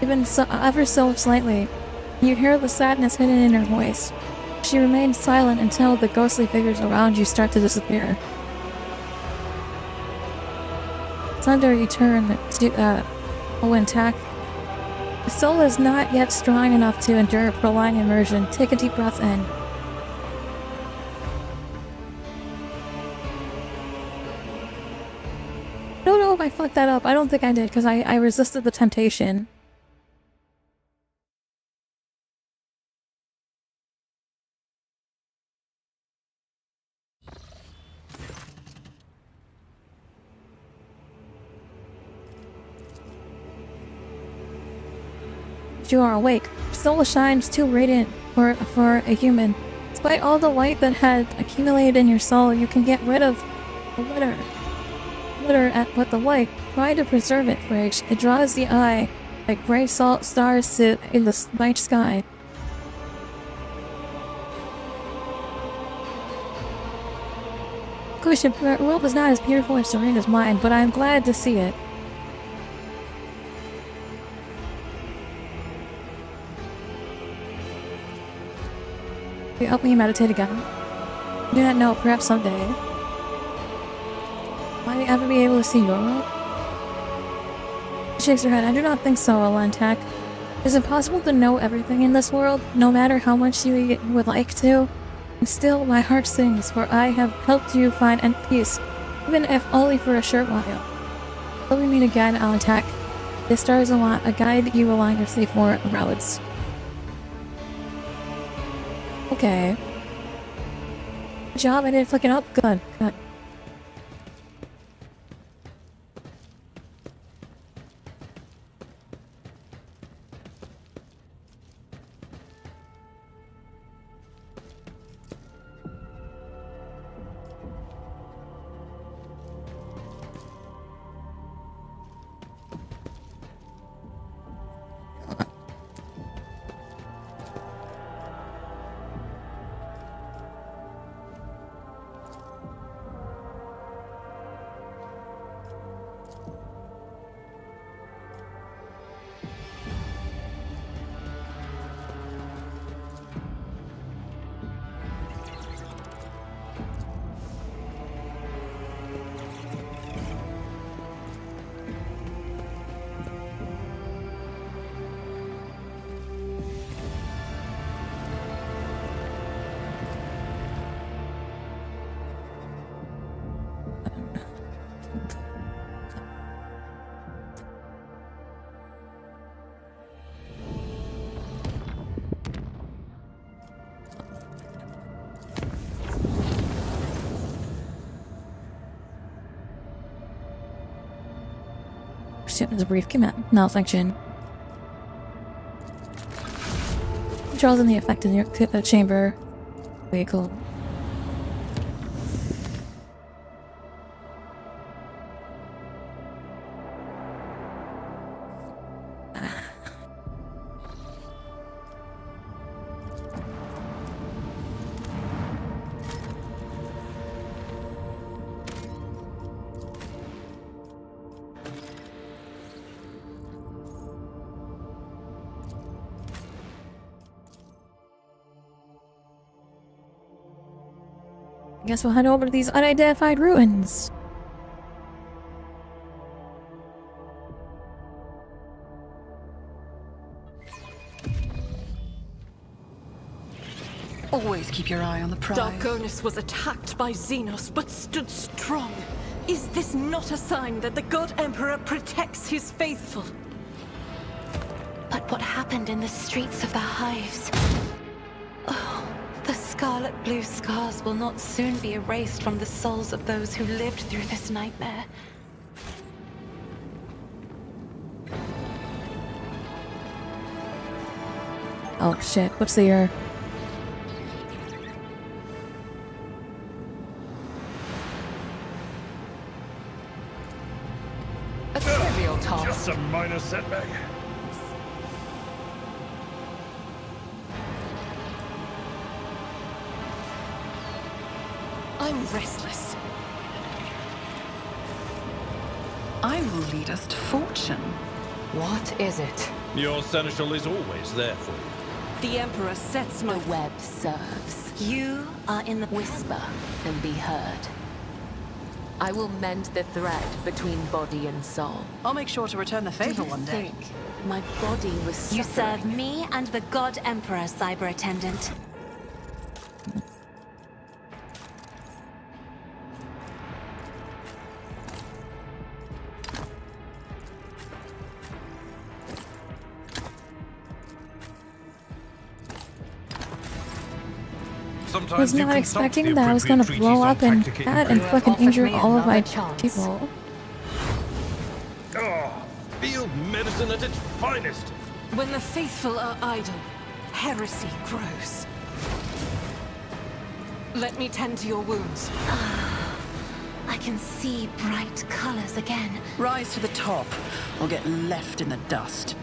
even ever so slightly. You hear the sadness hidden in her voice. She remains silent until the ghostly figures around you start to disappear. Thunder, you turn to intact. The soul is not yet strong enough to endure prolonged immersion. Take a deep breath in. I don't know if I fucked that up. I don't think I did, because I resisted the temptation. You are awake. Soul shines too radiant for a human. Despite all the light that had accumulated in your soul, you can get rid of the glitter with the light. Try to preserve it, Fridge. It draws the eye like gray salt stars sit in the night sky. wish the world was not as beautiful or serene as mine, but I'm glad to see it. Will you help me meditate again? I do not know, perhaps someday. Might I ever be able to see your world? She shakes her head. I do not think so, Alantak. Is it possible to know everything in this world, no matter how much you would like to? And still, my heart sings, for I have helped you find peace, even if only for a short while. Till we meet again, Alantak. This star is a guide you will line your safe for roads. Okay. Good job, I didn't flick it up. Good, good. There's a brief command malfunction. Controls in the affected chamber. Vehicle. Guess we'll head over to these unidentified ruins. Always keep your eye on the prize. Darkonis was attacked by Xenos, but stood strong. Is this not a sign that the God Emperor protects his faithful? But what happened in the streets of the hives? Oh, the scarlet blue scars will not soon be erased from the souls of those who lived through this nightmare. Oh shit, what's the year? A trivial task. Just a minor setback. I'm restless. I will lead us to fortune. What is it? Your seneschal is always there for you. The Emperor sets my web serves. You are in the Whisper and be heard. I will mend the thread between body and soul. I'll make sure to return the favor one day. Think my body was You suffering. serve me and the God Emperor, Cyber Attendant. I was not expecting that I was gonna blow up and cat and fucking injure all of my people. Oh, field medicine at its finest. When the faithful are idle, heresy grows. Let me tend to your wounds. I can see bright colors again. Rise to the top, or get left in the dust.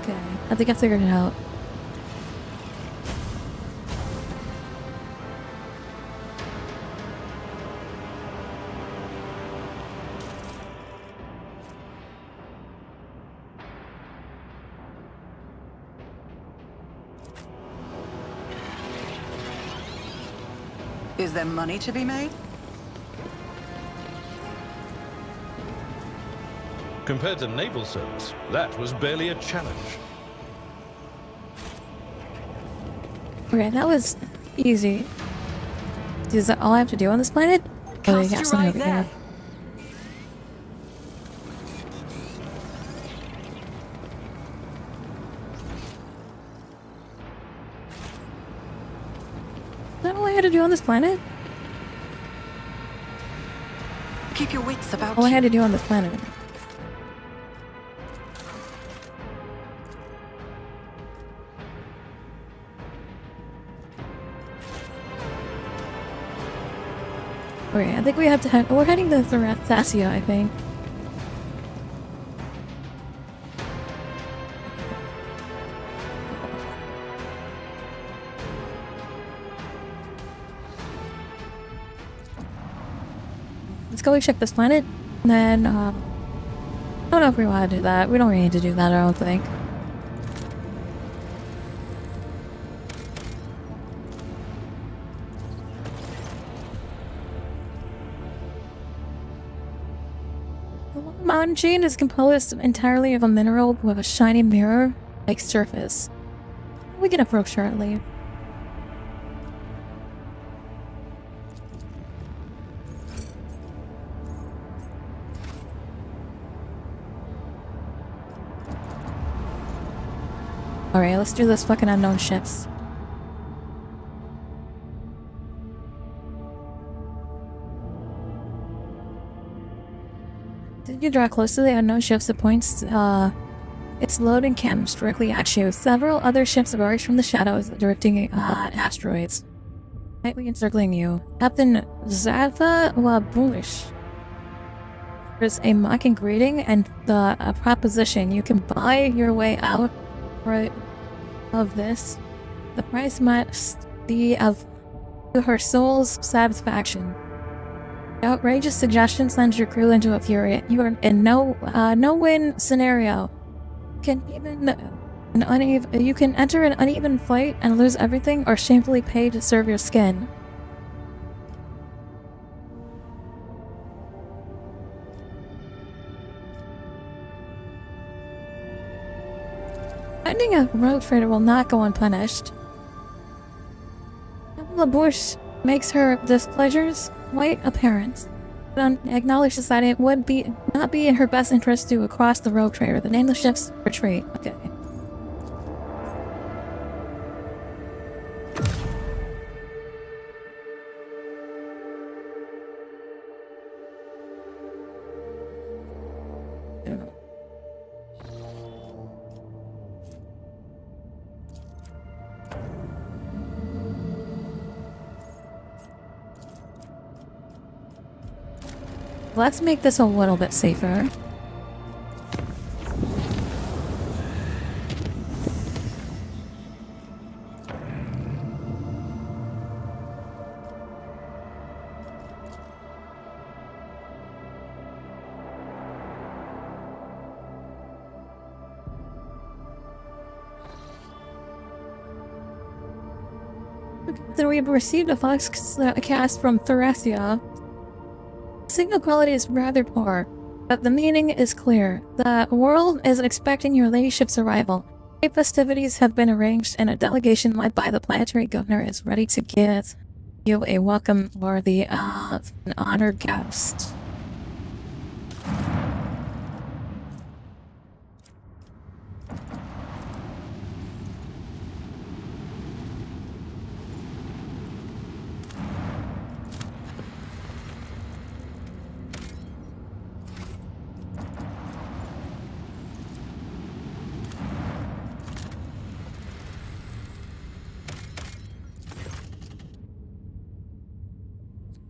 Okay, I think I figured it out. Is there money to be made? Compared to naval service, that was barely a challenge. Okay, that was easy. Is that all I have to do on this planet? Oh, they got something over here. Is that all I had to do on this planet? Keep your wits about All I had to do on this planet. Okay, I think we have to head. We're heading to Thasia, I think. Let's go check this planet. And then, I don't know if we want to do that. We don't really need to do that, I don't think. The mountain chain is composed entirely of a mineral with a shiny mirror-like surface. We can approach shortly. Alright, let's do those fucking unknown ships. Did you draw close to the unknown ships, it points its loading cam directly at you. Several other ships emerge from the shadows, drifting asteroids. Tightly encircling you. Captain Zadva Wabush. There's a mocking greeting and the proposition. You can buy your way out of this. The price must be of to her soul's satisfaction. The outrageous suggestion sends your crew into a fury. You are in no-win scenario. You can enter an uneven fight and lose everything, or shamefully pay to serve your skin. Finding a rogue trader will not go unpunished. LaBouche makes her displeasures quite apparent, but acknowledges that it would not be in her best interest to cross the rogue trader. The name of the ship's retreat. Okay. Let's make this a little bit safer. Then we have received a fox cast from Tharesia. Signal quality is rather poor, but the meaning is clear. The world is expecting your ladyship's arrival. Great festivities have been arranged, and a delegation led by the planetary governor is ready to give you a welcome worthy of an honored guest.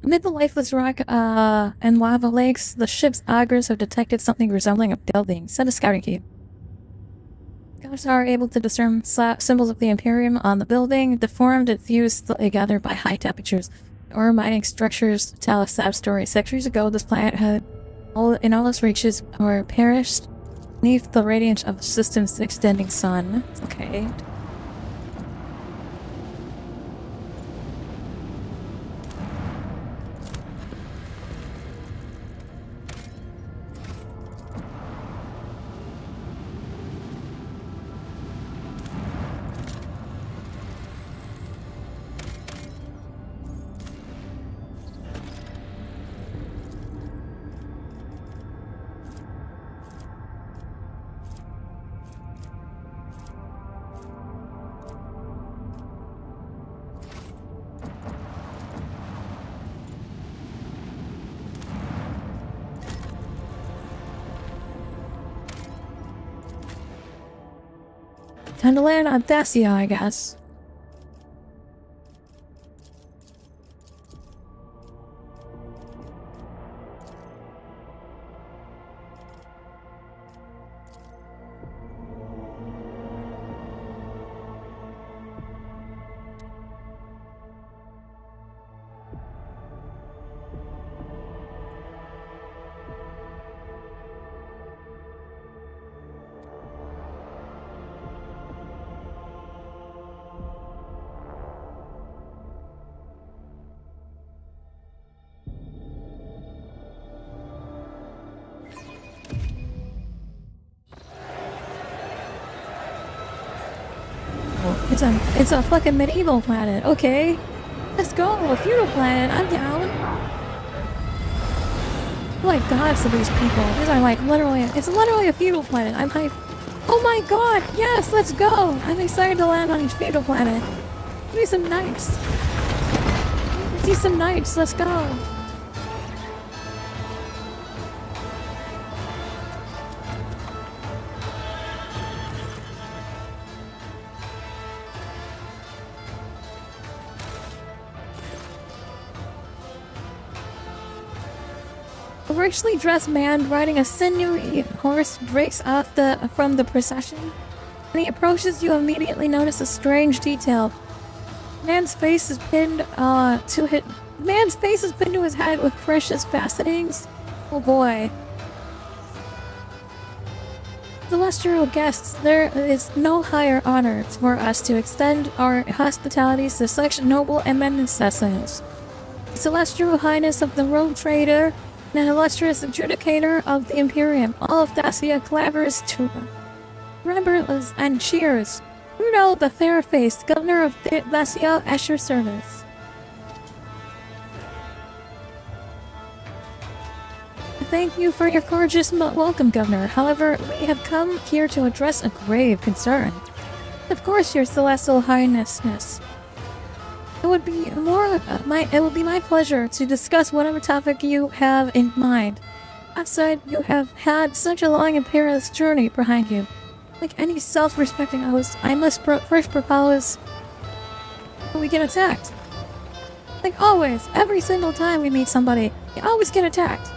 Amid the lifeless rock and lava lakes, the ship's augurs have detected something resembling a building. Set a scouting key. Scouts are able to discern symbols of the Imperium on the building, deformed and fused together by high temperatures. Ore mining structures tell a sad story. Centuries ago, this planet had all its reaches were perished beneath the radiance of the system's extending sun. Okay. Time to land on Thessia, I guess. It's a fucking medieval planet. Okay, let's go. A feudal planet. I'm down. I'm like gods to these people. These are like literally. It's literally a feudal planet. I'm hyped. Oh my god! Yes, let's go. I'm excited to land on this feudal planet. Give me some knights. See some knights. Let's go. A richly dressed man riding a sinewy horse breaks off from the procession. When he approaches, you immediately notice a strange detail. Man's face is pinned to his head with precious fastenings. Oh boy. Celestial guests, there is no higher honor for us to extend our hospitalities to such noble eminences. Celestial Highness of the Road Trader, an illustrious adjudicator of the Imperium, all of Thessia clavers to reverence and cheers. Bruno the Fair-Faced, Governor of Thessia, at your service. Thank you for your gorgeous welcome, Governor. However, we have come here to address a grave concern. Of course, your Celestial Highnessness. It would be my pleasure to discuss whatever topic you have in mind. Outside, you have had such a long and perilous journey behind you. Like any self-respecting host, I must first propose we get attacked. Like always, every single time we meet somebody, you always get attacked.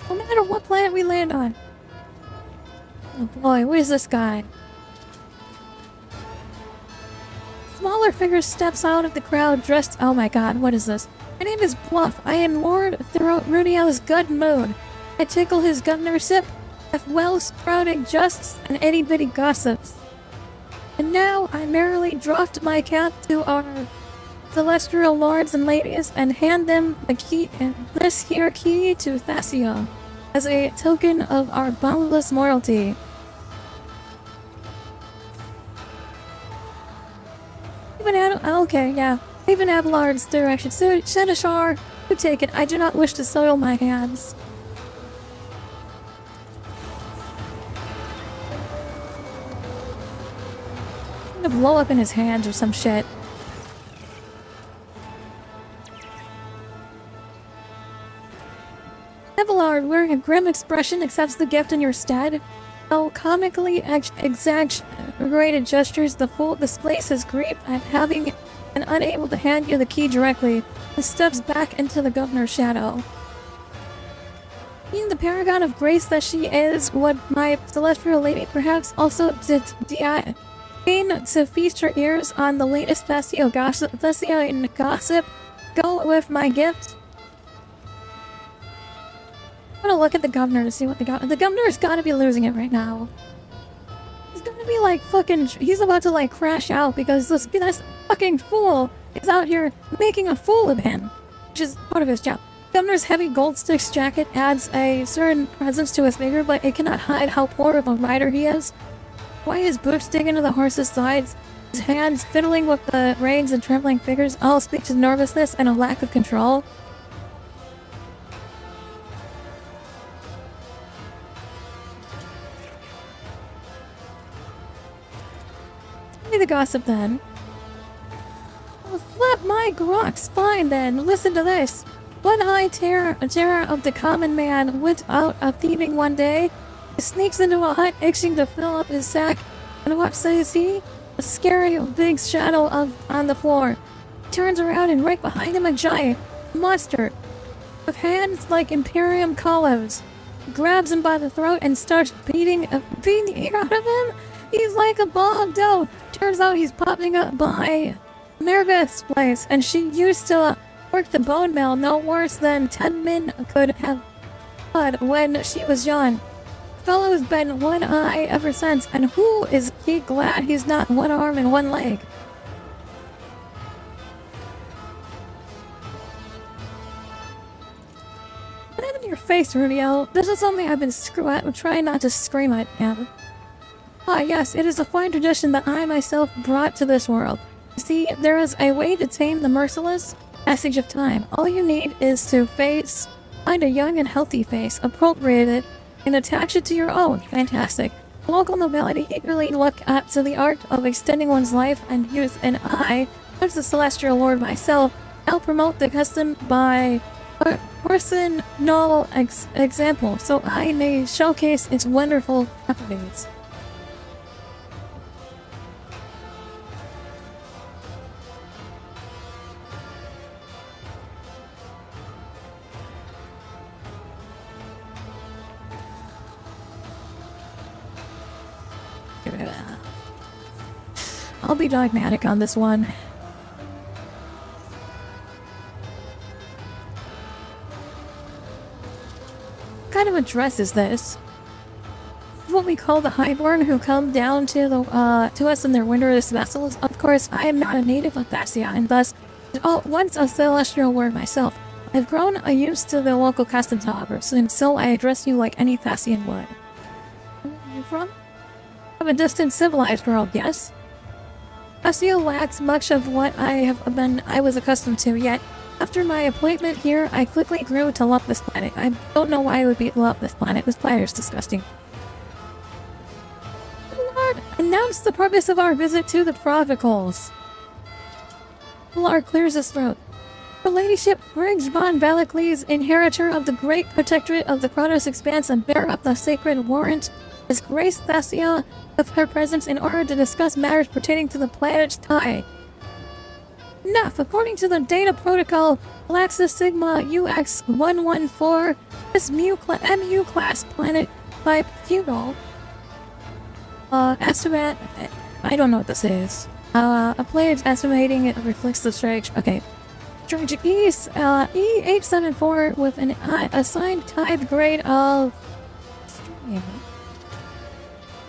No matter what planet we land on. Oh boy, what is this guy? Smaller figure steps out of the crowd dressed— oh my god, what is this? My name is Bluff. I am Lord Rudiel's good mood. I tickle his governorship, have well-sprouting justs and itty-bitty gossips. And now I merrily dropped my cap to our celestial lords and ladies and hand them the key, this here key to Thessia, as a token of our boundless loyalty. Okay, yeah. Even Abelard's direction. Seneschar, you take it. I do not wish to soil my hands. I'm gonna blow up in his hands or some shit. Abelard, wearing a grim expression, accepts the gift in your stead. Oh, comically exaggerated gestures displays his grief at having and unable to hand you the key directly, and steps back into the governor's shadow. Being the paragon of grace that she is, would my celestial lady perhaps also deign to feast her ears on the latest Thessian gossip? Go with my gift. I'm gonna look at the governor to see what the governor's gotta be losing it right now. He's gotta be like fucking. He's about to like crash out because this fucking fool is out here making a fool of him, which is part of his job. The governor's heavy gold sticks jacket adds a certain presence to his figure, but it cannot hide how poor of a rider he is. Why his boots dig into the horse's sides, his hands fiddling with the reins and trembling fingers all speak to nervousness and a lack of control. Tell me the gossip then. Oh, flap my grox, fine then, listen to this. One-eyed terror of the common man went out a thieving one day. He sneaks into a hut itching to fill up his sack, and what says he? A scary big shadow on the floor. He turns around and right behind him a giant monster with hands like Imperium columns. Grabs him by the throat and starts beating the air out of him. He's like a ball of dough. Turns out he's popping up by Meredith's place, and she used to work the bone mill no worse than 10 men could have had when she was young. Fellow's been one eye ever since, and who is he glad he's not one arm and one leg? What happened to your face, Rubio? This is something I've been trying not to scream at him. Ah, yes, it is a fine tradition that I myself brought to this world. See, there is a way to tame the merciless passage of time. All you need is to find a young and healthy face, appropriate it, and attach it to your own. Fantastic. Local nobility eagerly look up to the art of extending one's life and youth, and I, as the Celestial Lord myself, I'll promote the custom by personal example, so I may showcase its wonderful properties. I'll be dogmatic on this one. What kind of a dress is this? What we call the highborn who come down to us in their windowless vessels. Of course, I am not a native of Thessia, and thus, once a celestial word myself, I've grown used to the local customs, however, and so I address you like any Thessian would. Where are you from? Of a distant civilized world, yes. Thessia lacks much of what I was accustomed to, yet after my appointment here, I quickly grew to love this planet. I don't know why I would love this planet. This planet is disgusting. Lord, announce the purpose of our visit to the Provincals. Lord clears his throat. Her ladyship Friggs von Valakles, inheritor of the great protectorate of the Kronos Expanse and bearer of the sacred warrant, has graced Thessia with her presence in order to discuss matters pertaining to the planet's tie. Enough! According to the data protocol, Galaxis Sigma UX-114, this MU class planet type feudal estimate. I don't know what this is. A player's estimating it reflects the strange. Okay. Strange E874 with an assigned type grade of.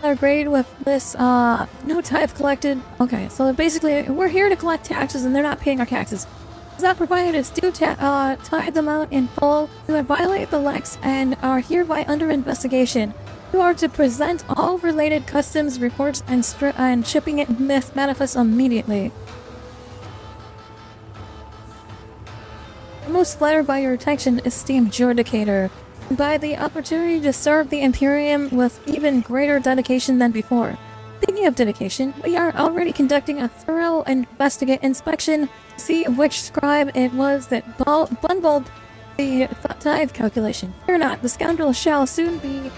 Our grade with this, no type collected. Okay, so basically, we're here to collect taxes and they're not paying our taxes. Does that provide us to tie them out in full? You have violated the Lex and are hereby under investigation. You are to present all related customs reports and shipping it manifest immediately. I'm most flattered by your attention, esteemed Judicator, and by the opportunity to serve the Imperium with even greater dedication than before. Speaking of dedication, we are already conducting a thorough inspection to see which scribe it was that bungled the tithe calculation. Fear not, the scoundrel shall soon be.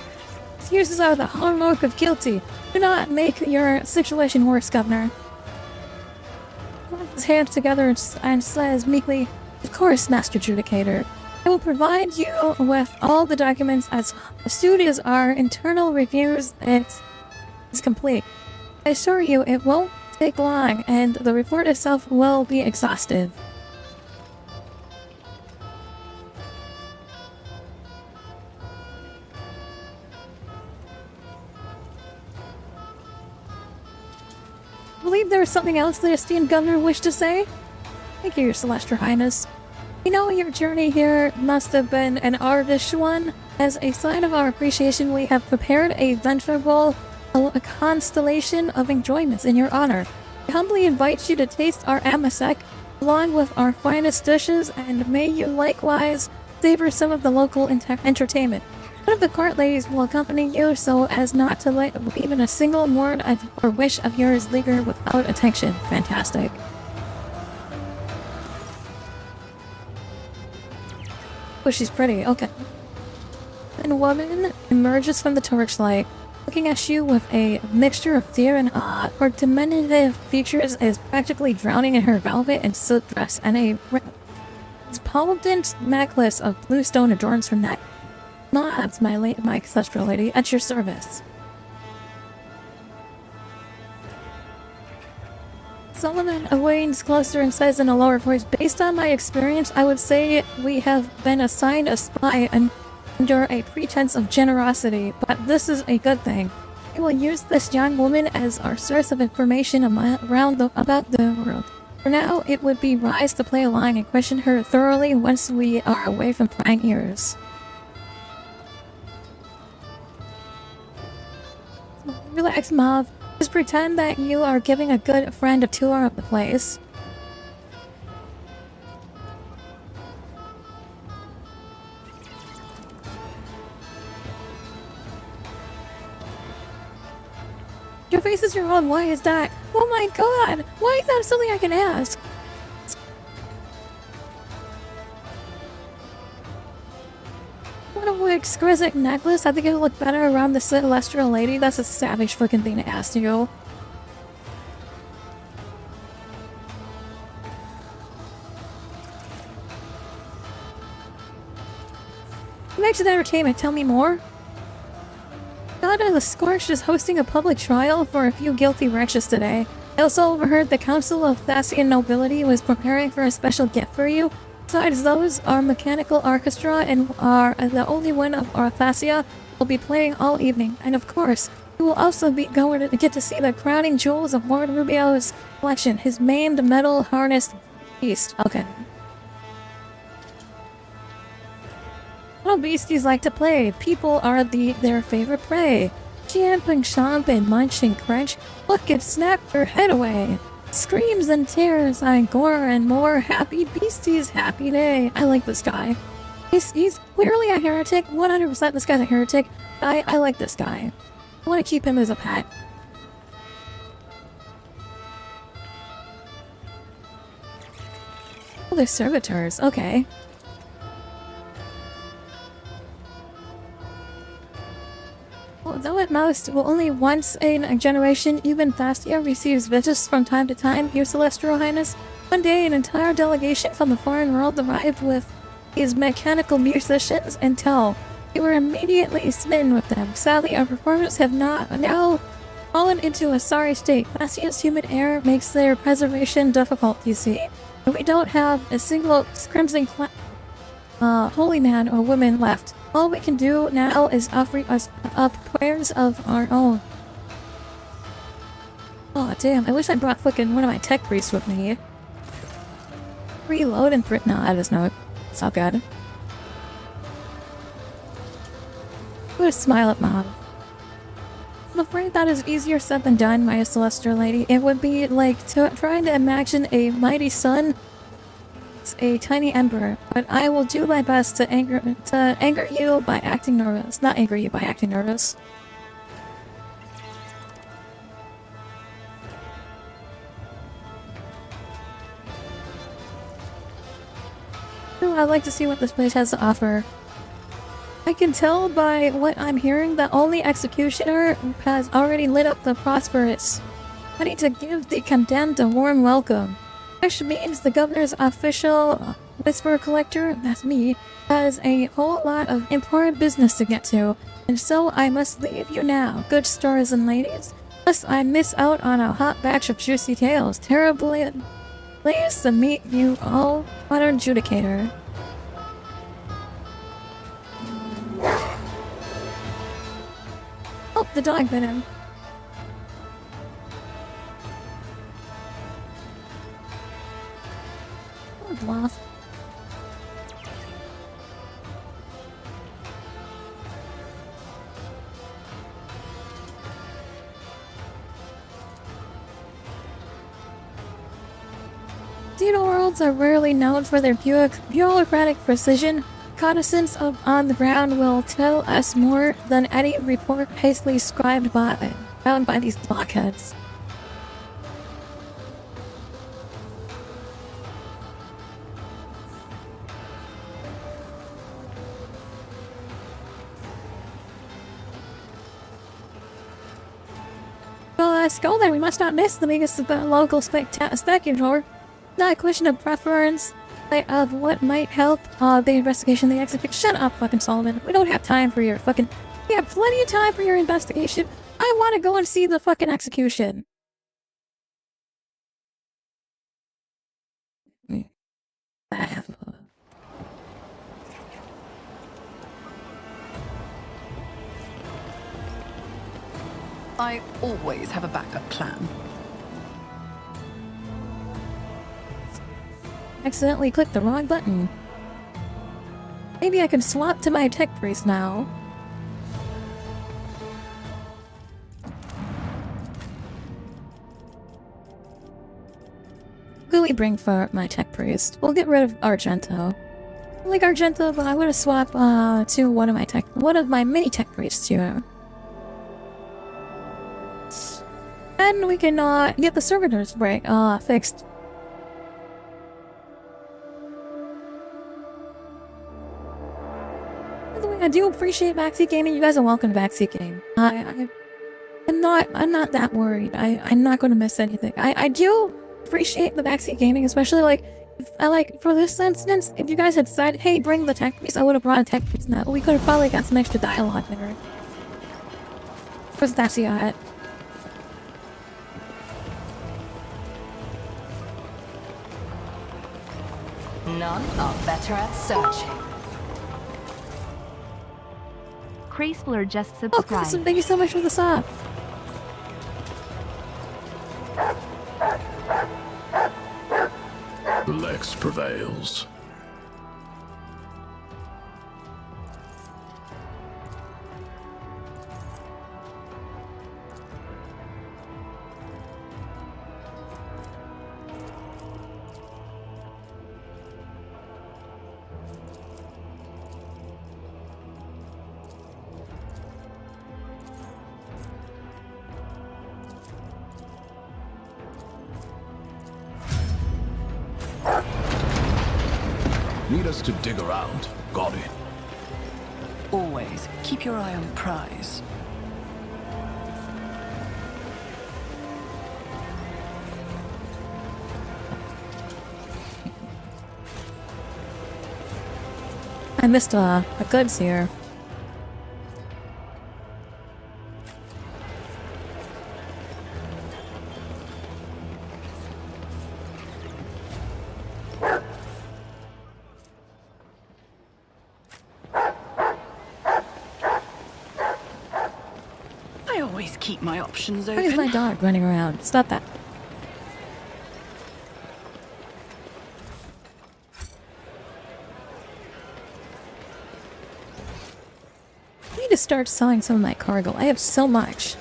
Excuses are the hallmark of guilty. Do not make your situation worse, Governor. He claps his hands together and says meekly, "Of course, Master Judicator. I will provide you with all the documents as soon as our internal reviews is complete. I assure you it won't take long, and the report itself will be exhaustive. I believe there was something else the esteemed governor wished to say. Thank you, Your Celestial Highness. We know your journey here must have been an arduous one. As a sign of our appreciation, we have prepared a venerable a constellation of enjoyments in your honor. We humbly invite you to taste our amasek, along with our finest dishes, and may you likewise savor some of the local entertainment. One of the court ladies will accompany you so as not to let even a single word or wish of yours linger without attention. Fantastic. Oh, she's pretty. Okay. Then a woman emerges from the torchlight, looking at you with a mixture of fear and awe. Her diminutive features is practically drowning in her velvet and silk dress, and a resplendent necklace of blue stone adorns her neck. Mobs, my ancestral lady, at your service. Solomon leans closer and says in a lower voice, based on my experience, I would say we have been assigned a spy under a pretense of generosity, but this is a good thing. We will use this young woman as our source of information about the world. For now, it would be wise to play along and question her thoroughly once we are away from prying ears. Relax, Mav. Just pretend that you are giving a good friend a tour of the place. Your face is your own. Why is that? Oh my god! Why is that something I can ask? What a exquisite necklace. I think it would look better around the celestial lady. That's a savage freaking thing to ask you. Next entertainment, tell me more. God of the Scorched is hosting a public trial for a few guilty wretches today. I also overheard the Council of Thasian Nobility was preparing for a special gift for you. Besides those, our mechanical orchestra and the only one of Arthasia will be playing all evening. And of course, you will also be going to get to see the crowning jewels of Lord Rubio's collection, his maimed metal harnessed beast. Okay. Little beasties like to play. People are their favorite prey. Champ and chomp and munch and crunch. Look, it snapped her head away. Screams and tears and gore and more. Happy beasties, happy day. I like this guy. He's clearly a heretic. 100% this guy's a heretic. I like this guy. I want to keep him as a pet. Oh, they're servitors. Okay. Although at most will only once in a generation, even Thastia receives visits from time to time, Your Celestial Highness. One day, an entire delegation from the foreign world arrived with these mechanical musicians until we were immediately smitten with them. Sadly, our performers have now fallen into a sorry state. Thastia's humid air makes their preservation difficult, you see. And we don't have a single crimson holy man or woman left. All we can do now is offer us up prayers of our own. Oh damn, I wish I brought fucking one of my tech priests with me. Reload and no, I just know it. It's all good. Put a smile at Mom. I'm afraid that is easier said than done, my celestial lady. It would be like trying to imagine a mighty sun, a tiny emperor, but I will do my best to anger you by acting nervous. Not anger you by acting nervous. Ooh, I'd like to see what this place has to offer. I can tell by what I'm hearing that only executioner has already lit up the prosperous, ready to give the condemned a warm welcome. Which means the governor's official Whisper Collector, that's me, has a whole lot of important business to get to, and so I must leave you now, good stars and ladies. Lest I miss out on a hot batch of juicy tales. Terribly pleased to meet you all, Modern Judicator. Oh, the dog bit him. Oh, Bluff. Worlds are rarely known for their bureaucratic precision. Reconnaissance on the ground will tell us more than any report hastily scribed found by these blockheads. Well, let's go then. We must not miss the biggest local spectacular. Not a question of preference, of what might help the investigation, the execution. Shut up, fucking Solomon. We don't have time for your fucking... We have plenty of time for your investigation. I want to go and see the fucking execution. I always have a backup plan. Accidentally clicked the wrong button. Maybe I can swap to my tech priest now. Who do we bring for my tech priest? We'll get rid of Argento. I like Argento, but I want to swap to one of my mini tech priests here. And we can get the servitors fixed. I do appreciate backseat gaming. You guys are welcome to backseat game. I'm not that worried. I'm not going to miss anything. I do appreciate the backseat gaming, especially for this instance. If you guys had decided, hey, bring the tech piece, I would have brought a tech piece now. We could have probably got some extra dialogue there. Where's Dacia at? None are better at searching. Chrysler just subscribed. Oh, Chrysler, thank you so much for the sub. Lex prevails. Need us to dig around. Got it. Always keep your eye on the prize. I missed a goods here. I always keep my options open. Where's my dog running around? Stop that. I need to start selling some of my cargo. I have so much.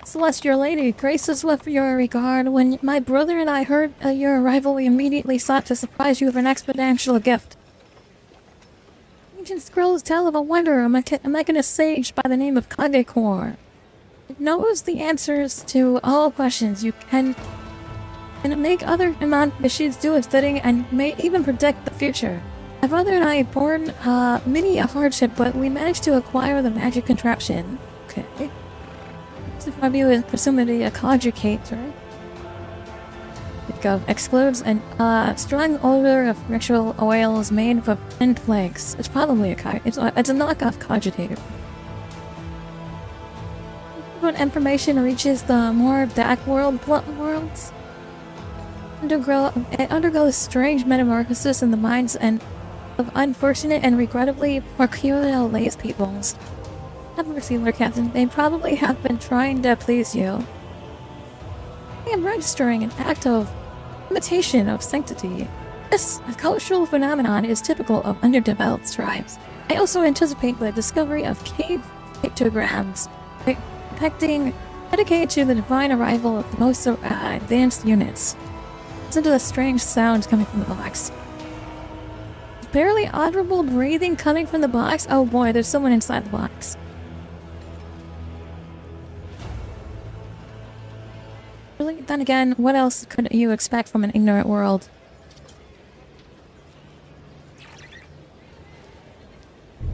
Celestial Lady, grace us with your regard. When my brother and I heard your arrival, we immediately sought to surprise you with an exponential gift. Ancient scrolls tell of a wanderer, a Mechanist sage by the name of Kagekor. It knows the answers to all questions you can, and make other machines do its bidding and may even predict the future. My brother and I born many a hardship, but we managed to acquire the magic contraption. Okay. This from you is presumably a conjugate, right? It excludes an strong odor of ritual oils made of plant flakes. It's probably it's a knockoff cogitator. When information reaches the more dark worlds, it undergoes strange metamorphosis in the minds and of unfortunate and regrettably mercurial lace peoples. Have mercy, Lord Captain. They probably have been trying to please you. I am registering an act of imitation of sanctity. This cultural phenomenon is typical of underdeveloped tribes. I also anticipate the discovery of cave pictograms, dedicated to the divine arrival of the most advanced units. Listen to the strange sounds coming from the box. Barely audible breathing coming from the box. Oh boy, there's someone inside the box. Really? Then again, what else could you expect from an ignorant world?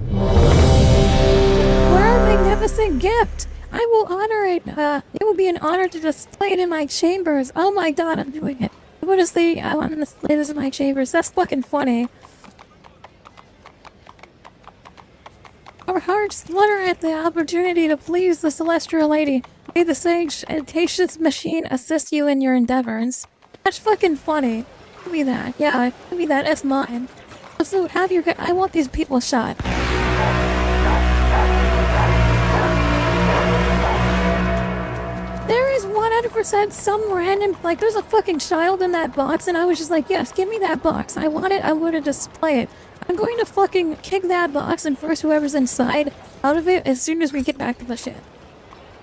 What a magnificent gift! I will honor it. It will be an honor to display it in my chambers. Oh my god, I'm doing it. What is the... I want to display this in my chambers. That's fucking funny. Our hearts flutter at the opportunity to please the celestial lady. May the sage Antatius machine assist you in your endeavors. That's fucking funny. Give me that. Yeah, give me that. It's mine. So have your... I want these people shot. There is 100% some random... Like, there's a fucking child in that box, and I was just like, yes, give me that box. I want it. I want to display it. I'm going to fucking kick that box and force whoever's inside out of it as soon as we get back to the ship.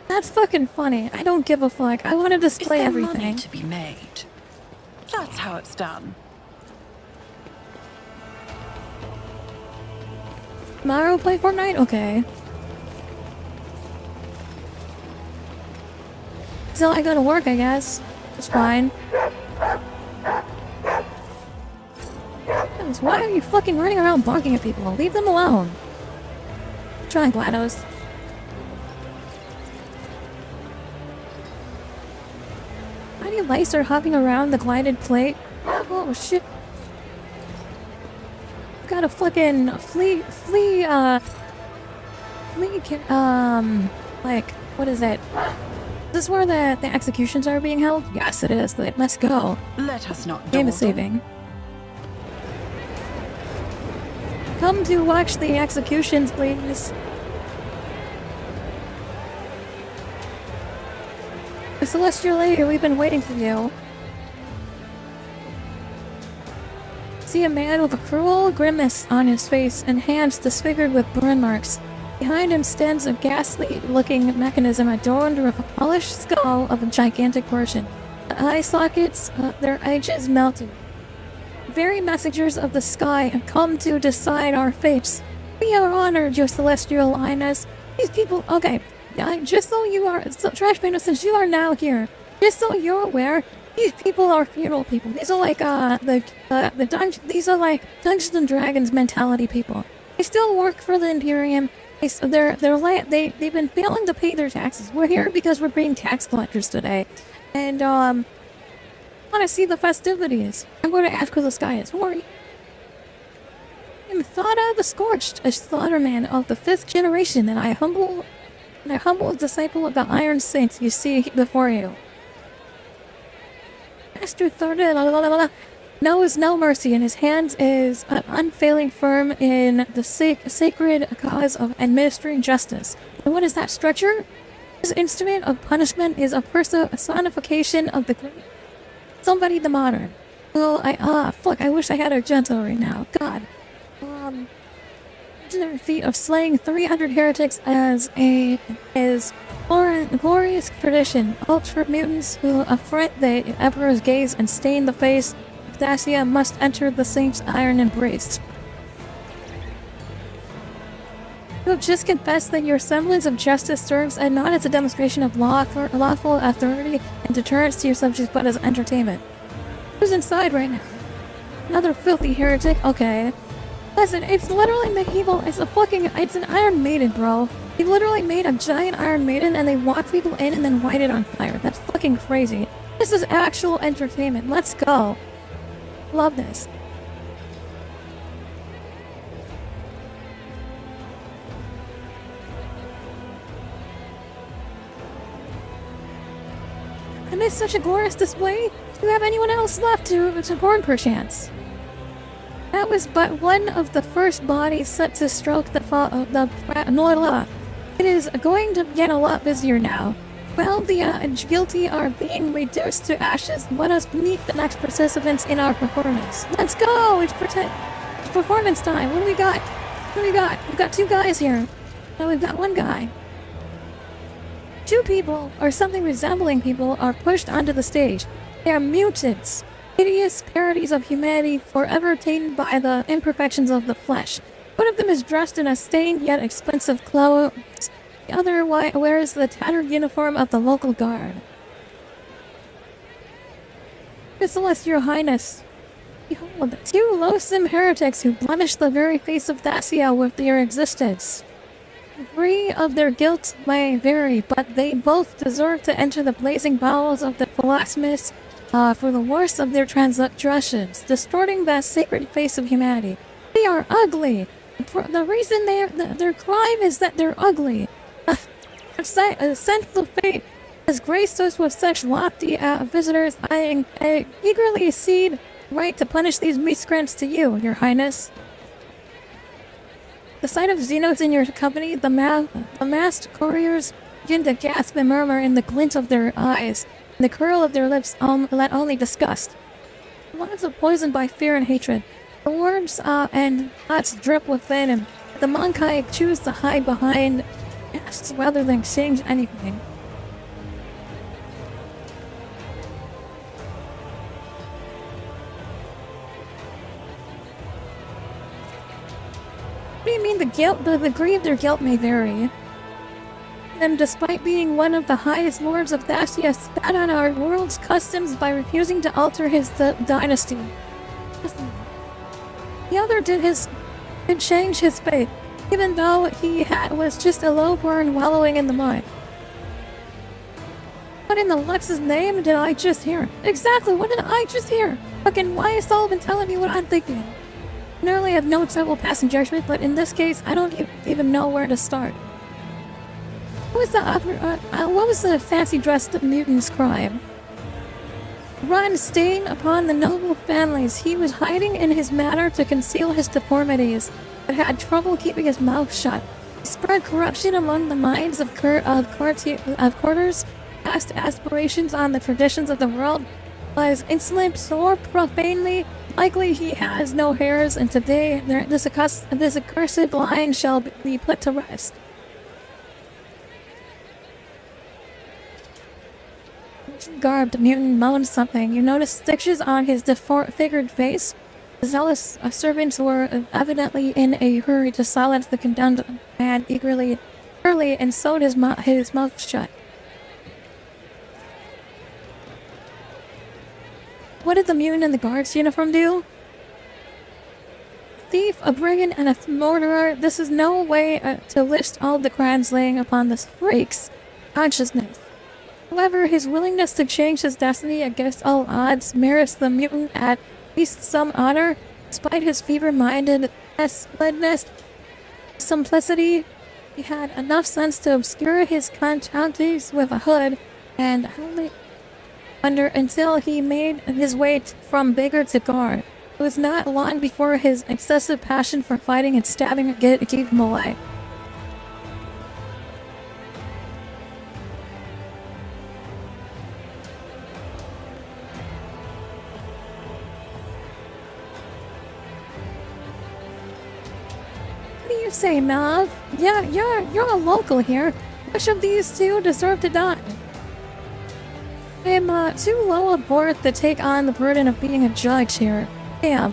That's fucking funny. I don't give a fuck. I want to display everything. Money to be made. That's how it's done. Tomorrow play Fortnite? Okay. So I go to work, I guess. It's fine. Why are you fucking running around barking at people? Leave them alone. Try GLaDOS. Tiny lice are hopping around the glided plate. Oh shit. Got a fucking like, what is it? Is this where the executions are being held? Yes, it is. Let's go. Let us not Game is saving. Come to watch the executions, please. The Celestial Lady, we've been waiting for you. See a man with a cruel grimace on his face and hands disfigured with burn marks. Behind him stands a ghastly-looking mechanism adorned with a polished skull of a gigantic person. The eye sockets, their edges melted. Very messengers of the sky have come to decide our fates. We are honored, your celestial highness. These people, okay, just so you are, so Trash Panda, since you are now here, just so you're aware, these people are feudal people. These are like, these are like Dungeons and Dragons mentality people. They still work for the Imperium. They've been failing to pay their taxes. We're here because we're being tax collectors today. And, I want to see the festivities. I'm going to ask who this guy is. Worry. I'm Thada the Scorched, a slaughterman of the 5th generation, and I humble disciple of the Iron Saints you see before you. Master Thada knows no mercy, and his hands is an unfailing firm in the sacred cause of administering justice. And what is that structure? His instrument of punishment is a personification of the great somebody the modern. Well, fuck, I wish I had Argento right now. God. Legendary feat of slaying 300 heretics is glorious tradition. Ultra mutants who affront the Emperor's gaze and stain the face of Dacia must enter the Saint's iron embrace. You have just confessed that your semblance of justice serves and not as a demonstration of lawful authority and deterrence to your subjects, but as entertainment. Who's inside right now? Another filthy heretic? Okay. Listen, it's literally medieval. It's an Iron Maiden, bro. They literally made a giant Iron Maiden and they walk people in and then light it on fire. That's fucking crazy. This is actual entertainment. Let's go. Love this. I missed such a glorious display. Do you have anyone else left to support, perchance? That was but one of the first bodies set to stroke the It is going to get a lot busier now. Well, the guilty are being reduced to ashes. Let us meet the next participants in our performance. Let's go! It's performance time. What do we got? We've got 2 guys here. Now we've got 1 guy. 2 people, or something resembling people, are pushed onto the stage. They are mutants. Hideous parodies of humanity forever tainted by the imperfections of the flesh. One of them is dressed in a stained yet expensive clothes. The other wears the tattered uniform of the local guard. Celeste, your highness. Behold, 2 loathsome heretics who blemish the very face of Thassia with their existence. The degree of their guilt may vary, but they both deserve to enter the blazing bowels of the blasphemous for the worst of their transgressions, distorting the sacred face of humanity. They are ugly. The reason their crime is that they're ugly. A senseless fate has graced us with such lofty visitors. I eagerly cede right to punish these miscreants to you, your highness. The sight of Xenos in your company, the masked couriers begin to gasp and murmur in the glint of their eyes, and the curl of their lips let only disgust. The lives are poisoned by fear and hatred. The worms and thoughts drip within him. The Monkai choose to hide behind masks rather than exchange anything. What do you mean the degree of their guilt may vary? And despite being one of the highest lords of Thassia, spat on our world's customs by refusing to alter his dynasty. The other did change his fate, even though he was just a low-born wallowing in the mud. What in the Lux's name did I just hear? Exactly, what did I just hear? Fucking why is Sullivan telling me what I'm thinking? I normally have no trouble passing judgment, but in this case, I don't even know where to start. What was the fancy-dressed mutant's crime? Run stain upon the noble families. He was hiding in his manner to conceal his deformities, but had trouble keeping his mouth shut. He spread corruption among the minds of courtiers, cast aspirations on the traditions of the world, was insolent so profanely. Likely he has no hairs, and today this accursed line shall be put to rest. Garbed mutant moaned something. You noticed stitches on his disfigured face. The zealous servants were evidently in a hurry to silence the condemned man early, and sewed his mouth shut. What did the mutant in the guard's uniform do? Thief, a brigand, and a murderer. This is no way to list all the crimes laying upon this freak's consciousness. However, his willingness to change his destiny against all odds merits the mutant at least some honor. Despite his feeble-mindedness, simplicity, he had enough sense to obscure his conscience with a hood and until he made his way from beggar to guard. It was not long before his excessive passion for fighting and stabbing gave him away. What do you say, Mav? Yeah, you're a local here. Which of these 2 deserve to die? I'm too low of worth to take on the burden of being a judge here. Damn.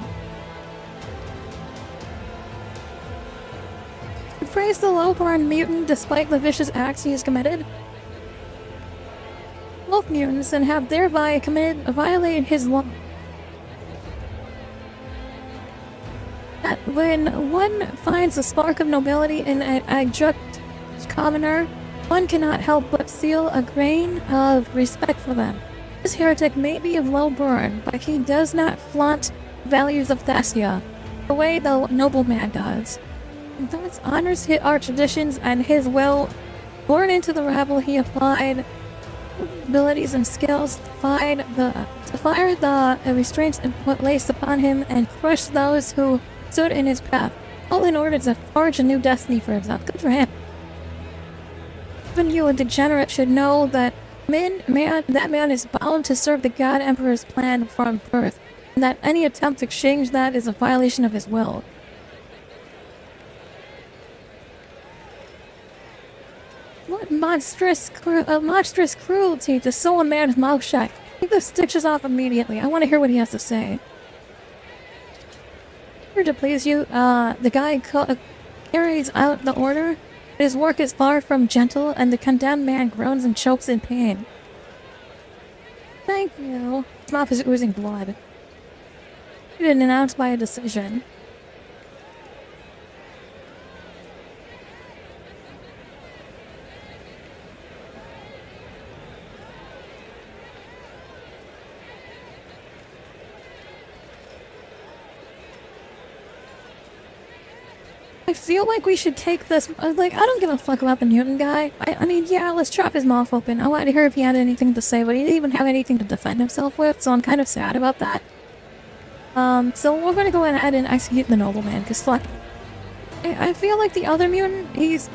praise the low-born mutant despite the vicious acts he has committed? Both mutants and have thereby violated his law. When one finds a spark of nobility in a just commoner, one cannot help but feel a grain of respect for them. This heretic may be of low born, but he does not flaunt values of Thessia the way the nobleman does. He thus honors our traditions and his will. Born into the rabble, he applied abilities and skills to fire the restraints placed upon him and crush those who stood in his path, all in order to forge a new destiny for himself. Good for him. Even you, a degenerate, should know that that man is bound to serve the God Emperor's plan from birth, and that any attempt to change that is a violation of his will. What monstrous cruelty to sew a man's mouth shut. Take the stitches off immediately. I want to hear what he has to say. Here to please you, the guy carries out the order. His work is far from gentle, and the condemned man groans and chokes in pain. Thank you. His mouth is oozing blood. He didn't announce by a decision. I feel like we should take this, like, I don't give a fuck about the mutant guy. I mean, yeah, let's chop his mouth open. I wanted to hear if he had anything to say, but he didn't even have anything to defend himself with, so I'm kind of sad about that. So we're gonna go ahead and execute the nobleman, because fuck. I feel like the other mutant, he's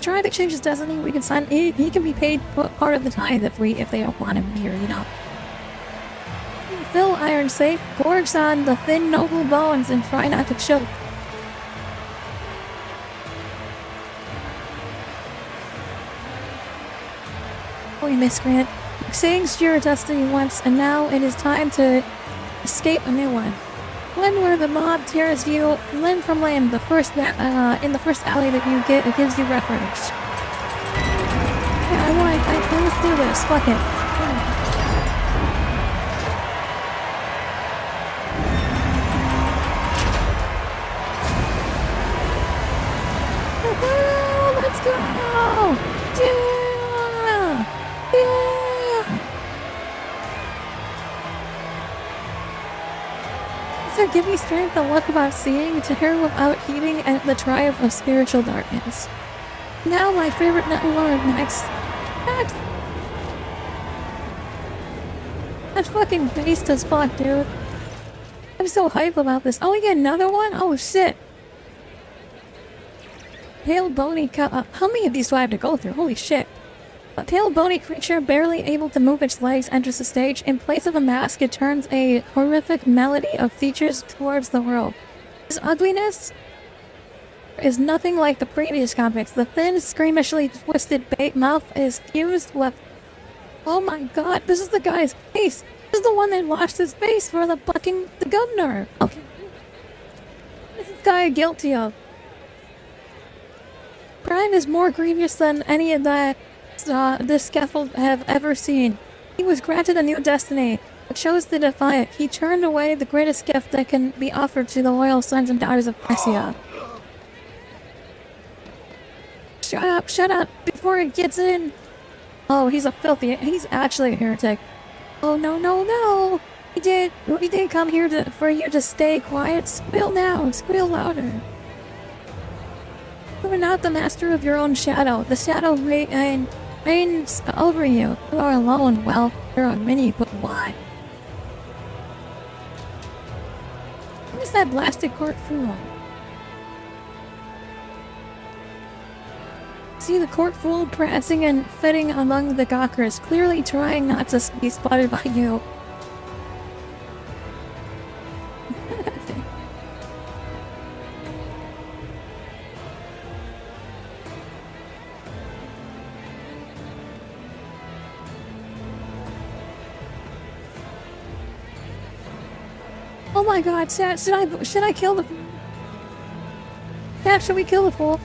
trying to change his destiny. We can sign, he can be paid part of the tithe if they don't want him here, you know. Fill iron safe, gorge on the thin noble bones, and try not to choke. Holy miscreant, exchanged your destiny once, and now it is time to escape a new one. One where the mob tears you limb from limb, in the first alley that you get, it gives you refuge. Yeah, let's do this, fuck it. Let's go! Yeah! So give me strength and luck about seeing, to hear without heeding at the triumph of spiritual darkness. Now my favorite lord next. That's fucking based as fuck, dude. I'm so hype about this. Oh, we get another one? Oh shit. Pale bony how many of these do I have to go through? Holy shit. A pale bony creature barely able to move its legs enters the stage. In place of a mask, it turns a horrific melody of features towards the world. His ugliness is nothing like the previous comics. The thin, squeamishly twisted mouth is fused with... Oh my god, this is the guy's face! This is the one that lost his face for the governor! Okay. What is this guy guilty of? Crime is more grievous than any of that this scaffold have ever seen. He was granted a new destiny, but chose to defy it. He turned away the greatest gift that can be offered to the loyal sons and daughters of Thessia. Shut up, before it gets in! Oh, he's he's actually a heretic. Oh, no. We did come here for you to stay quiet. Squeal now, squeal louder. You are not the master of your own shadow. The shadow reigns over you. You are alone. Well, there are many, but why? Where's that blasted court fool? See the court fool prancing and fitting among the gawkers, clearly trying not to be spotted by you. Oh my god, should I kill the... Yeah, should we kill the fool?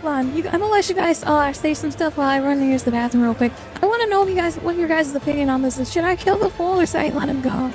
Hold on, I'm gonna let you guys say some stuff while I run and use the bathroom real quick. I want to know what your guys' opinion on this is. Should I kill the fool or should I let him go?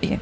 Yeah.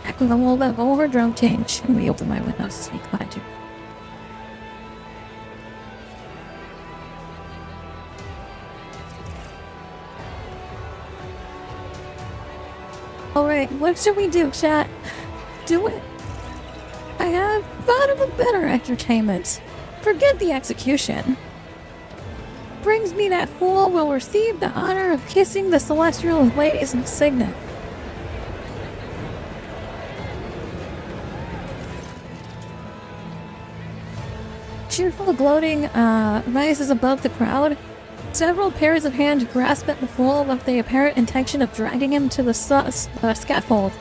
Back with a little bit of overdrove change. Let me open my windows to speak loud too. Alright, what should we do, chat? Do it. I have thought of a better entertainment. Forget the execution. Brings me that fool will receive the honor of kissing the celestial ladies in signet. Cheerful gloating rises above the crowd. Several pairs of hands grasp at the fool with the apparent intention of dragging him to the scaffold.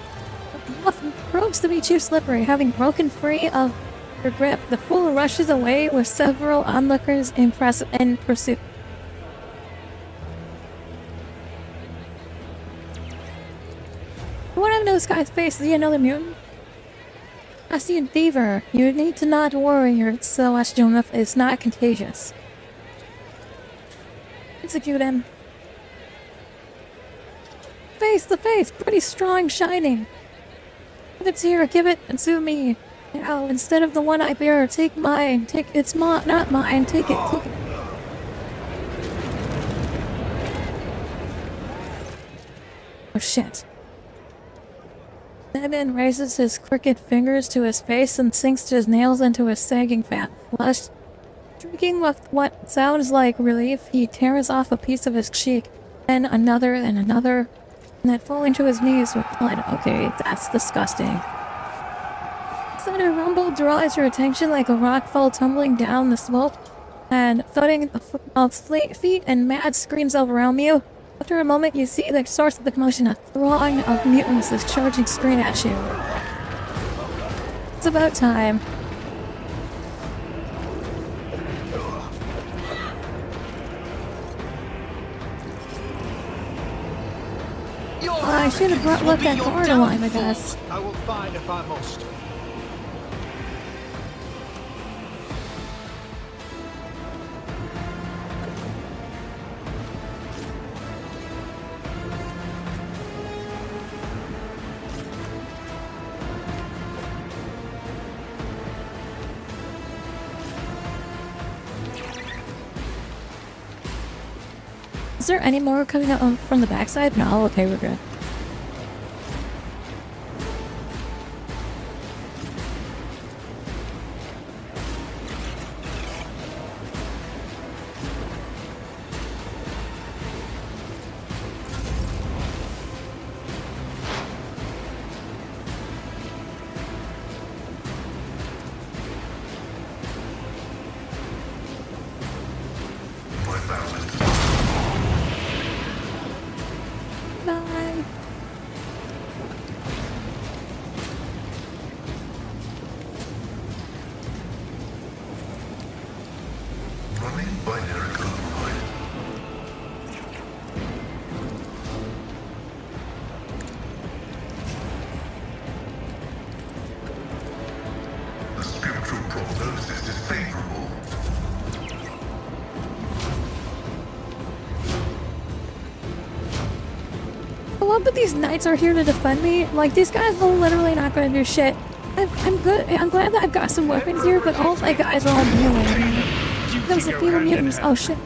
The bluff proves to be too slippery. Having broken free of her grip, the fool rushes away with several onlookers in pursuit. What happened to this guy's face? Is he another mutant? I see a fever. You need to not worry. Your celestial enough is not contagious. Execute him. The face! Pretty strong, shining. If it's here, give it to me. Now, instead of the one I bear, take mine. It's not mine. Take it. Oh shit. Deadman raises his crooked fingers to his face and sinks his nails into his sagging fat flesh. Shrieking with what sounds like relief, he tears off a piece of his cheek, then another and another, and then falling to his knees with blood. Okay, that's disgusting. Sudden rumble draws your attention like a rock fall tumbling down the slope, and thudding of feet and mad screams all around you. After a moment, you see the source of the commotion. A throng of mutants is charging straight at you. It's about time. I should have left that guard alive, I guess. I will find if I must. Is there any more coming out from the backside? No, okay, we're good. But these knights are here to defend me. Like, these guys are literally not going to do shit. I'm good. I'm glad that I've got some weapons here, but all my guys are all melee. There's a few mutants. Oh shit.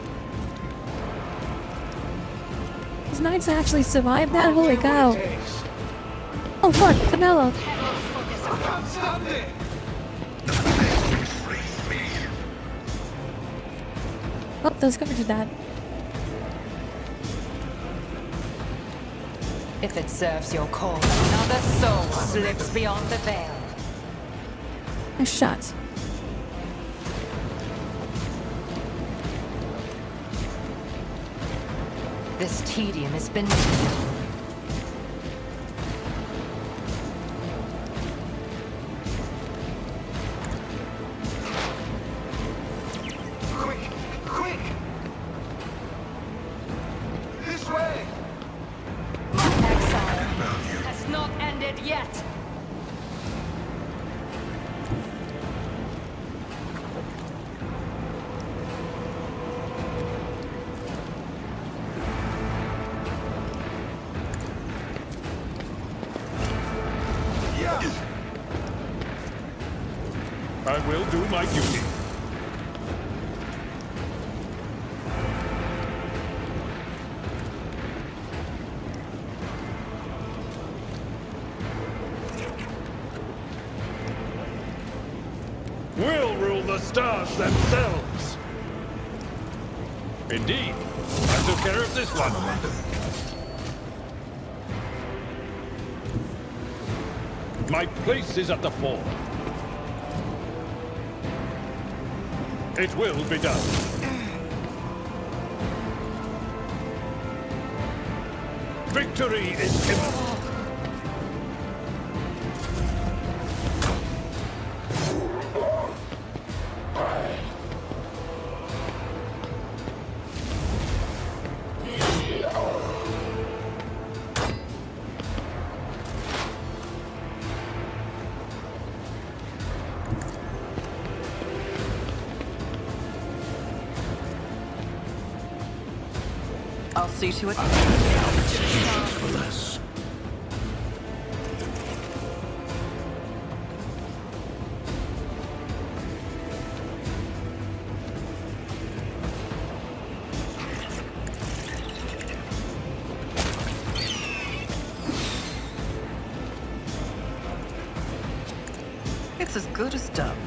These knights actually survived that? Holy cow. Oh fuck, Canelo. Oh, those guards are dead. If it serves your cause, another soul slips beyond the veil. Nice shot. This tedium has been... I will do my duty. We'll rule the stars themselves. Indeed. I took care of this one. My place is at the fore. It will be done. Victory is imminent. I'll see to it. For less. It's as good as done.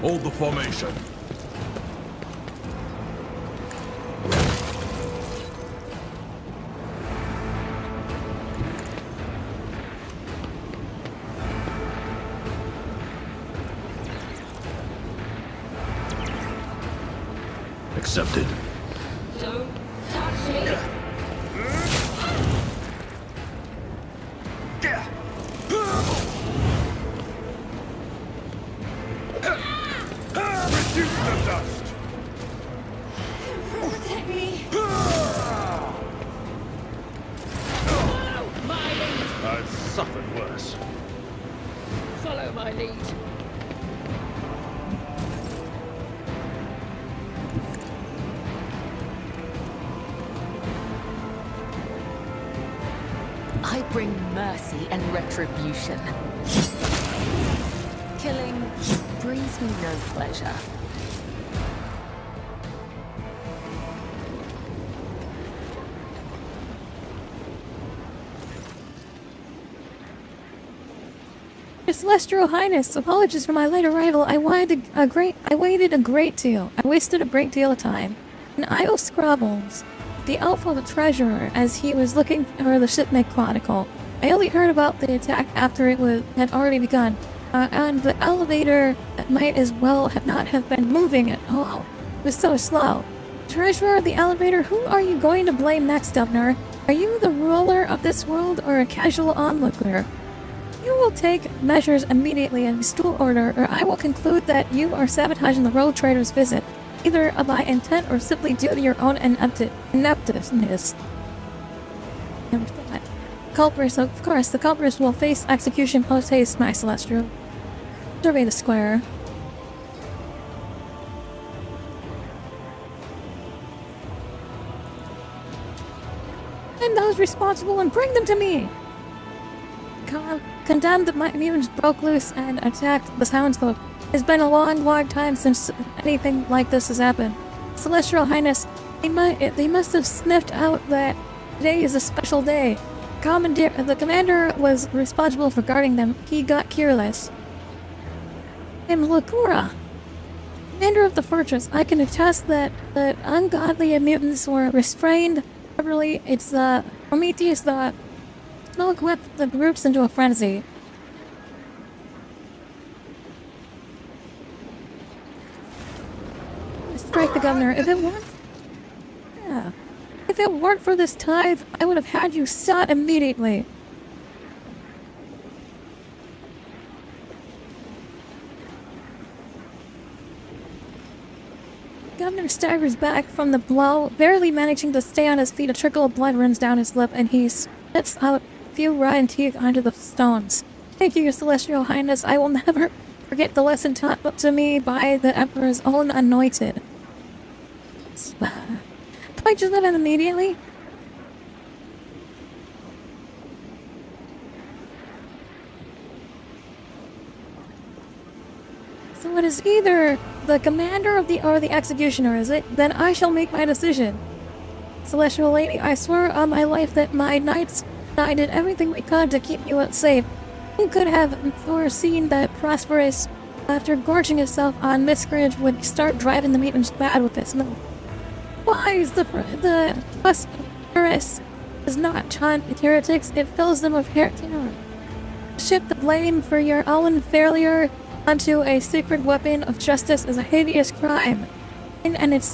Hold the formation. Accepted. Don't touch me. Reduce the dust! Protect me. Follow my lead. I've suffered worse. Follow my lead. I bring mercy and retribution. Killing brings me no pleasure. Your Celestial Highness, apologies for my late arrival. I waited a great deal. I wasted a great deal of time in idle scrabbles. The Alpha Treasurer, as he was looking for the shipmate chronicle. I only heard about the attack after it had already begun, and the elevator might as well not have been moving at all. It was so slow. Treasurer of the elevator, who are you going to blame next, Governor? Are you the ruler of this world or a casual onlooker? You will take measures immediately and restore order, or I will conclude that you are sabotaging the road trader's visit, either by intent or simply due to your own ineptness. Never thought. Culprits, of course, the culprits will face execution post-haste, my Celestial. Survey the square. Find those responsible and bring them to me! Condemned that my mutants broke loose and attacked the townsfolk. It's been a long time since anything like this has happened. Celestial Highness, they must have sniffed out that today is a special day. The commander was responsible for guarding them. He got careless. I'm Lakura, commander of the fortress. I can attest that the ungodly mutants were restrained properly. It's Prometheus the smoke whipped the groups into a frenzy. Strike the governor. If it weren't for this tithe, I would have had you shot immediately. Governor staggers back from the blow, barely managing to stay on his feet. A trickle of blood runs down his lip, and he spits out a few rotten teeth onto the stones. Thank you, Your Celestial Highness. I will never forget the lesson taught to me by the Emperor's own anointed. I do that immediately? So it is either the commander of or the executioner, is it? Then I shall make my decision. Celestial Lady, I swear on my life that my knights and I did everything we could to keep you safe. Who could have foreseen that Prosperous, after gorging himself on miscarriage, would start driving the mutants bad with his milk? Why is the Prosperous does not taunt heretics, it fills them with terror. Ship the blame for your own failure onto a secret weapon of justice is a hideous crime. And it's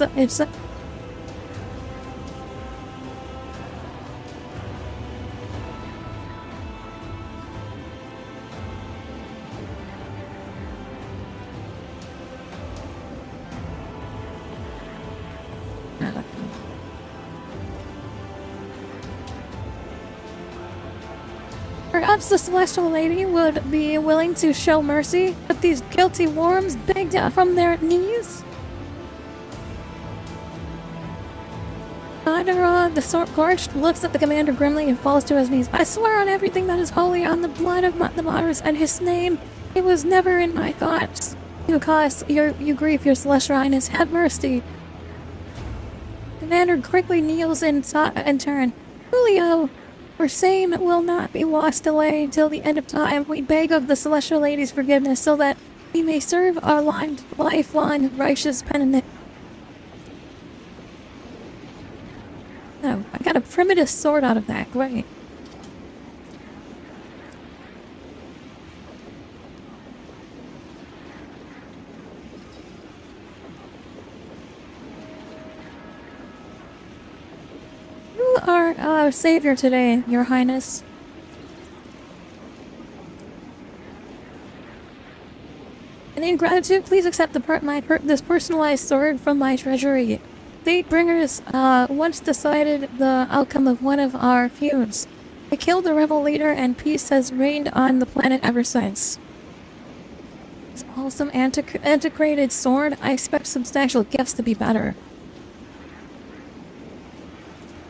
perhaps the Celestial Lady would be willing to show mercy, but these guilty worms begged from their knees. The Scorched looks at the commander grimly and falls to his knees. I swear on everything that is holy, on the blood of the martyrs and his name, it was never in my thoughts. You cause you grief, your Celestial Highness, have mercy. Commander quickly kneels in turn. Julio, our same will not be lost away till the end of time. We beg of the Celestial Lady's forgiveness so that we may serve our lifelong righteous penitent. Oh, I got a primitive sword out of that. Great. You are our savior today, Your Highness. And in gratitude, please accept this personalized sword from my treasury. Fatebringers once decided the outcome of one of our feuds. They killed the rebel leader, and peace has reigned on the planet ever since. This awesome antiquated sword, I expect substantial gifts to be better.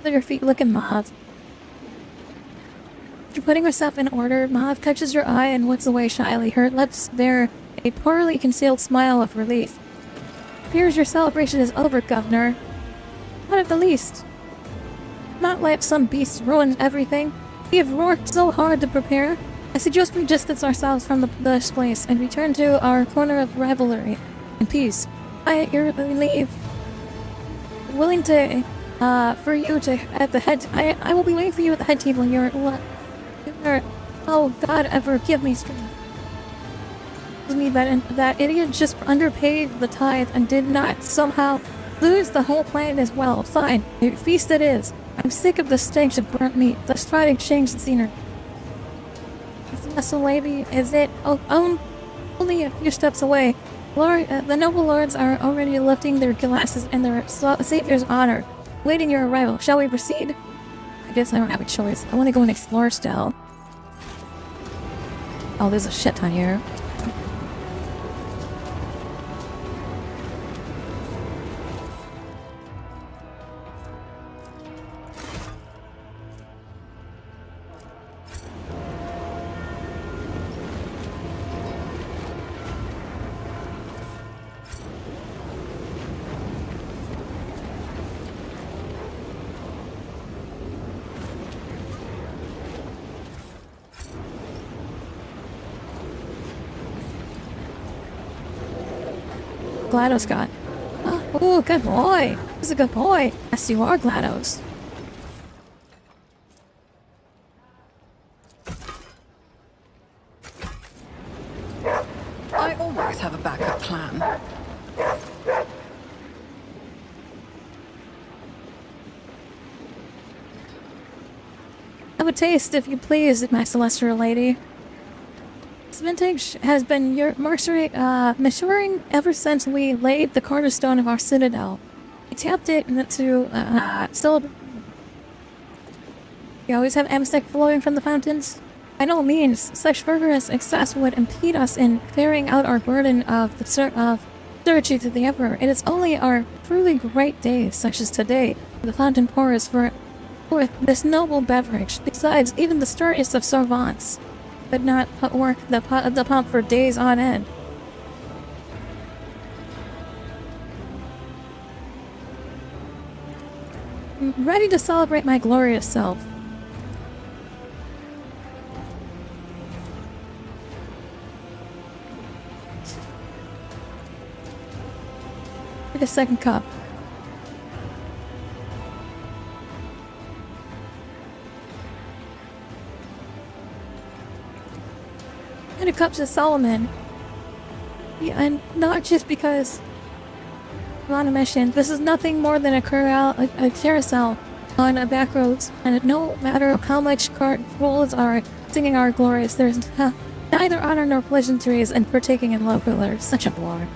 Look at your feet looking, Mahav. After putting herself in order, Mahav catches your eye and looks away shyly. Her lips bear a poorly concealed smile of relief. Appears your celebration is over, Governor. Not at the least. Not let some beast ruin everything. We have worked so hard to prepare. I suggest we distance ourselves from this place and return to our corner of revelry and peace. I at your leave. Willing to, for you to at the head. I will be waiting for you at the head table. Oh God, ever give me strength. Me that idiot just underpaid the tithe and did not somehow lose the whole planet as well. Fine, a feast it is. I'm sick of the stench of burnt meat. Let's try to exchange the scenery. Celestial Lady, is it? Only a few steps away. Lord, the noble lords are already lifting their glasses in their savior's honor, waiting your arrival. Shall we proceed? I guess I don't have a choice. I want to go and explore still. Oh, there's a shit ton here. GLaDOS got. Oh, good boy. He's a good boy. Yes, you are, GLaDOS. I always have a backup plan. Have a taste, if you please, my Celestial Lady. This vintage has been maturing ever since we laid the cornerstone of our citadel. We tapped it to celebrate. You always have amsec flowing from the fountains? By no means, such fervorous excess would impede us in carrying out our burden of servitude to the Emperor. It is only our truly great days, such as today, the fountain pours forth this noble beverage. Besides, even the sturdiest of servants could not work the pump for days on end. I'm ready to celebrate my glorious self. Take a second cup. And a cup to Solomon. Yeah, and not just because on a mission. This is nothing more than a carousel on a back roads, and no matter how much cart fools are singing our glories, there's neither honor nor pleasantries in partaking in love filler. Such a bore.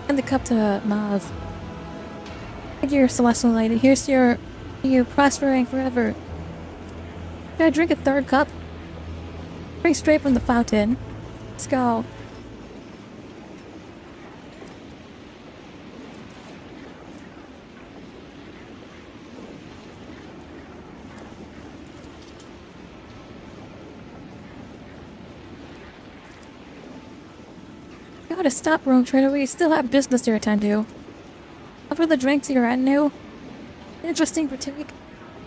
And the cup to Mav. Dear celestial lady, here's to you prospering forever. Should I drink a third cup? Drink straight from the fountain. Let's go. Gotta stop, Rogue Trader. We still have business to attend to. For the drinks you're at new. Interesting,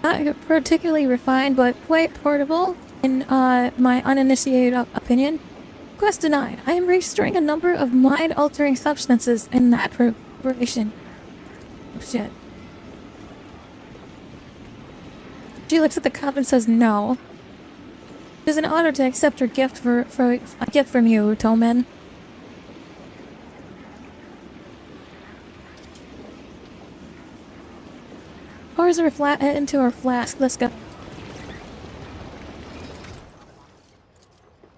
not particularly refined, but quite portable, in my uninitiated opinion. Request denied. I am registering a number of mind-altering substances in that preparation. Oh shit. She looks at the cup and says no. It is an honor to accept your gift for a gift from you, Toman. Pours her into her flask. Let's go.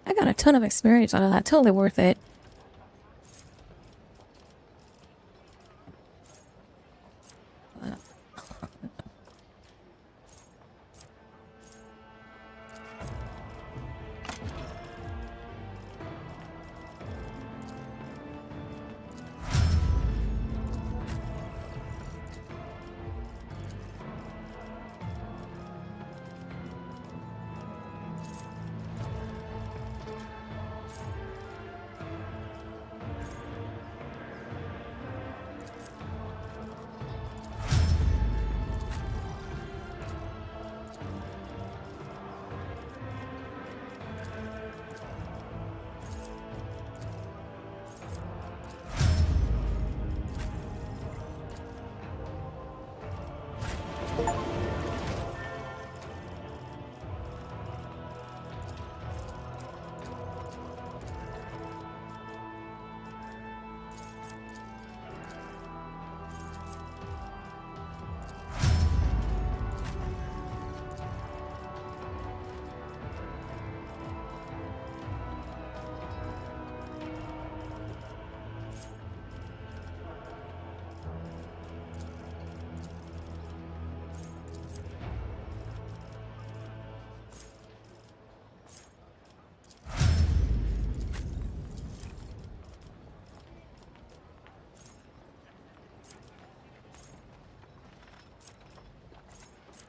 I got a ton of experience out of that. Totally worth it.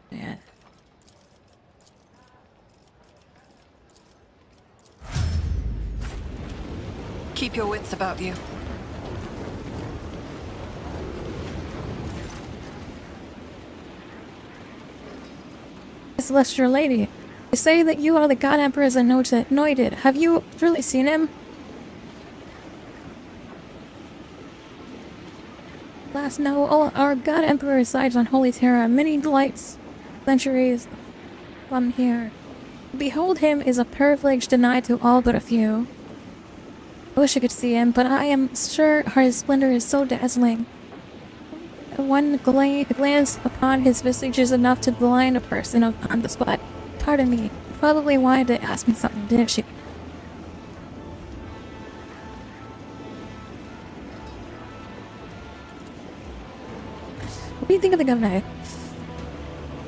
Yeah. Keep your wits about you. Celestial lady, they say that you are the God Emperor's anointed. Have you truly seen him? Last no, our God Emperor resides on Holy Terra. Many lights, centuries from here. Behold him is a privilege denied to all but a few. I wish I could see him, but I am sure his splendor is so dazzling. One glance upon his visage is enough to blind a person on the spot. Pardon me, probably wanted to ask me something, didn't she? What do you think of the governor?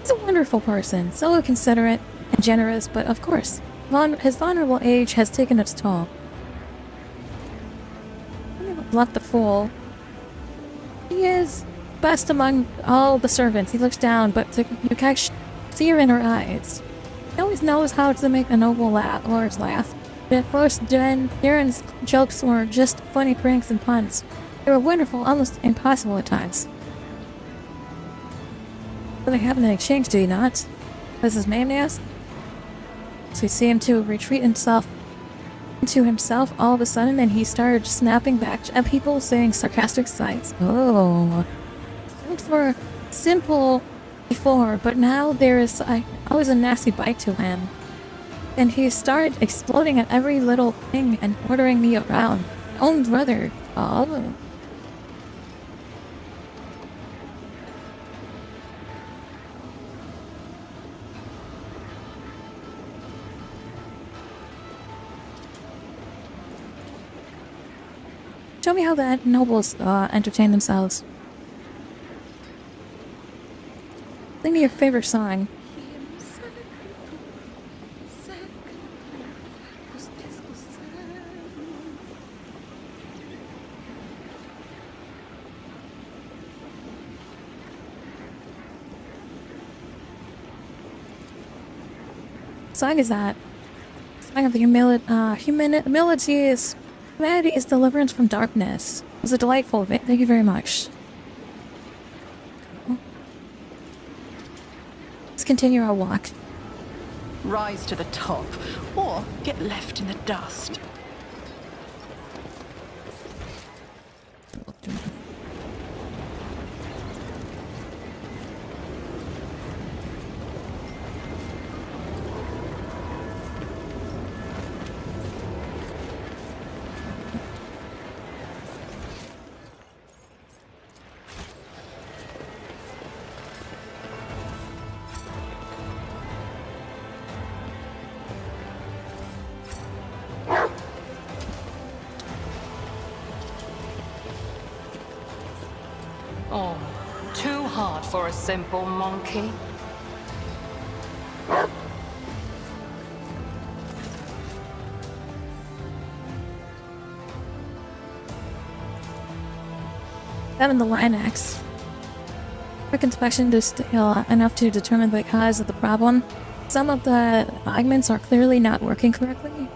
He's a wonderful person, so considerate and generous, but of course, his vulnerable age has taken its toll. Left the fool. He is best among all the servants. He looks down, but you catch fear in her eyes. He always knows how to make a noble lord's laugh. But at first, Darren's jokes were just funny pranks and puns. They were wonderful, almost impossible at times. But they have an exchange, do you not? Does his name ask? So we see him to retreat into himself all of a sudden, and he started snapping back at people, saying sarcastic sighs. Oh. Jokes were simple before, but now there is always a nasty bite to him. And he started exploding at every little thing and ordering me around. My own brother. Oh. Show me how the nobles entertain themselves. Sing me your favorite song. What song is that? Song of the humanity's deliverance from darkness. It was a delightful event. Thank you very much. Let's continue our walk. Rise to the top, or get left in the dust. Oh, too hard for a simple monkey. Having the Linex. Quick inspection just enough to determine the cause of the problem. Some of the fragments are clearly not working correctly.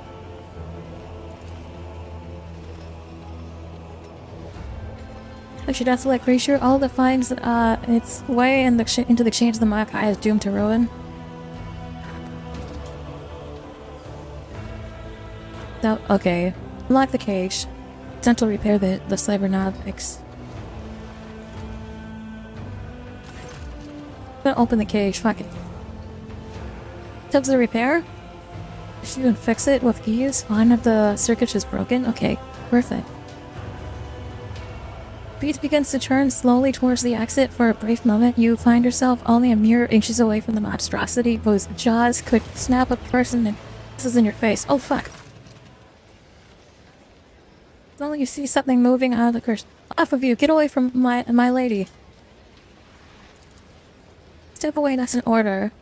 I should also like creature all that finds its way in into the chains of the Makai is doomed to ruin. So, okay. Unlock the cage. Essential repair the cybernautics. I'm gonna open the cage, fuck it. Tips of repair? If you can fix it with keys, one of the circuits is broken. Okay, perfect. Beat begins to turn slowly towards the exit. For a brief moment, you find yourself only a mere inches away from the monstrosity whose jaws could snap a person and this is in your face. Oh fuck. Suddenly you see something moving out of the curse. Off of you, get away from my lady. Step away, that's an order.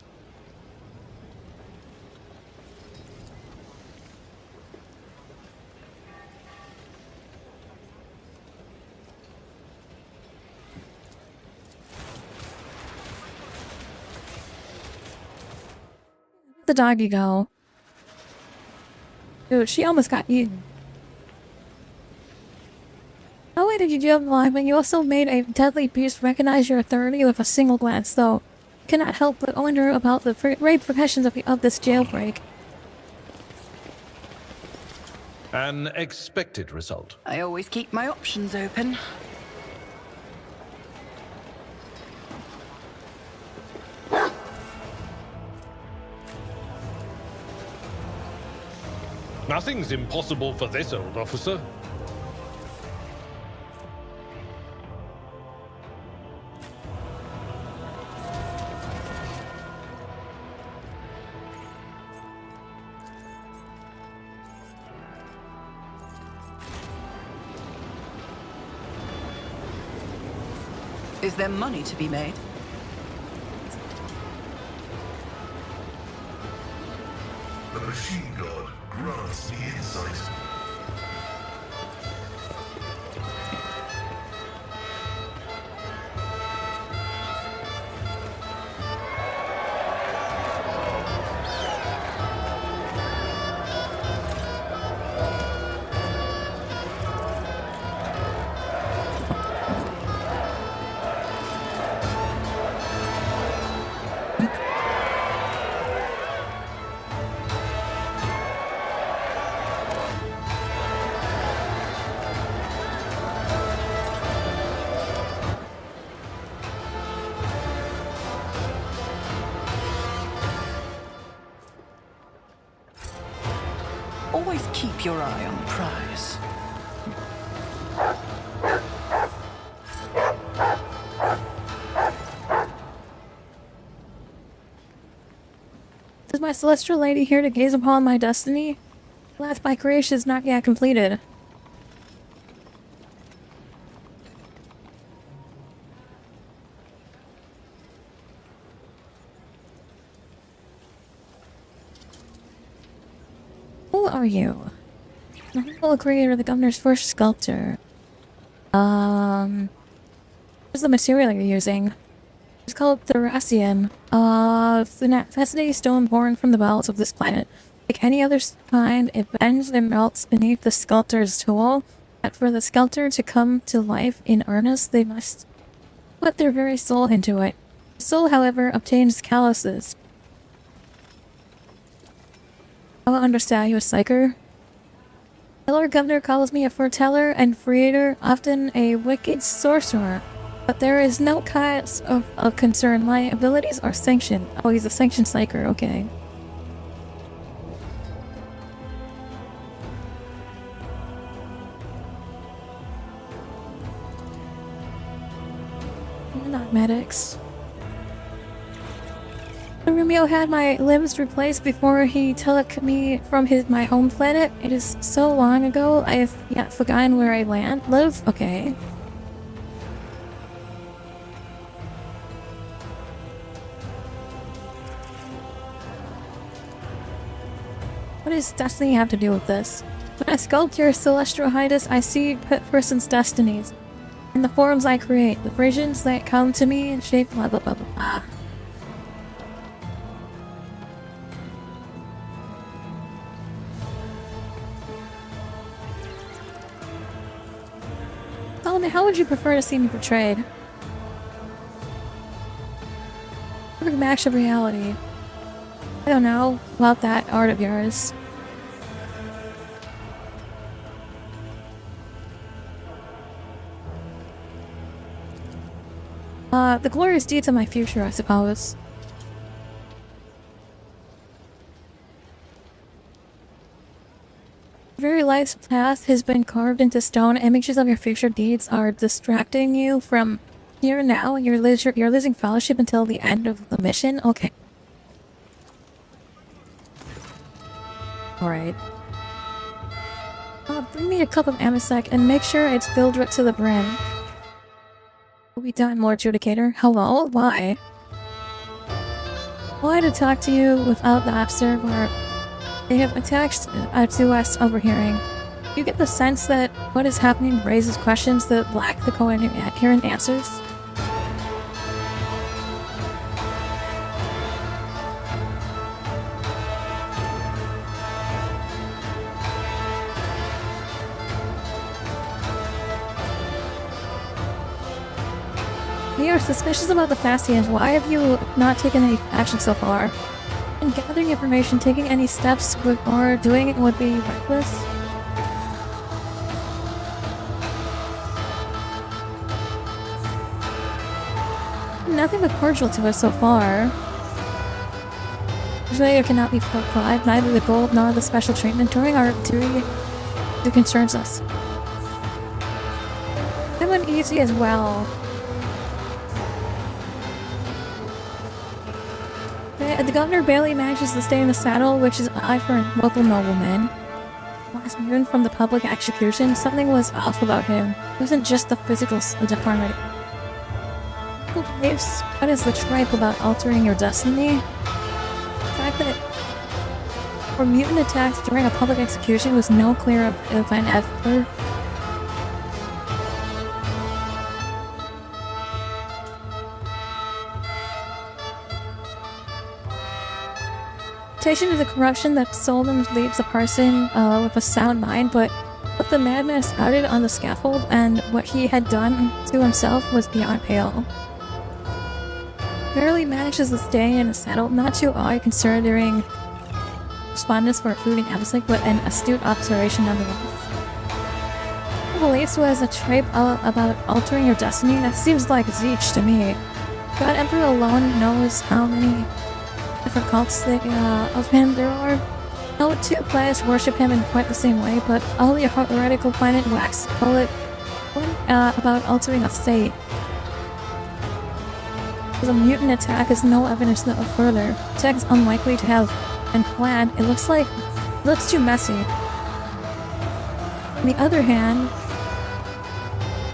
The doggy go. Dude, she almost got eaten. Not only did you jump alive, but you also made a deadly beast recognize your authority with a single glance, though. Cannot help but wonder about the repercussions of this jailbreak. An expected result. I always keep my options open. Nothing's impossible for this old officer. Is there money to be made? The machine god grants the insight. always keep your eye on the prize. Is my celestial lady here to gaze upon my destiny? Alas, my creation is not yet completed. Who are you? The humble creator, the governor's first sculptor. What's the material you're using? It's called Trazyn. It's the necessity stone born from the bowels of this planet. Like any other kind, it bends and melts beneath the sculptor's tool. But for the sculptor to come to life in earnest, they must put their very soul into it. The soul, however, obtains calluses. I don't understand you, a psyker. The Lord Governor calls me a foreteller and creator, often a wicked sorcerer. But there is no cause of concern. My abilities are sanctioned. Oh, he's a sanctioned psyker, okay. Not medics. Romeo had my limbs replaced before he took me from my home planet. It is so long ago, I have yet forgotten where I live? Okay. What does destiny have to do with this? When I sculpt your celestial highness, I see person's destinies. In the forms I create, the visions that come to me in shape blah blah blah blah blah. Tell me, how would you prefer to see me portrayed? Perfect match of reality. I don't know about that art of yours. The glorious deeds of my future, I suppose. The very life's path has been carved into stone. Images of your future deeds are distracting you from here and now. You're losing fellowship until the end of the mission? Okay. Alright. Bring me a cup of Amasec and make sure it's filled right to the brim. We'll be done, Lord Judicator. Hello? Why? Why to talk to you without the observer? They have attached to us overhearing. You get the sense that what is happening raises questions that lack the coherent answers? We are suspicious about the Fastians. Why have you not taken any action so far? In gathering information, taking any steps or doing it would be reckless. Nothing but cordial to us so far. Persuader cannot be applied, neither the gold nor the special treatment during our duty that concerns us. That went easy as well. The governor barely manages to stay in the saddle, which is odd for a local nobleman. Last immune from the public execution, something was off about him. It wasn't just the physical deformity. Who believes? What is the tripe about altering your destiny? The fact that for mutant attacks during a public execution was no clearer event ever. Temptation is a corruption that seldom leaves a person with a sound mind, but what the madman spouted on the scaffold and what he had done to himself was beyond pale. Barely manages to stay in a saddle, not too eye-considering respondents for food and appetite, but an astute observation nonetheless. The beliefs was a tripe about altering your destiny. That seems like Zeech to me. God Emperor alone knows how many different cults of him there are. No two planets worship him in quite the same way, but all the heretical planet wax about altering a state. Because a mutant attack is no evidence of further. Attack is unlikely to have been planned. It looks too messy. On the other hand,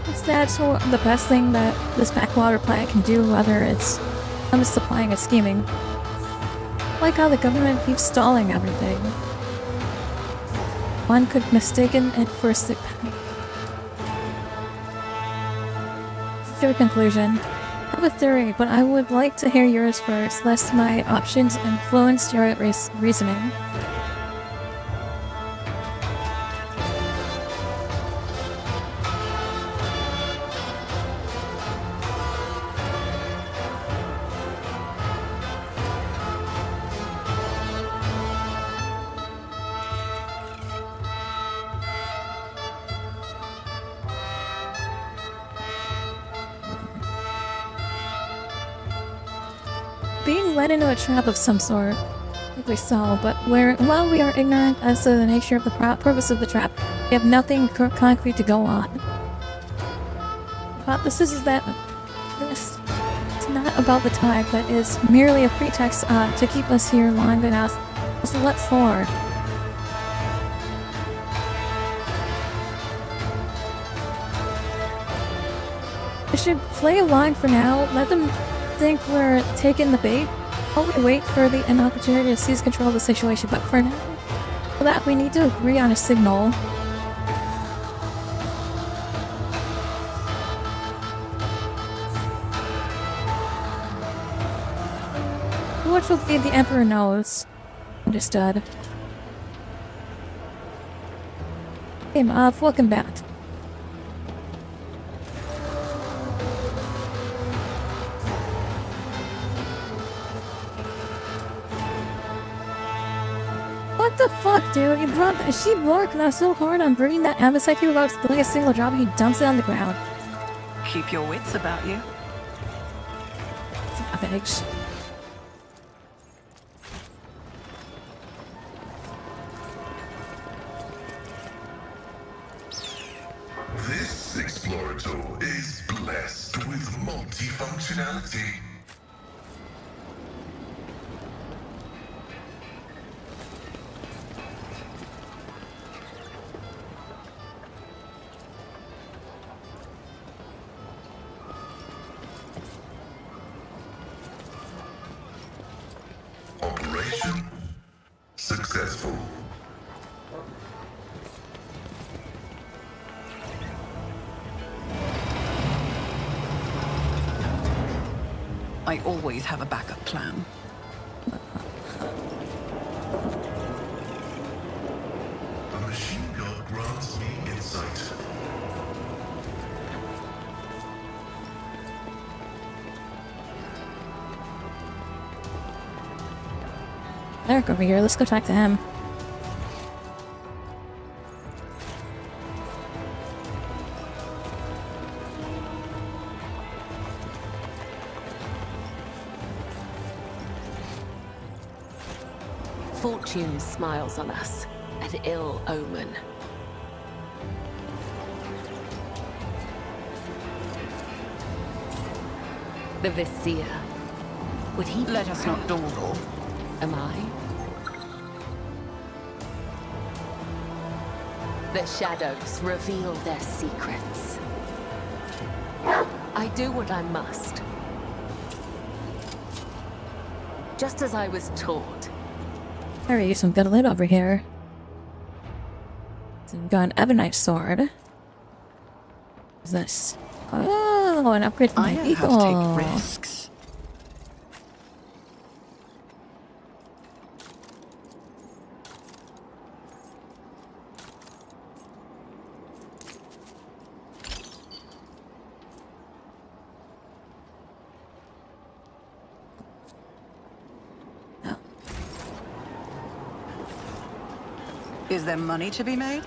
is that so the best thing that this backwater planet can do, whether it's supplying or scheming? Like how the government keeps stalling everything. One could mistaken it for your conclusion. I have a theory, but I would like to hear yours first, lest my options influence your reasoning. Being led into a trap of some sort, like we saw, but while we are ignorant as to the nature of the purpose of the trap, we have nothing concrete to go on. Hypothesis is that this is not about the tide, but is merely a pretext to keep us here long enough. So what for? We should play along for now, let them think we're taking the bait while we wait for an opportunity to seize control of the situation, but for now, for that we need to agree on a signal. What will be the Emperor knows. Understood. Hey Mav, welcome back. What the fuck, dude? You brought that. She worked now so hard on bringing that ambicide to about doing a single drop and he dumps it on the ground. Keep your wits about you. Savage. This Explorator is blessed with multifunctionality. Operation successful. I always have a backup plan. A machine god grants me insight. Eric over here, let's go talk to him. Fortune smiles on us, an ill omen. The Vizier. Would he Let us not dawdle. Am I? The shadows reveal their secrets. I do what I must. Just as I was taught. There some good loot over here. So we've got an ebonite sword. What's this? Oh, an upgrade for my I know eagle. how to take risks. Is there money to be made?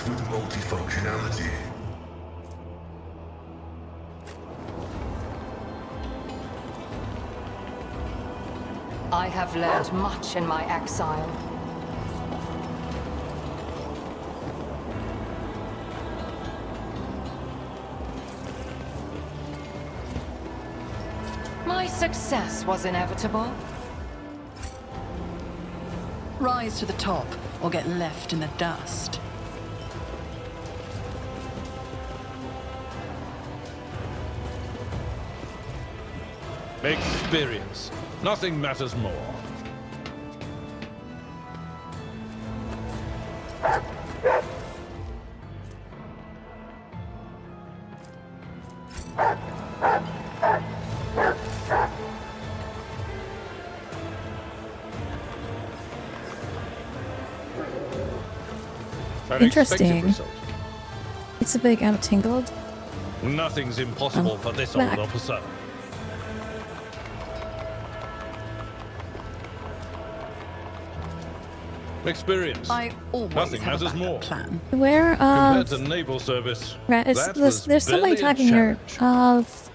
with multifunctionality. I have learned much in my exile. My success was inevitable. Rise to the top, or get left in the dust. Experience. Nothing matters more. Interesting. It's a big tingled. Nothing's impossible for this back. old officer. Experience. I always Nothing have a matters backup more. plan. Where Compared to naval service, that was there's somebody barely a talking here of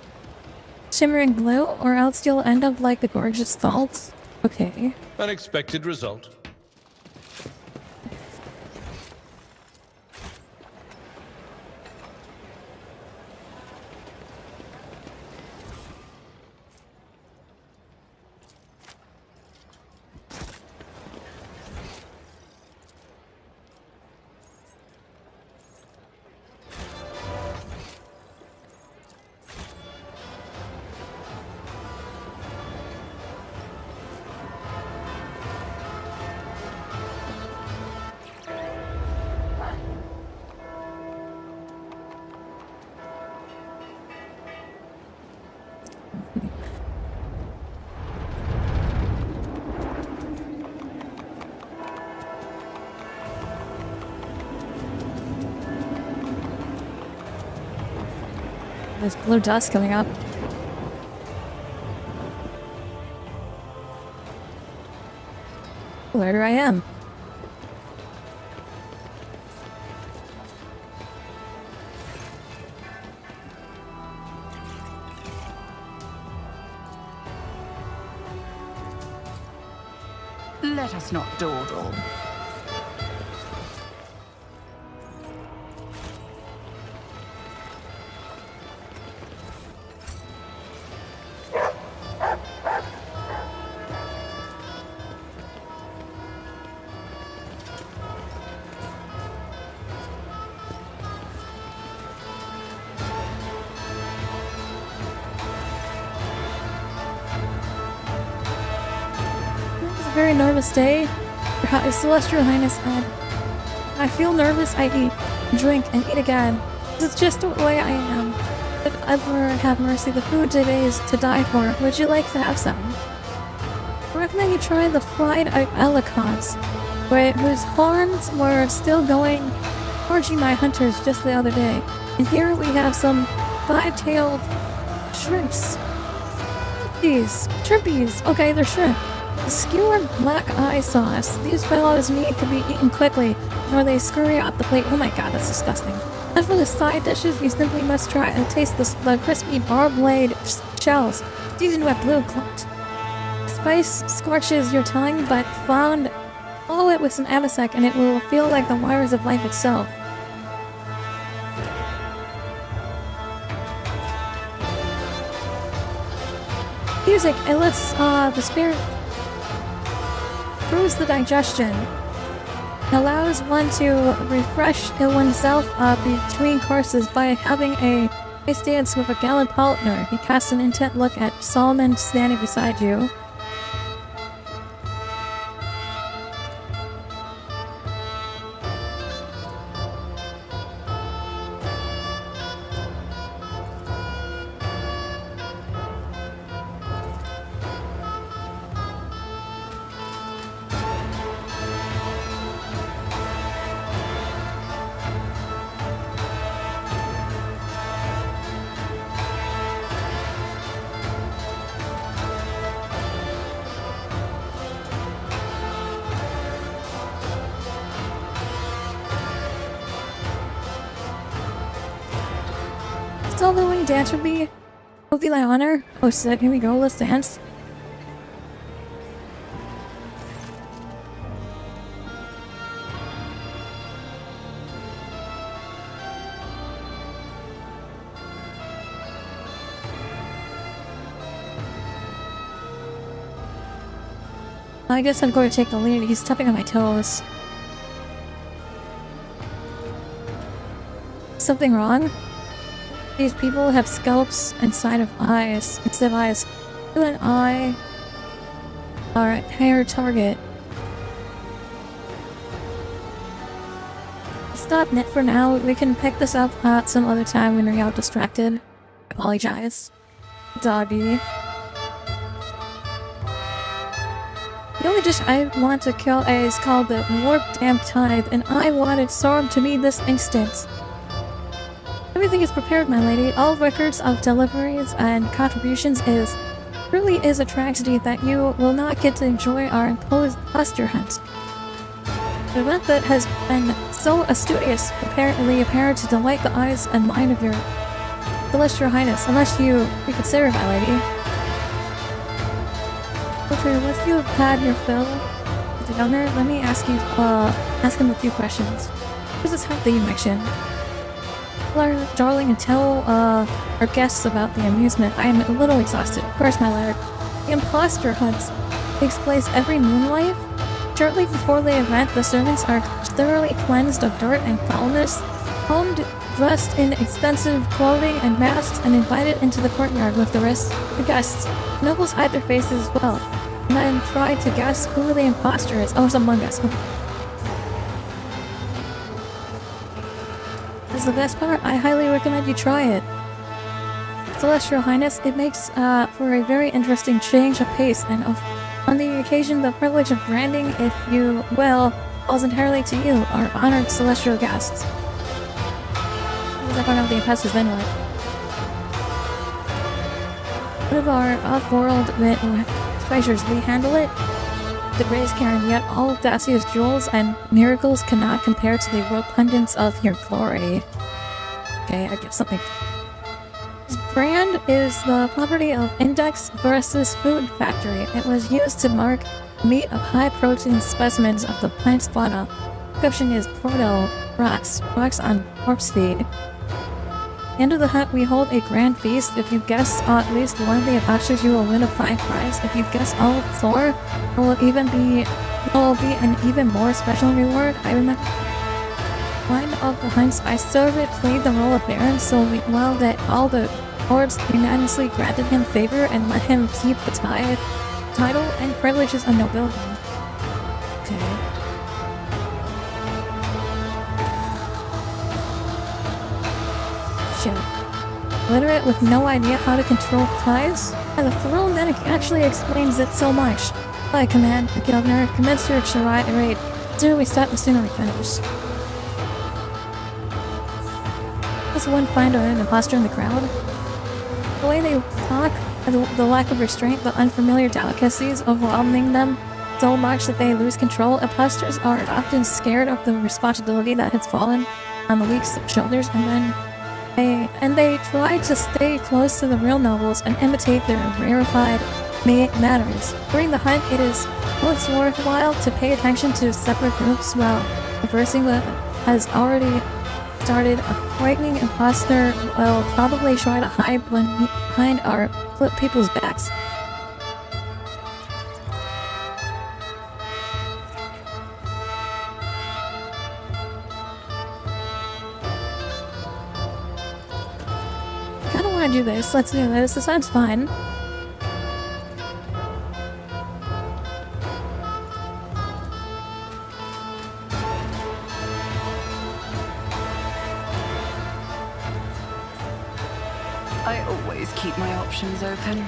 shimmering blue, or else you'll end up like the gorgeous thoughts. Okay. Unexpected result. There's blue dust coming up. Where I am. Let us not dawdle. Very nervous day. His Celestial Highness said, I feel nervous, I eat, drink, and eat again. This is just the way I am. But ever have mercy, the food today is to die for. Would you like to have some? I recommend you try the fried alicots, whose horns were still going, charging my hunters just the other day. And here we have some 5-tailed shrimps. Shrimpies. Okay, they're shrimp. Skewered black eye sauce. These fellows need to be eaten quickly, or they scurry up the plate. Oh my god, that's disgusting. As for the side dishes, you simply must try and taste the crispy bar-blade shells, seasoned with blue clout. Spice scorches your tongue, but follow it with some absec and it will feel like the wires of life itself. Music, it lets the spirit improves the digestion, allows one to refresh oneself between courses by having a nice dance with a gallant partner. He casts an intent look at Solomon standing beside you. That's all the way dance with me? Will be my honor? Oh shit, here we go, let's dance. I guess I'm going to take the lead. He's stepping on my toes. Something wrong? These people have scalps inside of eyes. Instead of eyes. Do an eye. Alright, hair target. Stop net for now. We can pick this up at some other time when we're out distracted. Apologize. Doggy. The only dish I want to kill is called the Warp Damn Tithe, and I wanted Sorum to me this instant. Everything is prepared, my lady. All records of deliveries and contributions really is a tragedy that you will not get to enjoy our imposed cluster hunt. The event that has been so astucious, apparently apparent to delight the eyes and mind of your celestial highness, unless you reconsider, my lady. Okay, once you have had your fill with the governor, let me ask him a few questions. This is how the mention. Darling, and tell our guests about the amusement. I am a little exhausted. Of course, my lord. The imposter hunts takes place every moonlight. Shortly before the event, the servants are thoroughly cleansed of dirt and foulness, combed, dressed in expensive clothing and masks, and invited into the courtyard with the rest of the guests. Nobles hide their faces as well, and then try to guess who the imposter is. Oh, it's Among Us. That's the best part. I highly recommend you try it. Celestial Highness, it makes for a very interesting change of pace, and on the occasion, the privilege of branding, if you will, falls entirely to you, our honored celestial guests. Because I don't know the imposters then what? One of our off-world treasures, we handle it. The grace Karen, yet all of Dacia's jewels and miracles cannot compare to the abundance of your glory. Okay, I give something. This brand is the property of Index versus Food Factory. It was used to mark meat of high-protein specimens of the plant's fauna. Description is Proto rocks on corpse feed. End of the hunt, we hold a grand feast. If you guess at least one of the imposters, you will win a fine prize. If you guess all four, there will be an even more special reward. I remember one of the hunts I served played the role of Baron so well that all the lords unanimously granted him favor and let him keep the title and privileges of nobility. Okay. Shit. Literate with no idea how to control ties? And the throne then actually explains it so much. By command, the governor, commence your raid. The sooner we start, the sooner we finish. Does one find an imposter in the crowd? The way they talk, the lack of restraint, the unfamiliar delicacies overwhelming them so much that they lose control. Imposters are often scared of the responsibility that has fallen on the weak shoulders, and they try to stay close to the real nobles and imitate their rarefied manners. During the hunt, it is most worthwhile to pay attention to separate groups while conversing with has already started. A frightening imposter will probably try to hide behind our people's backs. I don't want to do this. Let's do this. This sounds fun. I always keep my options open.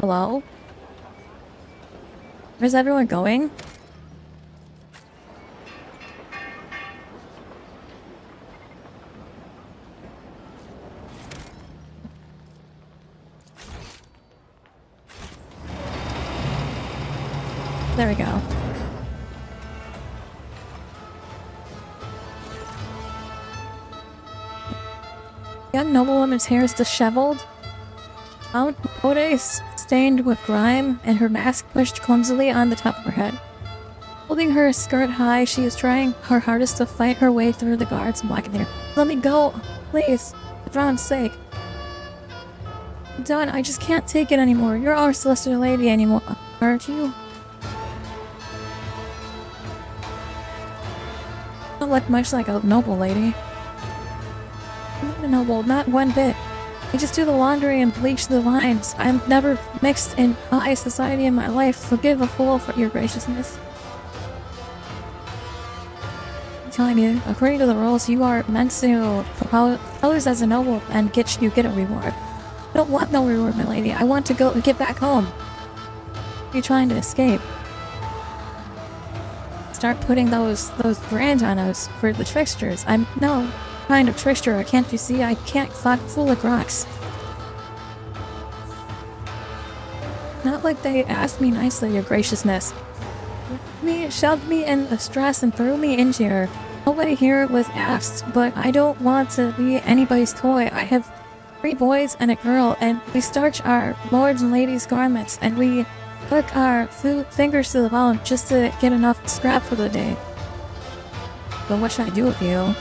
Hello? Where's everyone going? There we go. Young noblewoman's hair is disheveled. Bodice stained with grime, and her mask pushed clumsily on the top of her head. Holding her skirt high, she is trying her hardest to fight her way through the guards blocking her. Let me go, please, for John's sake. Don, I just can't take it anymore. You're our Celestial Lady anymore, aren't you? Don't look much like a noble lady. I'm not a noble, not one bit. I just do the laundry and bleach the lines. I've never mixed in high society in my life. Forgive a fool for your graciousness. I'm telling you, according to the rules, you are meant to pose as a noble and get a reward. I don't want no reward, my lady. I want to get back home. You're trying to escape. Start putting those brands on us for the tricksters. I'm no kind of trickster. Can't you see? I can't fool a Grox. Not like they asked me nicely, your graciousness. Shoved me in the stress and threw me into here. Nobody here was asked, but I don't want to be anybody's toy. I have 3 boys and a girl, and we starch our lords and ladies' garments, and we cook our fingers to the bone just to get enough scrap for the day. But what should I do with you?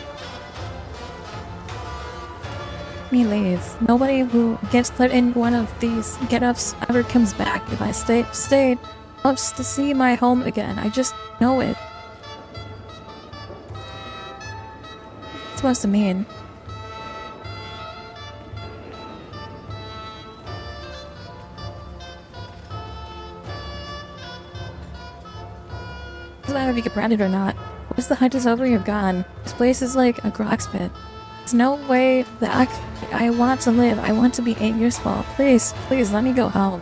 Me leave. Nobody who gets put in one of these get-ups ever comes back. If I stayed, hopes to see my home again. I just know it. What's it supposed to mean? Doesn't matter if you get branded or not. Once the hunt is over, you're gone. This place is like a Grox pit. There's no way back. I want to live. I want to be 8 years old. Please, please, let me go home.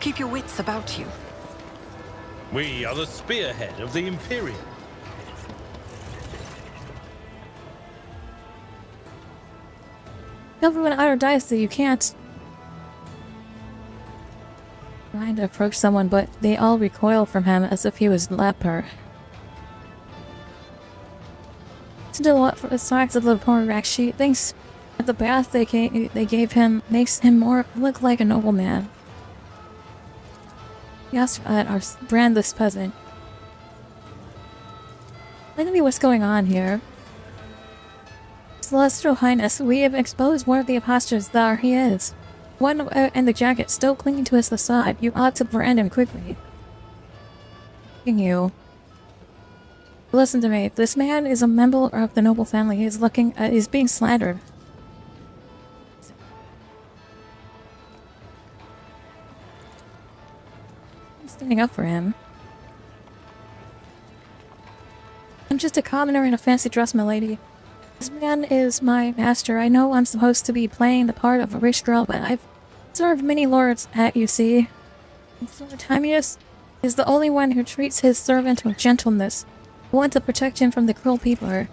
Keep your wits about you. We are the spearhead of the Imperium. Everyone out or dies that you can't. Trying to approach someone, but they all recoil from him as if he was leper. To do what for the size of the poor rack sheet thinks that the bath they gave him makes him look like a nobleman. Yes, our brandless peasant. Let me what's going on here. Celestial Highness, we have exposed one of the imposters. There he is. One in the jacket, still clinging to his facade. You ought to brand him quickly. You. Listen to me. This man is a member of the noble family. He is being slandered. Standing up for him. I'm just a commoner in a fancy dress, my lady. This man is my master. I know I'm supposed to be playing the part of a rich girl, but I've served many lords at, you see. And so Timius is the only one who treats his servant with gentleness. I want to protect him from the cruel people.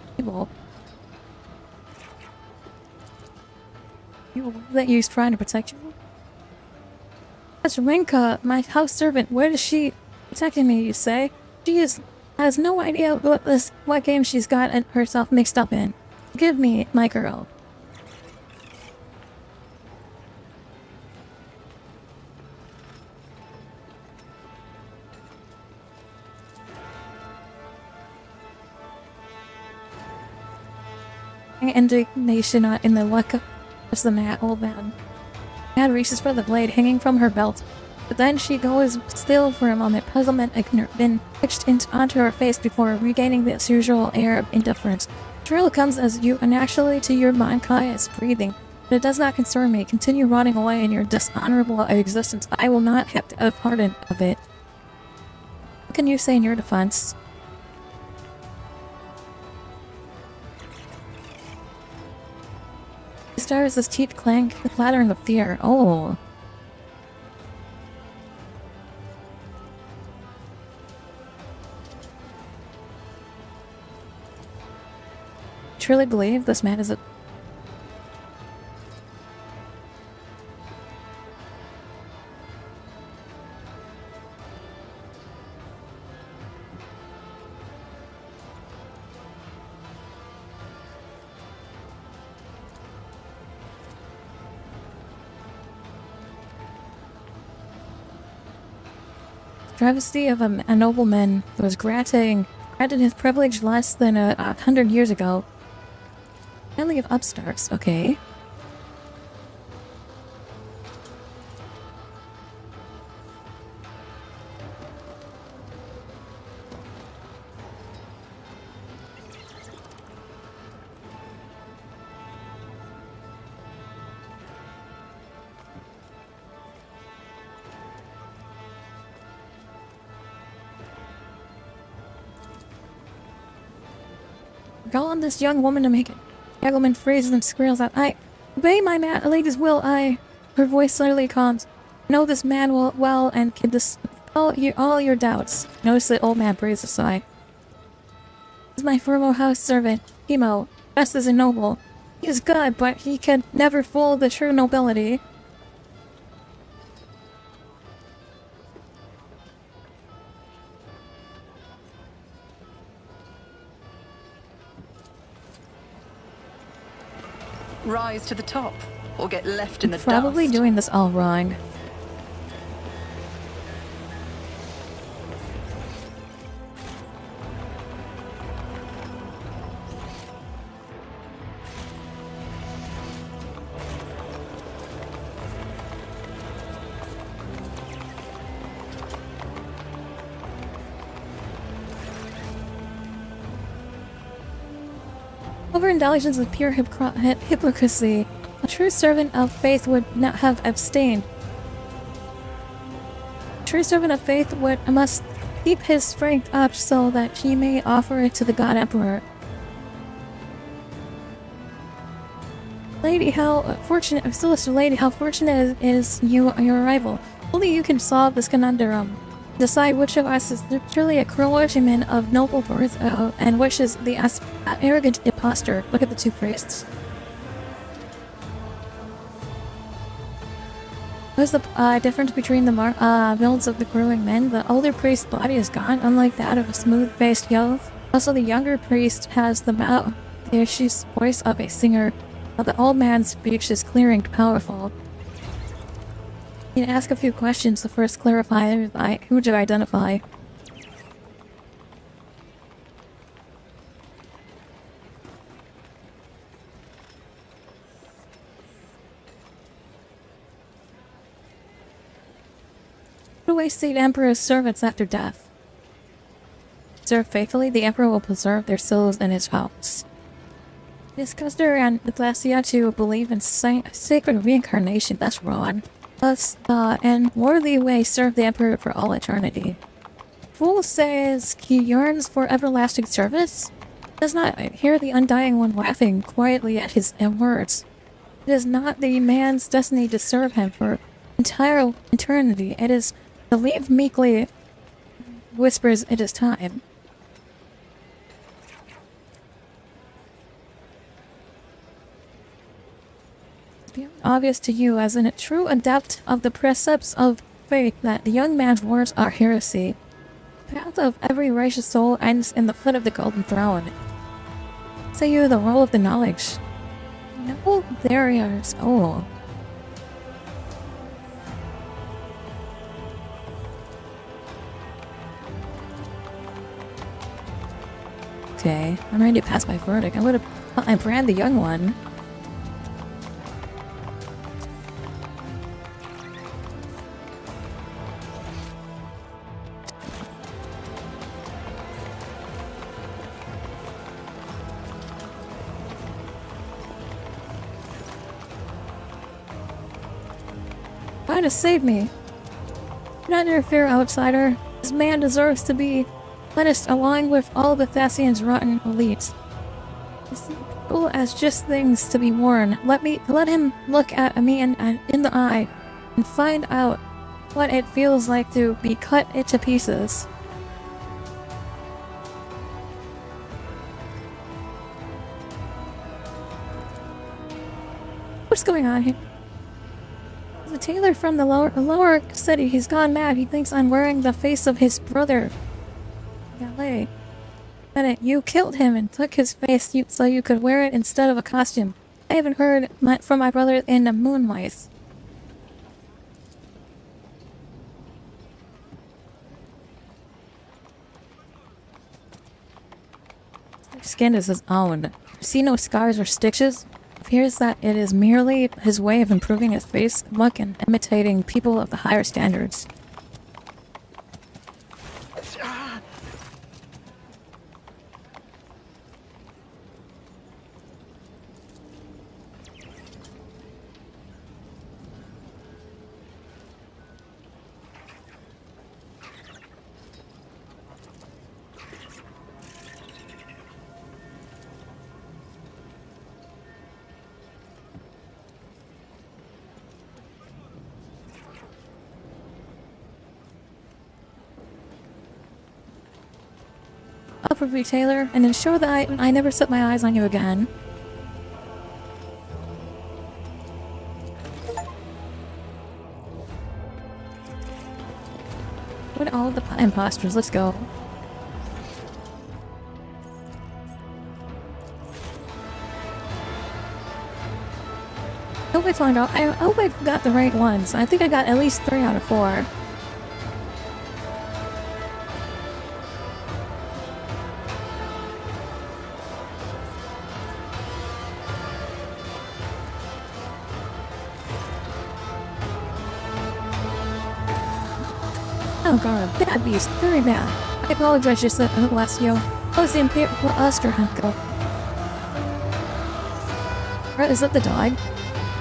You aware that he's trying to protect you? That's Rinka, my house servant. Where is she protecting me, you say? She has no idea what game she's got herself mixed up in. Give me my girl. crying indignation in the look of the old man. Mad reaches for the blade hanging from her belt, but then she goes still for a moment, puzzlement been pitched onto her face before regaining the usual air of indifference. Thrill comes as you naturally to your mind, Kai is breathing, but it does not concern me. Continue rotting away in your dishonorable existence. I will not have a pardon of it. What can you say in your defense? He stars his teeth clank, the clattering of fear. Oh. Truly believe this man is a travesty of a nobleman who was granted his privilege less than 100 years ago. Family of upstarts, okay. Call on this young woman to make it. Yagelman freezes and squeals out, I obey my lady's will, Her voice suddenly calms. Know this man well and can dispel all your doubts. Notice the old man breathes a sigh. This is my former house servant, Hemo. Best is a noble. He is good, but he can never fool the true nobility. Rise to the top, or get left in the Probably dust. doing this all wrong. Overindulgence is pure hypocrisy. A true servant of faith would not have abstained. A true servant of faith must keep his strength up so that he may offer it to the God Emperor. Lady, how fortunate, Celestial Lady, how fortunate is your arrival. Only you can solve this conundrum. Decide which of us is truly a clergyman of noble birth and which is the arrogant impostor. Look at the two priests. What's the difference between the builds of the growing men? The older priest's body is gone, unlike that of a smooth-faced youth. Also, the younger priest has the malicious voice of a singer, while the old man's speech is clear and powerful. You can ask a few questions to first clarify who to identify. Put away state Emperor's servants after death. Serve faithfully, the Emperor will preserve their souls in his house. It is customary and Glacia to believe in sacred reincarnation. That's wrong. Thus, in worthy way serve the Emperor for all eternity. Fool says he yearns for everlasting service? Does not hear the undying one laughing quietly at his words. It is not the man's destiny to serve him for entire eternity. It is to leave meekly whispers it is time. Obvious to you as a true adept of the precepts of faith that the young man's words are heresy. The path of every righteous soul ends in the foot of the golden throne. Say you the role of the knowledge. No barriers. Oh. Okay, I'm ready to pass my verdict. I would I brand the young one. Try to save me. Do not interfere, outsider. This man deserves to be punished along with all the Thasian's rotten elites. As simple as just things to be worn. Let him look at me in the eye and find out what it feels like to be cut into pieces. What's going on here? The tailor from the lower city, he's gone mad. He thinks I'm wearing the face of his brother. Ballet. Bennett, you killed him and took his face so you could wear it instead of a costume. I haven't heard from my brother in the moonlight. His skin is his own. See no scars or stitches? Appears that it is merely his way of improving his face look and imitating people of the higher standards. I'll prove you, Taylor, and ensure that I never set my eyes on you again. What all the imposters? Let's go. I hope I found out. I hope I got the right ones. I think I got at least 3 out of 4. Oh god, bad beast, very bad. I apologize just that last yo. I was the Imperial Osterhunko. Is that the dog?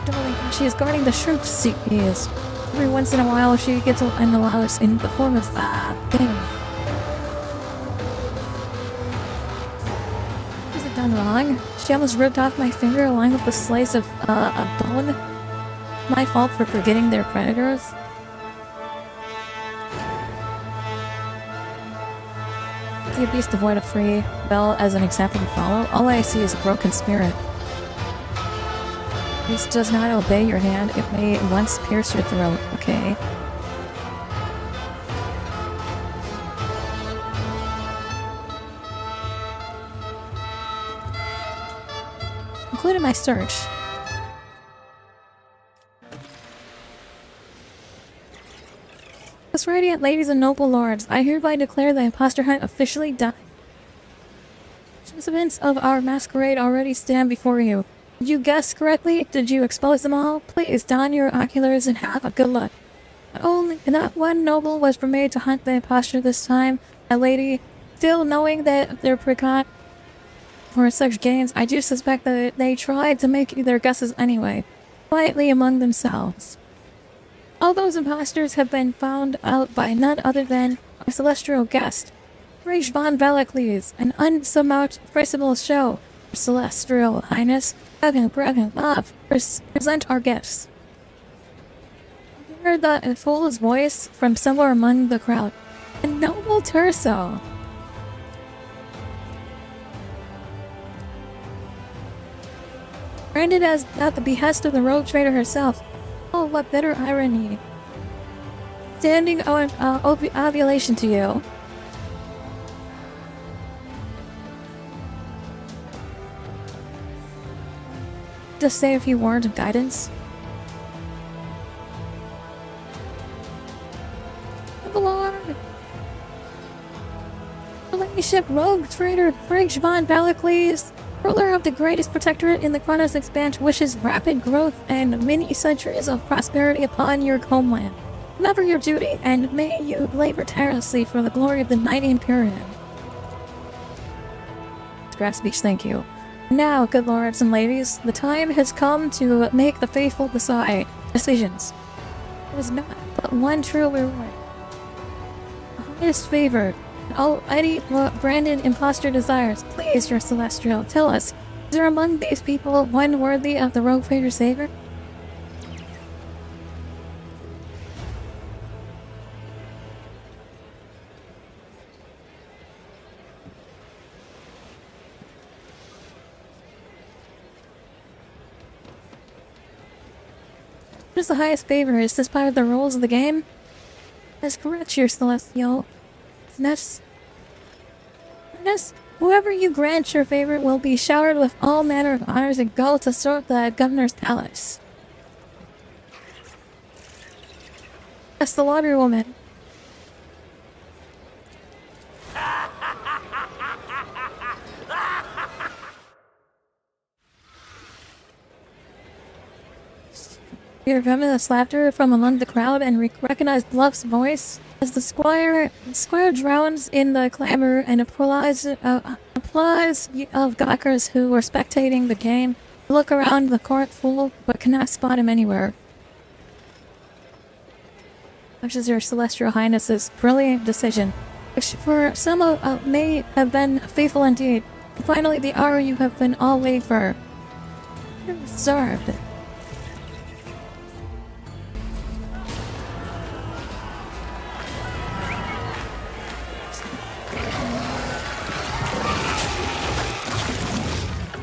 Darling, she is guarding the shrimp CPs. Every once in a while she gets an allowance in the form of damn. Is it done wrong? She almost ripped off my finger along with a slice of a bone. My fault for forgetting their predators. The beast devoid of free will as an example to follow. All I see is a broken spirit. Beast does not obey your hand. It may once pierce your throat. Okay. Including my search. Thus, radiant ladies and noble lords, I hereby declare the imposter hunt officially done. Participants of our masquerade already stand before you. Did you guess correctly? Did you expose them all? Please don your oculars and have a good luck. Not one noble was permitted to hunt the imposter this time. A lady, still knowing that they're precaught for such gains, I do suspect that they tried to make their guesses anyway, quietly among themselves. All those imposters have been found out by none other than our celestial guest, Rage von Velacles, an unsurmountable show. Your celestial highness, present our gifts. I heard the fool's voice from somewhere among the crowd. A noble torso. Branded as at the behest of the rogue trader herself. Oh, what bitter irony. Standing ovulation to you. Just say a few words of guidance. Lord! The ladyship rogue trader Rage von Velacles Ruler of the greatest protectorate in the Chronos Expanse wishes rapid growth and many centuries of prosperity upon your homeland. Remember your duty, and may you labor tirelessly for the glory of the Mighty Imperium. Graph speech, thank you. Now, good lords and ladies, the time has come to make the faithful decisions. There is not but one true reward. The highest favor. Almighty Brandon Imposter desires. Please, your celestial, tell us, is there among these people one worthy of the Rogue Trader's favor? What is the highest favor? Is this part of the rules of the game? That's correct, your celestial. Whoever you grant your favor will be showered with all manner of honors and go to serve the governor's palace. That's the water woman. You remember the laughter from among the crowd and recognized Bluff's voice as the squire drowns in the clamor and applause of gawkers who were spectating the game. Look around the court full, but cannot spot him anywhere. Such is your celestial highness's brilliant decision, which for some may have been faithful indeed. And finally, the hour you have been all waiting for. You're reserved.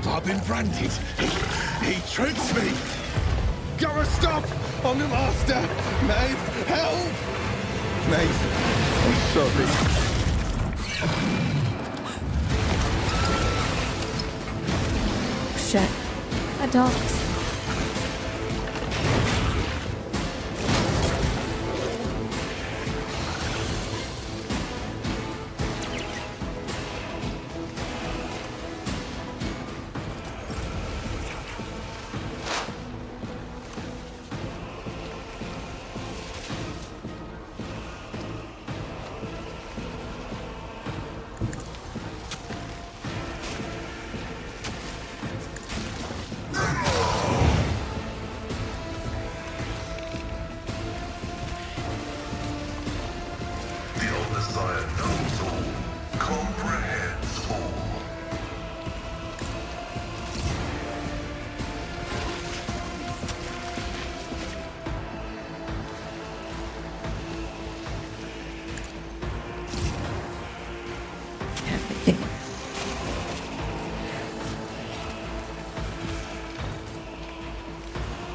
I've been branded. He tricks me. Gotta stop! I'm the master. Maeve, help! Maeve, I'm sorry. Shit. Adults.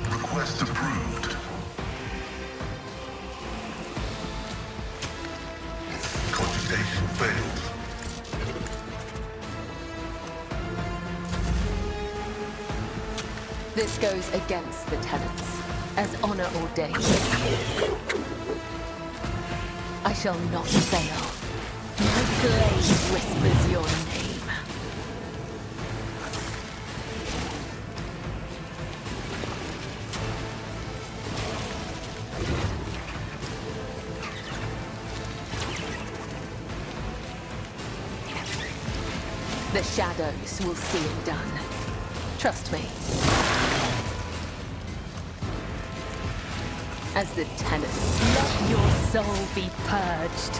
Request approved. Conjugation failed. This goes against the tenets, as honor ordained. I shall not fail. My blade whispers your name. The shadows will see it done. Trust me. As the tenets, let your soul be purged.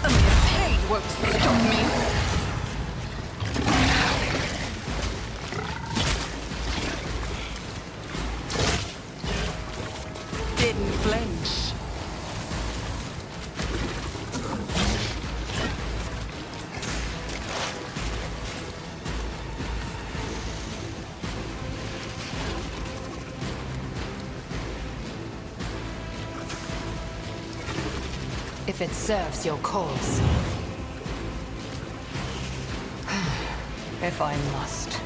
A mere pain won't stop me. Didn't flinch. If it serves your cause. If I must.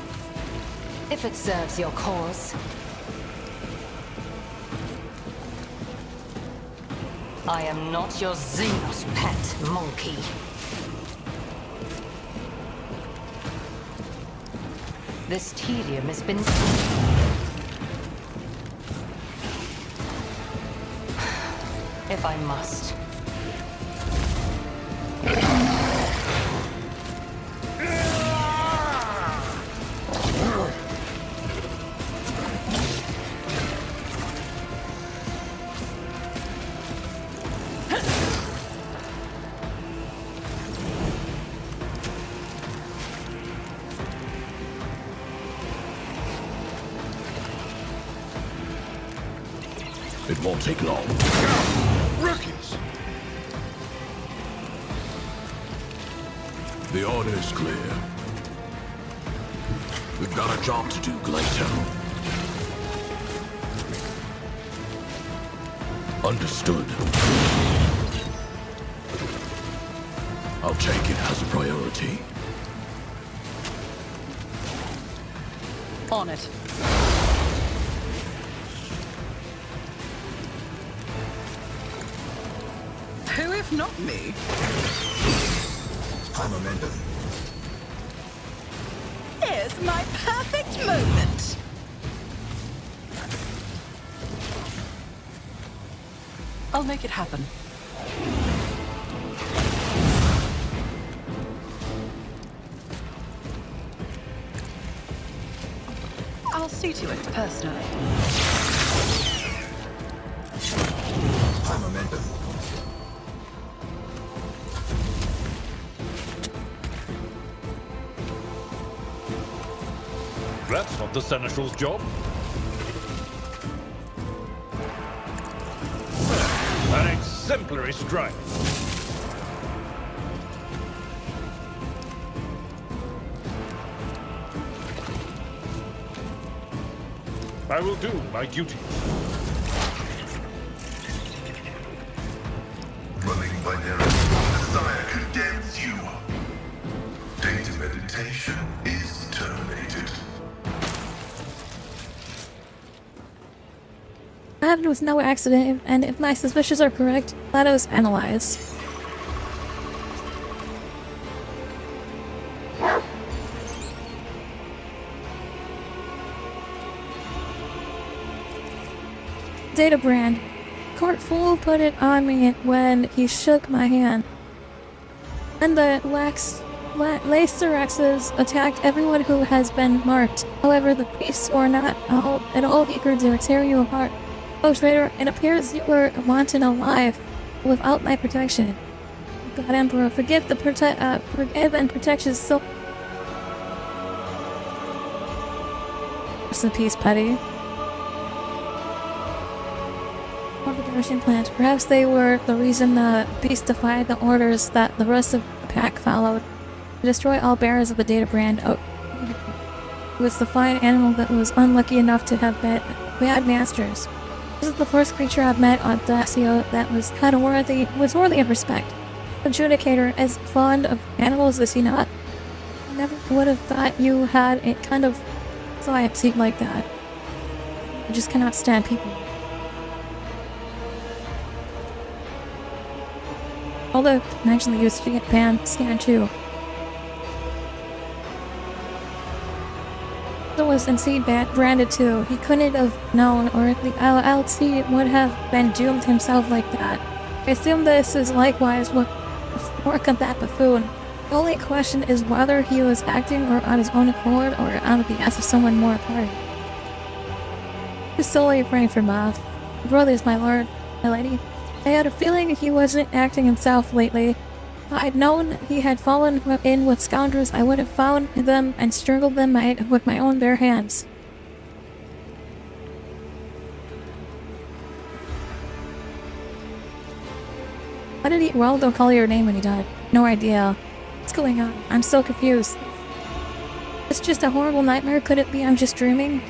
If it serves your cause. I am not your Xenos pet, monkey. This tedium has been... If I must. It won't take long. Rookies! The order is clear. We've got a job to do, Glacier. Understood. I'll take it as a priority. On it. Who if not me? I'm Amanda. Here's my perfect moment. I'll make it happen. I'll see to it personally. I'm Amanda. That's not the Seneschal's job. An exemplary strike. I will do my duty. Running by narrative, desire condemns you. Data meditation is terminated. What happened was no accident, and if my suspicions are correct, that was analyzed. Data brand. Court fool put it on me when he shook my hand. And the Lacerexes attacked everyone who has been marked. However, the priests were not at all eager to tear you apart. Oh, traitor, it appears you were wanted alive without my protection. God Emperor, forgive and protect his soul. Rest in peace, Petty. Diversion plans. Perhaps they were the reason the beast defied the orders that the rest of the pack followed. To destroy all bearers of the data brand. Oh, it was the fine animal that was unlucky enough to have bad masters. This is the first creature I've met on Dacio that was worthy of respect. The Adjudicator, as fond of animals as he not? I never would have thought you had a kind of psyche like that. I just cannot stand people. Although, actually used to get banned scan too. It was indeed branded too. He couldn't have known, or at least LLC would have been doomed himself like that. I assume this is likewise what work of that buffoon. The only question is whether he was acting or on his own accord or on the behest of someone more important. He's solely praying for Math. Brothers, my lord, my lady. I had a feeling he wasn't acting himself lately. If I'd known he had fallen in with scoundrels, I would have found them and strangled them with my own bare hands. Why did Waldo call your name when he died? No idea. What's going on? I'm so confused. It's just a horrible nightmare. Could it be I'm just dreaming?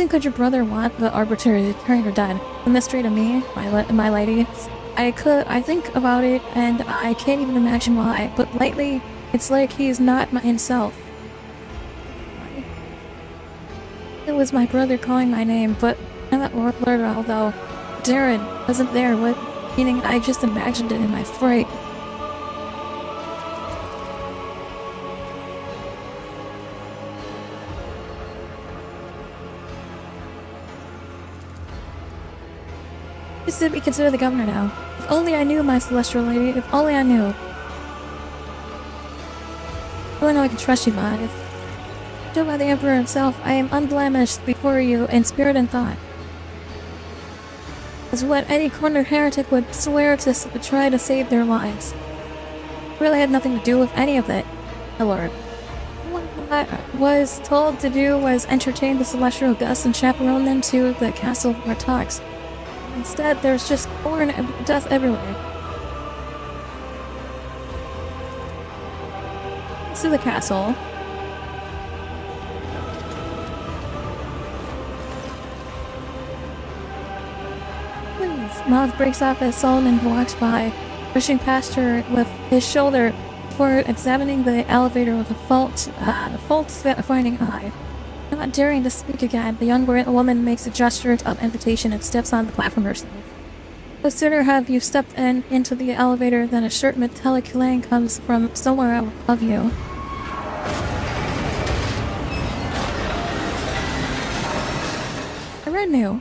Could your brother want the arbitrary trainer dead? The mystery to me, my lady. I think about it and I can't even imagine why, but lately it's like he's not himself. It was my brother calling my name, but I'm not Lord although Darren wasn't there, meaning I just imagined it in my fright. Just to be considered the governor now. If only I knew, my celestial lady. If only I knew. I know I can trust you, Maeve. Judged by the Emperor himself, I am unblemished before you in spirit and thought. As what any cornered heretic would swear to try to save their lives. I really had nothing to do with any of it, my lord. What I was told to do was entertain the celestial guests and chaperone them to the castle of Martox. Instead, there's just gore and death everywhere. To the castle. Please. Maeve breaks off as Solomon walks by, pushing past her with his shoulder before examining the elevator with a fault-finding eye. Not daring to speak again, the young woman makes a gesture of invitation and steps on the platform herself. No sooner have you stepped into the elevator than a short metallic clang comes from somewhere above you. A retinue.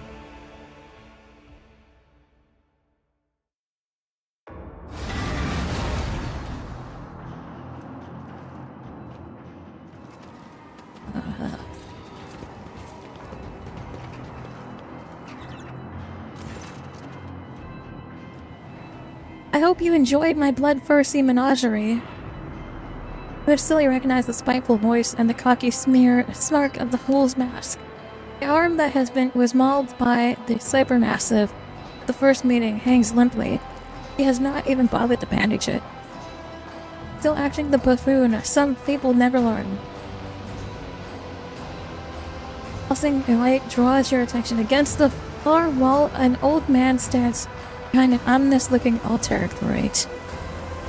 I hope you enjoyed my bloodthirsty menagerie. You would still recognize the spiteful voice and the cocky smirk of the fool's mask. The arm that was mauled by the cybermassive at the first meeting hangs limply. He has not even bothered to bandage it. Still acting the buffoon, some people never learn. Pulsing a light draws your attention. Against the far wall, an old man stands behind an ominous-looking altar. Great. A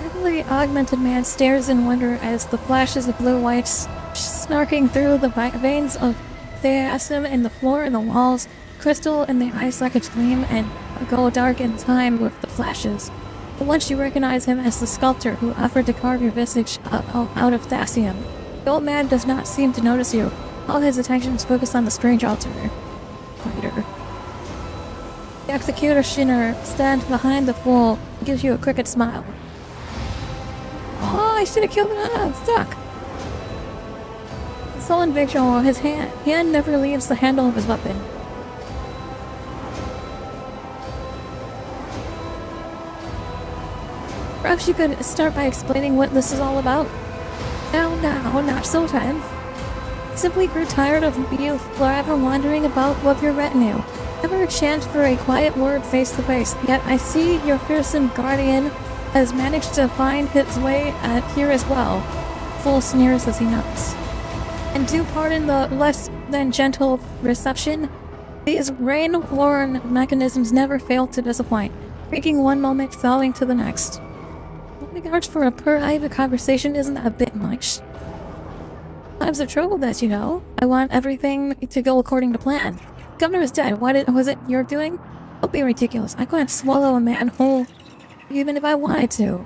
heavily augmented man stares in wonder as the flashes of blue light snarking through the veins of Theasm in the floor and the walls, crystal in the eye sockets gleam and go dark in time with the flashes. But once you recognize him as the sculptor who offered to carve your visage out of Thasium. The old man does not seem to notice you. All his attention is focused on the strange altar. Later. The executioner stands behind the fool and gives you a crooked smile. Oh, I should have killed him. I'm stuck. The sullen vigil of his hand never leaves the handle of his weapon. Perhaps you could start by explaining what this is all about. No, not so time. Simply grew tired of you forever wandering about with your retinue. Never a chance for a quiet word face to face, yet I see your fearsome guardian has managed to find his way here as well. Fool sneers as he nods. And do pardon the less than gentle reception. These rain-horn mechanisms never fail to disappoint, creaking one moment, falling to the next. In regards for a private conversation, isn't that a bit much? Times of trouble, that you know. I want everything to go according to plan. The governor is dead. Was it your doing? Don't be ridiculous. I couldn't swallow a man whole, even if I wanted to.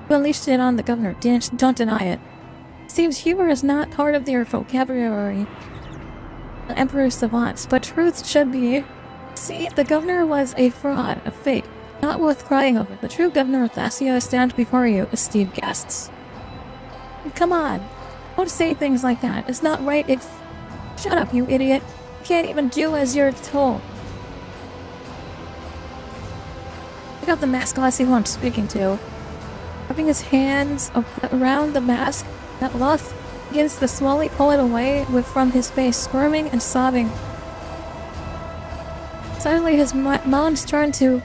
You unleashed it on the governor. Don't deny it. Seems humor is not part of their vocabulary. The Emperor's savants, but truth should be. See, the governor was a fraud, a fake. Not worth crying over. The true governor of Thasia stands before you, esteemed guests. Come on. Don't say things like that. It's not right. It's... Shut up, you idiot. You can't even do as you're told. Pick up the mask, I'll see who I'm speaking to. Rubbing his hands around the mask, that Loth begins to slowly pull it away from his face, squirming and sobbing. Suddenly his mouths turn to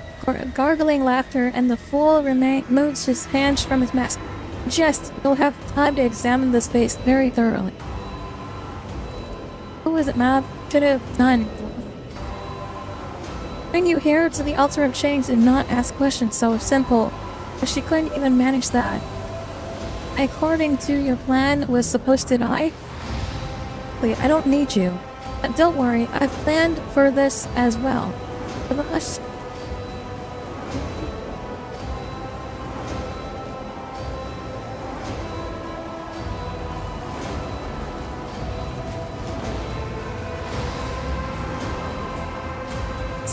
gargling laughter, and the fool moves his hands from his mask. Just, you'll have time to examine this face very thoroughly. Who is it, Maeve? Should have done. Bring you here to the altar of chains and not ask questions so simple, but she couldn't even manage that. According to your plan, was supposed to die? Wait, I don't need you. But don't worry, I've planned for this as well. For the last...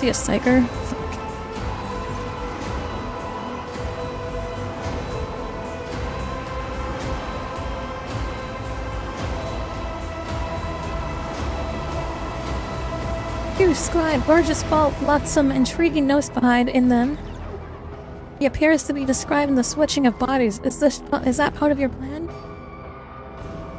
See a psyker? You scribe, gorgeous vault, left some intriguing notes behind in them. He appears to be describing the switching of bodies. Is that part of your plan?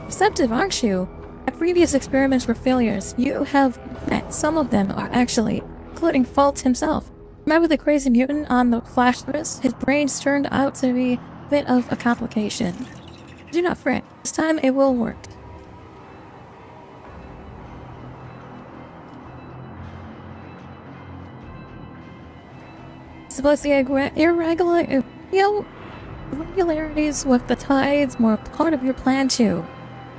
Receptive, aren't you? My previous experiments were failures. You have met some of them are actually, including Fault himself. Remember the crazy mutant on the flash list? His brains turned out to be a bit of a complication. Do not fret. This time it will work. Suppose the irregularities with the tides were part of your plan too.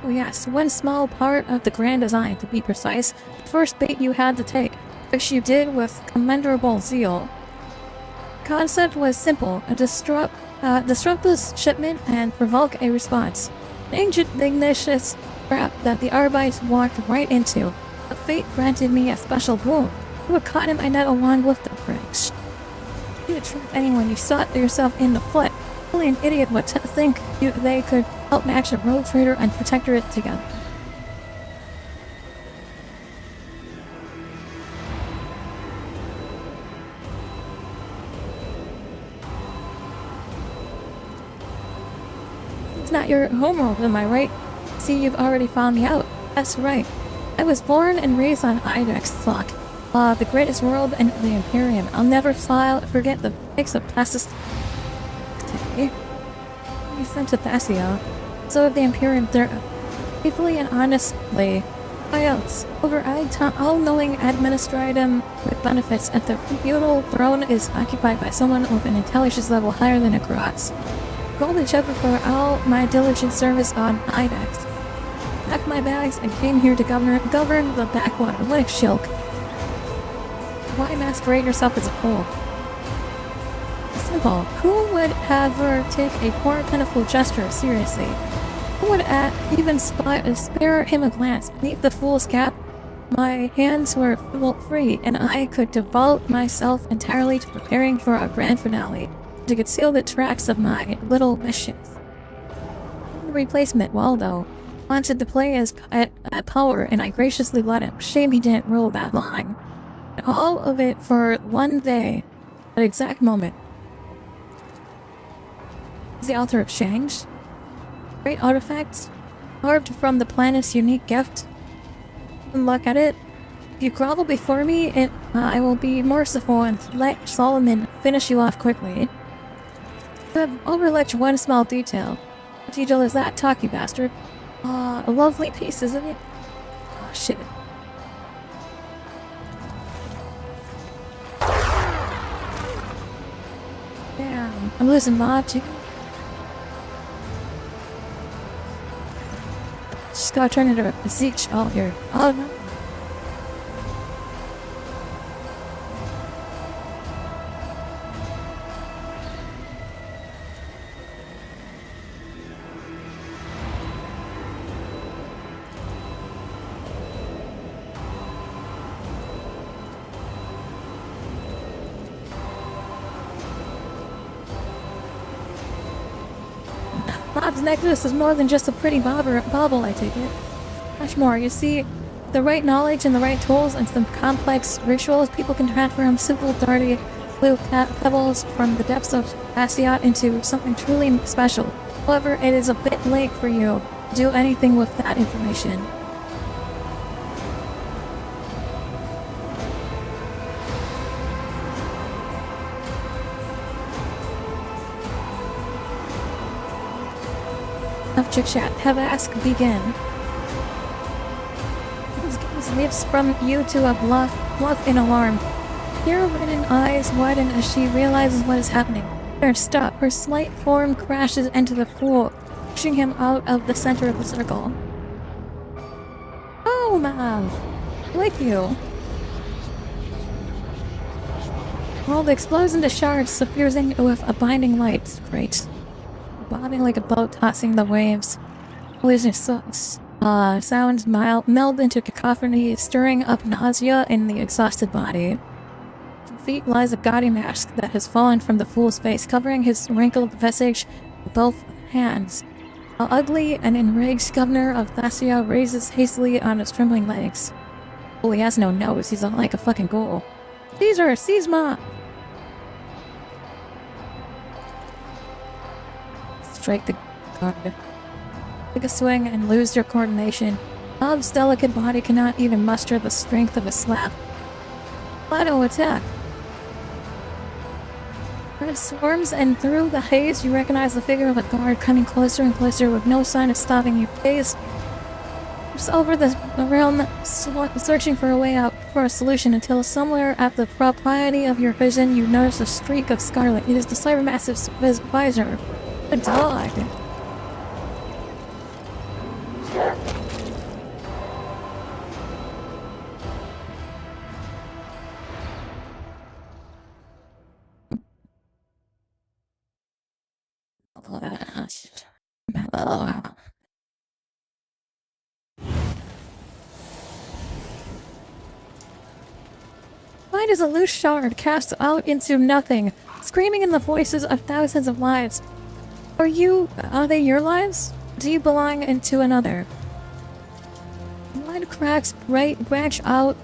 Oh yes, one small part of the grand design, to be precise. The first bait you had to take, which you did with commendable zeal. The concept was simple: disrupt this shipment and provoke a response. An ancient igneous trap that the Arbites walked right into. But fate granted me a special boon. You were caught in my net along with the French. You would trap anyone you sought yourself in the foot. Only an idiot would think they could outmatch a rogue trader and protectorate together. It's not your homeworld, am I right? See, you've already found me out. That's right. I was born and raised on Ibex Flock. The greatest world and the Imperium. I'll never forget the pics of plasticity. You sent to Thassia. So of the Imperium, they're faithfully and honestly. Why else? Over-eyed, all-knowing administratum with benefits at the feudal throne is occupied by someone with an intelligence level higher than a Gross. Golden shepherd for all my diligent service on Ibex. Packed my bags and came here to govern the backwater. What a shilk. Why masquerade yourself as a fool? Simple. Who would ever take a poor, pitiful gesture seriously? Who would even spare him a glance? Beneath the fool's cap, my hands were free, and I could devote myself entirely to preparing for our grand finale, to conceal the tracks of my little mischief. The replacement, Waldo, wanted to play at power, and I graciously let him. Shame he didn't rule that long. All of it for one day, that exact moment. Is the altar of change? Great artifacts, carved from the planet's unique gift. Look at it. If you grovel before me, I will be merciful and let Solomon finish you off quickly. You have overlooked one small detail. What detail is that, talky bastard? A lovely piece, isn't it? Oh, shit. Damn, I'm losing logic. Just gotta turn into a Zeech all here. Oh no. Bob's necklace is more than just a pretty bauble, I take it. Much more, you see, the right knowledge and the right tools and some complex rituals, people can transform simple, dirty, blue pebbles from the depths of Asciot into something truly special. However, it is a bit late for you to do anything with that information. Enough chit-chat. Have ask begin. His leaps from you to a bluff in alarm. Your reddened eyes widen as she realizes what is happening. There, stop. Her slight form crashes into the fool, pushing him out of the center of the circle. Oh, Mav! I like you. World explodes into shards, suffusing with a blinding light. Great. Bobbing like a boat tossing the waves. Poisonous sounds meld into cacophony, stirring up nausea in the exhausted body. feet lies a gaudy mask that has fallen from the fool's face, covering his wrinkled visage with both hands. The ugly and enraged governor of Thassia raises hastily on his trembling legs. Oh, he has no nose. He's like a fucking ghoul. Caesar! Caesar! Strike the guard. Take a swing and lose your coordination. Bob's delicate body cannot even muster the strength of a slap. Auto attack. It swarms, and through the haze you recognize the figure of a guard coming closer and closer with no sign of stopping. Your gaze moves over the realm, searching for a way out, for a solution, until somewhere at the propriety of your vision you notice a streak of scarlet. It is the cybermassive's visor. A dog. Why does a loose shard cast out into nothing, screaming in the voices of thousands of lives? Are they your lives? Do you belong into another? Blood cracks branch out,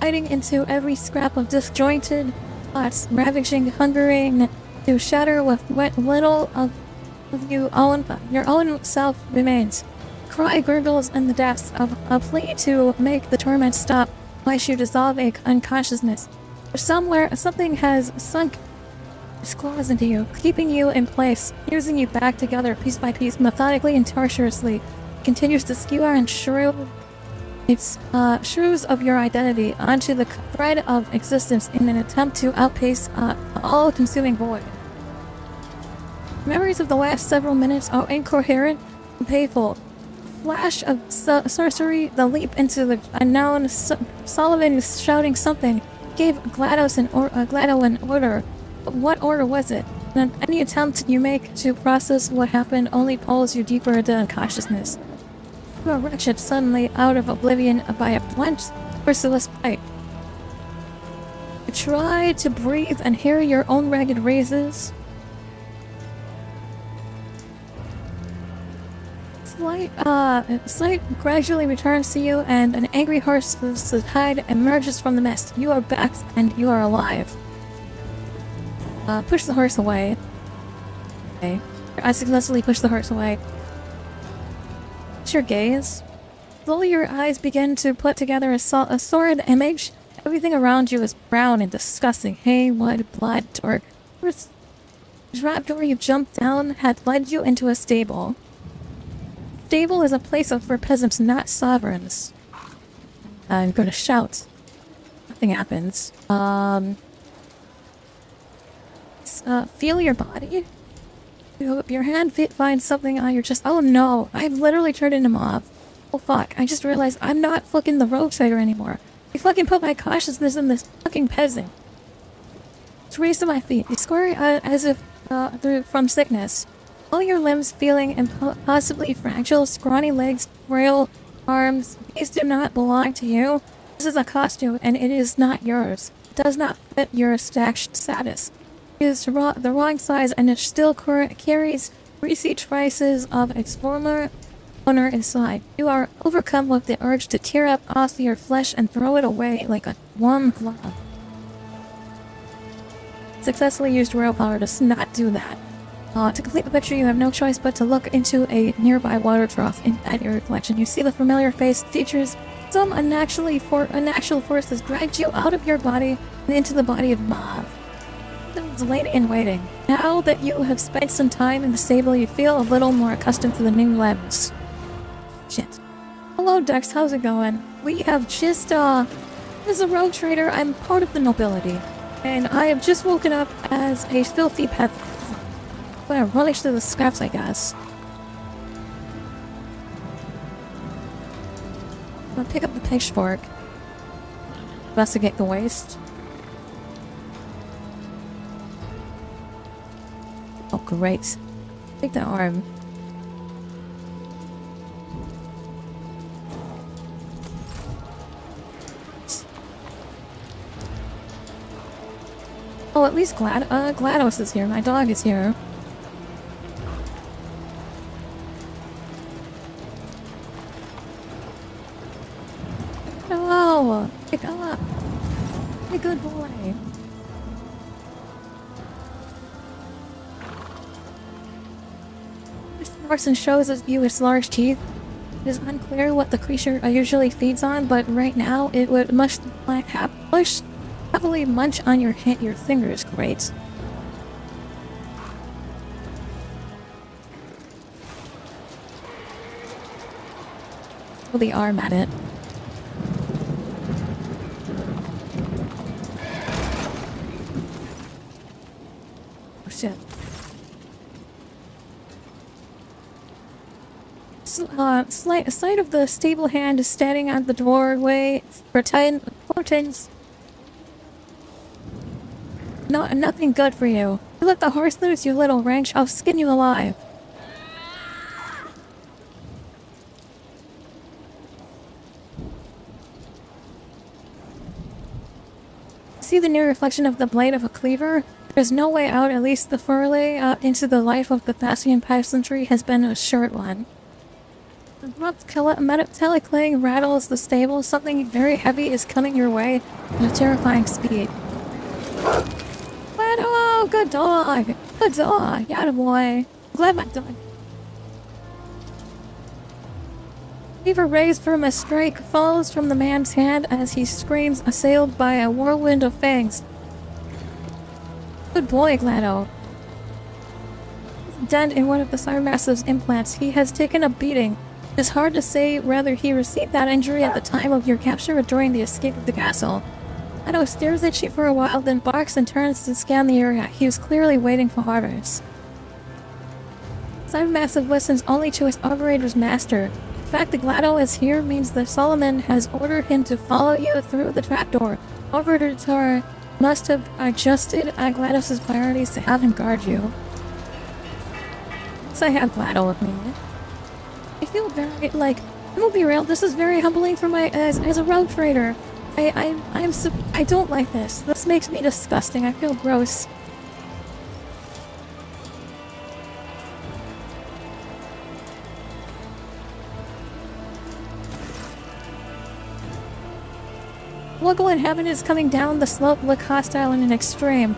biting into every scrap of disjointed thoughts, ravaging, hungering to shatter what little of your own self remains. Cry gurgles in the depths of a plea to make the torment stop. Why you dissolve unconsciousness? Somewhere, something has sunk its claws into you, keeping you in place, fusing you back together piece by piece, methodically and tortuously. It continues to skewer and shrew its shrews of your identity onto the thread of existence in an attempt to outpace all-consuming void. Memories of the last several minutes are incoherent and painful. Flash of sorcery, the leap into the unknown. Sullivan is shouting something. Gave Glado an order. But what order was it? And any attempt you make to process what happened only pulls you deeper into unconsciousness. You are wretched suddenly out of oblivion by a blunt, merciless bite. You try to breathe and hear your own ragged raises. Sight gradually returns to you, and an angry horse's hide emerges from the mist. You are back, and you are alive. Push the horse away. Okay. I successfully push the horse away. It's your gaze. Slowly your eyes begin to put together a sordid image. Everything around you is brown and disgusting. Hay, wood, blood, dirt. The trapdoor you jumped down had led you into a stable. Stable is a place for peasants, not sovereigns. I'm gonna shout. Nothing happens. Feel your body. Your hand finds something on your chest. Oh no, I've literally turned into mob. Oh fuck, I just realized I'm not fucking the rogue trader anymore. I fucking put my consciousness in this fucking peasant. It's raised to my feet. You squirm as if from sickness. All your limbs feeling impossibly fragile, scrawny legs, frail arms. These do not belong to you. This is a costume, and it is not yours. It does not fit your status. It is the wrong size, and it still carries greasy traces of its former owner inside. You are overcome with the urge to tear up off your flesh and throw it away like a warm glove. Successfully used royal power does not do that. To complete the picture, you have no choice but to look into a nearby water trough. At your reflection, you see the familiar face, features. Some unnatural force has dragged you out of your body and into the body of Mav. The lady in waiting. Now that you have spent some time in the stable, you feel a little more accustomed to the new limbs. Shit. Hello, Dex. How's it going? We have just, as a rogue trader, I'm part of the nobility. And I have just woken up as a filthy pet. I'm gonna relish to the scraps, I guess. I'm gonna pick up the pitchfork. Investigate the waste. Oh, great. Take the arm. least GLaDOS is here. My dog is here. Oh, pick up. A good boy. This person shows us you its large teeth. It is unclear what the creature usually feeds on, but right now it would happily munch on your fingers. Great. Throw the arm at it. Oh shit. Sight of the stable hand is standing at the doorway. Portends nothing good for you. You let the horse loose, you little wrench. I'll skin you alive. See the near reflection of the blade of a cleaver? There's no way out, at least the foray into the life of the Thasian peasantry has been a short one. The abrupt metallic clang rattles the stable. Something very heavy is coming your way at a terrifying speed. Oh, good dog! Good dog! Yatta boy! Glad my dog. Cleaver raised from a strike falls from the man's hand as he screams, assailed by a whirlwind of fangs. Good boy, GLaDO. Dent in one of the Cybermassive's implants. He has taken a beating. It's hard to say whether he received that injury at the time of your capture or during the escape of the castle. GLaDO stares at you for a while, then barks and turns to scan the area. He was clearly waiting for orders. Cybermassive listens only to his operator's master. The fact that GLaDO is here means that Solomon has ordered him to follow you through the trapdoor. Operator must have adjusted GLaDOS' priorities to have him guard you. So I have GLaDO with me. I feel very, like, I'm gonna be real, this is very humbling for my, as a rogue trader. I don't like this. This makes me disgusting. I feel gross. Local inhabitants coming down the slope look hostile in an extreme.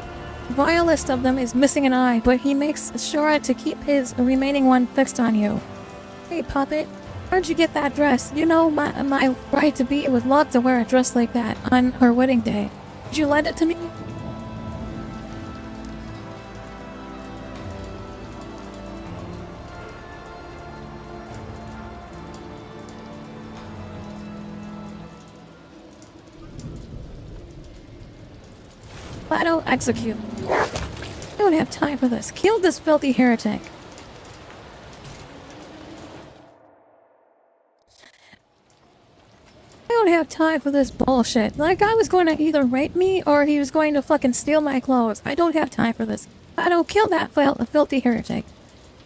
The vilest of them is missing an eye, but he makes sure to keep his remaining one fixed on you. Hey, puppet. Where'd you get that dress? You know my bride to be would love to wear a dress like that on her wedding day. Did you lend it to me? GLaDO, execute. I don't have time for this. Kill this filthy heretic. I don't have time for this bullshit. That guy was going to either rape me or he was going to fucking steal my clothes. I don't have time for this. GLaDO, kill that filthy heretic.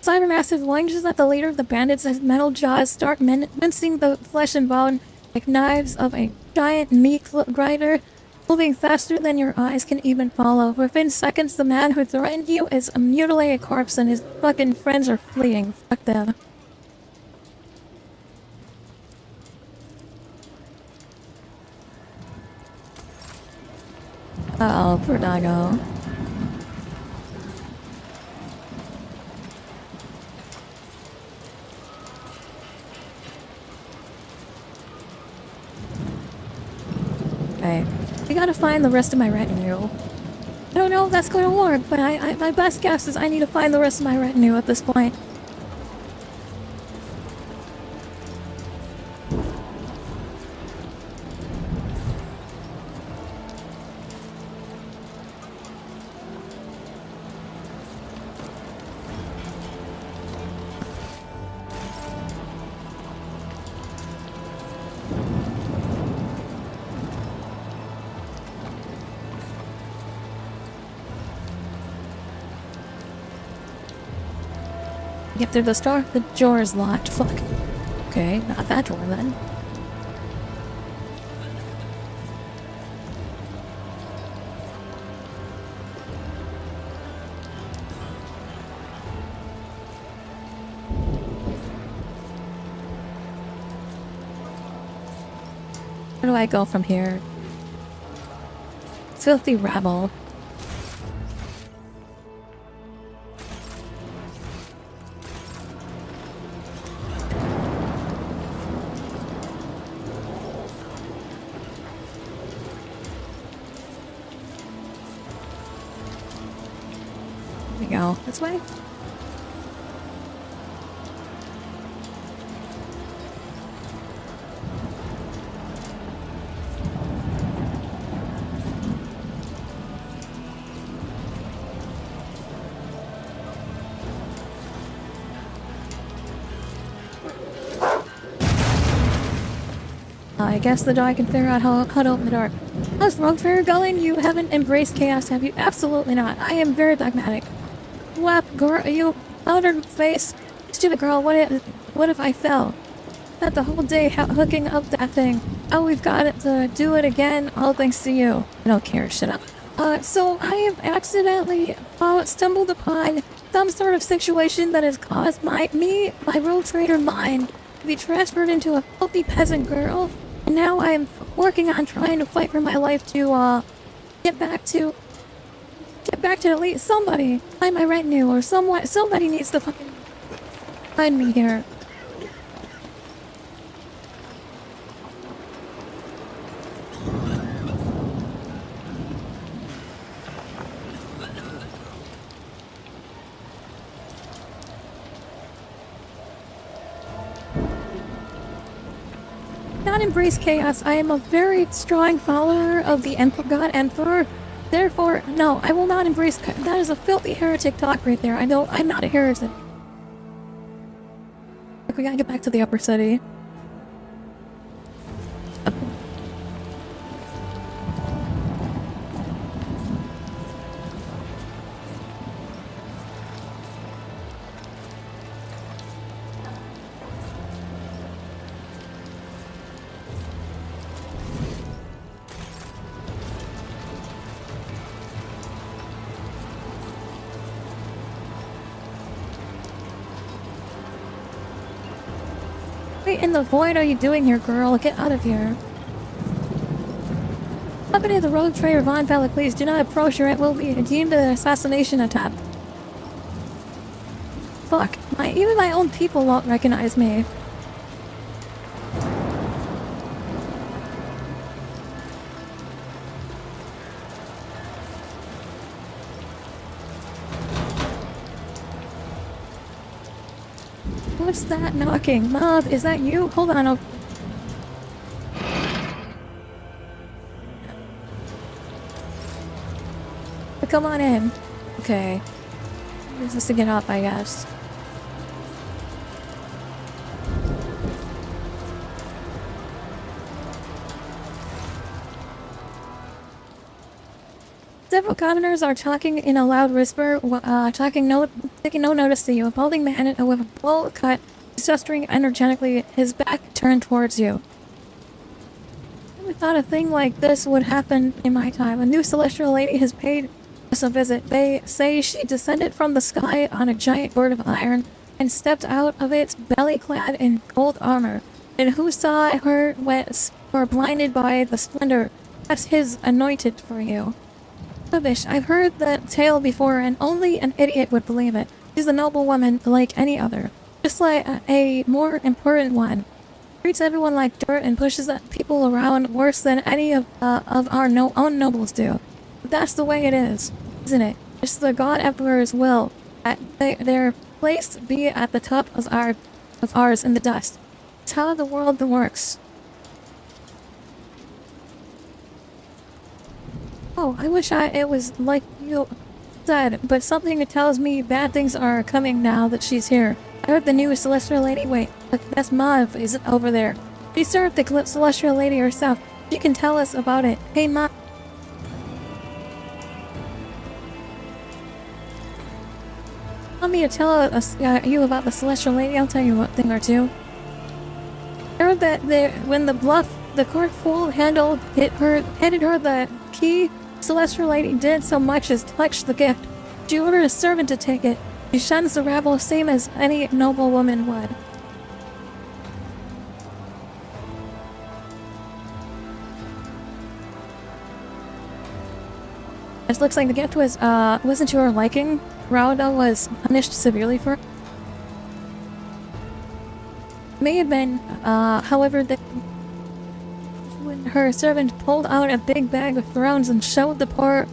Cybermassive lunges at the leader of the bandits as metal jaws start mincing the flesh and bone like knives of a giant meat grinder, moving faster than your eyes can even follow. Within seconds, the man who threatened you is a mutilated corpse and his fucking friends are fleeing. Fuck them. Uh-oh, poor doggo. Okay, we gotta find the rest of my retinue. I don't know if that's gonna work, but my best guess is I need to find the rest of my retinue at this point. Get through the store? The door is locked. Fuck. Okay, not that door then. Where do I go from here? Filthy rabble. There we go. This way? I guess the dog can figure out how to open the door. How's Rogue Fair going? You haven't embraced chaos, have you? Absolutely not. I am very dogmatic. What, girl? You powdered face? Stupid girl, what if I fell? Spent the whole day hooking up that thing. Oh, we've got it to do it again, all thanks to you. I don't care, shut up. So I have accidentally stumbled upon some sort of situation that has caused my road trader mind to be transferred into a filthy peasant girl. And now I'm working on trying to fight for my life to, get back to at least somebody. Find my retinue or somebody needs to fucking find me here. Not embrace chaos. I am a very strong follower of the God Emperor. Therefore, no, I will not embrace. That is a filthy heretic talk right there. I'm not a heretic. We gotta get back to the upper city. What in the void are you doing here, girl? Get out of here. Company of the road trader Von Valley, please do not approach or it will be deemed an assassination attempt. Fuck. Even my own people won't recognize me. What's that knocking? Mob, is that you? Hold on, come on in. Okay. This is to get up, I guess. Several commoners are talking in a loud whisper, taking no notice to you. A balding man with a bowl cut, gesturing energetically, his back turned towards you. I never thought a thing like this would happen in my time. A new celestial lady has paid us a visit. They say she descended from the sky on a giant bird of iron and stepped out of its belly clad in gold armor. And who saw her were blinded by the splendor. That's his anointed for you. Rubbish. I've heard that tale before and only an idiot would believe it. She's a noble woman like any other. Just like a more important one. Treats everyone like dirt and pushes people around worse than any of our own nobles do. But that's the way it is, isn't it? It's the God Emperor's will that their place be at the top of ours in the dust. It's how the world works. Oh, I wish it was like you said, but something tells me bad things are coming now that she's here. I heard the new celestial lady. Wait, that's Mav, is it over there? She served the celestial lady herself. She can tell us about it. Hey, Mav. Want me to tell us you about the celestial lady? I'll tell you a thing or two. I heard that when the court fool handed her the key. Celestial lady did so much as touch the gift. She ordered a servant to take it. She shuns the rabble same as any noble woman would. It looks like the gift wasn't to her liking. Rauda was punished severely for it. May have been, however, when her servant pulled out a big bag of thrones and showed the poor...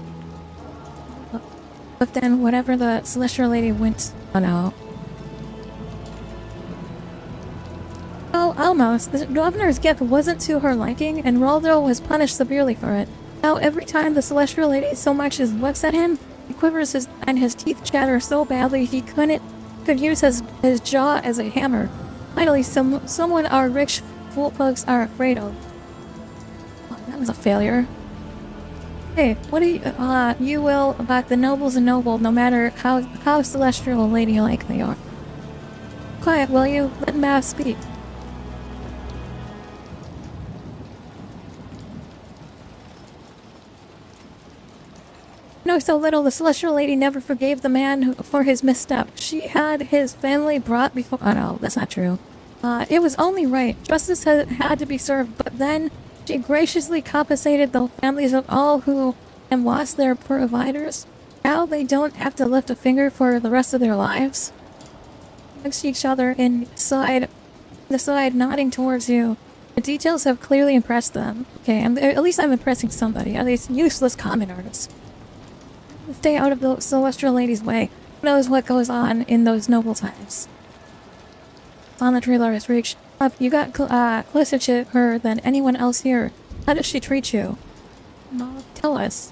But then whatever the Celestial Lady went... Oh no. Oh, almost. The governor's gift wasn't to her liking, and Raldo was punished severely for it. Now every time the Celestial Lady so much as looks at him, he quivers and his teeth chatter so badly he could use his jaw as a hammer. Finally, someone our rich fool folks are afraid of. Oh, that was a failure. Hey, what do you will about the nobles and noble, no matter how celestial lady-like they are. Quiet, will you? Let Mav speak. No, so little, the Celestial Lady never forgave the man for his misstep. She had his family brought before— Oh no, that's not true. It was only right. Justice had to be served, but then she graciously compensated the families of all who had lost their providers. Now they don't have to lift a finger for the rest of their lives. Next to each other and the side nodding towards you. The details have clearly impressed them. Okay, at least I'm impressing somebody. At least useless common artists. Stay out of the Celestial Lady's way. Who knows what goes on in those noble times? On the trailer has reached up. You got closer to her than anyone else here. How does she treat you? No, tell us.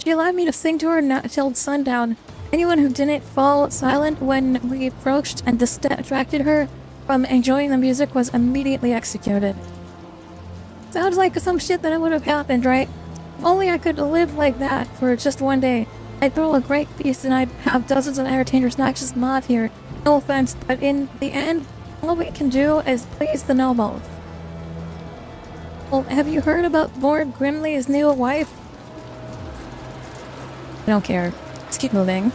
She allowed me to sing to her till sundown. Anyone who didn't fall silent when we approached and distracted her from enjoying the music was immediately executed. Sounds like some shit that would have happened, right? If only I could live like that for just one day. I'd throw a great feast and I'd have dozens of entertainers, not just Moth here. No offense, but in the end, all we can do is please the nobles. Well, have you heard about Lord Grimley's new wife? I don't care. Let's keep moving.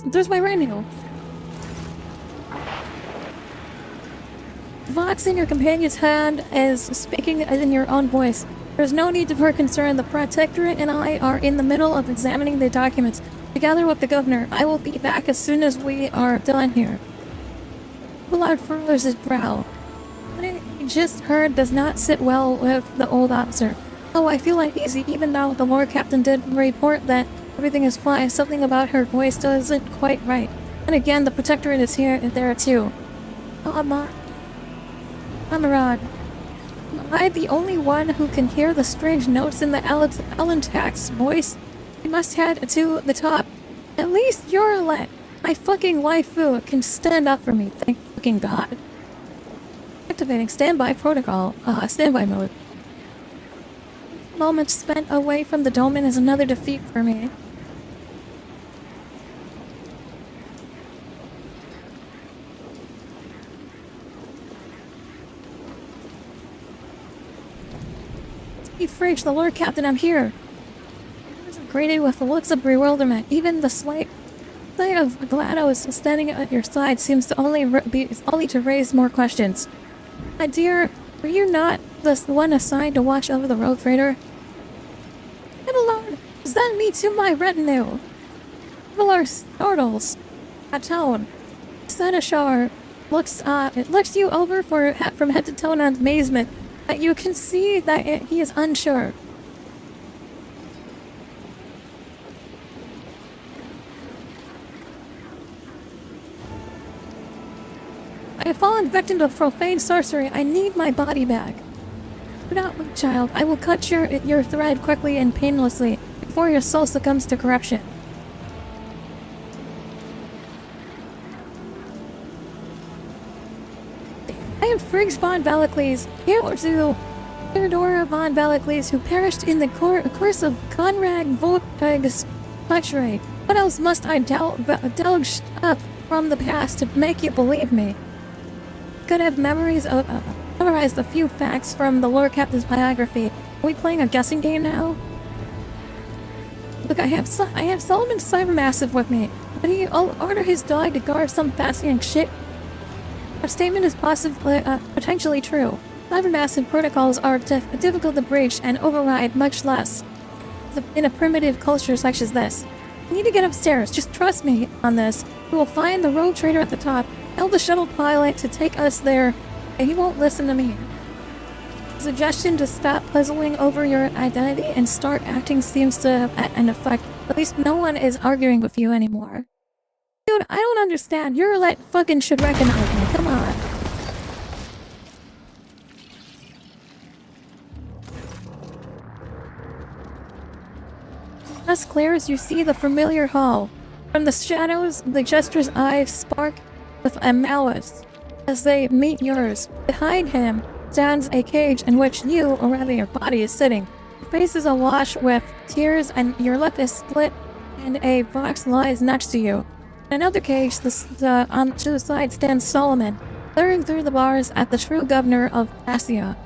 There's my radio. Vox in your companion's hand is speaking in your own voice. There's no need for concern. The Protectorate and I are in the middle of examining the documents. Together with the governor, I will be back as soon as we are done here. Bullard furrows his brow. What I just heard does not sit well with the old officer. Oh, I feel uneasy, even though the Lord Captain did report that everything is fine. Something about her voice isn't quite right. And again, the Protectorate is here and there too. Oh, Camarade, am I the only one who can hear the strange notes in the Alentax's voice? We must head to the top. At least you're let. My fucking waifu can stand up for me, thank fucking God. Activating standby protocol. Standby mode. Moment spent away from the Dolmen is another defeat for me. Fridge, the Lord Captain, I'm here. I was greeted with the looks of bewilderment. Even the slight sight of GLaDOS standing at your side seems to only to raise more questions. My dear, were you not the one assigned to watch over the road freighter? Lord, send me to my retinue. Miller startles. Atone. Senashar looks you over from head to toe in amazement. That you can see that he is unsure. I have fallen victim to profane sorcery. I need my body back. Do not move, child. I will cut your thread quickly and painlessly before your soul succumbs to corruption. I am Friggspawn Valacles, here to Theodora von Balakles, who perished in the course of Conrad Volkeg's treachery. What else must I delge up from the past to make you believe me? Could have memorized a few facts from the lore captain's biography. Are we playing a guessing game now? Look, I have Solomon Cybermassive with me, but I'll order his dog to guard some fascinating shit. Our statement is possibly, potentially true. Cybermassive protocols are difficult to breach and override, much less in a primitive culture such as this. We need to get upstairs. Just trust me on this. We will find the road trader at the top. Tell the shuttle pilot to take us there, and he won't listen to me. Suggestion to stop puzzling over your identity and start acting seems to have an effect. At least no one is arguing with you anymore. Dude, I don't understand. You're like fucking should recognize me. Come on. As clear as you see the familiar hall. From the shadows, the jester's eyes spark with a malice as they meet yours. Behind him stands a cage in which you, or rather your body, is sitting. Your face is awash with tears and your lip is split and a box lies next to you. In another cage, to the side stands Solomon, glaring through the bars at the true governor of Assia.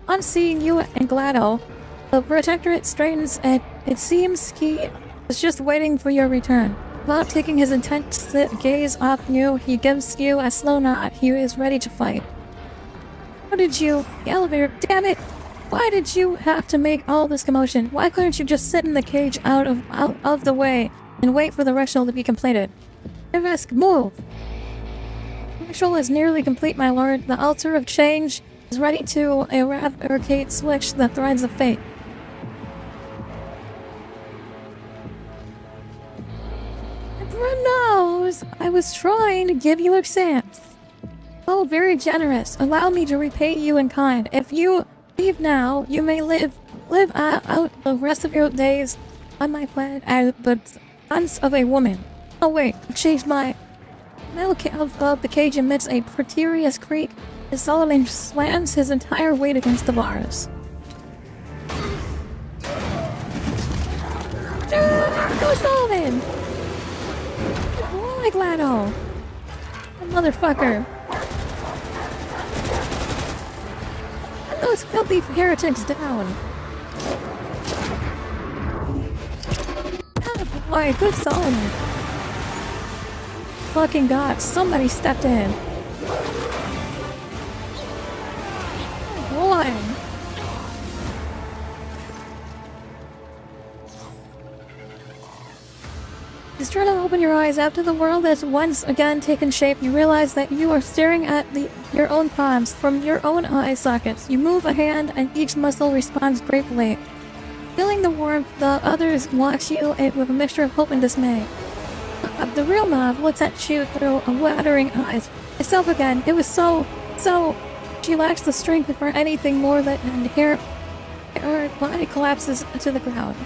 On seeing you and Glado, the Protectorate straightens and it seems he is just waiting for your return. Without taking his intense gaze off you, he gives you a slow nod. He is ready to fight. How did you... The elevator... Damn it! Why did you have to make all this commotion? Why couldn't you just sit in the cage out of the way and wait for the ritual to be completed? Ivesk, move! The ritual is nearly complete, my lord. The altar of change is ready to eradicate switch the threads of fate. Everyone knows I was trying to give you a chance. Oh, very generous. Allow me to repay you in kind. If you leave now, you may live out the rest of your days on my planet as the sons of a woman. Oh wait, I've changed my... metal of the cage emits a precarious creak as Solomon slams his entire weight against the bars. Go Solomon! Oh my Glado! Motherfucker! Put those filthy heretics down! Oh boy, good Solomon! Fucking god, somebody stepped in! Boy! Just try to open your eyes. After the world has once again taken shape, you realize that you are staring at your own palms from your own eye sockets. You move a hand and each muscle responds gratefully. Feeling the warmth, the others watch you with a mixture of hope and dismay. The real mob looks at you through watering eyes. Myself again. It was so... She lacks the strength for anything more than her body collapses to the ground.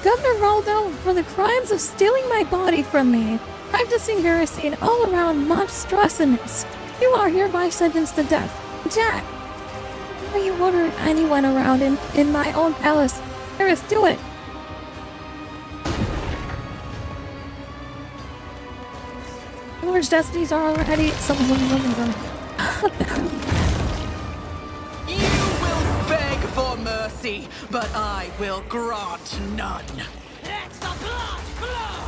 Governor Roldo, for the crimes of stealing my body from me, practicing heresy and all-around monstrosities, you are hereby sentenced to death. Jack! Why you order anyone around in my own palace? Harris, do it! Lord's destinies are already someone You will beg for mercy, but I will grant none. Let the blood flow!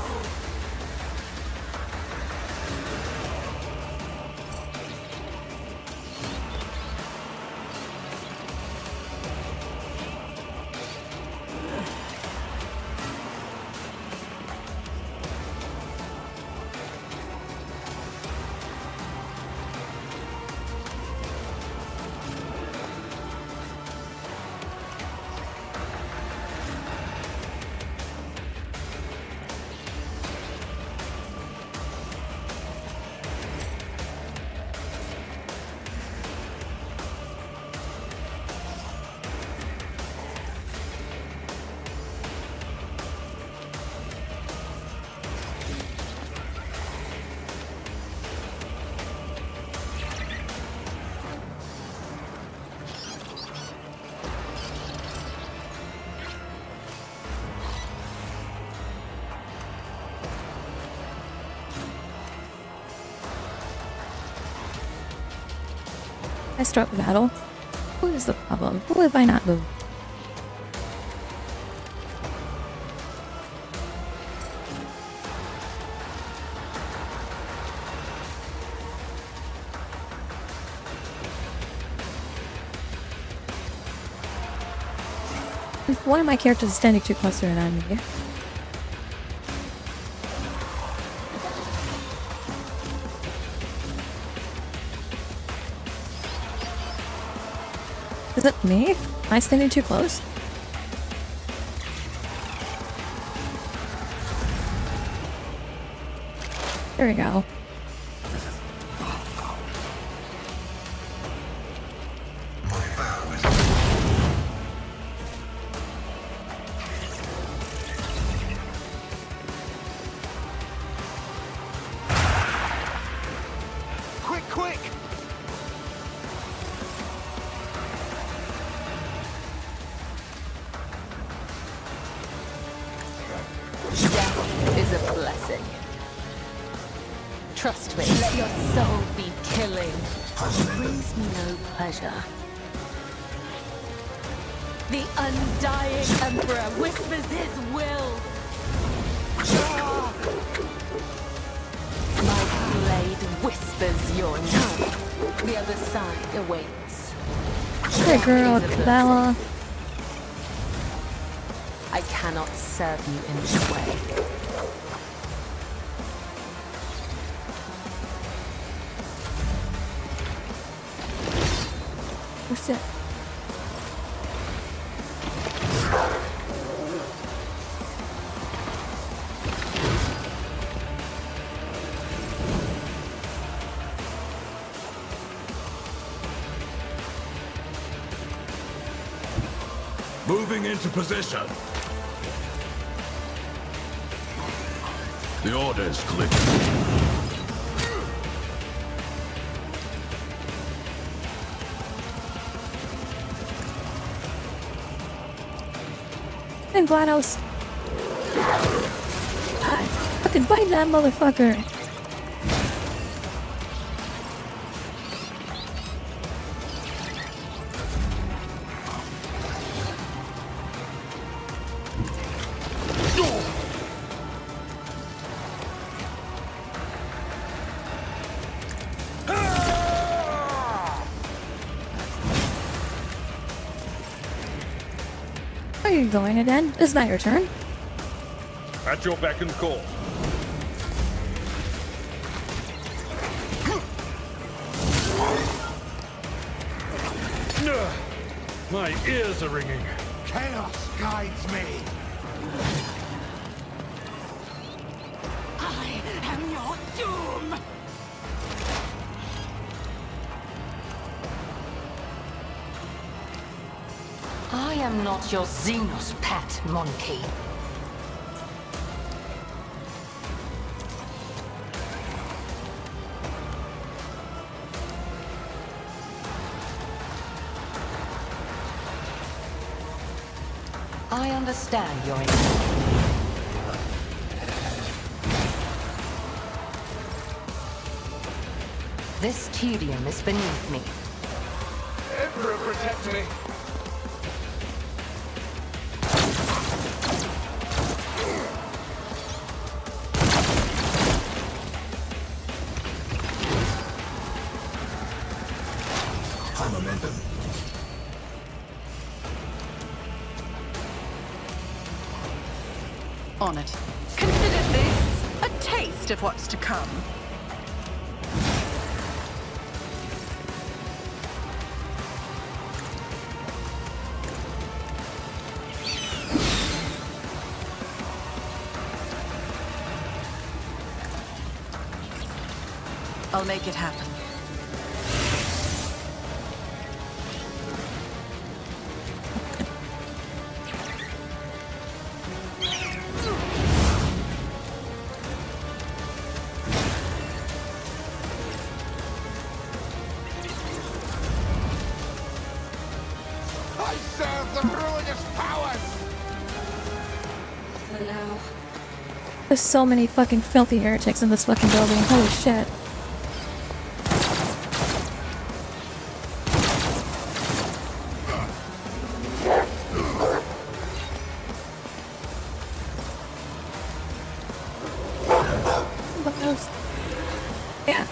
I start the battle. What is the problem? Who have I not moved? One of my characters is standing too close to an enemy. Is it me? Am I standing too close? There we go. Quick! Death is a blessing. Trust me, let your soul be killing. It brings me no pleasure. The undying Emperor whispers his will. My blade whispers your name. The other side awaits. Hey girl, Bella. I cannot serve you in this way. What's it? Moving into position. The order is clear. I'm glad I was... God, fucking bite that motherfucker. Are you going again? It's not your turn. At your beck and call. My ears are ringing. Chaos guides me. I am your doom! I am not your Xenos pet, monkey. I understand your intent. This tedium is beneath me. Emperor, protect me. Momentum. On it. Consider this a taste of what's to come. I'll make it happen. I serve the ruinous powers! For now. There's so many fucking filthy heretics in this fucking building. Holy shit.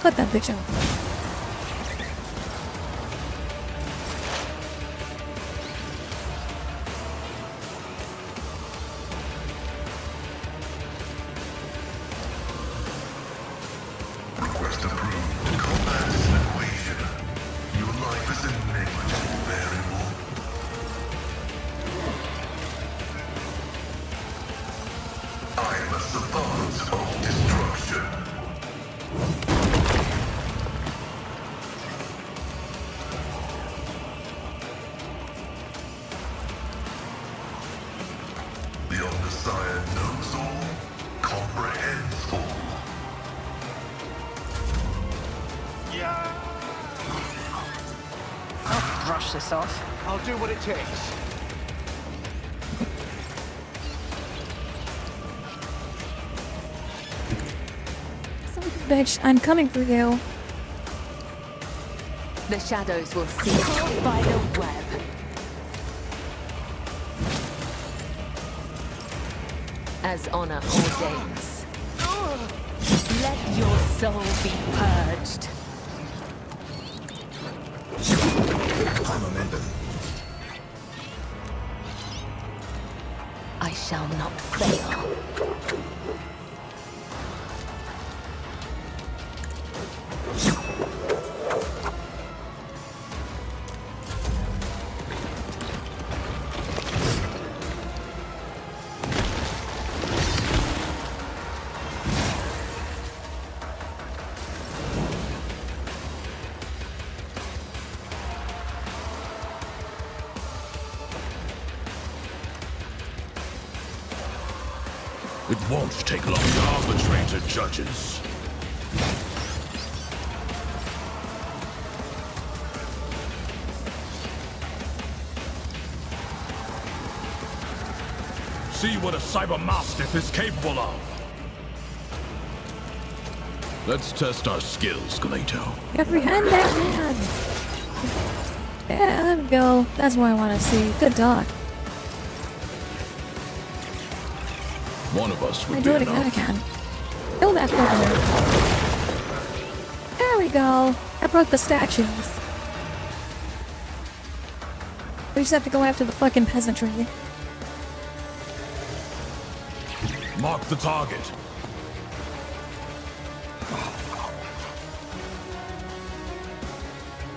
Fuck that bitch up. Request approved. Combat is an equation. Your life is a negative variable. I am a savant of destruction. The Omniscient knows all, comprehends all. I'll brush this off. I'll do what it takes. Bitch, I'm coming for you. The shadows will see caught by the web. As honor ordains. Let your soul be purged. High momentum. I shall not fail. It won't take long. Arbitrator judges. See what a cyber mastiff is capable of. Let's test our skills, Galeto. Apprehend that man. Yeah, there we go. That's what I want to see. Good dog. One of us I would do be it again. I enough. can. Kill that fucker. There we go. I broke the statues. We just have to go after the fucking peasantry. Mark the target.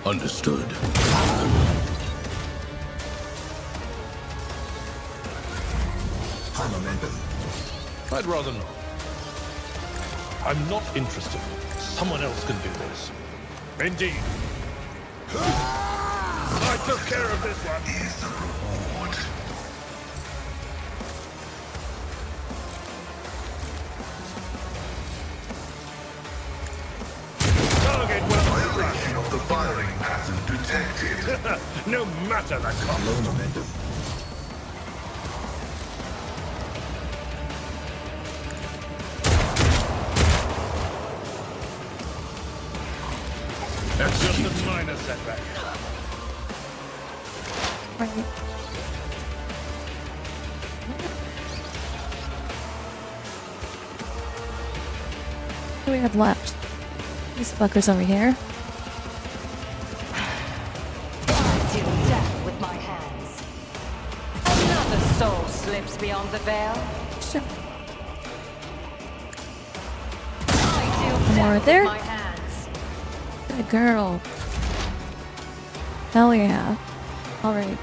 Understood. High momentum. I'd rather not. I'm not interested. Someone else can do this. Indeed. I took care of this one. Is the reward. Target well Violation of the firing pattern detected. No matter the cost. Low momentum. Just a minor setback. Right. What do we have left? These fuckers over here. I deal death with my hands. Another soul slips beyond the veil. Sure. I deal More death right there. with my hands. Good girl. Hell yeah. Alright.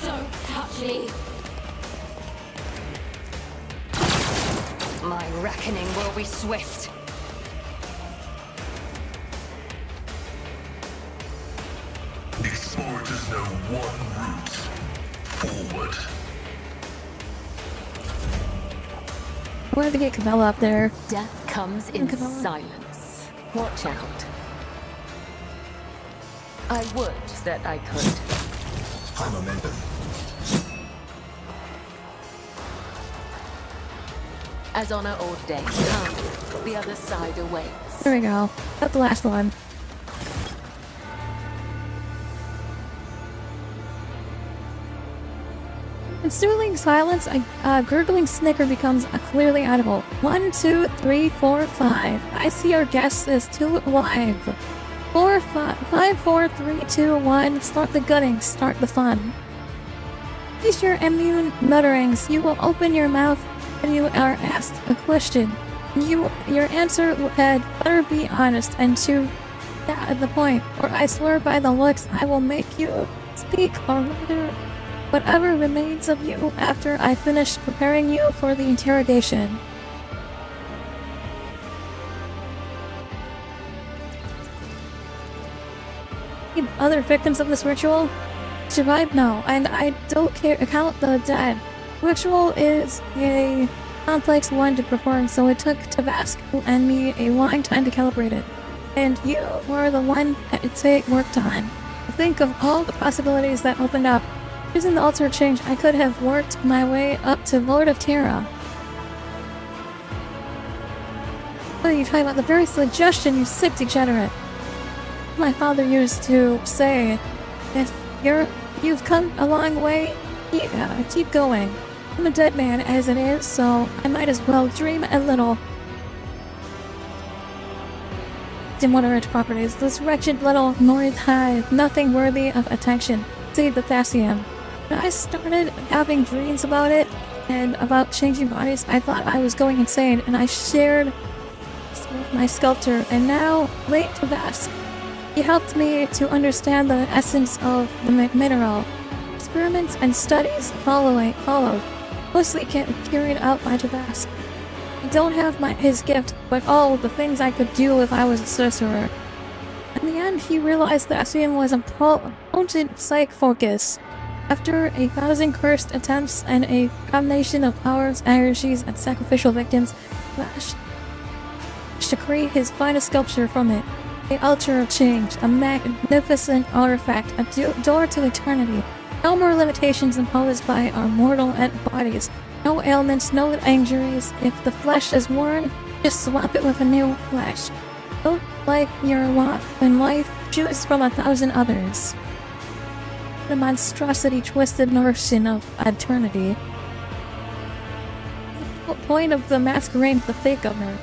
Don't touch me. My reckoning will be swift. Explorers know one route. Forward. I wanted to get Camilla up there. Death comes in Camilla. silence. Watch out. I would that I could. High momentum. As honor ordained. Come, the other side awaits. There we go. That's the last one. Ensuing silence, a gurgling snicker becomes clearly audible. 1, 2, 3, 4, 5. I see our guest is too alive. 4, 5, 4, 3, 2, 1. Start the gutting, start the fun. These your immune mutterings. You will open your mouth when you are asked a question. Your answer had better be honest and to the point, or I swear by the looks I will make you speak, or rather, whatever remains of you after I finish preparing you for the interrogation. Other victims of this ritual survive? No, and I don't count the dead. Ritual is a complex one to perform, so it took Tabasco and me a long time to calibrate it. And you were the one that it worked on. Think of all the possibilities that opened up. Using the altar change, I could have worked my way up to Lord of Terra. What are you talking about? The very suggestion, you sick degenerate. My father used to say, if you've come a long way, keep going. I'm a dead man as it is, so I might as well dream a little. In what are its properties? This wretched little North Hive, nothing worthy of attention, save the Thasium. When I started having dreams about it, and about changing bodies, I thought I was going insane, and I shared with my sculptor, and now, late to Vask. He helped me to understand the essence of the mineral. Experiments and studies followed, mostly carried out by Tabasco. I don't have his gift, but all the things I could do if I was a sorcerer. In the end, he realized that Thasium was a potent psych focus. After 1,000 cursed attempts and a combination of powers, energies, and sacrificial victims, Flash to create his finest sculpture from it. The Altar of Change, a magnificent artifact, a door to eternity. No more limitations imposed by our mortal bodies. No ailments, no injuries. If the flesh is worn, just swap it with a new flesh. Don't like your lot in life, choose from 1,000 others. The monstrosity twisted notion of eternity. The point of the masquerade, the fake governor.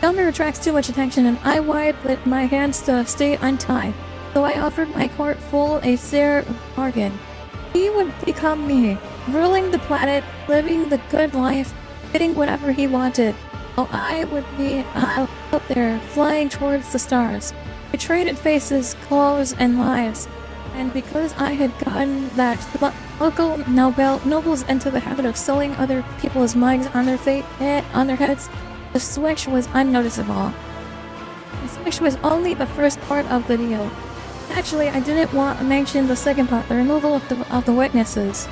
Governor attracts too much attention, and I wanted my hands to stay untied, so I offered my court full a fair bargain. He would become me, ruling the planet, living the good life, getting whatever he wanted, while I would be out there, flying towards the stars. We traded faces, clothes, and lives, and because I had gotten that local nobles into the habit of sewing other people's mugs on their heads, the switch was unnoticeable. The switch was only the first part of the deal. Actually, I didn't want to mention the second part, the removal of the witnesses.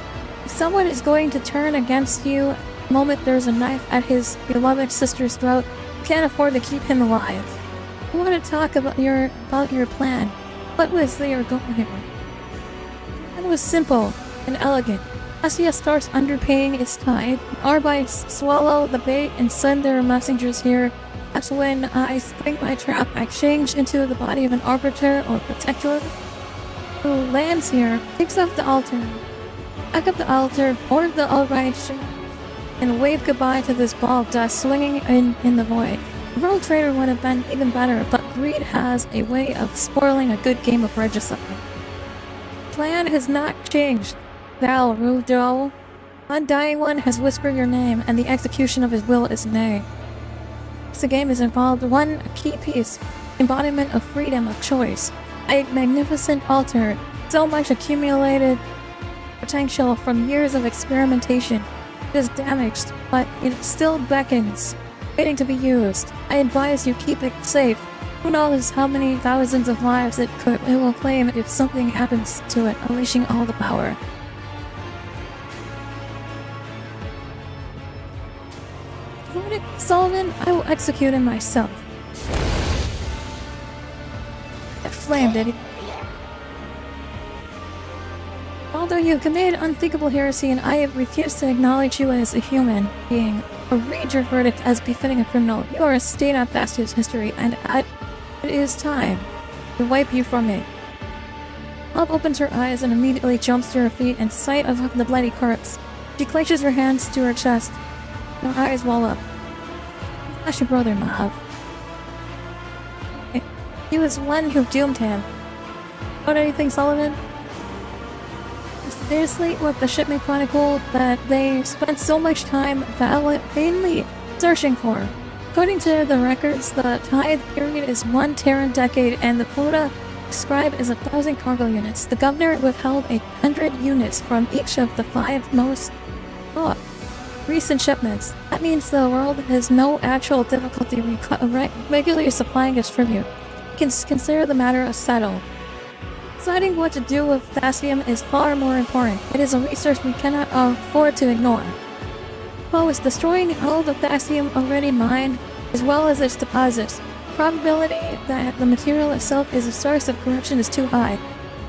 If someone is going to turn against you the moment there's a knife at his beloved sister's throat, you can't afford to keep him alive. I want to talk about your plan. What was your goal here? It was simple and elegant. Cassia starts underpaying its tide. Arbites swallow the bait and send their messengers here. That's when I spring my trap. I change into the body of an arbiter or protector who lands here, picks up the altar, back up the altar, board the Alright, and wave goodbye to this ball of dust swinging in the void. A rogue trader would have been even better, but greed has a way of spoiling a good game of regicide. Plan has not changed. Val Rudo, Undying One has whispered your name, and the execution of his will is nay. The game is involved one key piece, embodiment of freedom of choice, a magnificent altar, so much accumulated potential from years of experimentation. It is damaged, but it still beckons, waiting to be used. I advise you keep it safe. Who knows how many thousands of lives it will claim if something happens to it, unleashing all the power. Sullivan, I will execute him myself. That flame, did he? Although you have committed unthinkable heresy and I have refused to acknowledge you as a human being, or read your verdict as befitting a criminal, you are a stain on Thasia's history, and it is time to wipe you from it. Love opens her eyes and immediately jumps to her feet in sight of the bloody corpse. She clenches her hands to her chest. Her eyes wall up. That's your brother, Mahav. He was one who doomed him. What do you think, Sullivan? Seriously, what the shipmate chronicled that they spent so much time vainly searching for. According to the records, the tithe period is 1 Terran decade, and the quota described is 1,000 cargo units. The governor withheld 100 units from each of the 5 most recent shipments. That means the world has no actual difficulty regularly supplying its tribute. You can consider the matter a settled. Deciding what to do with potassium is far more important. It is a resource we cannot afford to ignore. Is destroying all the potassium already mined, as well as its deposits. The probability that the material itself is a source of corruption is too high.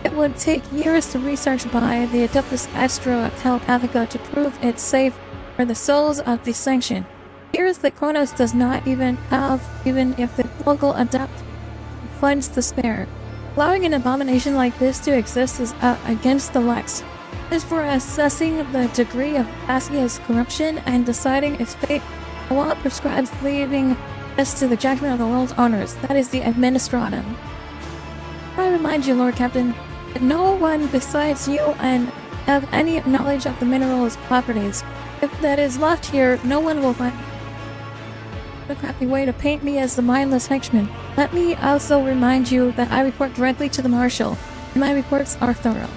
It would take years to research by the Adeptus Astra Telepathica to prove it's safe for the souls of the Sanction. Here's that Kronos does not even have, even if the local adept funds to spare. Allowing an abomination like this to exist is against the Lex. As for assessing the degree of Asia's corruption and deciding its fate, the law prescribes leaving this to the judgment of the world's owners. That is the Administratum. I remind you, Lord Captain, that no one besides you and have any knowledge of the mineral's properties. If that is left here, no one will find me. What a crappy way to paint me as the mindless henchman. Let me also remind you that I report directly to the Marshal, and my reports are thorough.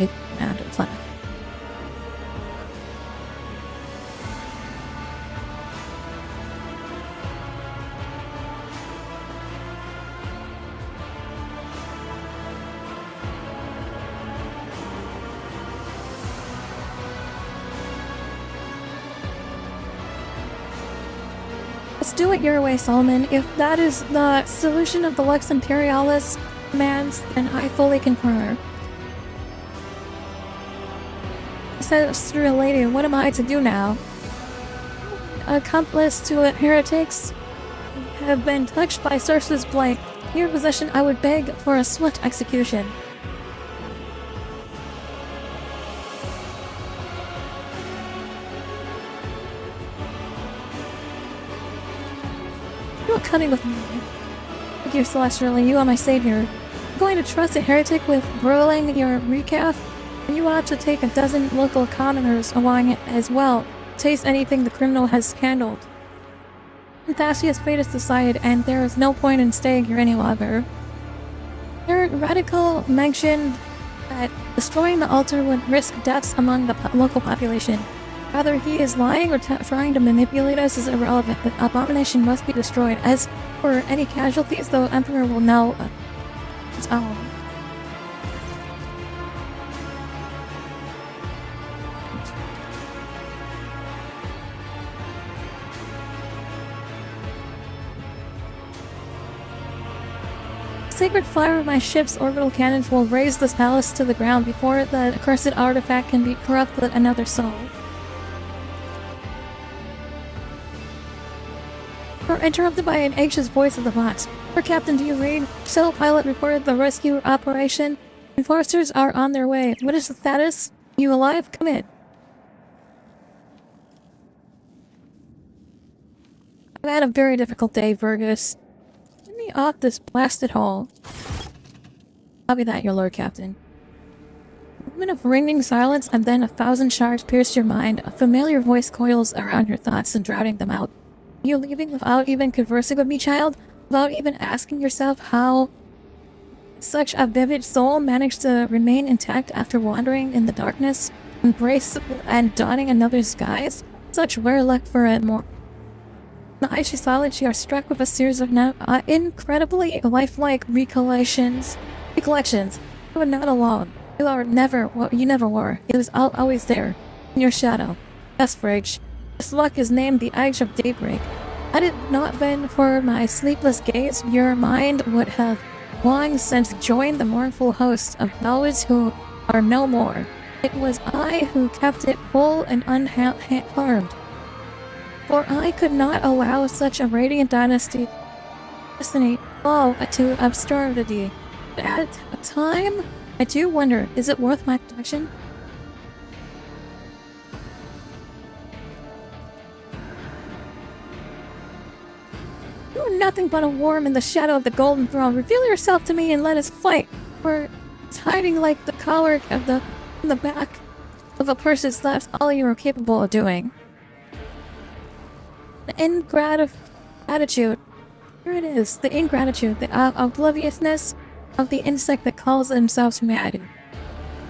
Right now to fly. Let's do it your way, Solomon. If that is the solution of the Lex Imperialis demands, then I fully concur. Ancestral lady, what am I to do now? Accomplice to heretics have been touched by Sorcerer's Blight. In your possession, I would beg for a swift execution. You are cutting with me. Thank you, Celestial, you are my savior. I'm going to trust a heretic with broiling your recalf? You ought to take a dozen local commoners along it as well. Taste anything the criminal has handled. Thasia's fate is decided, and there is no point in staying here any longer. Their radical mentioned that destroying the altar would risk deaths among the local population. Whether he is lying or trying to manipulate us is irrelevant. The abomination must be destroyed. As for any casualties, the Emperor will know its own. Sacred fire of my ship's orbital cannons will raise this palace to the ground before the accursed artifact can be corrupt with another soul. We're interrupted by an anxious voice of the box. Our captain, do you read? So, pilot reported the rescue operation. Enforcers are on their way. What is the status? You alive? Come in. I've had a very difficult day, Virgus. Get me off this blasted hole. Copy that, your Lord Captain. A moment of ringing silence, and then 1,000 shards pierce your mind. A familiar voice coils around your thoughts and drowning them out. You leaving without even conversing with me, child? Without even asking yourself how such a vivid soul managed to remain intact after wandering in the darkness, embrace and donning another's guise? Such rare luck for a more. The eyes she silent, she are struck with a series of incredibly lifelike recollections. You are not alone. You never were. It was always there, in your shadow. Yes, Fridge. This luck is named the Edge of Daybreak. Had it not been for my sleepless gaze, your mind would have long since joined the mournful host of those who are no more. It was I who kept it whole and unharmed. For I could not allow such a radiant destiny fall to absurdity. At a time, I do wonder, is it worth my protection? You are nothing but a worm in the shadow of the Golden Throne. Reveal yourself to me and let us fight. For it's hiding like the collar of in the back of a purse. That's all you are capable of doing. The ingratitude. Here it is. The ingratitude, the obliviousness of the insect that calls themselves humanity.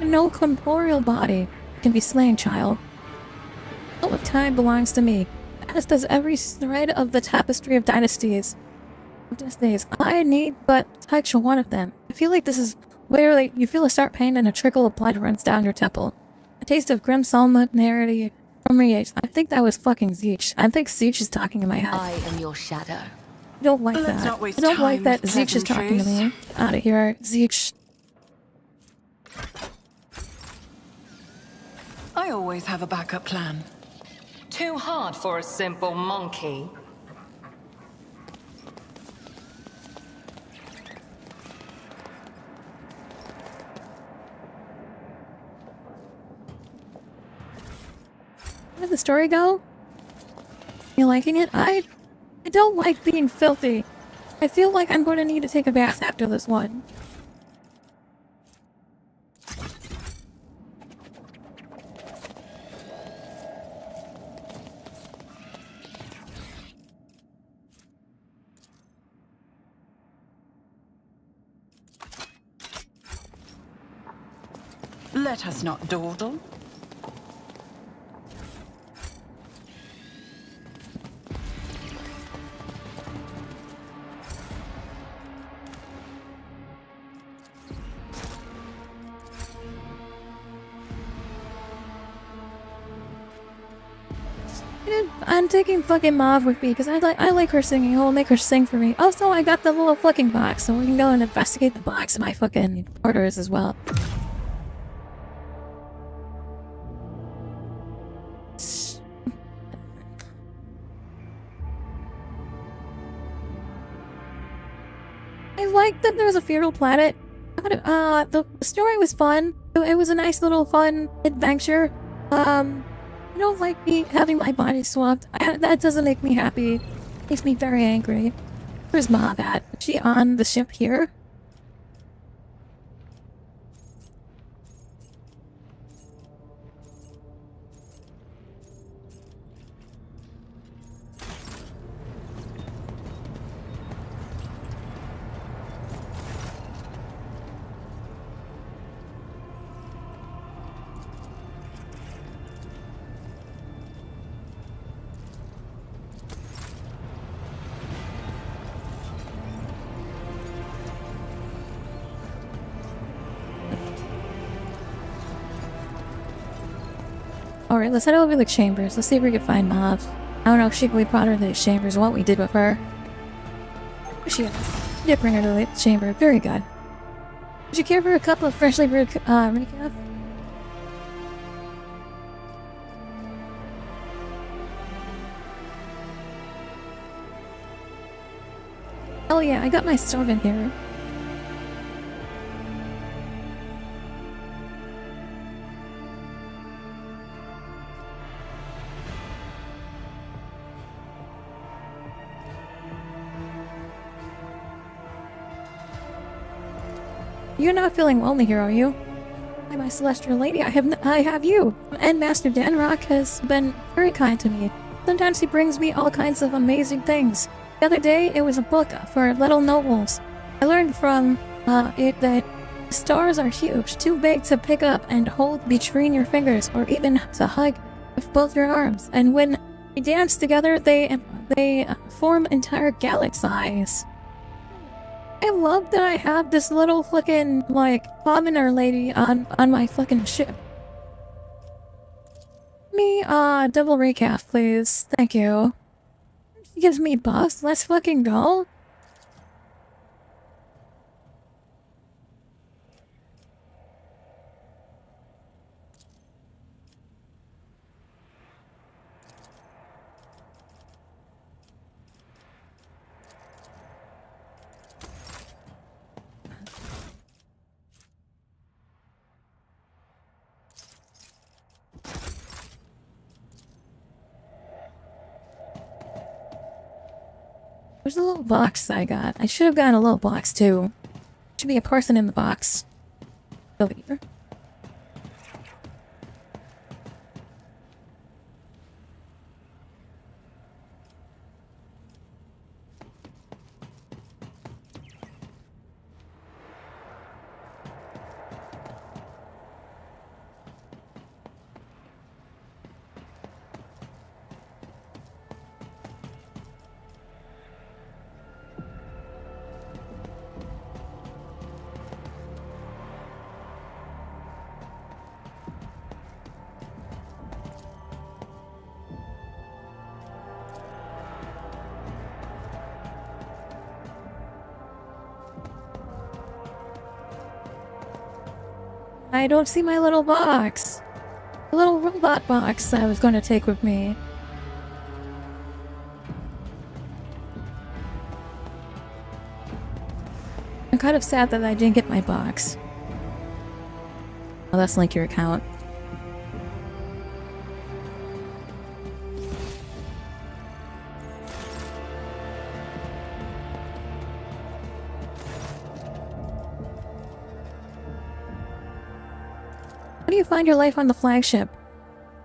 No corporeal body can be slain, child. All of time belongs to me, as does every thread of the tapestry of dynasties. I need but touch one of them. I feel like this is where you feel a sharp pain and a trickle of blood runs down your temple. A taste of grim solidarity permeates. I think that was fucking Zeech. I think Zeech is talking in my head. I am your shadow. I don't like that. I don't like that Zeech is talking to me. Out of here, Zeech. I always have a backup plan. Too hard for a simple monkey. How did the story go? You liking it? I don't like being filthy. I feel like I'm going to need to take a bath after this one. Let us not dawdle. I'm taking fucking Mauve with me because I like her singing. I'll make her sing for me. Also, I got the little fucking box, so we can go and investigate the box in my fucking orders as well. I like that there was a feudal planet. The story was fun. It was a nice little fun adventure. I don't like having my body swapped. That doesn't make me happy. It makes me very angry. Where's Mom at? Is she on the ship here? Alright, let's head over to the chambers. Let's see if we can find Mauve. I don't know if we brought her to the chambers, what we did with her. She did bring her to the chamber. Very good. Would you care for a cup of freshly brewed recap? Oh yeah, I got my servant here. You're not feeling lonely here, are you? Hi, my celestial lady. I have you. And Master Danrock has been very kind to me. Sometimes he brings me all kinds of amazing things. The other day, it was a book for little nobles. I learned from it that stars are huge, too big to pick up and hold between your fingers, or even to hug with both your arms. And when they dance together, they form entire galaxies. I love that I have this little fucking, like, commoner lady on my fucking ship. Me, double recap, please. Thank you. She gives me buffs. Let's fucking go. Where's the little box I got? I should have gotten a little box too. Should be a person in the box. Over here. I don't see my little box. The little robot box I was going to take with me. I'm kind of sad that I didn't get my box. Oh, let's link your account. How do you find your life on the flagship?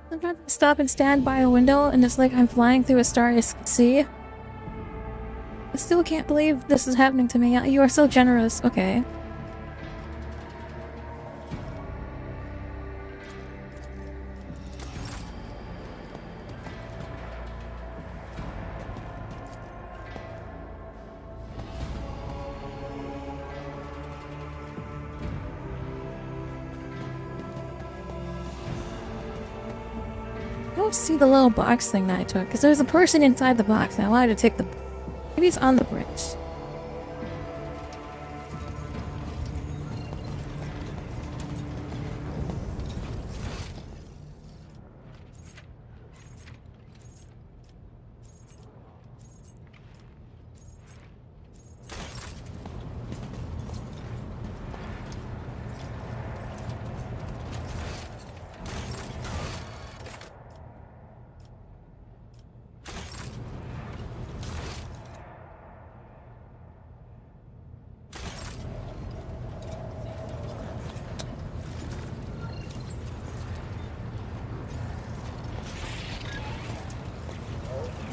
Sometimes I stop and stand by a window and it's like I'm flying through a starry sea. I still can't believe this is happening to me. You are so generous. Okay. I don't see the little box thing that I took, because there's a person inside the box and I wanted to take the... Maybe it's on the bridge.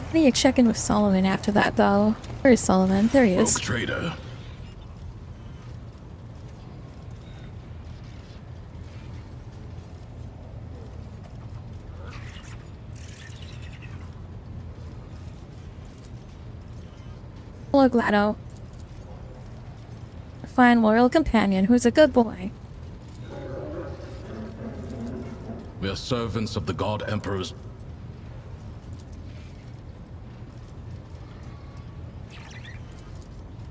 I need to check in with Solomon after that, though. Where is Solomon? There he is. Rogue trader. Hello, Glado. A fine, loyal companion who's a good boy. We are servants of the God Emperor's.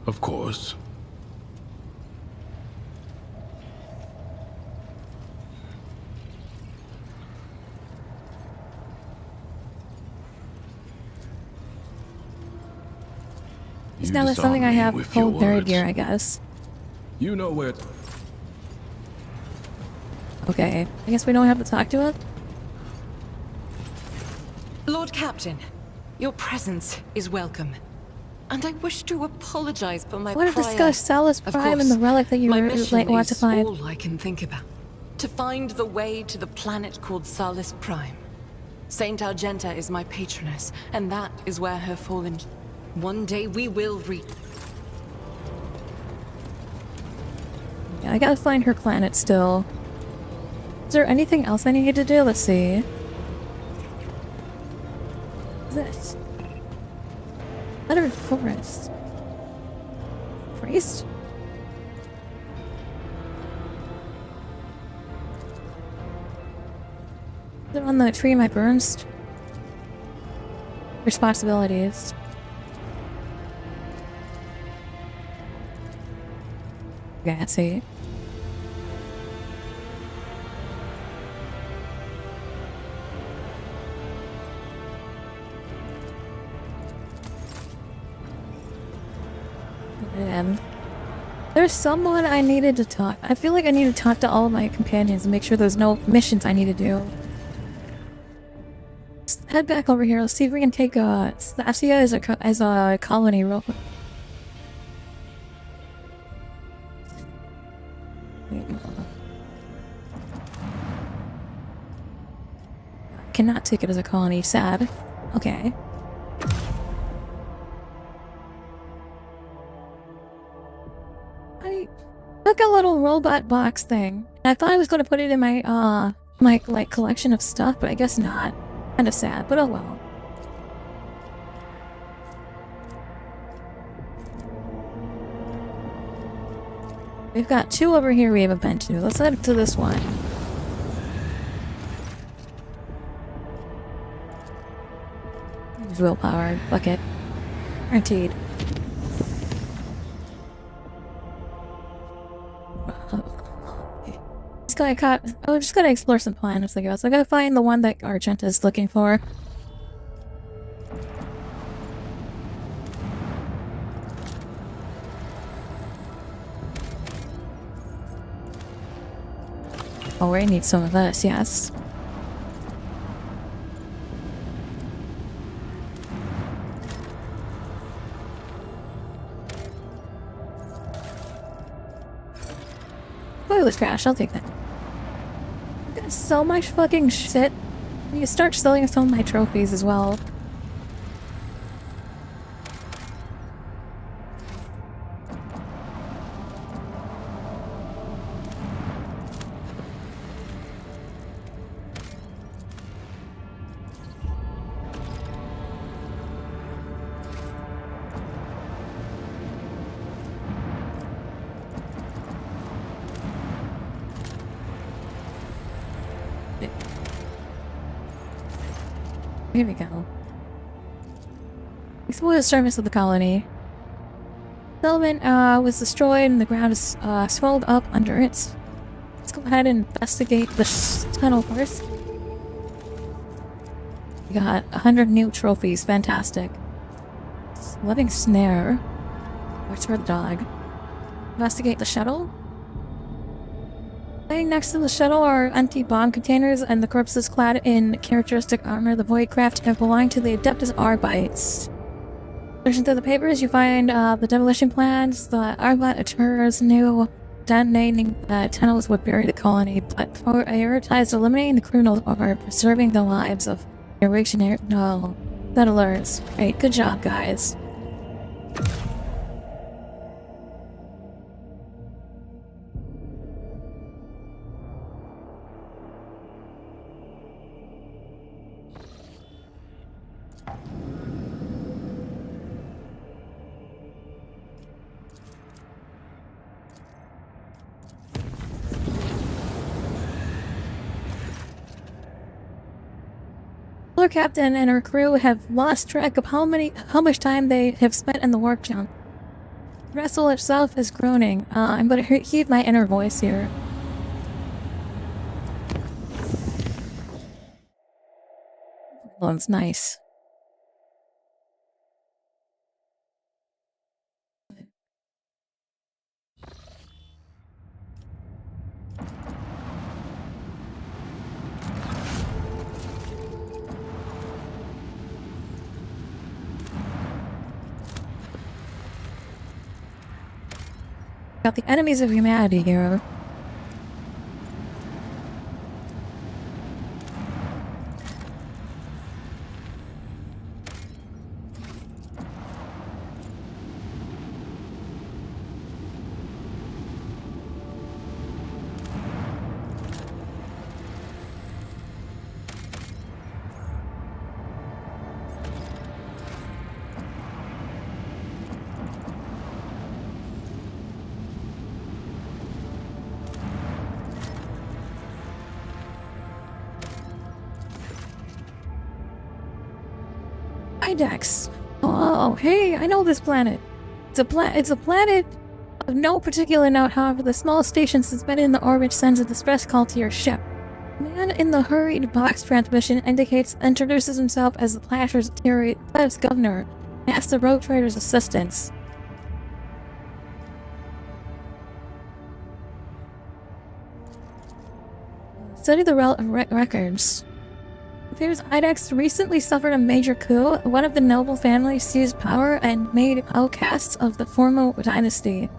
Of course. Now there's something I have cold buried here, I guess. You know where. Okay, I guess we don't have to talk to it. Lord Captain, your presence is welcome. And I wish to apologize for my I want to prior... discuss Salus Of Prime and course, the relic that you my want mission to find. is all I can think about. To find the way to the planet called Salus Prime. Saint Argenta is my patroness, and that is where her fallen... One day we will reach... Yeah, I gotta find her planet still. Is there anything else I need to do? Let's see. What's this? Lettered Forest. Priest? Is it on the tree my burns? Responsibilities. Okay, let's see. There's someone I needed to talk. I feel like I need to talk to all of my companions and make sure there's no missions I need to do. head back over here. Let's see if we can take Stasia as a colony real quick. Cannot take it as a colony. Sad. Okay. I took a little robot box thing. I thought I was going to put it in my like collection of stuff, but I guess not. Kind of sad, but oh well. We've got 2 over here we haven't been to. Let's head to this one. Use willpower. Fuck it. Guaranteed. This guy caught. Oh, just gotta explore some planets, I guess. I gotta find the one that Argenta is looking for. Oh, we need some of this, yes. Oh, it was trash. I'll take that. I've got so much fucking shit. I need to start selling some of my trophies as well. Here we go. Explore the surface of the colony. Settlement was destroyed and the ground is swelled up under it. Let's go ahead and investigate the tunnel first. We got 100 new trophies. Fantastic. Living snare. Where's for the dog? Investigate the shuttle. Lying next to the shuttle are empty bomb containers and the corpses clad in characteristic armor. The Voidcraft have belonged to the Adeptus Arbites. Searching through the papers, you find the demolition plans. The Arbite Aturs knew detonating tunnels would bury the colony, but prioritized eliminating the criminals over preserving the lives of irregular settlers. Great, good job, guys. Our captain and her crew have lost track of how much time they have spent in the warp jump. The vessel itself is groaning. I'm gonna heed my inner voice here. Well, it's nice. Got the enemies of humanity here. Dex. Oh, hey, I know this planet. It's a planet of no particular note. However, the small station suspended in the orbit sends a distress call to your ship. The man in the hurried box transmission introduces himself as the planet's governor and asks the rogue trader's assistance. Study the records. appears Idax recently suffered a major coup. One of the noble families seized power and made outcasts of the former dynasty.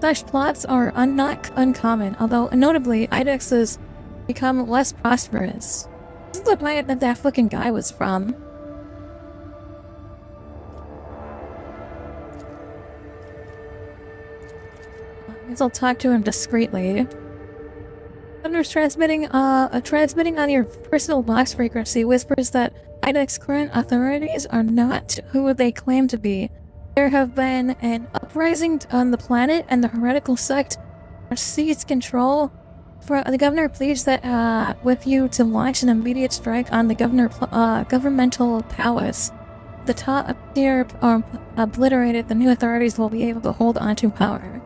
Such plots are not uncommon, although notably, Idax has become less prosperous. This is the planet that that fucking guy was from. I guess I'll talk to him discreetly. Governor's transmitting on your personal box frequency whispers that Idax's current authorities are not who they claim to be. There have been an uprising on the planet, and the heretical sect has seized control. The governor pleads that with you to launch an immediate strike on the governmental powers. The top tier are obliterated. The new authorities will be able to hold onto power.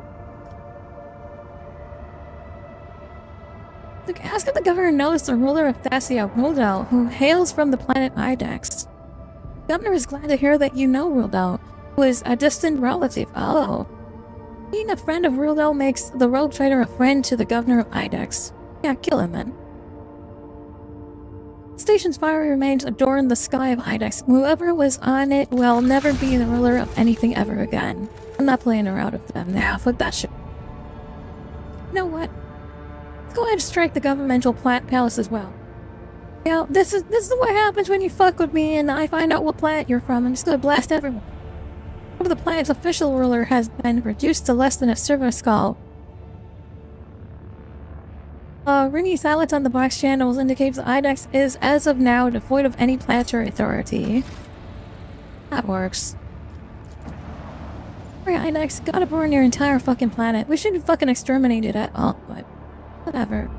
Ask if the governor knows the ruler of Thassia, Ruldal, who hails from the planet Idax. The governor is glad to hear that you know Ruldal, who is a distant relative. Oh. Being a friend of Ruldal makes the rogue trader a friend to the governor of Idax. Yeah, kill him then. The station's fire remains adorn the sky of Idax. Whoever was on it will never be the ruler of anything ever again. I'm not playing around with them now. Fuck that shit. You know what? Go ahead and strike the governmental palace as well. You know, this is what happens when you fuck with me and I find out what planet you're from. I'm just gonna blast everyone. The planet's official ruler has been reduced to less than a silver skull. Ringing silence on the box channels indicates that Idax is, as of now, devoid of any planetary authority. That works. Alright, Idax, gotta burn your entire fucking planet. We shouldn't fucking exterminate it at all, but whatever.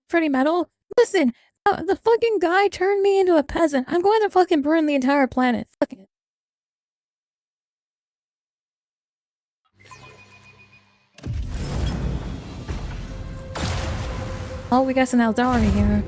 Pretty metal? Listen, the fucking guy turned me into a peasant. I'm going to fucking burn the entire planet. Fuck it. Oh, we got some Eldari here.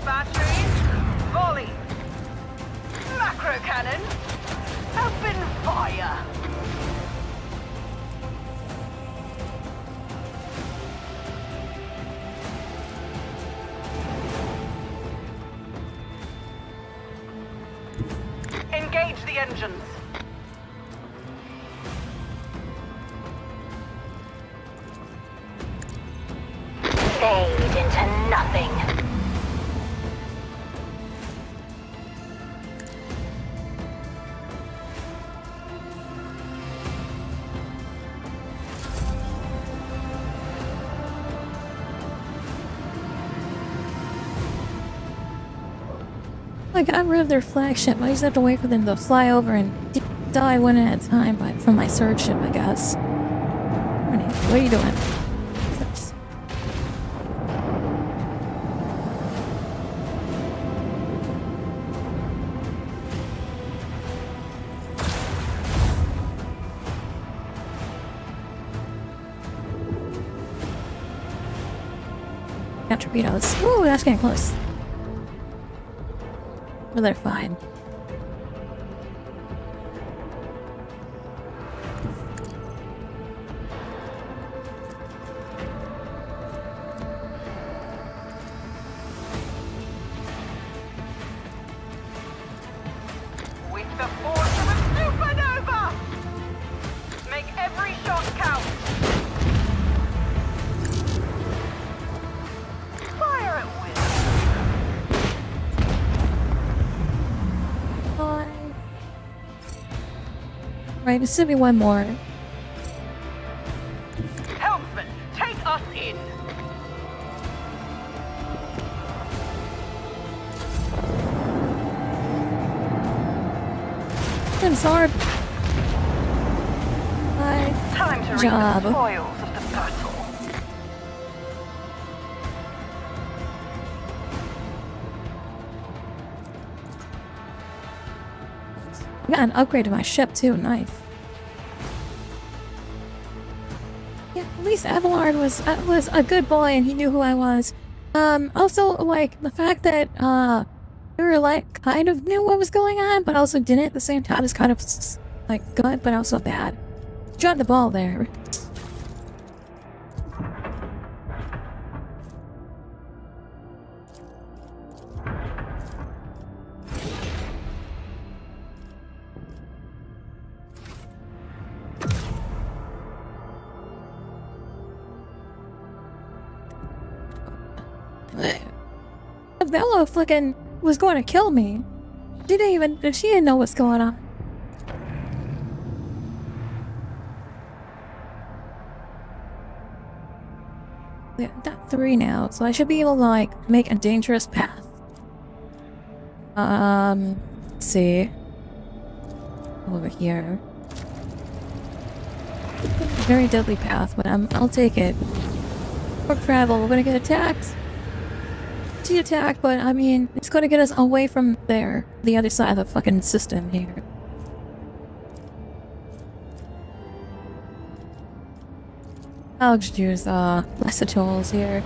Batteries, volley. Macro cannon, open fire. Engage the engines. Fade into nothing. I got rid of their flagship. I just have to wait for them to fly over and die one at a time from my surge ship, I guess. What are you doing? Got torpedoes. Ooh, that's getting close. But they're fine. With the force of Right, it should be one more. Helmsman, take us in! I'm sorry. My Time to reap job. the spoils of the battle. I got an upgrade to my ship too, nice. Yeah, at least Abelard was a good boy and he knew who I was. Also, like, the fact that, we were, like, kind of knew what was going on, but also didn't at the same time is kind of, like, good, but also bad. Dropped the ball there. Bella flicking was going to kill me. She didn't know what's going on. Yeah, got 3 now, so I should be able to, like, make a dangerous path. Let's see. Over here. Very deadly path, but I'll take it. Or travel, we're gonna get attacked. To attack, but I mean, it's gonna get us away from there. The other side of the fucking system here. I'll just use, lesser tools here.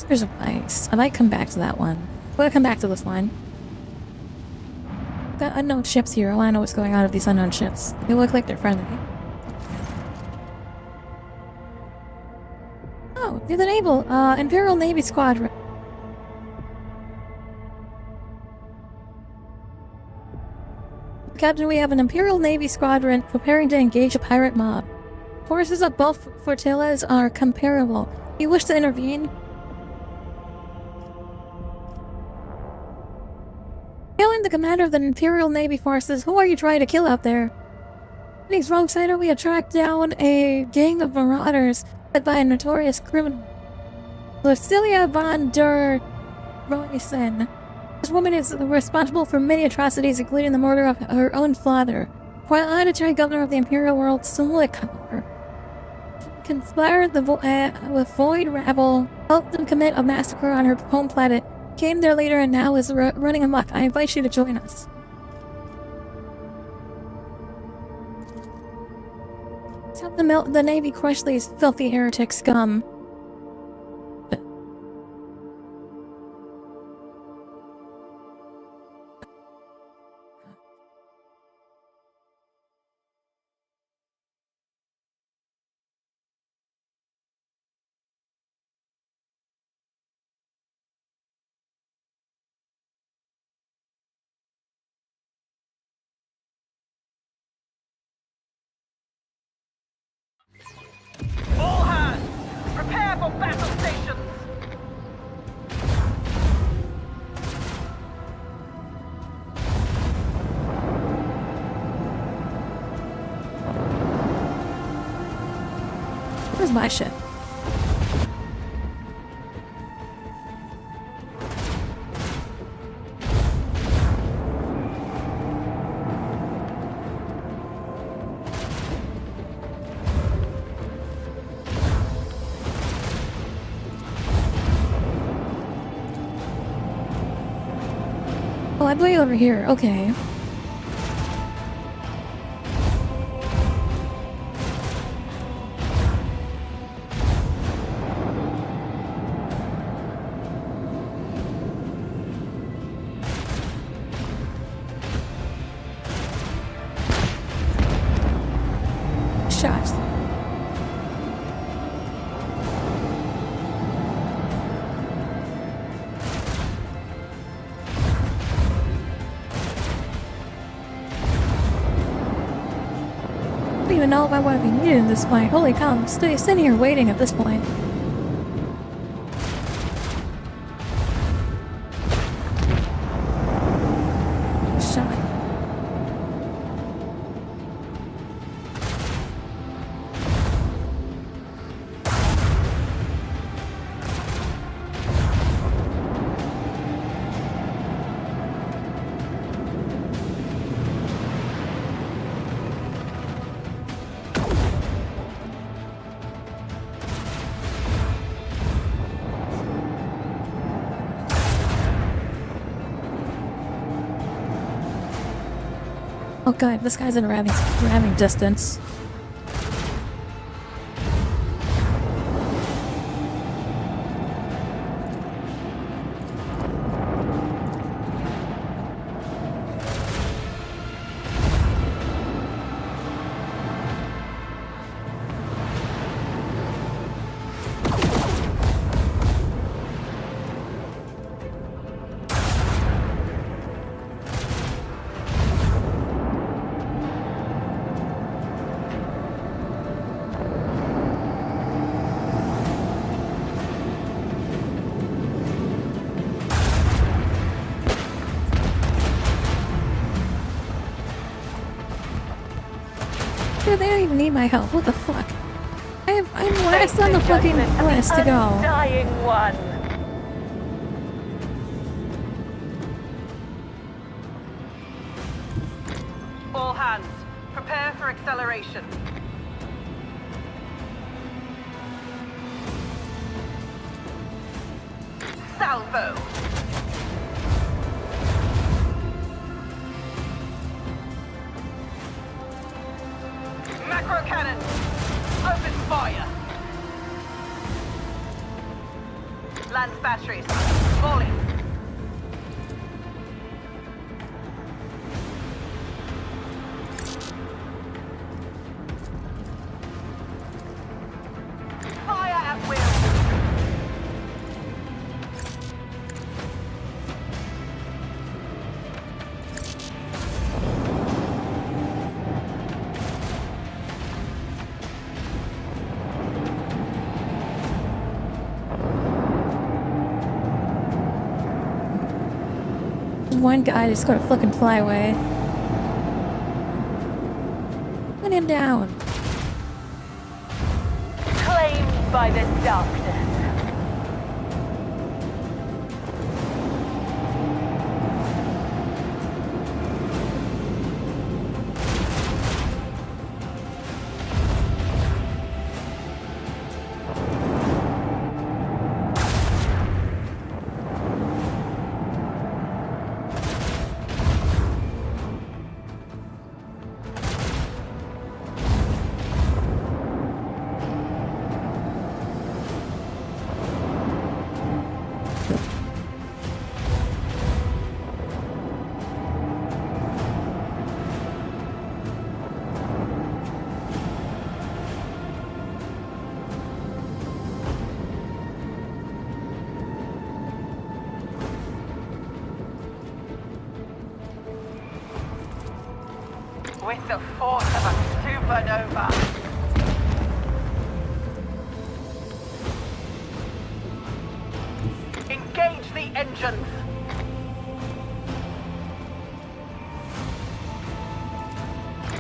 There's a place. I might come back to that one. I'm gonna come back to this one. Got unknown ships here. I wanna know what's going on with these unknown ships. They look like they're friendly. Oh, they're the naval, Imperial Navy Squadron. Captain, we have an Imperial Navy Squadron preparing to engage a pirate mob. Forces of both flotillas are comparable. You wish to intervene? Hailing the commander of the Imperial Navy forces, who are you trying to kill out there? These rogue sider, we have tracked down a gang of marauders led by a notorious criminal, Lucilia von der Roysen. This woman is responsible for many atrocities, including the murder of her own father, while hereditary governor of the Imperial world, Sulikar. Conspired with Void Rabble, helped them commit a massacre on her home planet, came there later and now is running amok. I invite you to join us. Let's help the Navy crush these filthy heretic scum. All hands, prepare for battle stations! Where's my ship? Oh, I'm way over here. Okay. Shots. don't even know if I want to be needed at this point. Holy cow, I'm sitting here waiting at this point. Shot. Oh god, this guy's in ramming distance. Dude, they don't even need my help. What the fuck? I'm last on the fucking list to go. Dying one. All hands, prepare for acceleration. Salvo. Macro cannon! Open fire! Lance batteries. Falling. Fire at will. One guy just gonna fucking fly away. Put him down. Claimed by the darkness. With the force of a supernova. Engage the engines.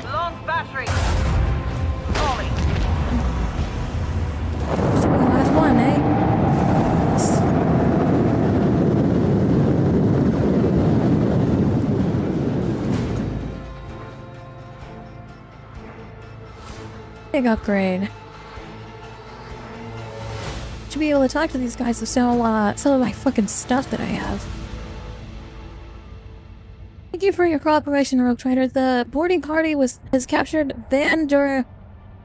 Launch batteries. Falling. Should be the last one, eh? Big upgrade. Should be able to talk to these guys to sell some of my fucking stuff that I have. Thank you for your cooperation, Rogue Trader. The boarding party has captured Van der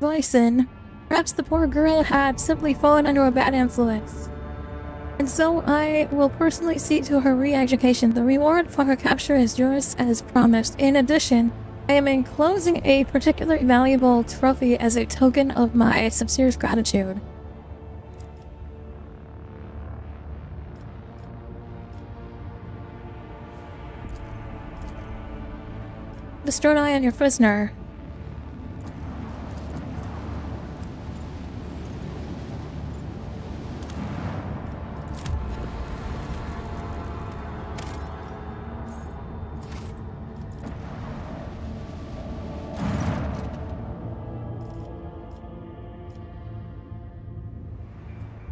Vysen. Perhaps the poor girl had simply fallen under a bad influence. And so I will personally see to her re-education. The reward for her capture is yours as promised. In addition, I am enclosing a particularly valuable trophy as a token of my sincerest gratitude. Destroy an eye on your prisoner.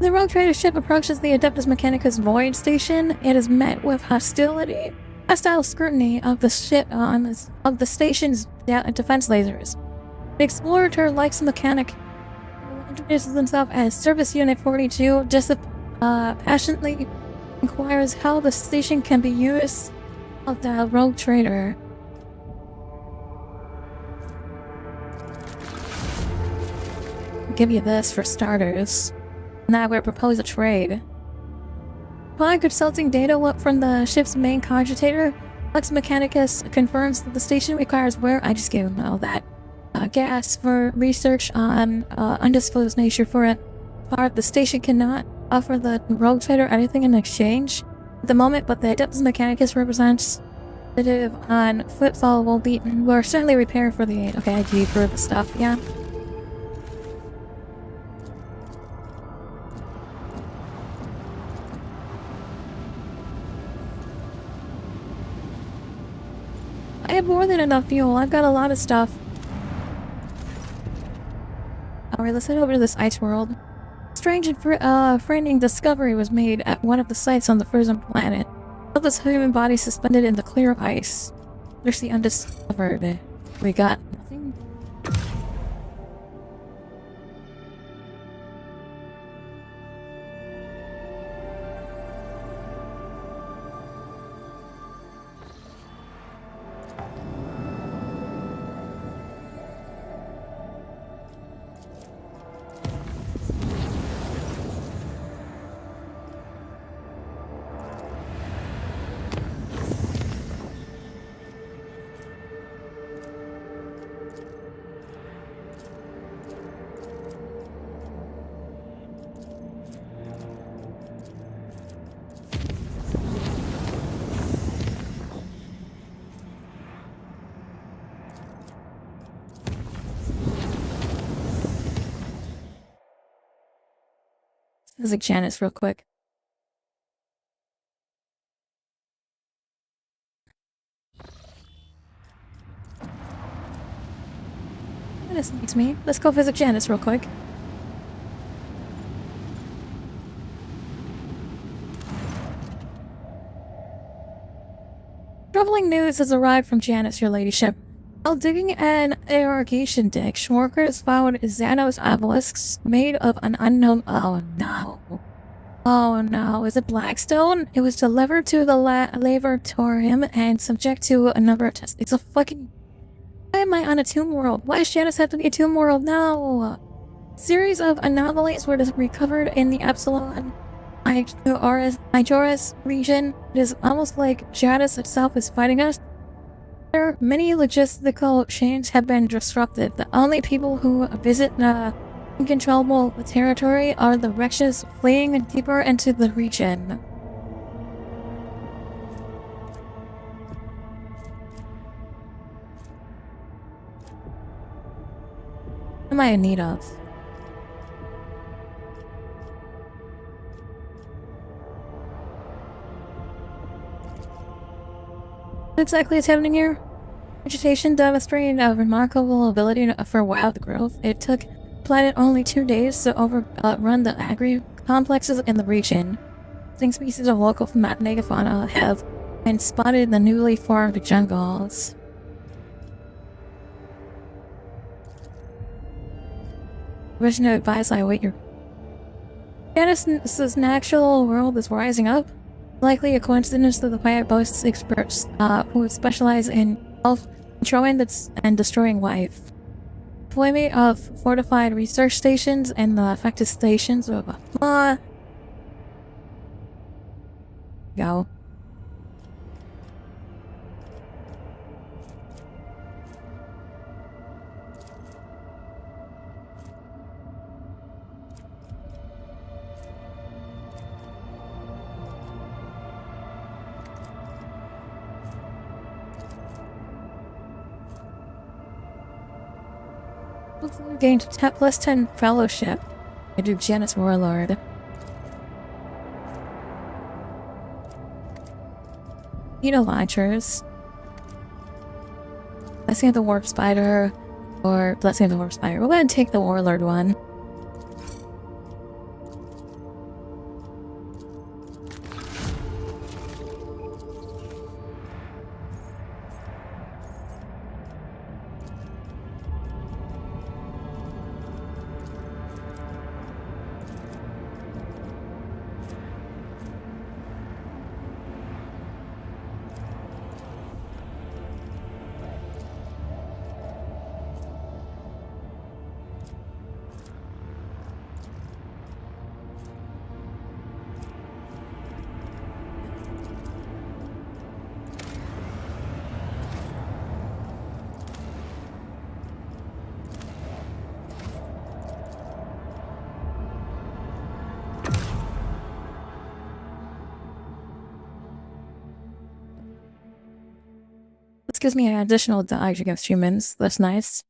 The rogue trader ship approaches the Adeptus Mechanicus void station. It is met with hostile scrutiny of the of the station's defense lasers. The explorer likes the mechanic introduces himself as Service Unit 42, just passionately inquires how the station can be used of the rogue trader. I'll give you this for starters. Now we'll propose a trade. Upon consulting data from the ship's main cogitator, Lex Mechanicus confirms that the station requires I just gave him all that. Gas for research on undisclosed nature for it. The station cannot offer the rogue trader anything in exchange at the moment, but the Adeptus Mechanicus representative on Footfall will certainly repair for the aid. Okay, IG for the stuff, yeah. I have more than enough fuel. I've got a lot of stuff. Alright, let's head over to this ice world. Strange and frightening discovery was made at one of the sites on the frozen planet. Of this human body suspended in the clear ice. There's the undiscovered. We got nothing. This is like Janice real quick. This needs me. Let's go visit Janice real quick. Troubling news has arrived from Janice, your ladyship. While digging an irrigation ditch, workers found Xanos obelisks made of an unknown— oh no. Oh no, is it Blackstone? It was delivered to the laboratorium and subject to a number of tests. It's a fucking— why am I on a tomb world? Why does Janice have to be a tomb world? No! Series of anomalies were recovered in the Epsilon Majoris region. It is almost like Janice itself is fighting us. Many logistical chains have been disrupted. The only people who visit the uncontrollable territory are the wretches fleeing deeper into the region. What am I in need of? What exactly is happening here? Vegetation demonstrating a remarkable ability for wild growth. It took the planet only 2 days to overrun the agri-complexes in the region. Distinct species of local megafauna have been spotted in the newly formed jungles. Permission to advise I await your— Janice's natural world is rising up. Likely a coincidence that the planet boasts experts who specialize in controlling and destroying life. Deployment of fortified research stations and the affected stations of go. Gained plus 10 fellowship. I do Janice Warlord. Launchers. Blessing of the Warp Spider or Blessing of the Warp Spider. We'll go ahead and take the Warlord one. gives me an additional dodge against humans. That's nice.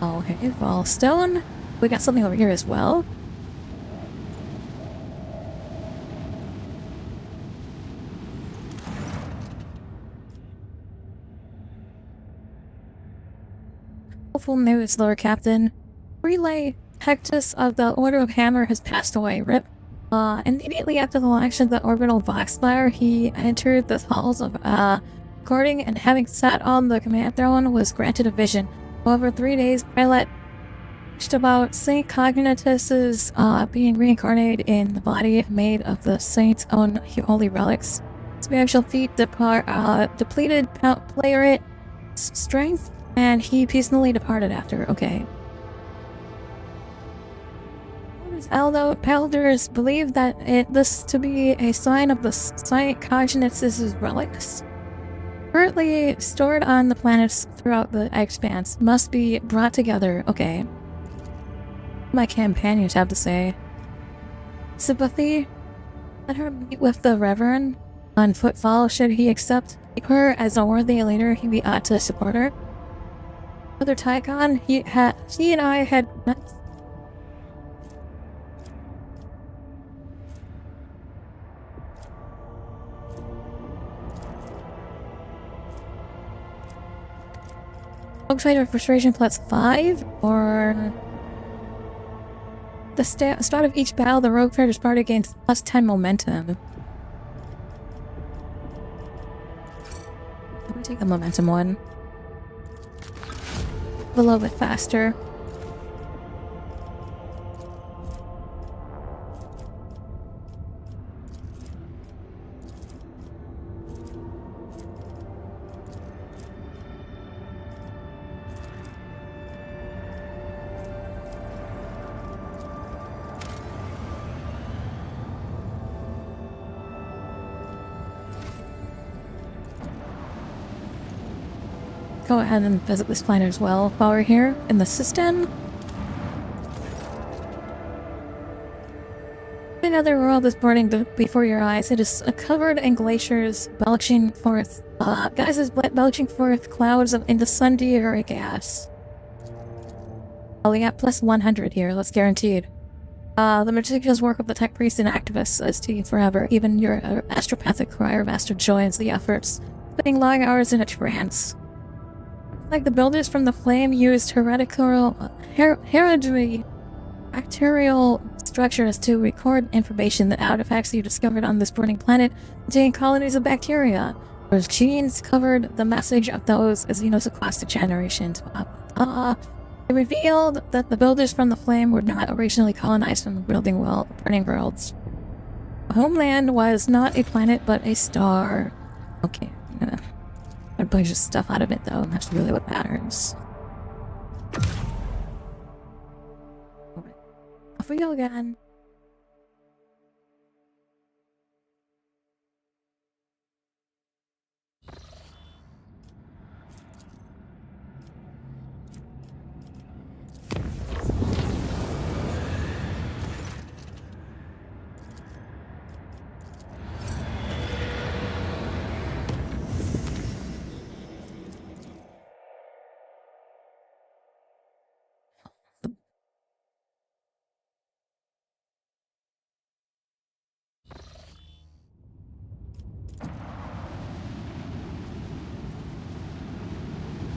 Okay, well, stone. We got something over here as well. Hopeful news, Lord Captain. Relay Hectus of the Order of Hammer has passed away. RIP. Immediately after the launch of the orbital Voxfire, he entered the halls of courting, and having sat on the command throne, was granted a vision. Over 3 days, Pilot preached about Saint Cognitus's being reincarnated in the body made of the saint's own holy relics. Spiritual feet depleted Playerit's strength, and he peacefully departed after. Okay. Although Palders believe that this to be a sign of the Saint Cognitus's relics, currently stored on the planets throughout the expanse, must be brought together. Okay. My companions have to say. Sympathy? Let her meet with the Reverend on footfall should he accept her as a worthy leader. He ought to support her. Brother Tycon, he and I had met. Outside of frustration +5, or the start of each battle, the rogue fighter's party gains +10 momentum. I'm gonna take the momentum one. A little bit faster. Go ahead and visit this planet as well while we're here in the system. Another world is burning before your eyes. It is covered in glaciers, belching forth gases belching forth clouds of incendiary gas. Oh, we got +100 here. That's guaranteed. The meticulous work of the tech priests and activists is to you forever. Even your astropathic choir master joins the efforts, spending long hours in a trance. Like the builders from the flame used heredical bacterial structures to record information. The artifacts you discovered on this burning planet contain colonies of bacteria, whose genes covered the message of those Xenos across the generations. It revealed that the builders from the flame were not originally colonized from the burning worlds. Homeland was not a planet but a star. Okay. A bunch of stuff out of it though, and that's really what matters. Alright. Off we go again.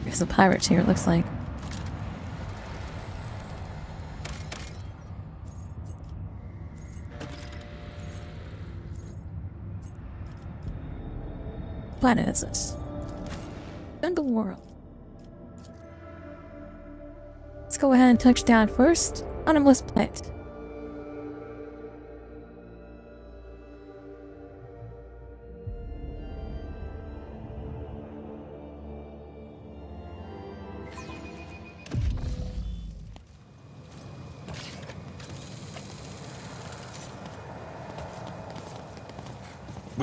There's some pirates here, it looks like. What planet is this? Jungle World. Let's go ahead and touch down first on a Bliss planet.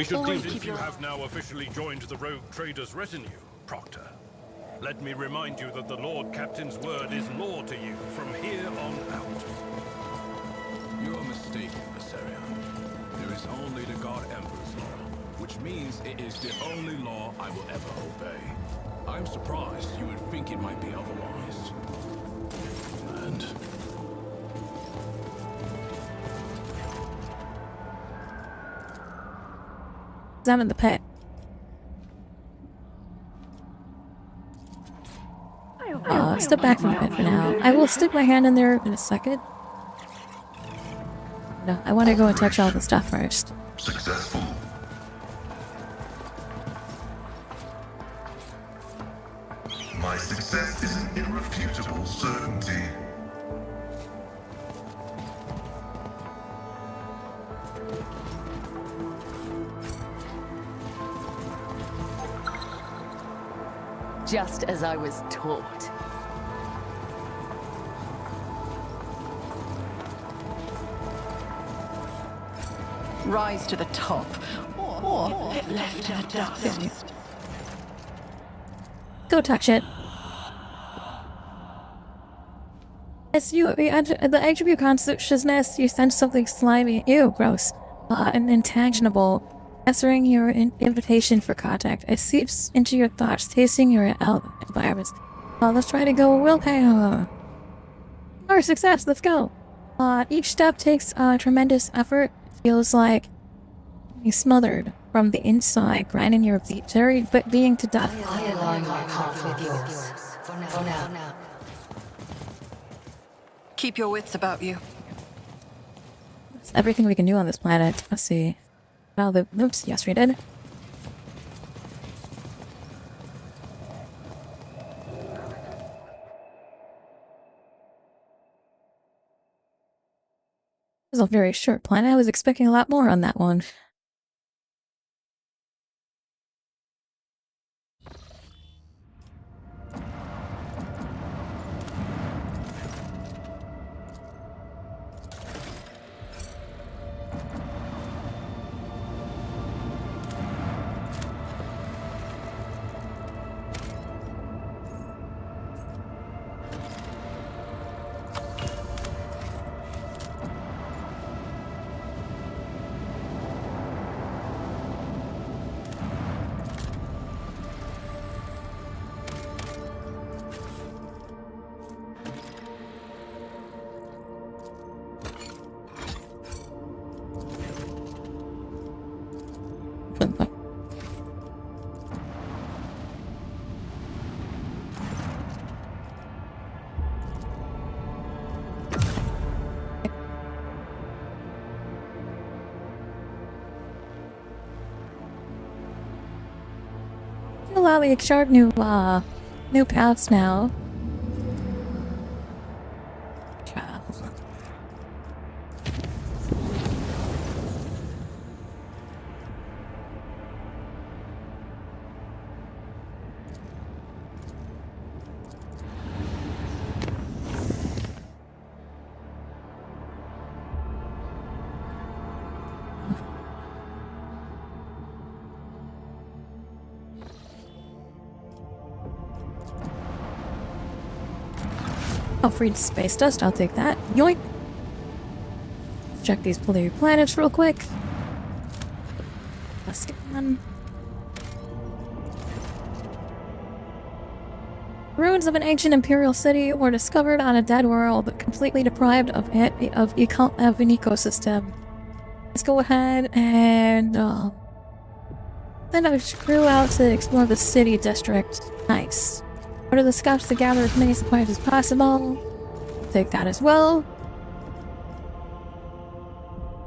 We should Always deem keep that you your- have now officially joined the rogue trader's retinue, Proctor. Let me remind you that the Lord Captain's word is law to you from here on out. You are mistaken, Viserion. There is only the God Emperor's law, which means it is the only law I will ever obey. I'm surprised you would think it might be otherwise. And... examine the pet. Step back from the pit for now. I will stick my hand in there in a second. No, I want to go and touch all the stuff first. Successful. My success is an irrefutable certainty. Just as I was taught. Rise to the top, or get left in the dust. Go touch it. As you enter the attribute consciousness, you sense something slimy. Ew, gross. And intangible. Answering your invitation for contact. It seeps into your thoughts, tasting your environments. Let's try to go willpower. Our success, let's go. Each step takes tremendous effort. Feels like being smothered from the inside, grinding your very being to death. I align my path with yours. For now. Keep your wits about you. That's everything we can do on this planet. Let's see. Well, the oops, yes, we did. This is a very short planet. I was expecting a lot more on that one. Allow me to chart new paths now. Oh, free space dust, I'll take that. Yoink! Check these blue planets real quick. Let's get them. Ruins of an ancient imperial city were discovered on a dead world, completely deprived of an ecosystem. Let's go ahead and then I screw out to explore the city district. Nice. Order the scouts to gather as many supplies as possible. Take that as well.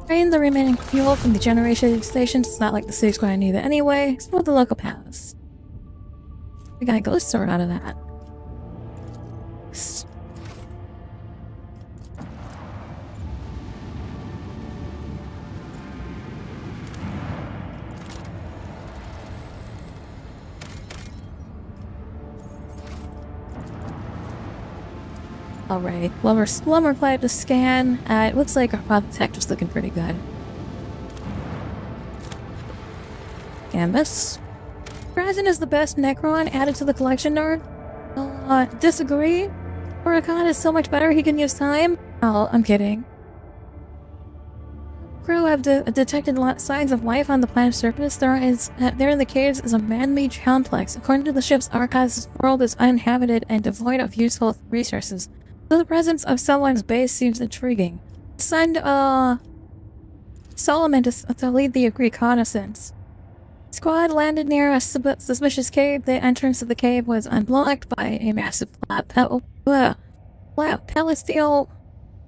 Drain the remaining fuel from the generation stations. It's not like the city's going to need it anyway. Explore the local paths. We got a ghost sword out of that. Alright, well we're applied to scan. It looks like our path tech is looking pretty good. Canvas. Trazyn is the best Necron added to the collection, nerd. Disagree? Orikan is so much better he can use time? Oh, I'm kidding. Crew have detected signs of life on the planet's surface. There in the caves is a man-made complex. According to the ship's archives, this world is uninhabited and devoid of useful resources. So the presence of someone's base seems intriguing. Send, Solomon to lead the reconnaissance. Squad landed near a suspicious cave. The entrance to the cave was unblocked by a massive flat steel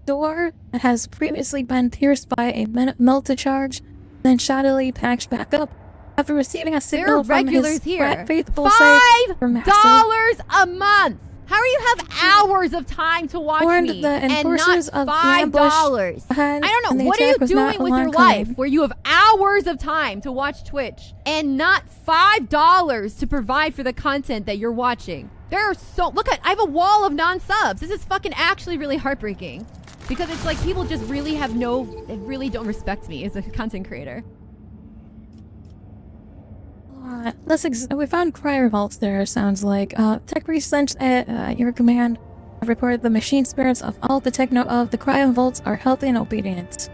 door that has previously been pierced by a melted charge, then shoddily patched back up. After receiving a signal from his faithful $5 a month! How do you have hours of time to watch me the and not of $5? I don't know. What are you doing with your life where you have hours of time to watch Twitch and not $5 to provide for the content that you're watching? There are I have a wall of non-subs. This is fucking actually really heartbreaking. Because it's like people just really really don't respect me as a content creator. We found cryo vaults there, sounds like. Tech research at your command have reported the machine spirits of all the techno of the cryo vaults are healthy and obedient.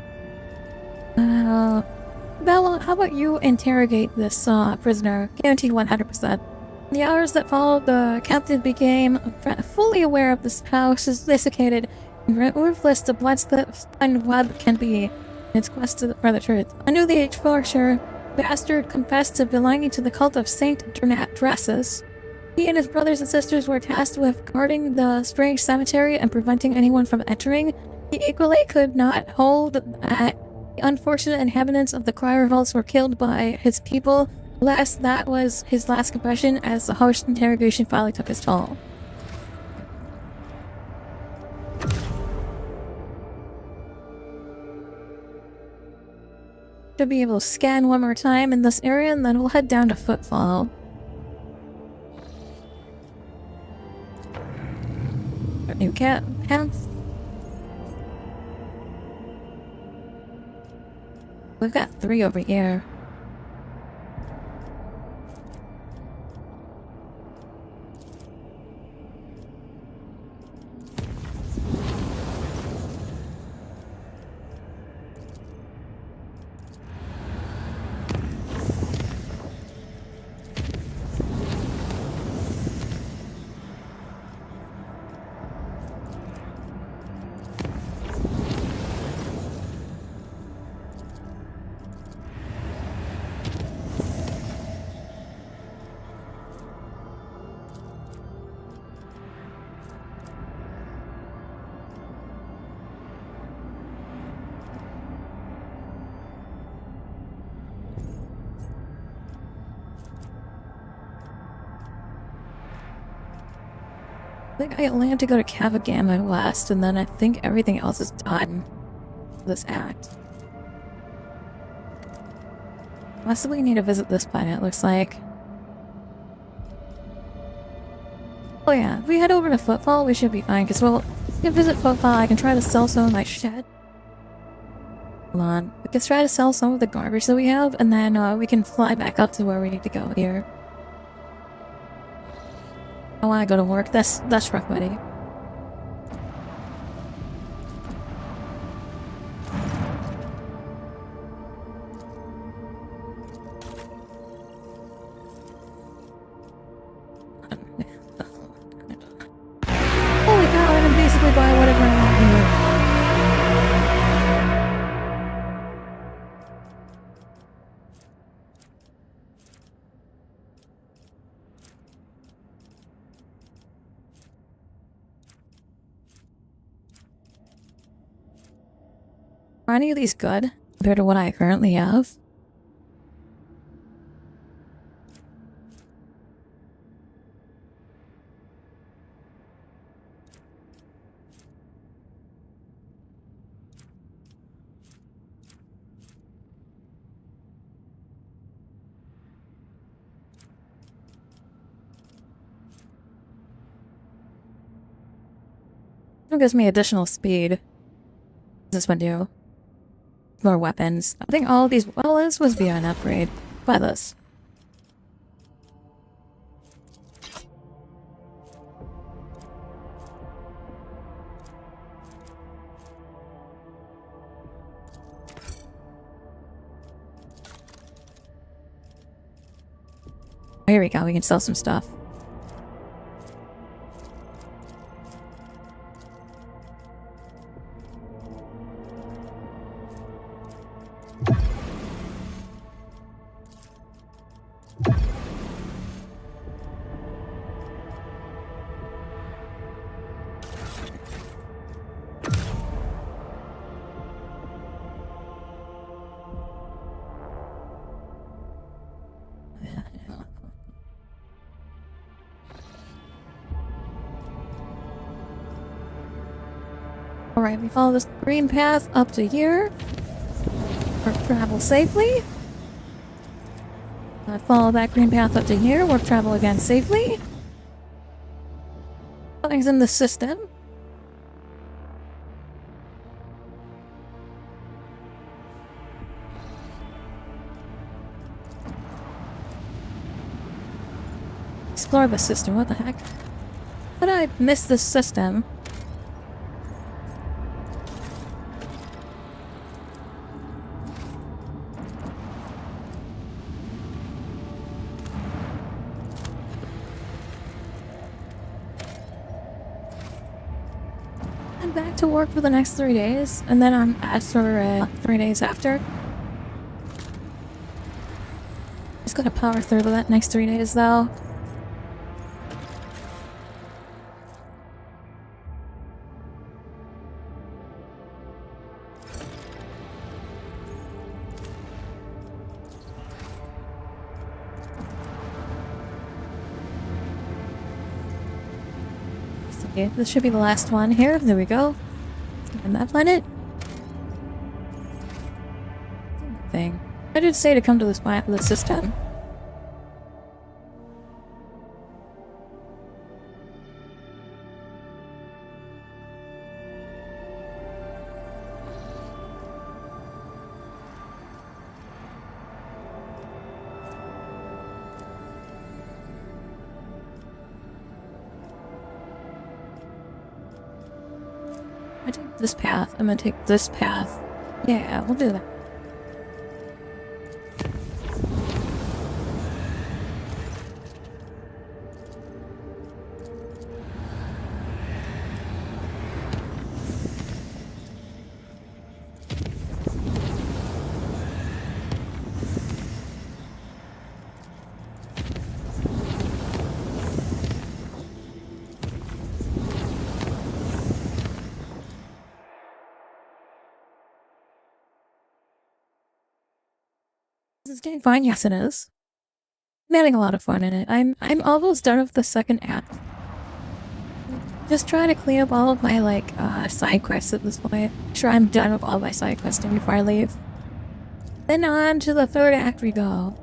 Bella, how about you interrogate this prisoner? Guaranteed 100%. The hours that followed, the captain became fully aware of this how sophisticated and ruthless the blood-stained web can be in its quest for the truth. Under the age for sure, Bastard confessed to belonging to the cult of Saint Dresses. He and his brothers and sisters were tasked with guarding the strange cemetery and preventing anyone from entering. He equally could not hold that the unfortunate inhabitants of the cryo vaults were killed by his people. Alas, that was his last confession as the harsh interrogation finally took its toll. Should be able to scan one more time in this area, and then we'll head down to Footfall. Our new cat pants. We've got 3 over here. I think I only have to go to Kavagama West, and then I think everything else is done for this act. Possibly need to visit this planet, it looks like. Oh yeah, if we head over to Footfall, we should be fine, because we can visit Footfall. I can try to sell some of my shit. Hold on. We can try to sell some of the garbage that we have, and then we can fly back up to where we need to go here. I want to go to work. That's rough, buddy. Holy cow, I can basically buy whatever I want here. Are any of these good compared to what I currently have? It gives me additional speed. What does this one do? More weapons. I think all of these. Well, this was beyond upgrade. Buy this. here we go. We can sell some stuff. Alright, we follow this green path up to here. Or travel safely. Follow that green path up to here. We'll travel again safely. Something's in the system. Explore the system. What the heck? How did I miss this system? I'm back to work for the next 3 days, and then I'm back for 3 days after. Just gotta power through that next 3 days, though. Okay, this should be the last one here. There we go. And that planet. Thing. I did say to come to this planet for the system. I take this path. I'm gonna take this path. Yeah, we'll do that. Is this game fine? Yes, it is. I'm having a lot of fun in it. I'm almost done with the second act. Just trying to clean up all of my side quests at this point. Sure, I'm done with all my side questing before I leave. Then on to the third act we go.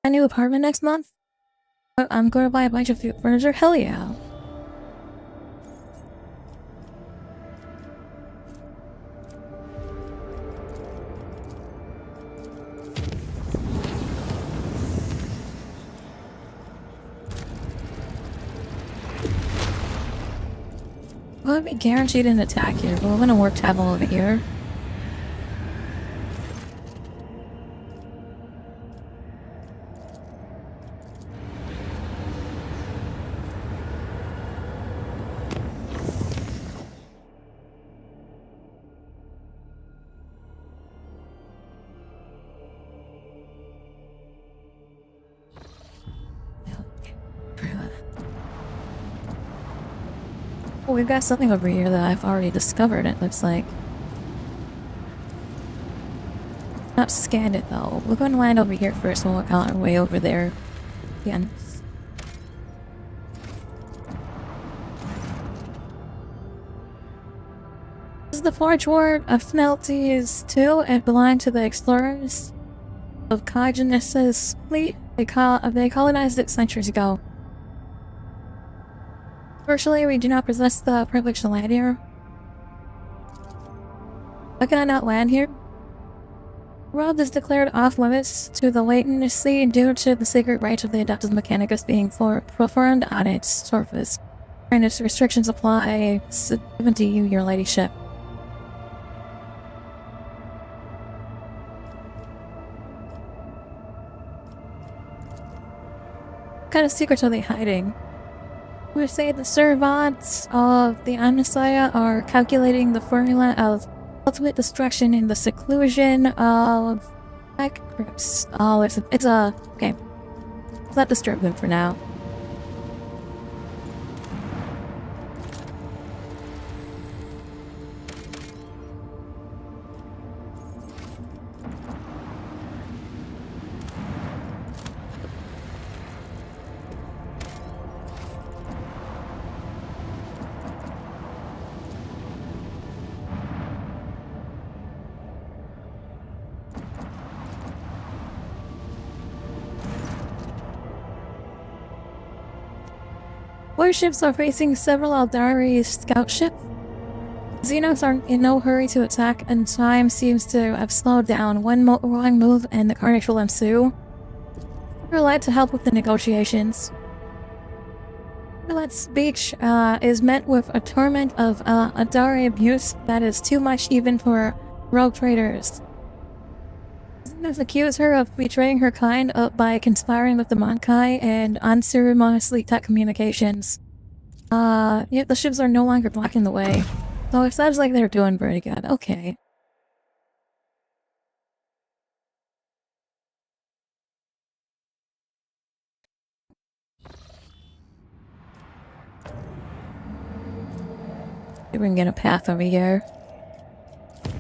A new apartment next month? I'm going to buy a bunch of furniture? Hell yeah. Well, I'd be guaranteed an attack here, but we're going to work travel over here. Oh, we've got something over here that I've already discovered, it looks like. Not scanned it though. We're going to land over here first, we'll work on our way over there again. This is the Forge Ward of Smelties 2. It belonged to the explorers of Kajanus' fleet. They colonized it centuries ago. Virtually, we do not possess the privilege to land here. Why can I not land here? World is declared off-limits to the latency due to the secret rights of the Adeptus Mechanicus being performed on its surface. And its restrictions apply even to you, your ladyship. What kind of secrets are they hiding? We say the servants of the Omnissiah are calculating the formula of ultimate destruction in the seclusion of black crypts. Oh, okay. Let's not disturb them for now. Warships are facing several Aldari scout ships. Xenos are in no hurry to attack, and time seems to have slowed down. One wrong move and the carnage will ensue. We're allowed to help with the negotiations. That speech is met with a torrent of Aldari abuse that is too much even for rogue traders. Xenos accuse her of betraying her kind by conspiring with the Monkai and unceremoniously cut communications. Yet the ships are no longer blocking the way. So it sounds like they're doing pretty good. Okay. Maybe we can get a path over here.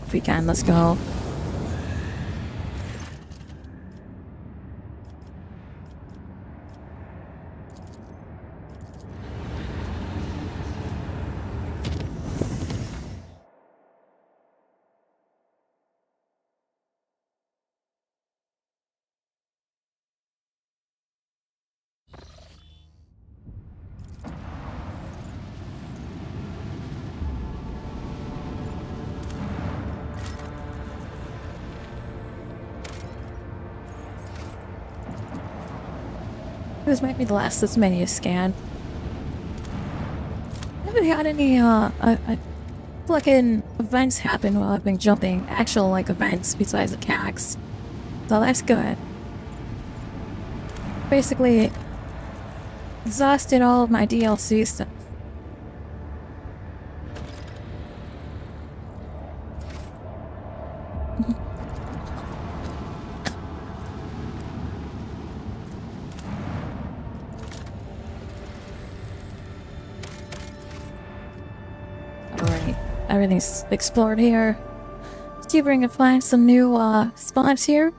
If we can, let's go. This might be the last this menu scan. I haven't had any, fucking events happen while I've been jumping. Actual, like, events besides attacks. So that's good. Basically, exhausted all of my DLC stuff. Everything's explored here. See if we can find some new spots here.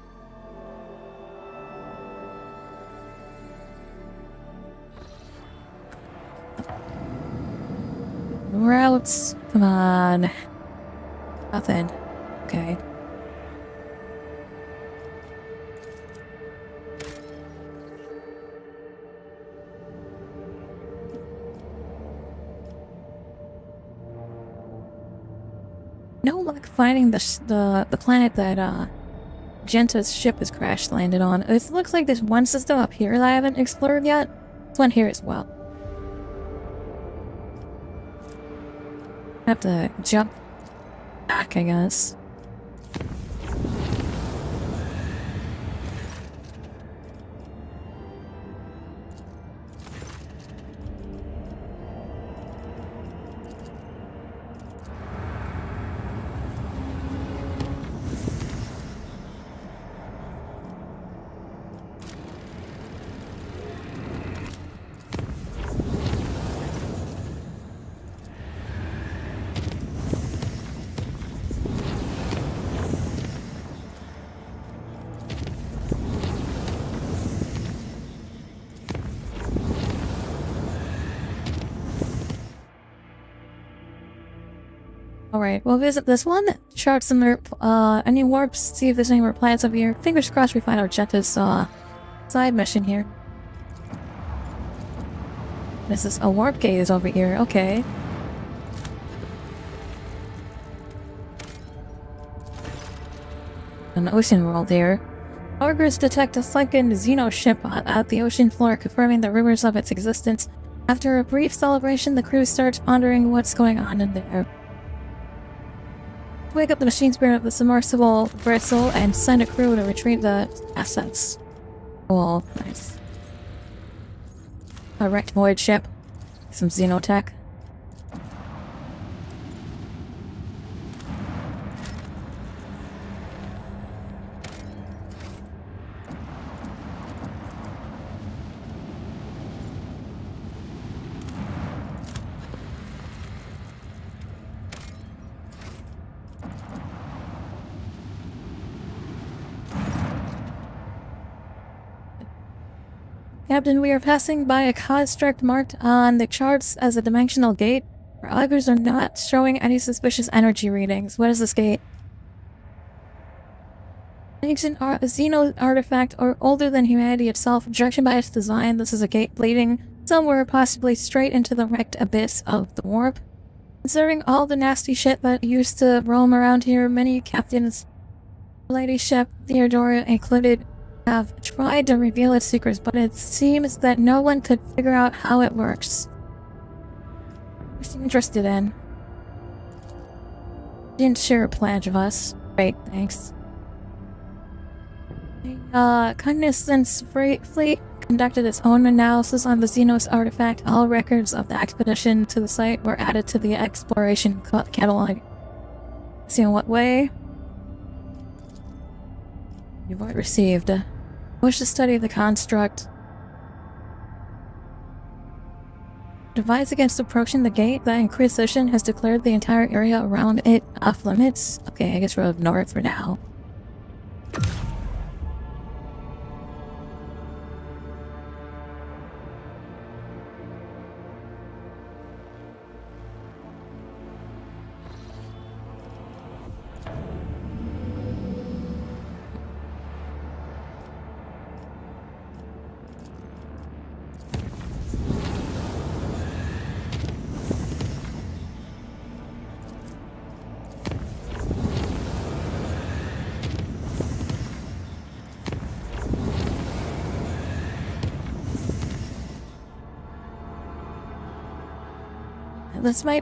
Routes. Come on. Nothing. Okay. No luck finding the planet that Genta's ship has crash landed on. It looks like there's one system up here that I haven't explored yet. There's one here as well. I have to jump back, I guess. Alright, we'll visit this one, chart some any warps, see if there's any more planets over here. Fingers crossed we find our Genta's side mission here. This is a warp gate is over here, okay. an ocean world here. Augurs detect a sunken Xeno ship at the ocean floor, confirming the rumors of its existence. After a brief celebration, the crew starts pondering what's going on in there. Wake up the machine spirit of the submersible bristle and send a crew to retrieve the assets. Cool, nice. A wrecked void ship. Some xenotech. Captain, we are passing by a construct marked on the charts as a dimensional gate. Our augurs are not showing any suspicious energy readings. What is this gate? Ancient Xeno artifact or older than humanity itself, objection by its design. This is a gate leading somewhere, possibly straight into the wrecked abyss of the warp. Considering all the nasty shit that used to roam around here, many captains, Lady Shep, Theodora included, have tried to reveal its secrets, but it seems that no one could figure out how it works. What are you interested in? Didn't share a pledge of us. Great, thanks. Cognizance Fleet conducted its own analysis on the Xenos artifact. All records of the expedition to the site were added to the exploration catalog. See in what way? You've already received. Wish to study the construct. Advise against approaching the gate. The Inquisition has declared the entire area around it off limits. Okay, I guess we'll ignore it for now.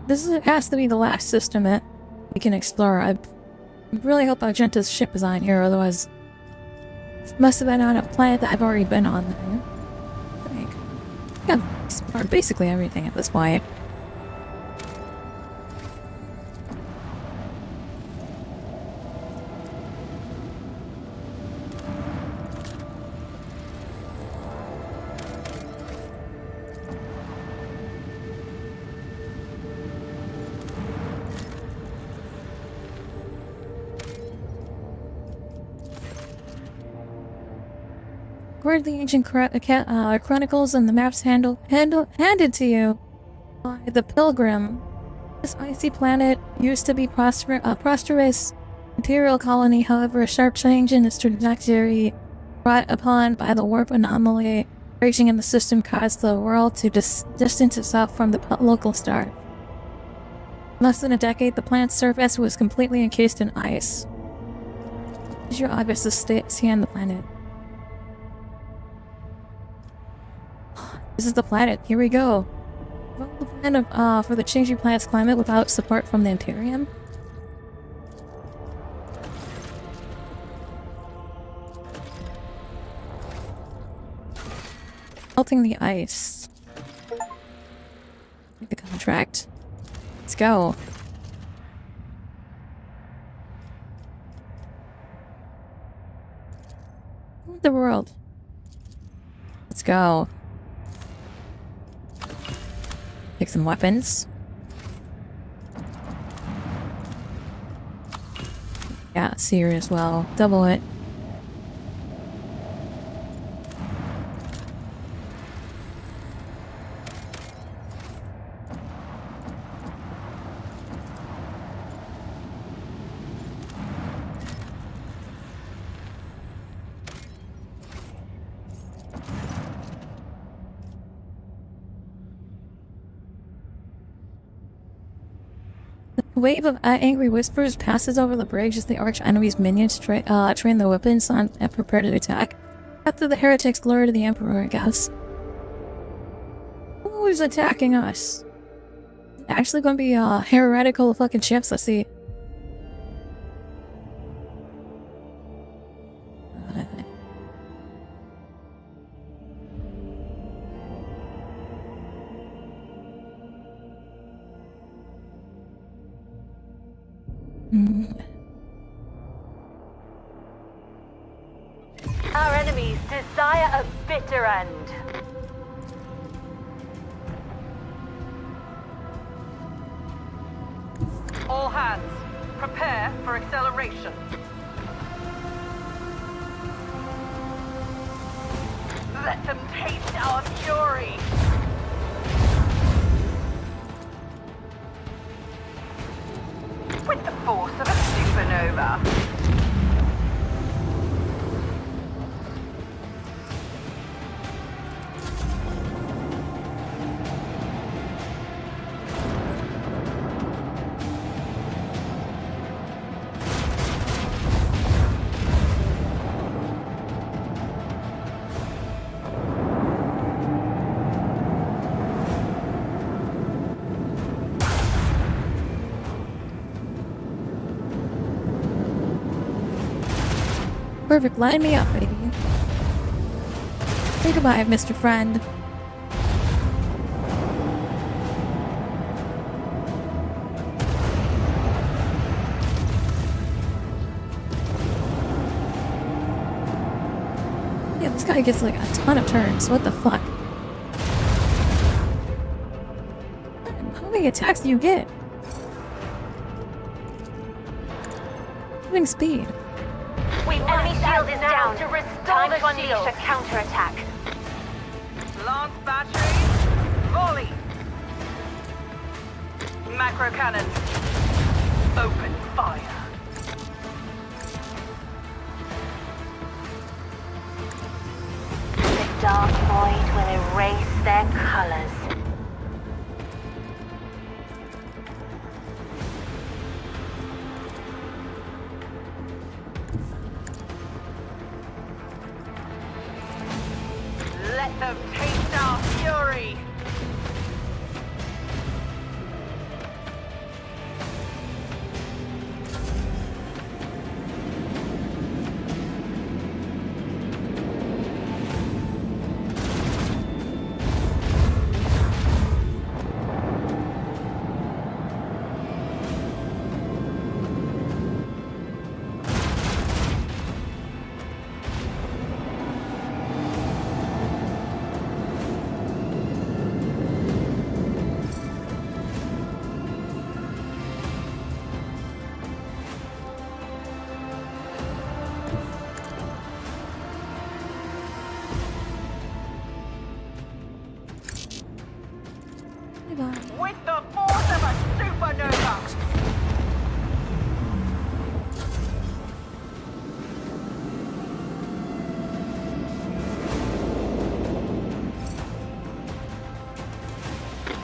This has to be the last system that we can explore. I really hope Argenta's ship is on here, otherwise it must have been on a planet that I've already been on. I've explored basically everything at this point. According to the ancient chronicles and the maps handed to you by the Pilgrim, this icy planet used to be prosperous imperial colony. However, a sharp change in its trajectory brought upon by the warp anomaly raging in the system caused the world to distance itself from the local star. In less than a decade, the planet's surface was completely encased in ice. Use your obvious to scan the planet. This is the planet. Here we go. Follow the plan for the changing planet's climate without support from the Imperium. Melting the ice. Make the contract. Let's go. The world. Let's go. Take some weapons. Yeah, seer as well. Double it. A wave of angry whispers passes over the bridge as the arch enemy's minions train the weapons on and prepare to attack. After the heretics lure to the Emperor, I guess. Who is attacking us? Actually gonna be heretical fucking ships, let's see. Our enemies desire a bitter end. All hands, prepare for acceleration. Let them taste our fury. With the force of a supernova. Perfect, line me up, baby. Say goodbye, Mr. Friend. Yeah, this guy gets like a ton of turns. What the fuck? How many attacks do you get? Moving speed. Enemy shield is down. To restore time to unleash a counterattack. Lance batteries, volley. Macro cannon, open fire. The dark void will erase their colors. Let them taste our fury! With the force of a supernova!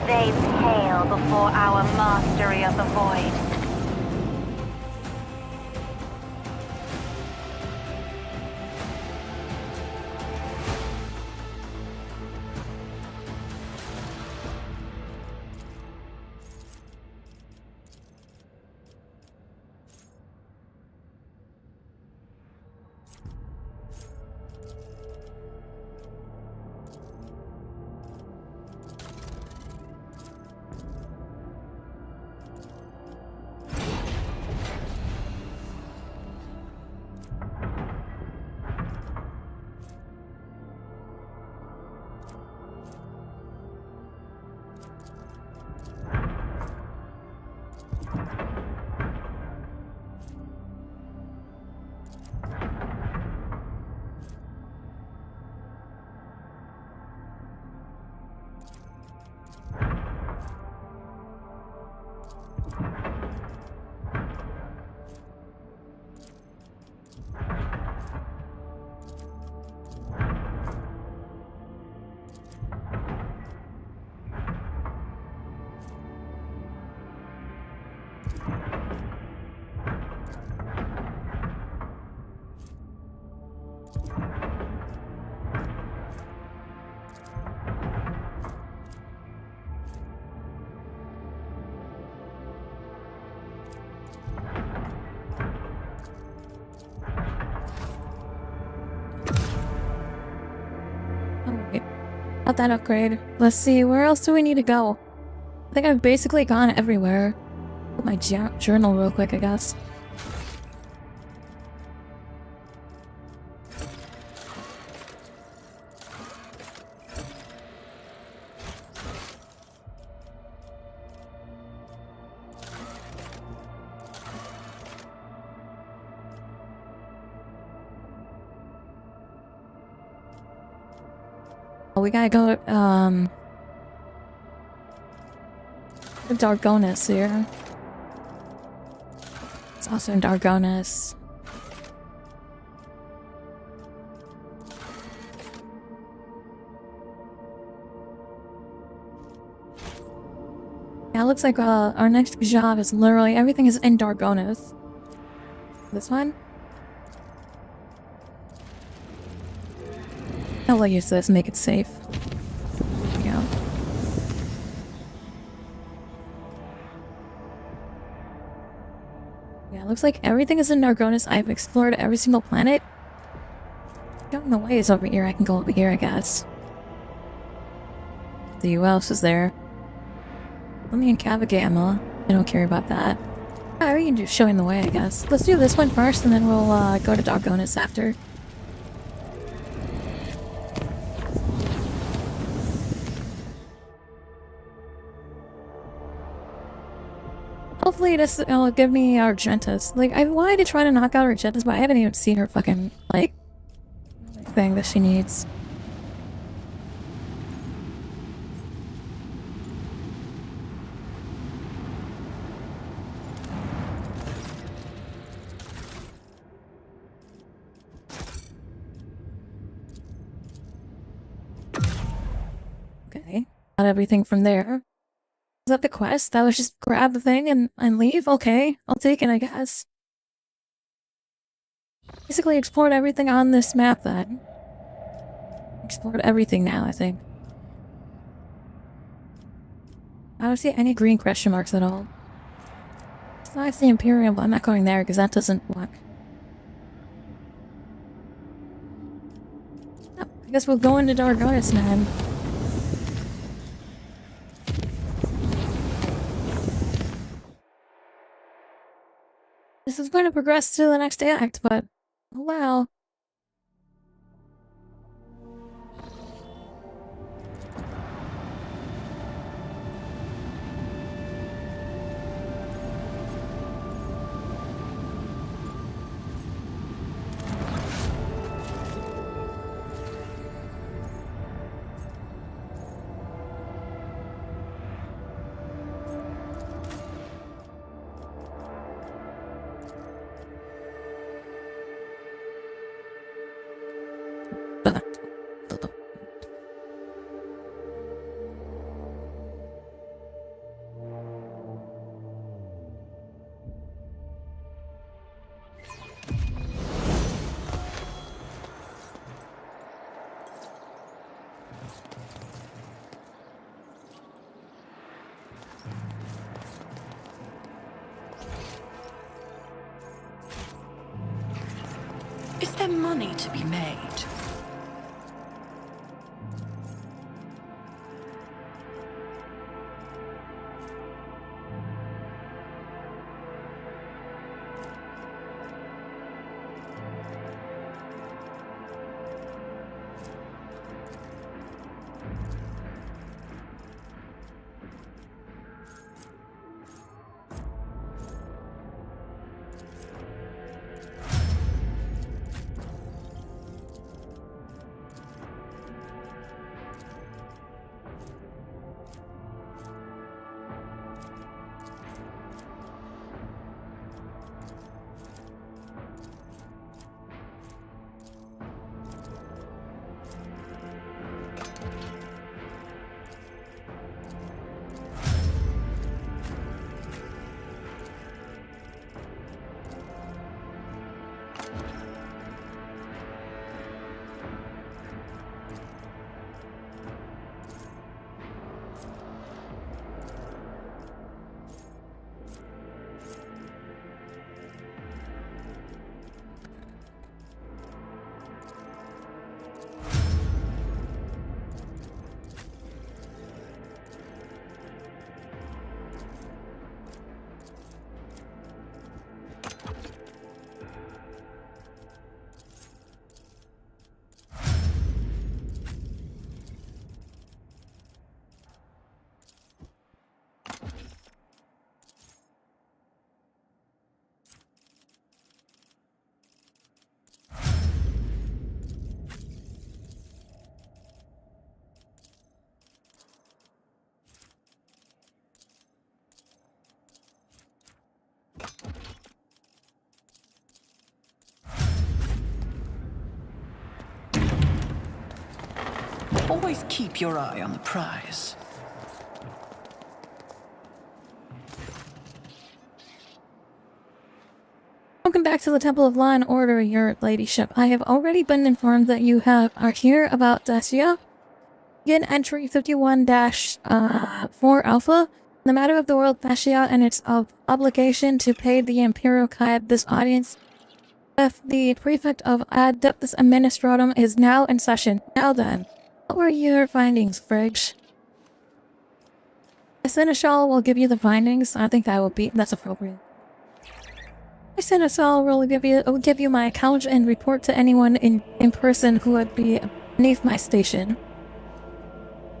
They pale before our mastery of the void. Got that upgrade. Let's see, where else do we need to go? I think I've basically gone everywhere. Put my journal real quick, I guess. We gotta go, the Dargonus here. It's also in Dargonus. Yeah, it looks like, our next job is literally, everything is in Dargonus. This one? I will use this, make it safe. There we go. Yeah, looks like everything is in Dargonus. I've explored every single planet. Going the way is over here. I can go over here, I guess. See who else is there. Let me Cavagama. I don't care about that. Yeah, we can do showing the way, I guess. Let's do this one first, and then we'll go to Dargonus after. Hopefully this will give me Argentus. Like, I wanted to try to knock out Argentus, but I haven't even seen her fucking, like, thing that she needs. Okay, got everything from there. Was that the quest? That was just grab the thing and leave? Okay, I'll take it, I guess. Basically explored everything on this map then. Explored everything now, I think. I don't see any green question marks at all. Besides the Imperium, but I'm not going there because that doesn't work. Oh, I guess we'll go into Dargonus now. This is going to progress to the next act, but oh wow. Is there money to be made? Always keep your eye on the prize. Welcome back to the Temple of Law and Order, your ladyship. I have already been informed that you are here about Dacia. Begin entry 51-4 Alpha. In the matter of the world Dacia and its obligation to pay the Imperial Collab this audience, if the prefect of Adeptus Administratum is now in session. Now then, what were your findings, Fridge? The Seneschal will give you the findings. I think that's appropriate. I Seneschal will give you my account and report to anyone in person who would be beneath my station.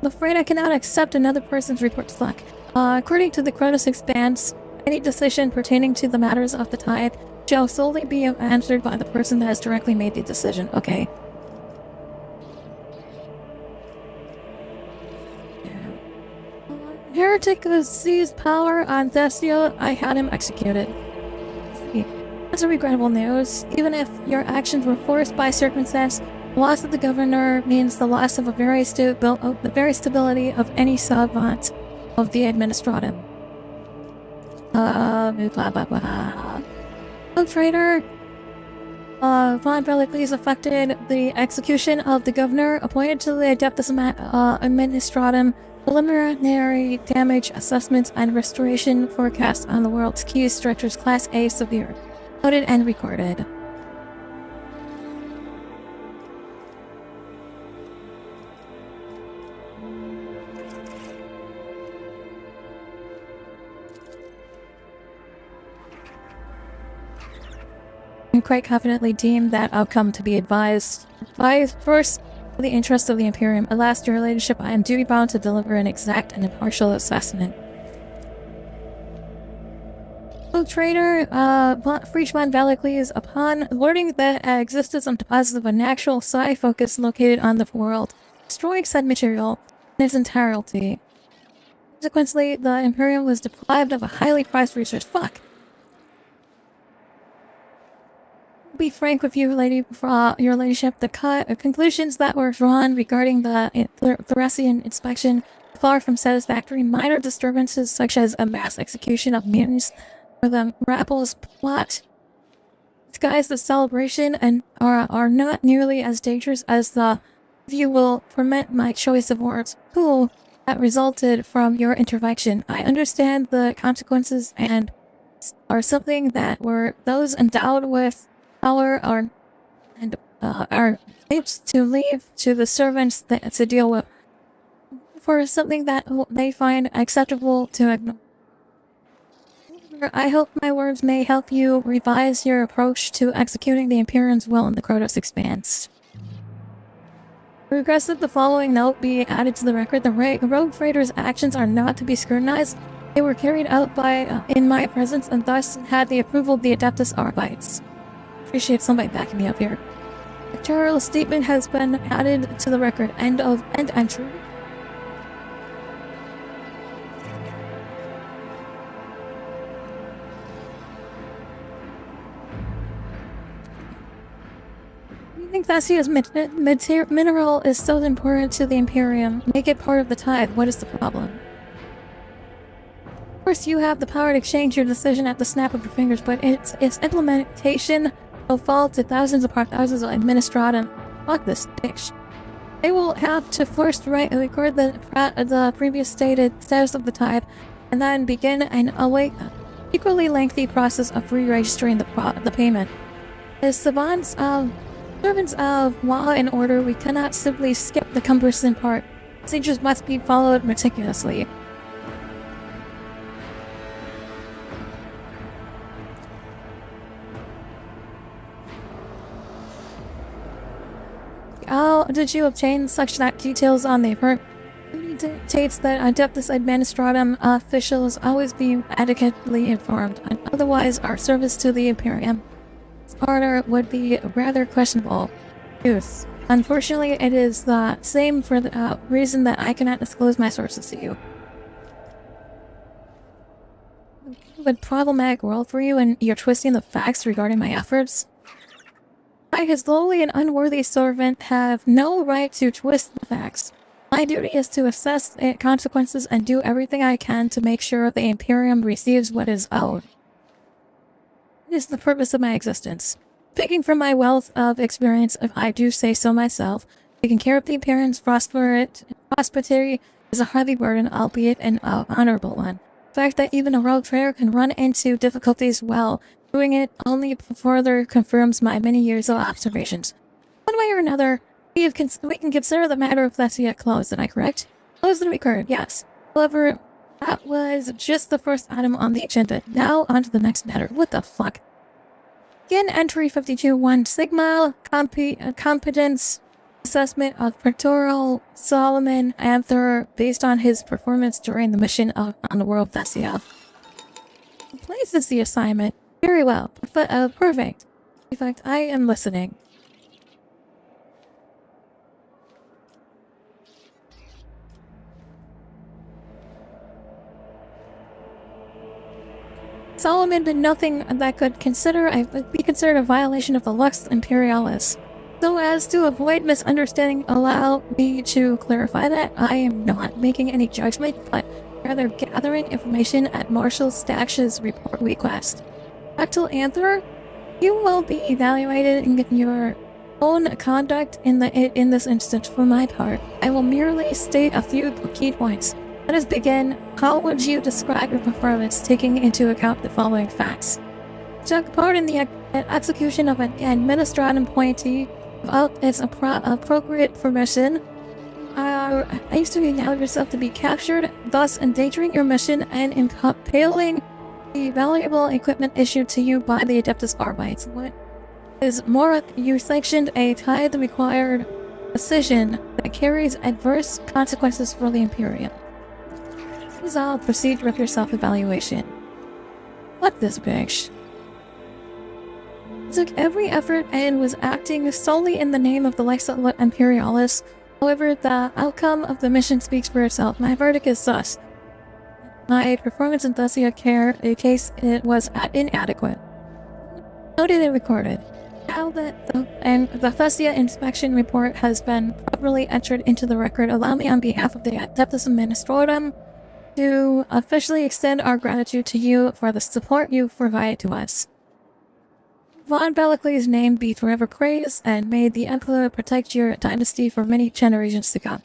I'm afraid I cannot accept another person's report to Slack. According to the Kronos Expanse, any decision pertaining to the matters of the tithe shall solely be answered by the person that has directly made the decision. Okay. Heretic has seized power on Thestia. I had him executed. That's a regrettable news. Even if your actions were forced by circumstance, the loss of the governor means the loss of the very stability of any savant of the administratum. Blah blah blah. Trader Von Belicles affected the execution of the governor appointed to the Adeptus Administratum. Preliminary damage assessments and restoration forecast on the world's key structures Class A severe. Noted and recorded. You quite confidently deem that outcome to be advised. First, for the interest of the Imperium. At last, your ladyship, I am duty-bound to deliver an exact and impartial assessment. Trader Friedman Valicles, upon learning the existence of deposits of a natural psi focus located on the world, destroying said material in its entirety. Consequently, the Imperium was deprived of a highly prized resource. Fuck! Be frank with you, your ladyship. The conclusions that were drawn regarding the Theresian inspection are far from satisfactory. Minor disturbances such as a mass execution of mutants or the Rappel's plot disguised as celebration and are not nearly as dangerous as the, if you will permit my choice of words, tool that resulted from your intervention. I understand the consequences and are something that were those endowed with power are able to leave to the servants to deal with for something that they find acceptable to ignore. I hope my words may help you revise your approach to executing the Imperium's will in the Kronos Expanse. I request that the following note be added to the record. The rogue freighter's actions are not to be scrutinized. They were carried out in my presence and thus had the approval of the Adeptus Arbites. Appreciate somebody backing me up here. The Charles statement has been added to the record. End entry. You think Thessia's mineral is so important to the Imperium? Make it part of the tithe. What is the problem? Of course, you have the power to exchange your decision at the snap of your fingers, but its implementation will fall to thousands upon thousands of administratum. Fuck this bitch. They will have to first record the previous stated status of the tithe, and then begin an equally lengthy process of re-registering the payment. As servants of law and order, we cannot simply skip the cumbersome part. Procedures must be followed meticulously. How did you obtain such details on the report? Duty dictates that Adeptus Administratum officials always be adequately informed, and otherwise our service to the Imperium order would be rather questionable. Use. Unfortunately, it is the same for the reason that I cannot disclose my sources to you. A problematic world for you, and you're twisting the facts regarding my efforts. I, his lowly and unworthy servant, have no right to twist the facts. My duty is to assess the consequences and do everything I can to make sure the Imperium receives what is owed. It is the purpose of my existence. Speaking from my wealth of experience, if I do say so myself, taking care of the Imperium's prosperity is a heavy burden, albeit an honorable one. The fact that even a rogue trader can run into difficulties while doing it only further confirms my many years of observations. One way or another, we can consider the matter of Thessia closed, am I correct? Closed and recurred, yes. However, that was just the first item on the agenda. Now on to the next matter. What the fuck? Begin entry 52-1 Sigma competence assessment of Praetorial Solomon Anther based on his performance during the mission on the world of Thessia. Places the assignment. Very well. Perfect. In fact, I am listening. Solomon did nothing that could be considered a violation of the Lux Imperialis. So as to avoid misunderstanding, allow me to clarify that I am not making any judgment, but rather gathering information at Marshal Stash's report request. Dr. Anther, you will be evaluated in your own conduct in this instance. For my part, I will merely state a few key points. Let us begin. How would you describe your performance, taking into account the following facts? Took part in the execution of an administrative appointee without its appropriate permission. I used to allow yourself to be captured, thus endangering your mission and impaling the valuable equipment issued to you by the Adeptus Arbites. What is more, you sanctioned a tithe required decision that carries adverse consequences for the Imperium. Please all proceed with your self-evaluation. What this bitch? Took every effort and was acting solely in the name of the Lex Imperialis. However, the outcome of the mission speaks for itself. My verdict is thus. My performance in Thessia case it was inadequate. Noted and recorded. Now that the Thessia inspection report has been properly entered into the record, allow me on behalf of the Adeptus Administratum to officially extend our gratitude to you for the support you've provided to us. Von Bellicle's name be forever praised, and may the Emperor protect your dynasty for many generations to come.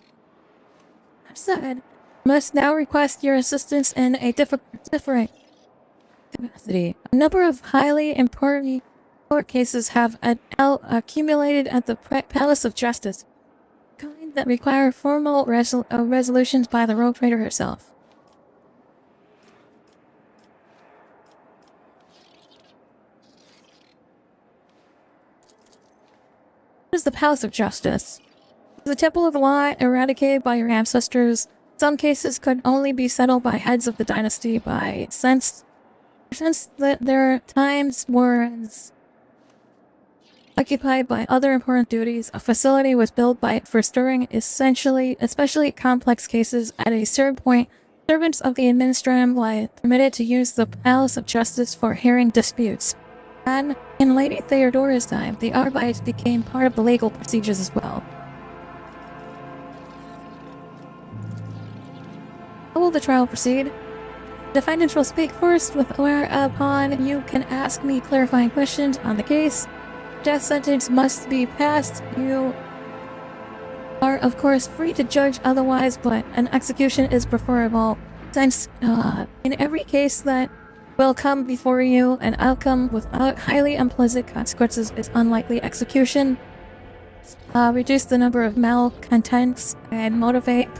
That said, I must now request your assistance in a different capacity. A number of highly important court cases have accumulated at the Palace of Justice, kind that require formal resolutions by the rogue trader herself. What is the Palace of Justice? The Temple of the Law eradicated by your ancestors. Some cases could only be settled by heads of the dynasty since that their times were occupied by other important duties. A facility was built for stirring especially complex cases. At a certain point, servants of the administration were permitted to use the Palace of Justice for hearing disputes. And in Lady Theodora's time, the Arbites became part of the legal procedures as well. How will the trial proceed? Defendants will speak first, whereupon you can ask me clarifying questions on the case. Death sentence must be passed. You are, of course, free to judge otherwise, but an execution is preferable, since in every case that will come before you, an outcome without highly unpleasant consequences is unlikely. Execution reduce the number of malcontents and motivate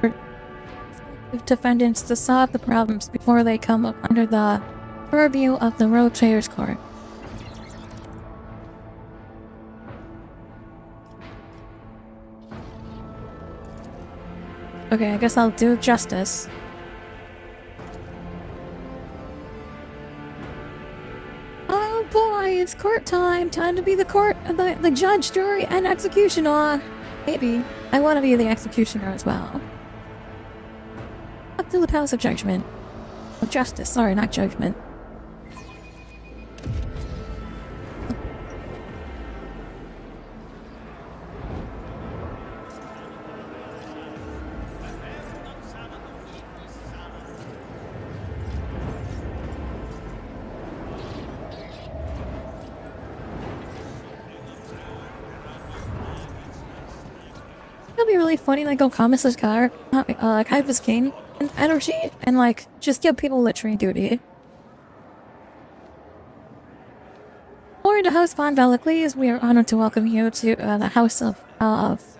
defendants to solve the problems before they come up under the purview of the rogue trader's court. Okay, I guess I'll do justice. Oh boy, it's court time! Time to be the judge, jury, and executioner! Maybe. I want to be the executioner as well. Up to the Palace of Judgment. Of Justice, sorry, not Judgment. It'd be really funny, like, go calm his car, kind of his king and energy, and, like, just give people littering duty. Lord the House Von Valakles, we are honored to welcome you to the House of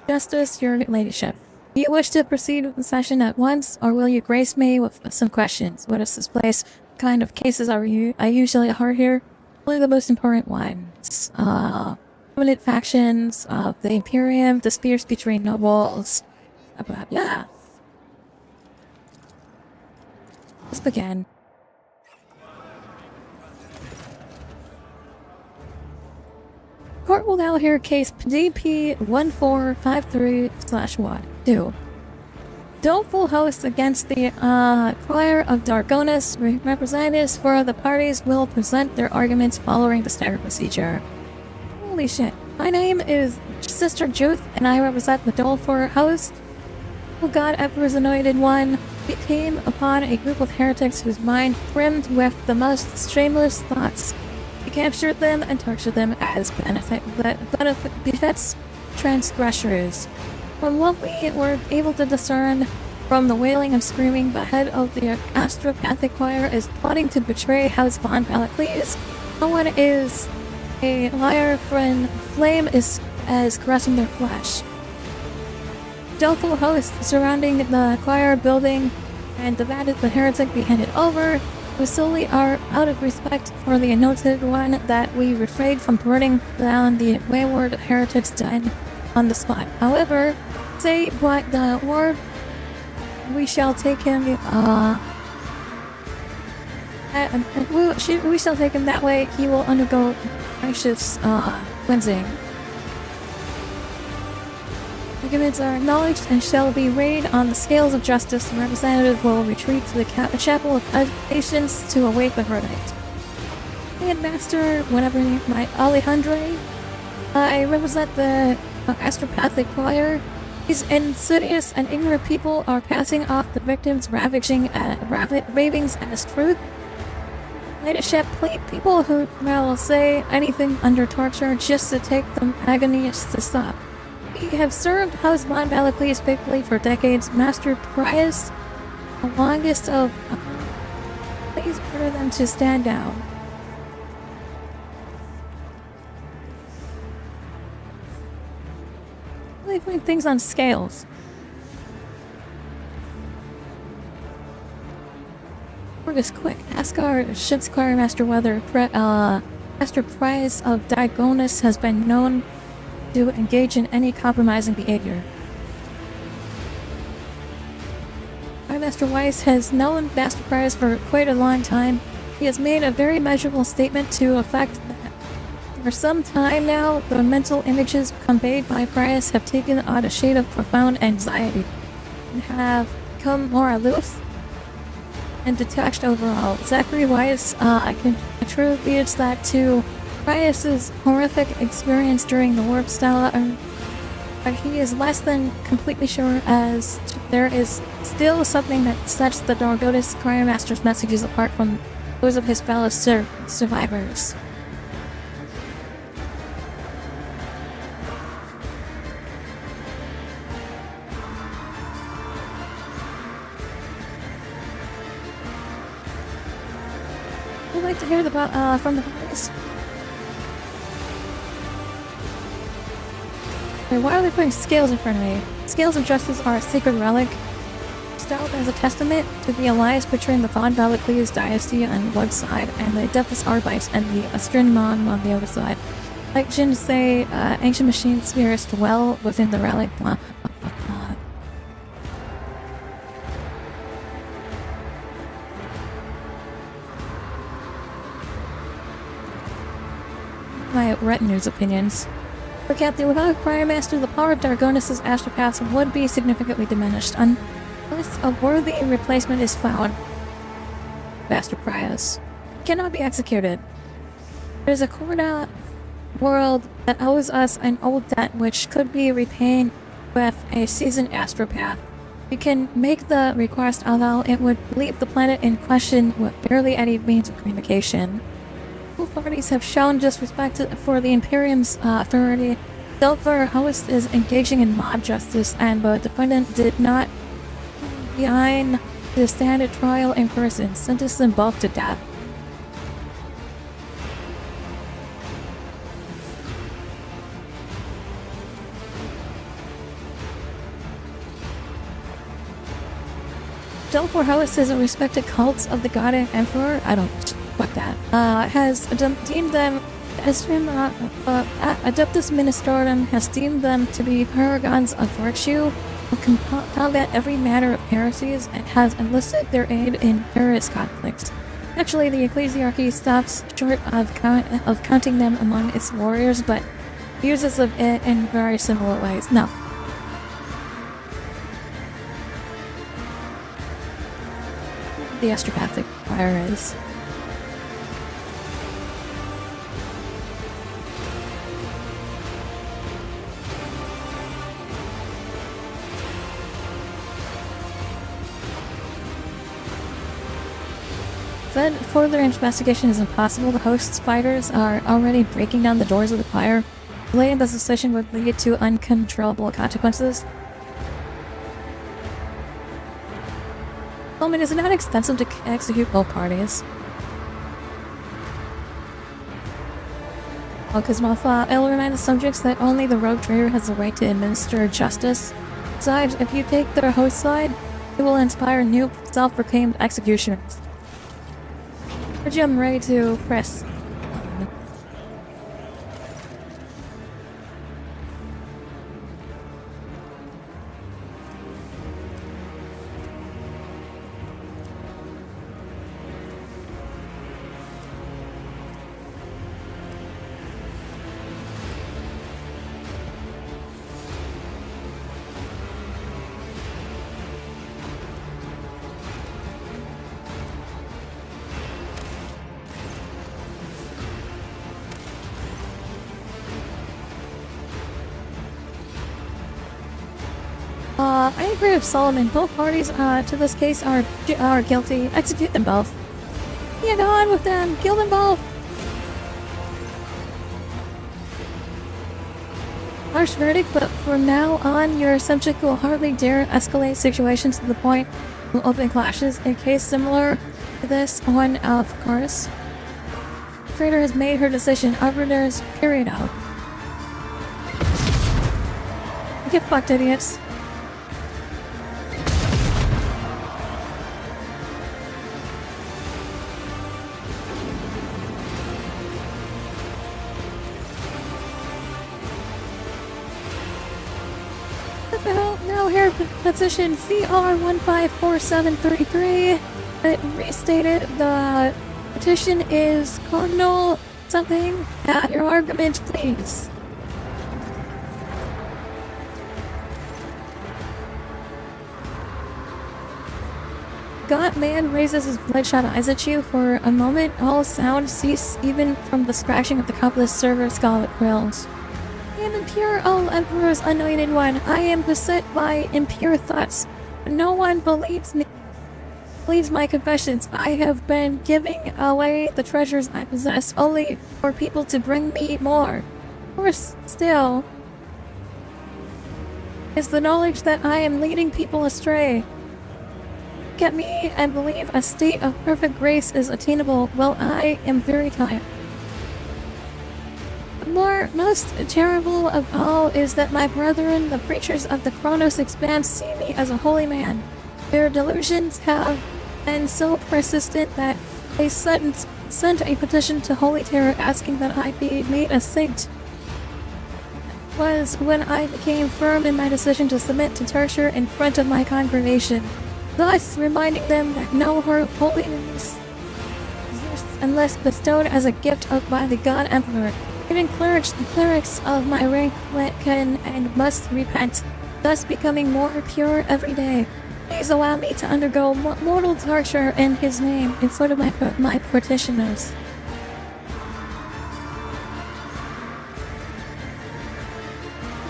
Justice, your ladyship. Do you wish to proceed with the session at once, or will you grace me with some questions? What is this place? What kind of cases I usually heard here? Only the most important ones. Prominent factions of the Imperium, disputes between nobles, blah blah. Let's begin. Court will now hear case DP 1453/1. 2. Doleful hosts against the choir of Dargonis. Representatives for the parties will present their arguments following the standard procedure. Holy shit. My name is Sister Juth, and I represent the Doleful host. Oh God, Emperor's Anointed One. We came upon a group of heretics whose mind brimmed with the most shameless thoughts. We captured them and tortured them as befits transgressors. From what we were able to discern from the wailing and screaming, the head of the astropathic choir is plotting to betray House Von Valakles. No one is a liar when flame is as caressing their flesh. Doleful hosts surrounding the choir building and demanded the heretic be handed over. We solely are out of respect for the Anointed One that we refrained from burning down the wayward heretics den on the spot. However, say what the word, we shall take him, we shall take him that way. He will undergo righteous cleansing. Arguments are acknowledged and shall be weighed on the scales of justice. The representative will retreat to the chapel of patience to await the verdict. Headmaster, whatever name, my Alejandre. I represent the astropathic choir. These insidious and ignorant people are passing off the victims' ravaging ravings as truth. Leadership, people who will say anything under torture just to take the agonies to stop. We have served House Von Valakles faithfully for decades. Master Prius, the longest of... Please order them to stand down. Really putting things on scales. We're just quick. Ask our ship's choir master whether Master Prius of Diagonus has been known to engage in any compromising behavior. Our Master Weiss has known Master Prius for quite a long time. He has made a very measurable statement to effect that for some time now, the mental images conveyed by Prius have taken on a shade of profound anxiety and have become more aloof and detached overall. Zachary Weiss attributes that to Prius's horrific experience during the warp style, but he is less than completely sure as there is still something that sets the Dargonis Choir Master's messages apart from those of his fellow survivors. We'd like to hear from the parties. Wait, why are they putting scales in front of me? Scales of Justice are a sacred relic, styled as a testament to the alliance between the Von Valakles dynasty on one side and the Deathless Arbites and the Astrinmon on the other side. Legends say ancient machine spirits dwell within the relic. My retinue's opinions. Look at without Choir Master, the power of Dargonis' astropaths would be significantly diminished unless a worthy replacement is found. Master Prius cannot be executed. There's a corner world that owes us an old debt which could be repaid with a seasoned astropath. We can make the request, although it would leave the planet in question with barely any means of communication. Both parties have shown disrespect for the Imperium's authority Silver Host is engaging in mob justice, and the defendant did not behind the standard trial in person, sentenced them both to death. Silver Host is a respected cult of the God and Emperor. I don't fuck that. Has deemed them. Adeptus Ministorum has deemed them to be paragons of virtue, who can combat every matter of heresies, and has enlisted their aid in various conflicts. Actually, the Ecclesiarchy stops short of counting them among its warriors, but uses of it in very similar ways. No. The astropathic fire is. Said further investigation is impossible. The host's fighters are already breaking down the doors of the choir. Delaying the decision would lead to uncontrollable consequences. It is not extensive to execute both parties. Cosmopha, it'll remind the subjects that only the rogue trader has the right to administer justice. Besides, if you take their host side, it will inspire new self-proclaimed executioners. I'm ready to press. I agree with Solomon. Both parties to this case are guilty. Execute them both. Yeah, go on with them. Kill them both. Harsh verdict, but from now on, your subject will hardly dare escalate situations to the point of open clashes. A case similar to this one, of course. The trader has made her decision. Arbiters, period out. Get fucked, idiots. Now here, petition CR154733. It restated the petition is Cardinal something. Add your argument, please. God man raises his bloodshot eyes at you. For a moment, all sound cease, even from the scratching of the couplet's server scarlet quills. I am impure, O Emperor's anointed one. I am beset by impure thoughts. No one believes me. Believes my confessions. I have been giving away the treasures I possess only for people to bring me more. Worse still is the knowledge that I am leading people astray. Get me and believe a state of perfect grace is attainable. Well, I am very tired. Most terrible of all is that my brethren, the preachers of the Chronos Expanse, see me as a holy man. Their delusions have been so persistent that they sent a petition to Holy Terror asking that I be made a saint. It was when I became firm in my decision to submit to torture in front of my congregation, thus reminding them that no holiness exists unless bestowed as a gift by the God Emperor. It encouraged the clerics of my rank can and must repent, thus becoming more pure every day. Please allow me to undergo mortal torture in his name in front of my petitioners.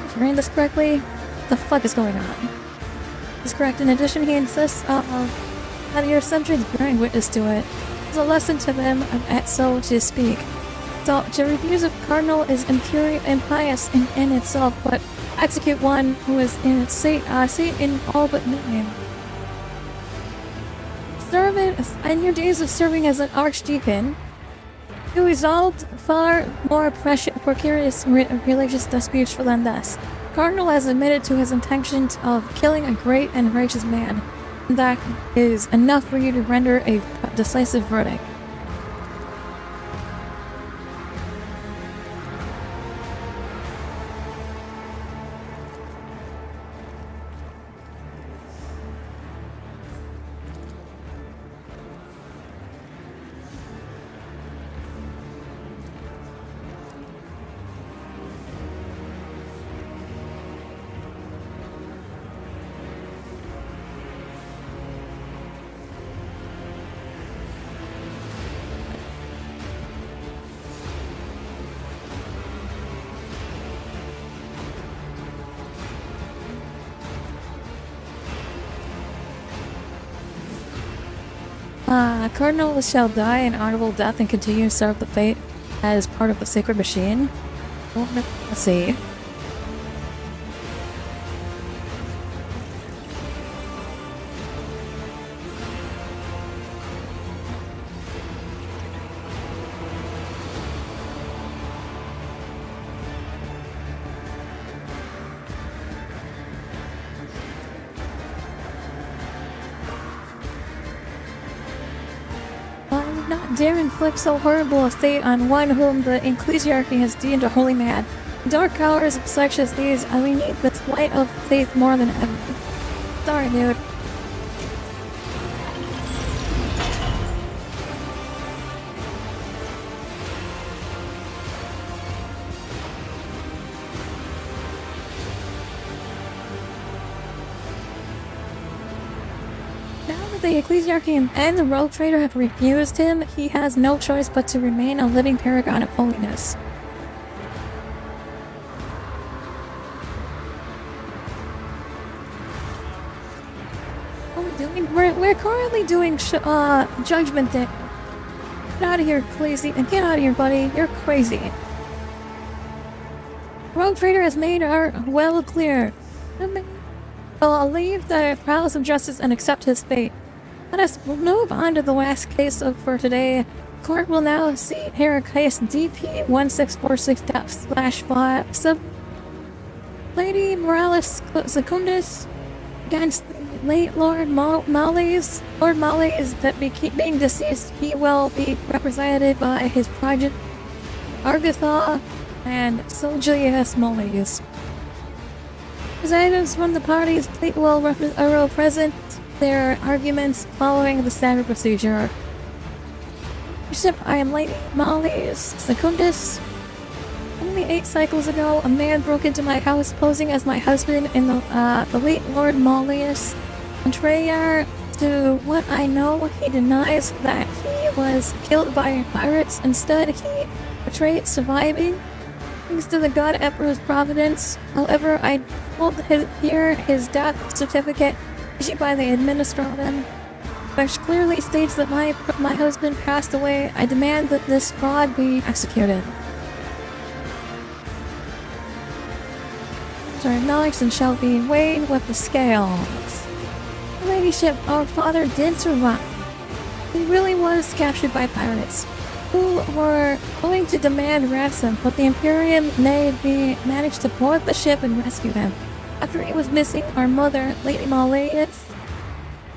If I read this correctly, what the fuck is going on? This is correct. In addition, he insists that your subjects bearing witness to it is a lesson to them, so to speak. So, to refuse a cardinal is impious in itself, but execute one who is in Satan in all but name. In your days of serving as an archdeacon, you resolved far more precarious religious disputes than this. Cardinal has admitted to his intentions of killing a great and righteous man. That is enough for you to render a decisive verdict. Cardinal shall die an honorable death and continue to serve the fate as part of the sacred machine. Well, let's see. Dare inflict so horrible a fate on one whom the ecclesiarchy has deemed a holy man. In dark hours such as these, we need the light of faith more than ever. Sorry, dude. The ecclesiarchy and the rogue trader have refused him. He has no choice but to remain a living paragon of holiness. We're currently doing Judgment Day. Get out of here, crazy! And get out of here, buddy. You're crazy. Rogue trader has made our well clear. Well, I'll leave the palace of justice and accept his fate. Let us move on to the last case for today. Court will now see here case DP1646-5 Lady Morales Secundus against the late Lord Molly's. Lord Molly is being deceased. He will be represented by his progeny Argatha and Sojius Molly's. Representatives from the parties will present their arguments following the standard procedure. I am Lady Molly Secundus. Only 8 cycles ago, a man broke into my house posing as my husband in the late Lord Mollius. Contrary to what I know, he denies that he was killed by pirates. Instead, he betrayed surviving. Thanks to the God Emperor's providence. However, I told his death certificate issued by the administrator, which clearly states that my husband passed away. I demand that this fraud be executed. Are acknowledged and shall be weighed with the scales. Your ladyship, our father did survive. He really was captured by pirates, who were going to demand ransom, but the Imperium Navy managed to board the ship and rescue him. After he was missing, our mother, Lady Malleus,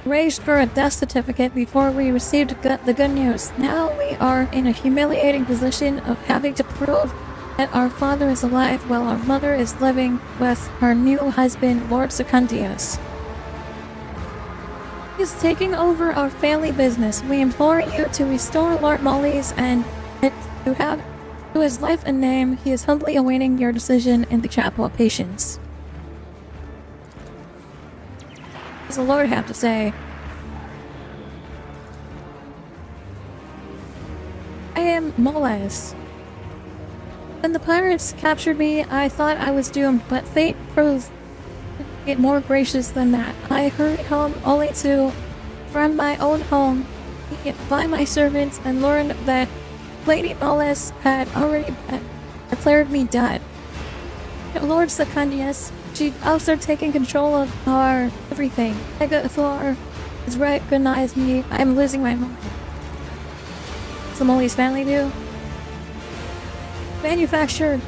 arranged for a death certificate before we received the good news. Now we are in a humiliating position of having to prove that our father is alive while our mother is living with her new husband, Lord Secundius. He's taking over our family business. We implore you to restore Lord Molly's and to have to his life and name. He is humbly awaiting your decision in the Chapel of Patience. What does the Lord have to say? I am Moles. When the pirates captured me, I thought I was doomed, but fate proved it more gracious than that. I hurried home only to, from my own home, by my servants and learned that Lady Molis had already declared me dead. Lord Secundius, she also taking control of our everything. Thor has recognized me. I'm losing my mind. So Molly's family do? Manufacture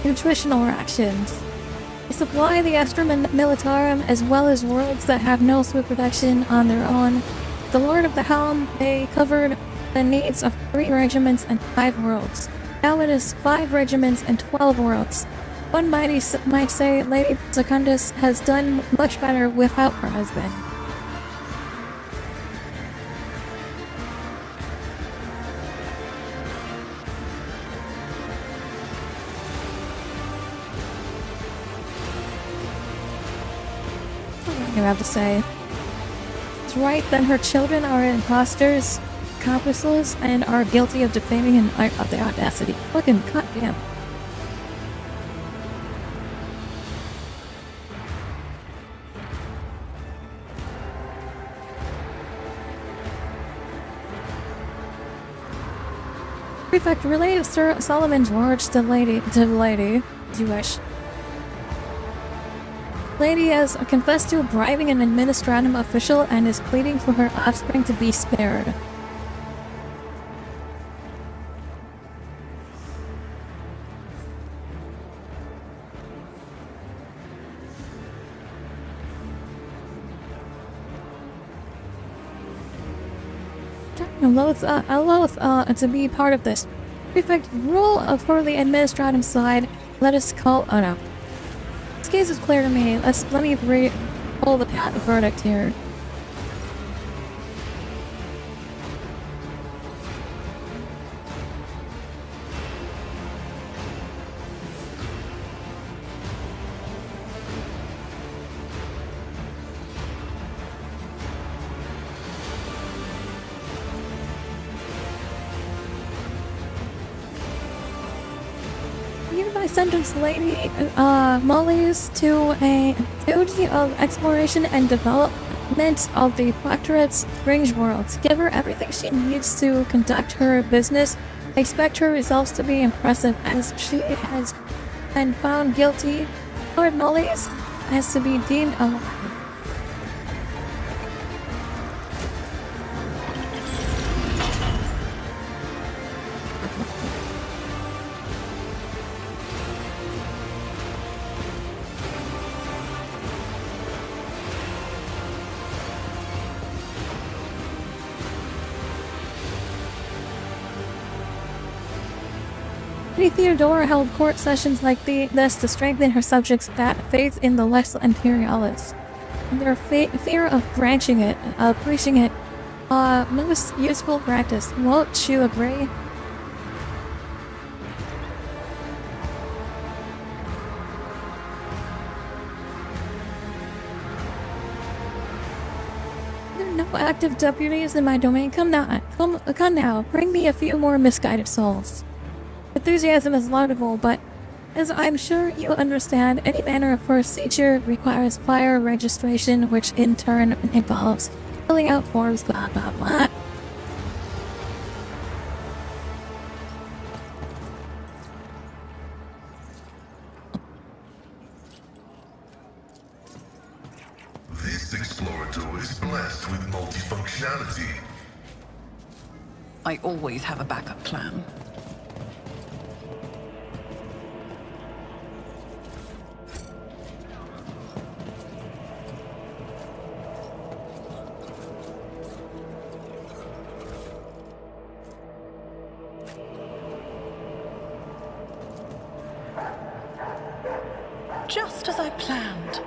nutritional rations. They supply the Astra Militarum as well as worlds that have no food production on their own. The Lord of the Helm, they covered the needs of 3 regiments and 5 worlds. Now it is 5 regiments and 12 worlds. One might say Lady Secundus has done much better without her husband. You have to say. It's right, then her children are imposters, accomplices, and are guilty of defaming and of the audacity. Fucking goddamn. Prefect, relay Sir Solomon's words to lady, as you wish. Lady has confessed to bribing an administratum official and is pleading for her offspring to be spared. I'm loath to be part of this. Prefect, rule for the administratum side. Let us call. Oh no. This case is clear to me. Let me pull the verdict here. I sentenced Lady Molly's to a duty of exploration and development of the Proctorate's fringe worlds. Give her everything she needs to conduct her business. I expect her results to be impressive, as she has been found guilty. Lord Molly's has to be deemed alive. Theodora held court sessions like this to strengthen her subjects' faith in the Lex Imperialis. Their fear of preaching it, most useful practice. Won't you agree? There are no active deputies in my domain. Come now, bring me a few more misguided souls. Enthusiasm is laudable, but as I'm sure you understand, any manner of procedure requires prior registration, which in turn involves filling out forms, blah blah blah. This Explorator is blessed with multifunctionality. I always have a backup plan. Just as I planned.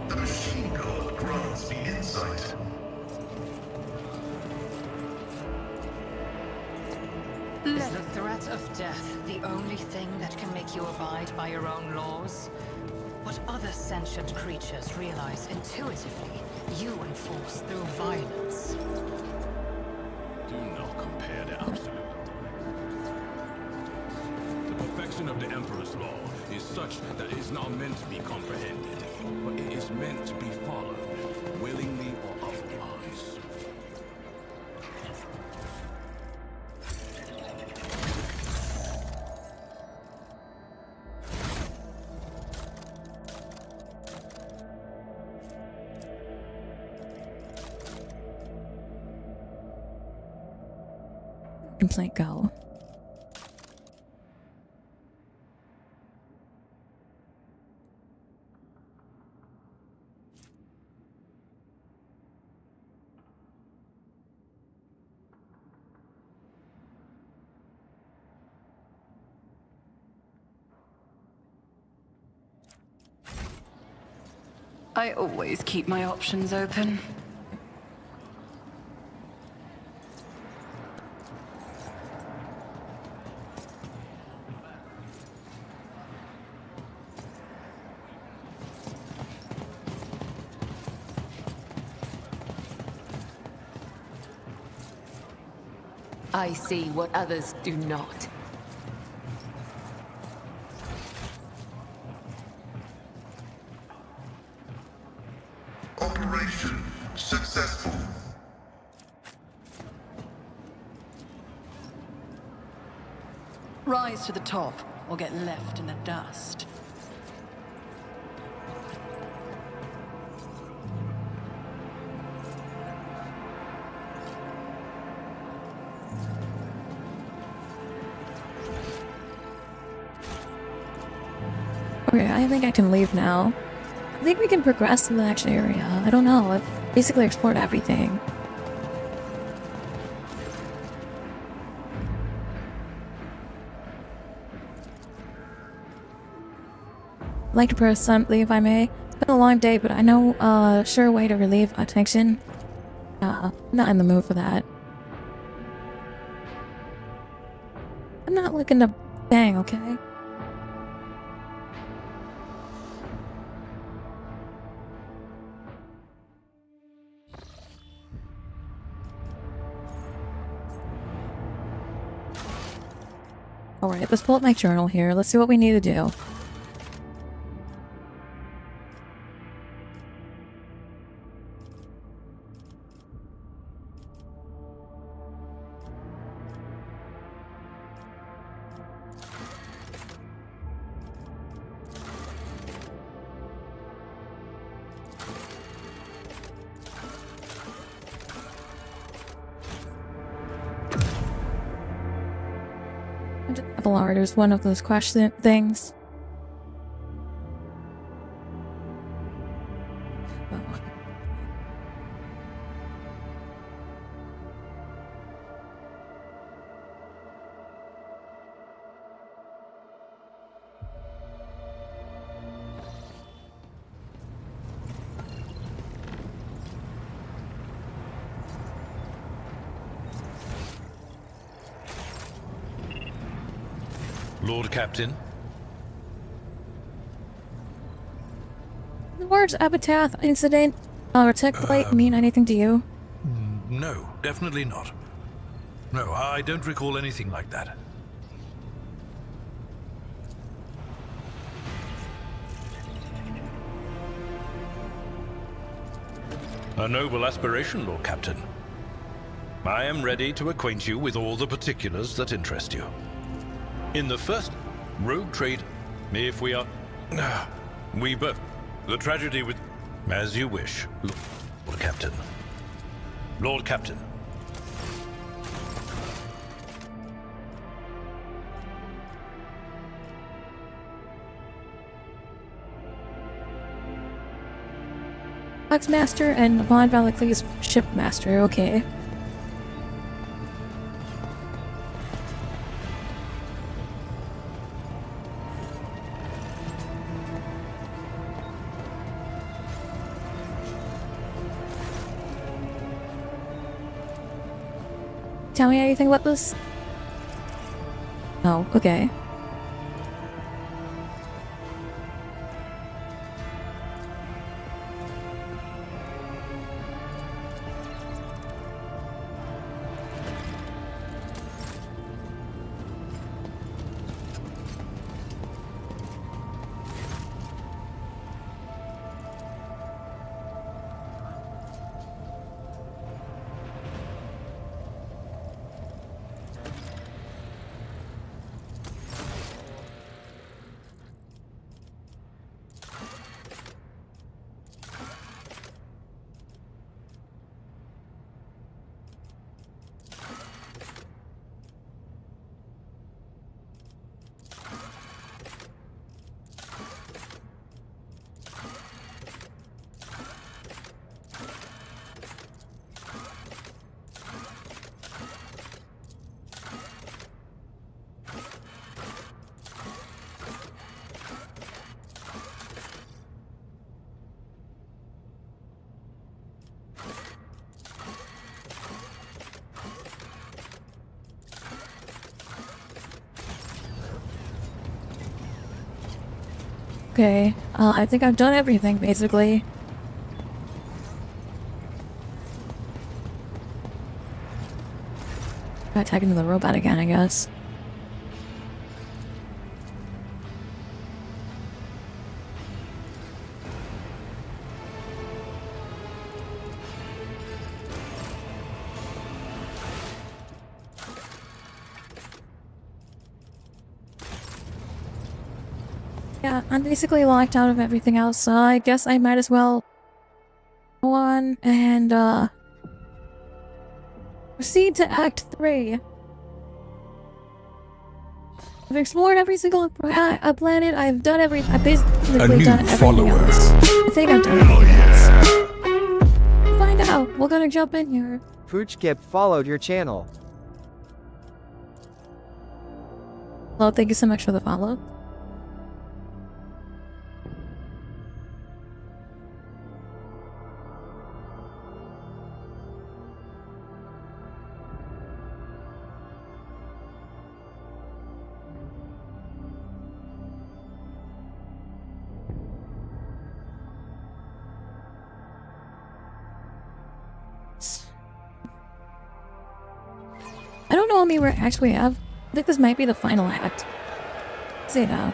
The machine god grants me insight. Is the threat of death the only thing that can make you abide by your own laws? What other sentient creatures realize intuitively, you enforce through violence. Do not compare the absolute. operation of the Emperor's law is such that it is not meant to be comprehended, but it is meant to be followed, willingly or otherwise. Complaint go. I always keep my options open. I see what others do not. Operation successful. Rise to the top, or get left in the dust. Okay, I think I can leave now. I think we can progress to the next area. I don't know. I've basically explored everything. I'd like to press something if I may. It's been a long day, but I know a sure way to relieve tension. Not in the mood for that. I'm not looking to bang, okay? Alright, let's pull up my journal here. Let's see what we need to do. Devil art is one of those question things. Lord Captain? The words epitaph, incident, or tech plate mean anything to you? No, definitely not. No, I don't recall anything like that. A noble aspiration, Lord Captain. I am ready to acquaint you with all the particulars that interest you. In the first rogue trade, if we are... we both... The tragedy with... As you wish, Lord Captain. Lord Captain. Master and Von Valicles Shipmaster, okay. Tell me anything about this? Oh, okay. Okay, I think I've done everything, basically. Got tagged into the robot again, I guess. Yeah, I'm basically locked out of everything else, so I guess I might as well go on and, proceed to Act 3. I've explored every single planet, I've done I've basically done everything else. I think I've done everything else. Find out, we're gonna jump in here. Fridgekip followed your channel. Well, thank you so much for the follow. I don't know how many we're actually have. I think this might be the final act. Let's see now.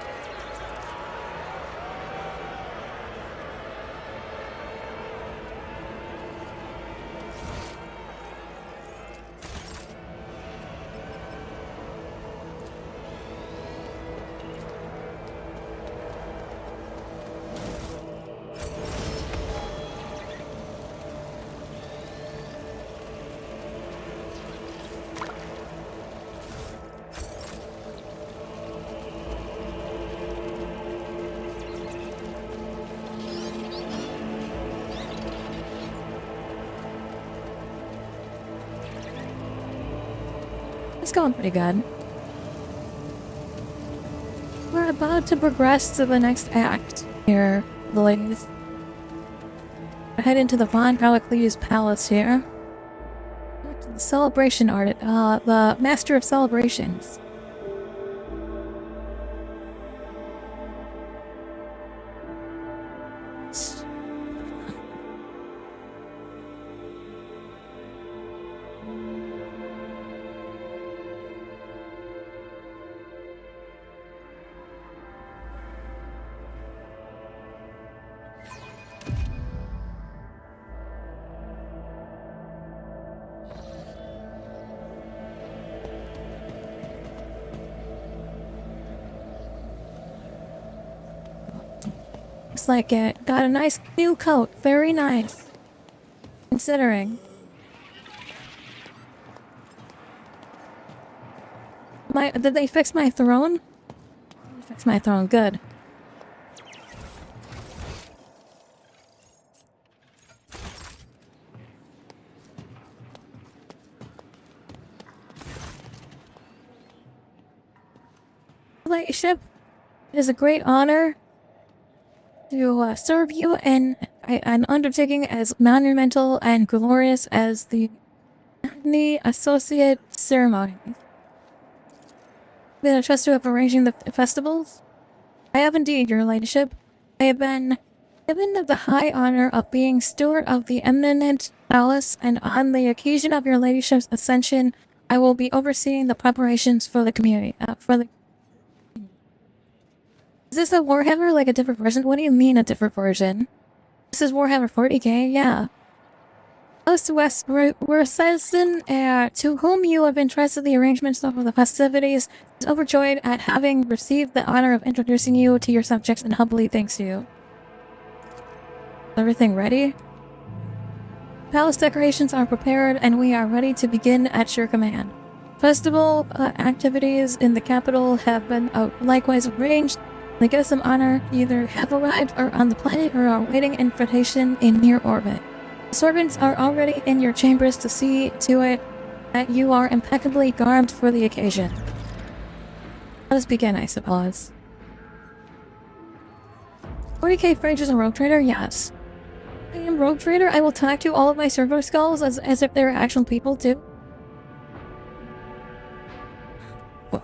It's going pretty good. We're about to progress to the next act here, the ladies. Head into the Von Callicles Palace here. The celebration art, the Master of Celebrations. Looks like it got a nice new coat. Very nice. Considering. Did they fix my throne? Fix my throne, good. Ladyship, it is a great honor to serve you in an undertaking as monumental and glorious as the Associate Ceremony. Been entrusted with arranging the festivals? I have indeed, your ladyship. I have been given the high honor of being steward of the eminent palace, and on the occasion of your ladyship's ascension, I will be overseeing the preparations for the community. Is this a Warhammer, like a different version? What do you mean a different version? This is Warhammer 40k, yeah. Host West Wersessen, to whom you have entrusted the arrangements of the festivities, is overjoyed at having received the honor of introducing you to your subjects and humbly thanks you. Everything ready? Palace decorations are prepared and we are ready to begin at your command. Festival activities in the capital have been likewise arranged. The guests of honor either have arrived or on the planet or are waiting invitation in near orbit. Servants are already in your chambers to see to it that you are impeccably garbed for the occasion. Let us begin, I suppose. 40k Fridge is a rogue trader? Yes. I am rogue trader. I will talk to all of my server skulls as if they're actual people too. Whoa.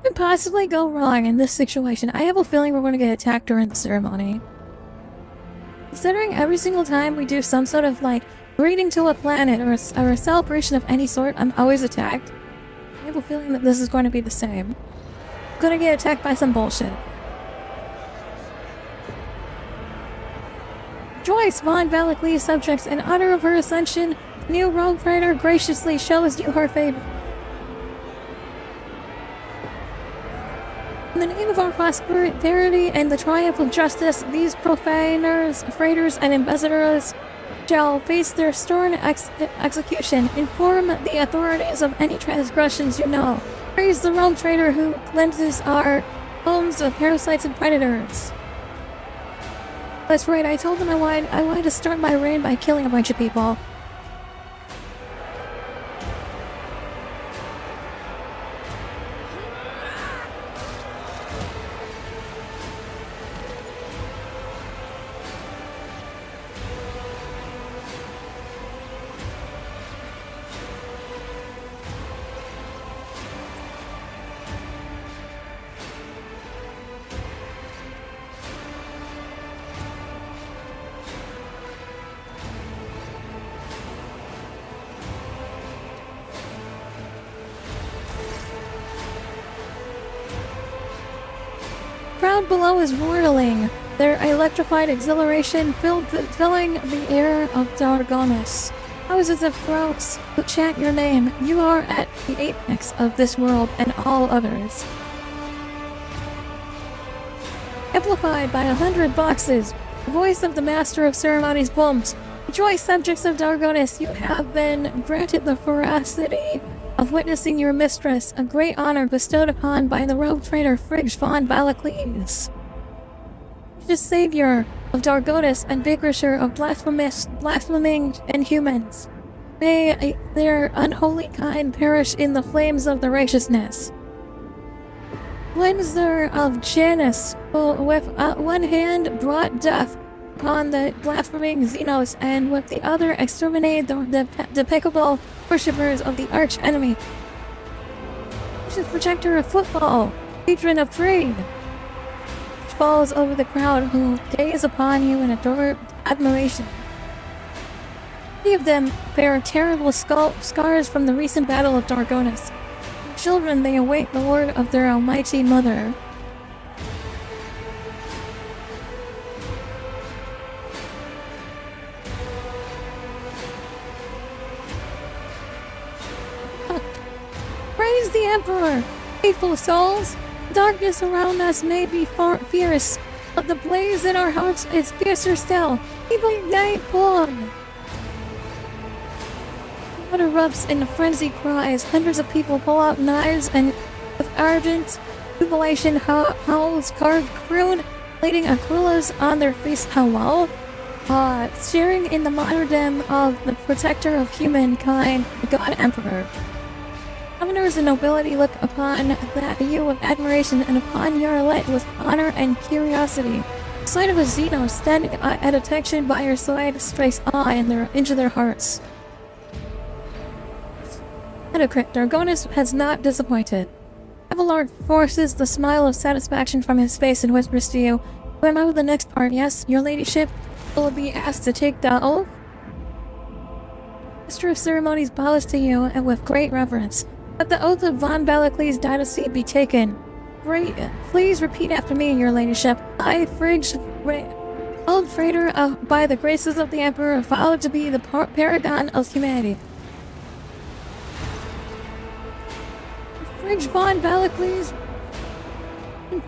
could possibly go wrong in this situation? I have a feeling we're going to get attacked during the ceremony. Considering every single time we do some sort of, like, greeting to a planet or a celebration of any sort, I'm always attacked. I have a feeling that this is going to be the same. I'm gonna get attacked by some bullshit. Joyce Von Valaklee's subjects, in honor of her ascension, the new rogue trader graciously shows you her favor. In the name of our prosperity and the triumph of justice, these profaners, freighters, and ambassadors shall face their stern execution. Inform the authorities of any transgressions you know. Praise the rogue trader who cleanses our homes of parasites and predators. That's right, I told them I wanted to start my reign by killing a bunch of people. Crowd below is roaring, their electrified exhilaration filling the air of Dargonis. Thousands of throats who chant your name. You are at the apex of this world and all others. Amplified by 100 voices, the voice of the Master of Ceremonies booms. Rejoice, subjects of Dargonis, you have been granted the veracity of witnessing your mistress, a great honor bestowed upon by the rogue trader Frigg von Valaklees. The savior of Dargonis and vanquisher of blaspheming inhumans. May their unholy kind perish in the flames of the righteousness. Cleanser of Janus, who with one hand brought death upon the blaspheming Xenos, and with the other exterminated the despicable worshippers of the arch enemy. Vicious protector of football, patron of trade, which falls over the crowd who gaze upon you in adored admiration. Many of them bear terrible scars from the recent battle of Dargonis. Children, they await the word of their almighty mother. Praise the Emperor! Faithful souls, darkness around us may be fierce, but the blaze in our hearts is fiercer still. People ignite blood. Blood erupts in frenzied cries. Hundreds of people pull out knives and with ardent jubilation howls carved crude, leading aquillas on their face. Hello? Sharing in the martyrdom of the protector of humankind, the God Emperor. Governors and nobility look upon you with admiration, and upon your elect with honor and curiosity. The sight of a Xeno standing at attention by your side strikes awe into their hearts. Metacrit, Dargonis has not disappointed. Abelard forces the smile of satisfaction from his face and whispers to you, "Who am I with the next part? Yes, your ladyship will be asked to take the oath?" Master of Ceremonies bows to you and with great reverence. Let the oath of Von Valaklee's dynasty be taken. Great. Please repeat after me, your ladyship. I, Frigg, old freighter by the graces of the Emperor, vow to be the paragon of humanity. Frigg von Valaklees,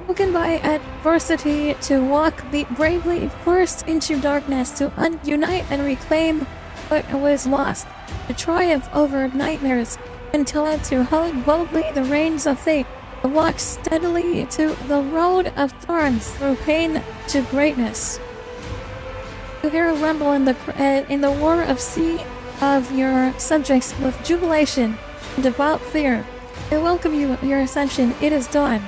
broken by adversity, to walk bravely first into darkness, to unite and reclaim what was lost, to triumph over nightmares, until to hold boldly the reins of fate, to walk steadily to the road of thorns through pain to greatness. To hear a rumble in the war of sea of your subjects with jubilation and devout fear. I welcome you, your ascension. It is done.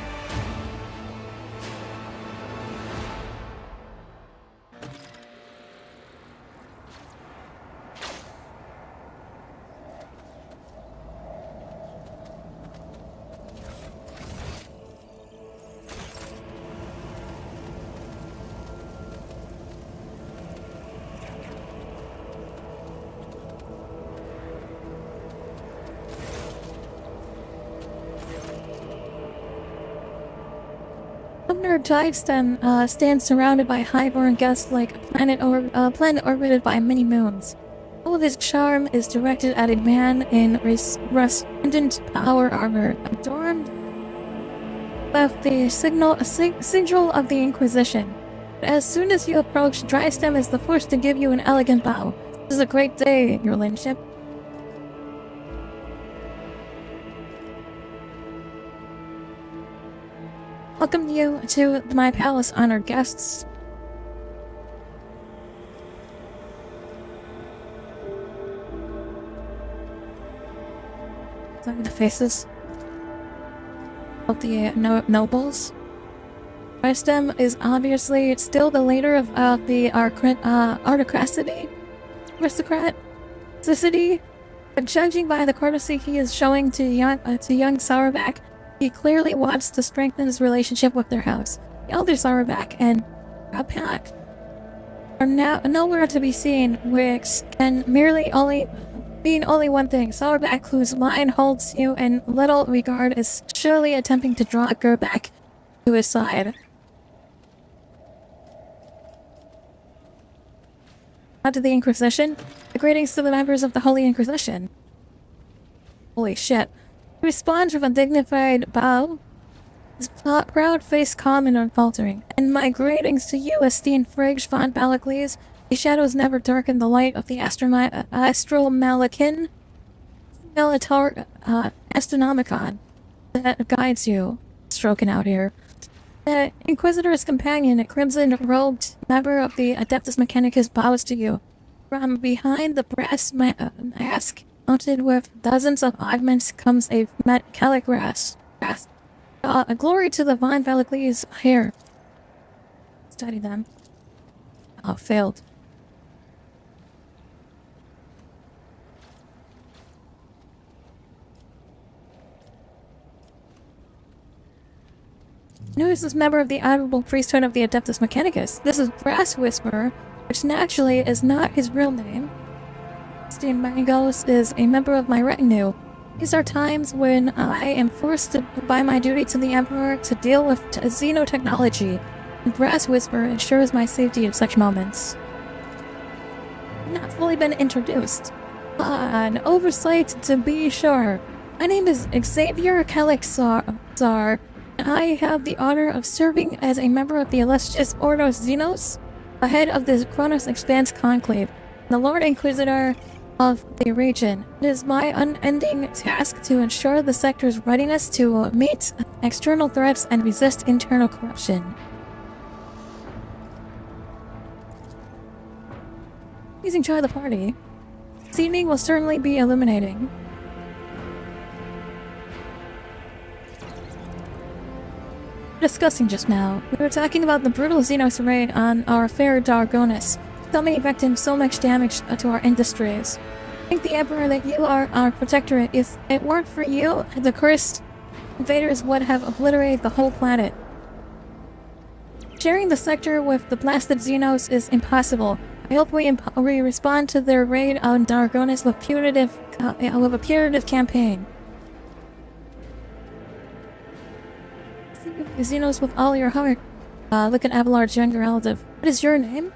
Governor Divestem stands surrounded by highborn guests like a planet orbited by many moons. All of his charm is directed at a man in resplendent power armor, adorned with the sigil of the Inquisition. But as soon as you approach, Divestem is the first to give you an elegant bow. This is a great day, your ladyship. Welcome you to my palace, honored guests. The faces of the nobles. Divestem is obviously still the leader of the aristocracy, but judging by the courtesy he is showing to young Sauerback, he clearly wants to strengthen his relationship with their house. The elder Sauerback and Pack are now nowhere to be seen, which can mean only one thing. Sauerback, whose line holds you in little regard, is surely attempting to draw Gerback to his side. Out to the Inquisition. Greetings to the members of the Holy Inquisition. Holy shit. He responds with a dignified bow, his proud face calm and unfaltering. And my greetings to you, esteemed Frigg von Balakles. The shadows never darken the light of the astral Malakin, Astronomicon that guides you. Stroking out here. The Inquisitor's companion, a crimson-robed member of the Adeptus Mechanicus, bows to you. From behind the brass mask, mounted with dozens of augments, comes a metallic grass. A glory to the Von Balakles here. Study them. Oh, failed. Who is this member of the Admirable Priesthood of the Adeptus Mechanicus? This is Brass Whisperer, which naturally is not his real name. Christian Mangos is a member of my retinue. These are times when I am forced by my duty to the Emperor to deal with xenotechnology, and Brass Whisperer ensures my safety in such moments. I've not fully been introduced. An oversight to be sure. My name is Xavier Calixar. I have the honor of serving as a member of the illustrious Ordos Xenos, ahead of the Kronos Expanse Conclave, the Lord Inquisitor of the region. It is my unending task to ensure the sector's readiness to meet external threats and resist internal corruption. Please enjoy the party. This evening will certainly be illuminating. Discussing just now, we were talking about the brutal Xenos raid on our fair Dargonis. So many victims, so much damage to our industries. I think the Emperor that you are our protectorate. If it weren't for you, the cursed invaders would have obliterated the whole planet. Sharing the sector with the blasted Xenos is impossible. I hope we respond to their raid on Dargonis with a punitive campaign. Xenos with all your heart. Look at Avalard's younger relative. What is your name?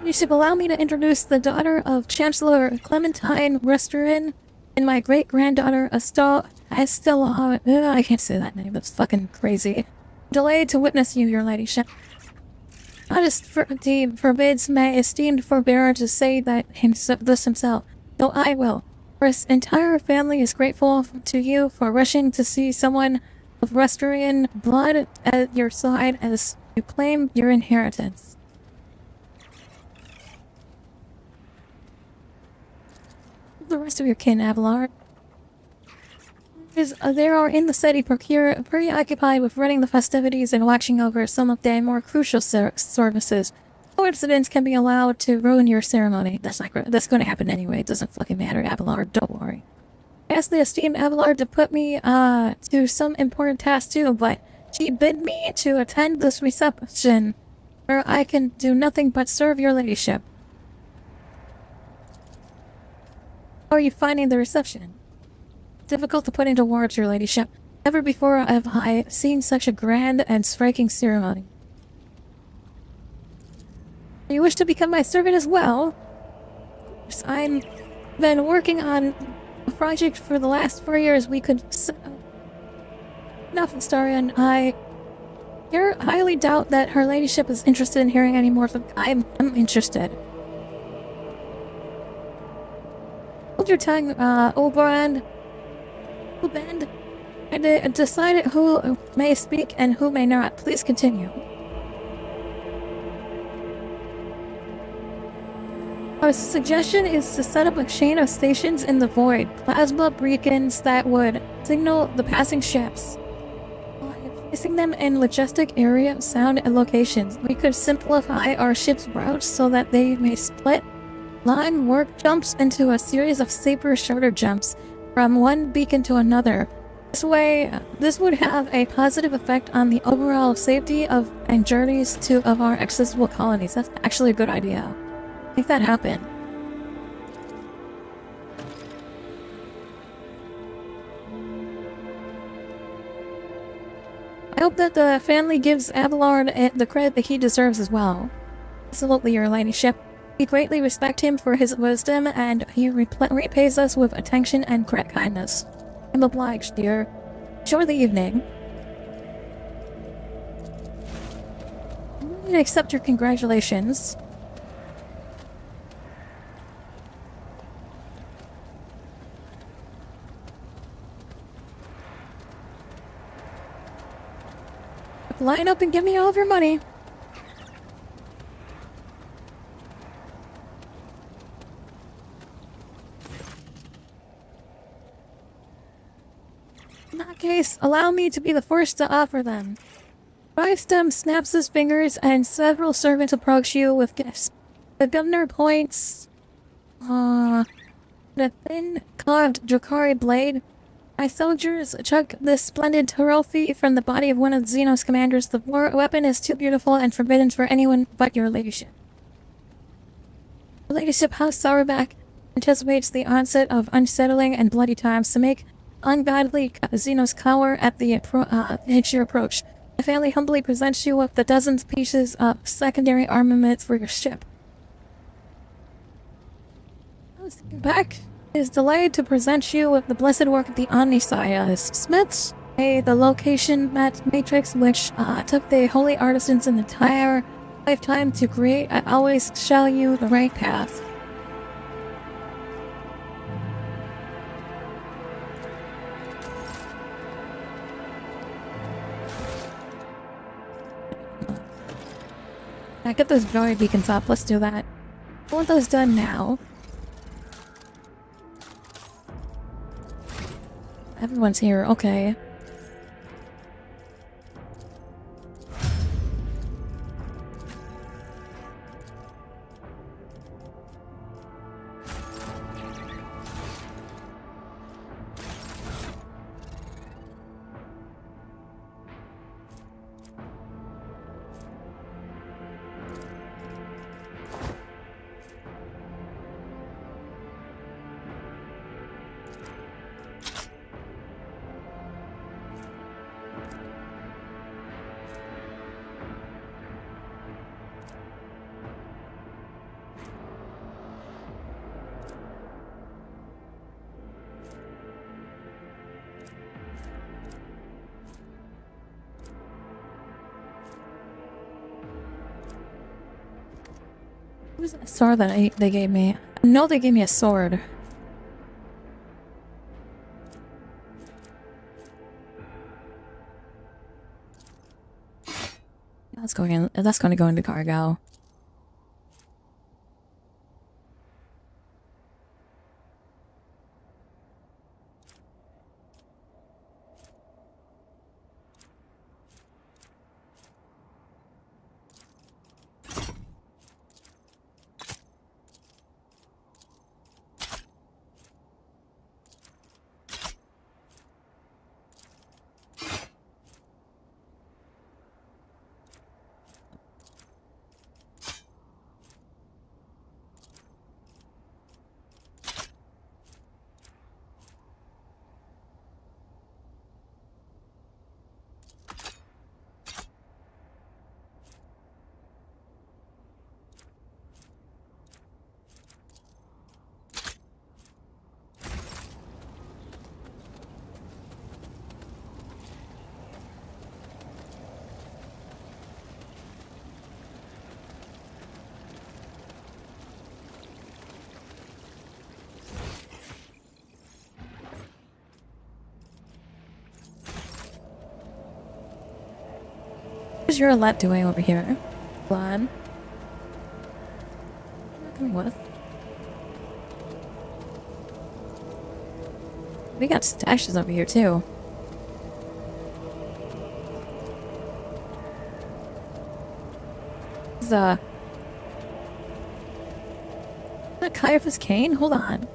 You should allow me to introduce the daughter of Chancellor Clementine Restorin and my great-granddaughter Estella. I can't say that name, that's fucking crazy. Delayed to witness you, your ladyship. Majesty forbids my esteemed forbearer to say that this himself, though I will. For his entire family is grateful to you for rushing to see someone of Restoran blood at your side as you claim your inheritance. The rest of your kin, Abelard. They are in the city preoccupied with running the festivities and watching over some of their more crucial services. No incidents can be allowed to ruin your ceremony. That's going to happen anyway. It doesn't fucking matter, Abelard. Don't worry. I asked the esteemed Abelard to put me to some important task too, but she bid me to attend this reception, where I can do nothing but serve your ladyship. How are you finding the reception? Difficult to put into words, your ladyship. Never before have I seen such a grand and striking ceremony. You wish to become my servant as well? I've been working on a project for the last 4 years. We could... Enough, Astarion. I highly doubt that her ladyship is interested in hearing any more, but I'm interested. Hold your tongue, Oberon. Uband. I decided who may speak and who may not. Please continue. Our suggestion is to set up a chain of stations in the void, plasma beacons that would signal the passing ships. By placing them in logistic area, sound, and locations, we could simplify our ship's routes so that they may split line work jumps into a series of safer, shorter jumps from one beacon to another. This way, this would have a positive effect on the overall safety of and journeys of our accessible colonies. That's actually a good idea. Make that happen. I hope that the family gives Abelard the credit that he deserves as well. Absolutely, your ladyship. We greatly respect him for his wisdom, and he repays us with attention and kindness. I'm obliged, dear. Enjoy the evening. I'm willing to accept your congratulations. Line up and give me all of your money. In that case, allow me to be the first to offer them. Rivestem snaps his fingers and several servants approach you with gifts. The governor points... the thin, carved Drakari blade. My soldiers took this splendid trophy from the body of one of Xenos commanders. The war weapon is too beautiful and forbidden for anyone but your ladyship. Your ladyship House Sourback anticipates the onset of unsettling and bloody times to make ungodly Xenos cower at your approach. The family humbly presents you with the dozens pieces of secondary armament for your ship. Back is delighted to present you with the blessed work of the Omniscience Smiths, the location matrix which took the holy artisans an entire lifetime to create. I always show you the right path. I get those glory beacons up. Let's do that. I want those done now. Everyone's here. Okay. What was that sword that they gave me? No, they gave me a sword. That's going to go into cargo. What's your lap doing over here? Glad. Coming with. We got stashes over here too. Is that Caiaphas Cain? Hold on.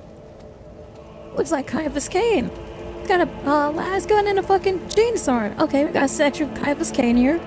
Looks like Caiaphas Cain. Got a las gun and a fucking chainsaw. Okay, we got a statue of Caiaphas Cain here.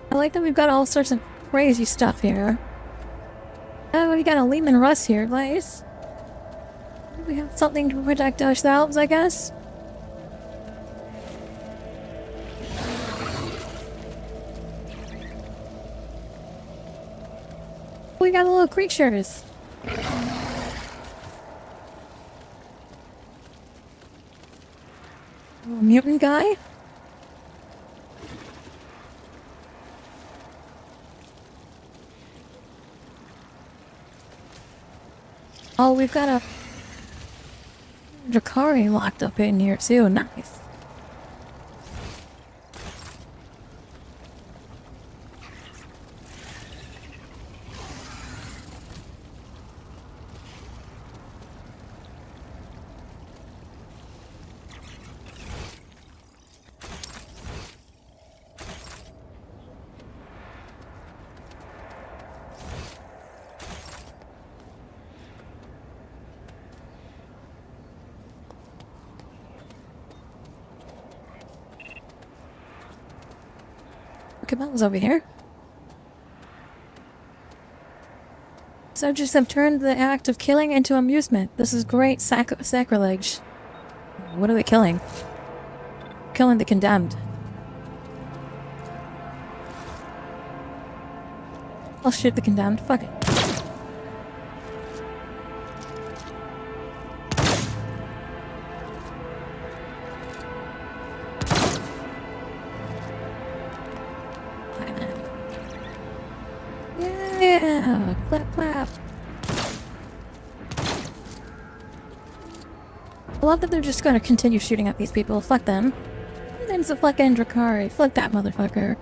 I like that we've got all sorts of crazy stuff here. Oh, we got a Lehman Russ here, nice. We have something to protect ourselves, I guess. We got little creatures. Little mutant guy. Oh, we've got a Drakari locked up in here too. Nice. Cabela's over here. Soldiers have turned the act of killing into amusement. This is great sacrilege. What are they killing? Killing the condemned. I'll shoot the condemned. Fuck it. Yeah, clap, clap. I love that they're just gonna continue shooting at these people. Fuck them. His name's a fucking Drakari. Fuck that motherfucker.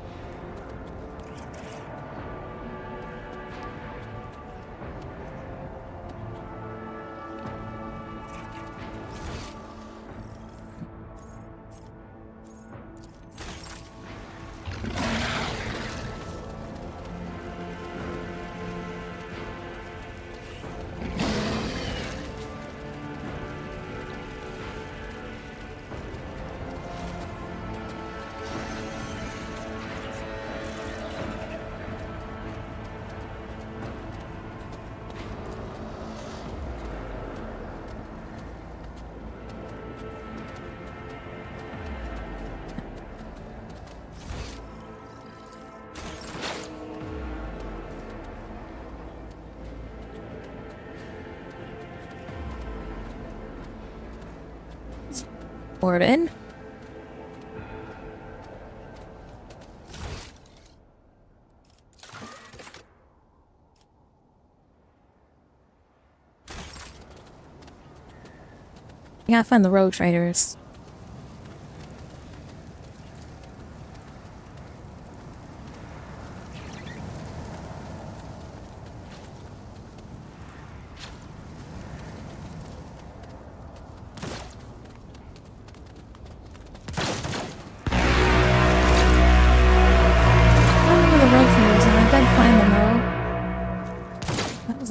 Warden. We gotta find the road traders.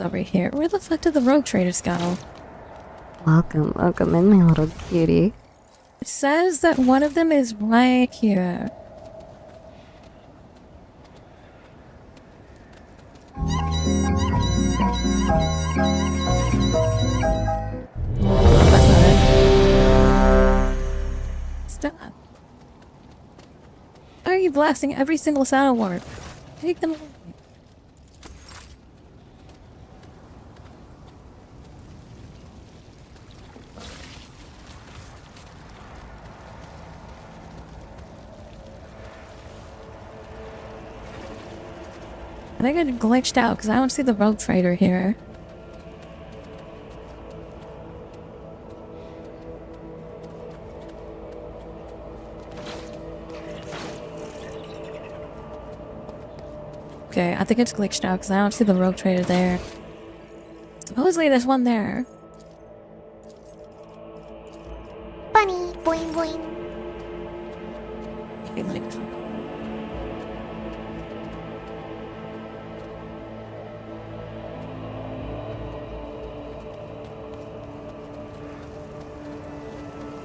Over here. Where the fuck did the rogue traders go? Welcome in, my little cutie. It says that one of them is right here. you blasting every single sound award? Take them away. I think it glitched out because I don't see the rogue trader here. Okay, I think it's glitched out because I don't see the rogue trader there. Supposedly there's one there. Bunny, boing boing. Okay, like...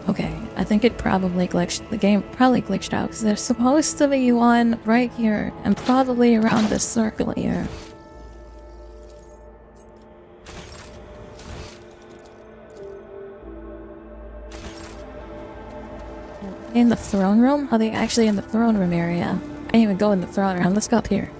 Okay, I think it probably glitched. The game probably glitched out because there's supposed to be one right here and probably around this circle here. In the throne room? Are they actually in the throne room area? I didn't even go in the throne room. Let's go up here.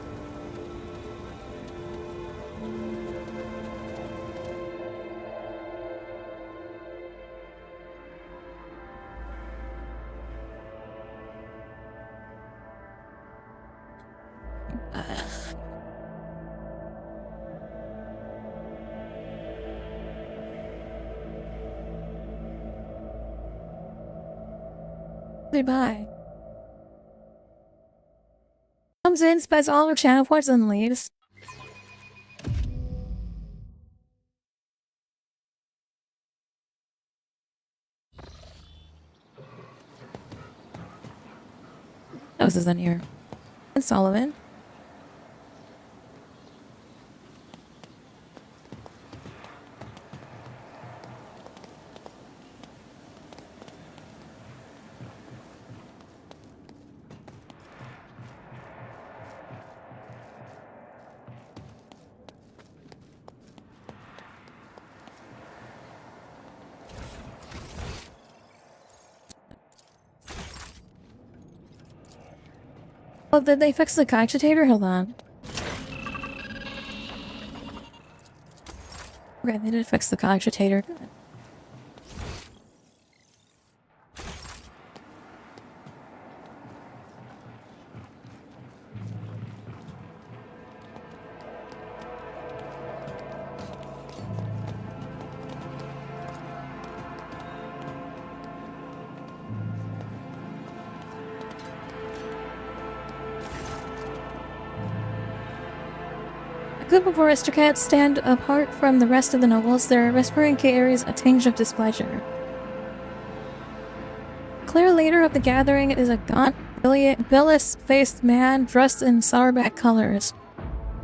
Goodbye. Comes in, spends all her channel points and leaves. What else is in here? And Sullivan. Oh, did they fix the cogitator? Hold on. Okay, they did fix the cogitator. Good. A group of aristocrats stand apart from the rest of the nobles. Their whispering carries a tinge of displeasure. Clear leader of the gathering is a gaunt, bilious-faced man dressed in sourback colors.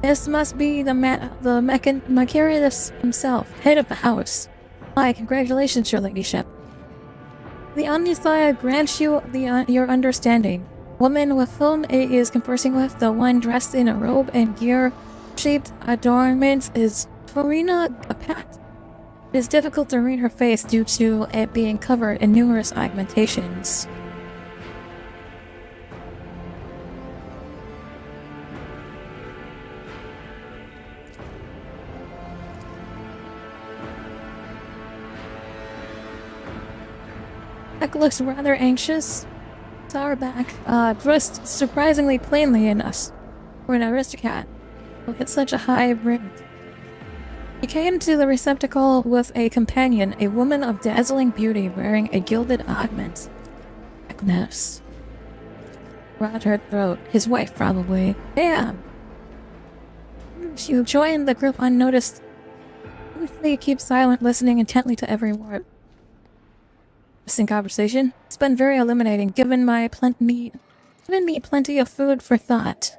This must be the Macarius himself, head of the house. Why, congratulations, your ladyship. The Omnissiah grants you your understanding. Woman with whom it is conversing with, the one dressed in a robe and gear-shaped adornments, is Torina Apat. It is difficult to read her face due to it being covered in numerous augmentations. Beck looks rather anxious. Sourback, dressed surprisingly plainly in us for an aristocrat who hit such a high rate. He came to the receptacle with a companion, a woman of dazzling beauty wearing a gilded augment. Agnes. Brought her throat. His wife, probably. Damn! She joined the group unnoticed. Usually keeps silent, listening intently to every word. Interesting conversation. It's been very illuminating, given me plenty of food for thought.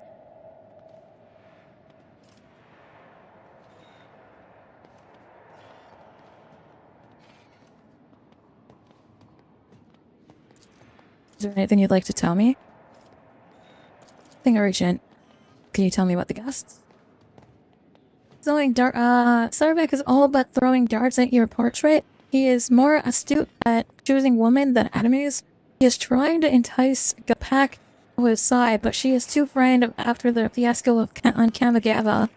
Is there anything you'd like to tell me? Nothing urgent. Can you tell me about the guests? Sourback is all but throwing darts at your portrait. He is more astute at choosing women than enemies. He is trying to entice Gapak to his side, but she is too frightened after the fiasco on Kamigava.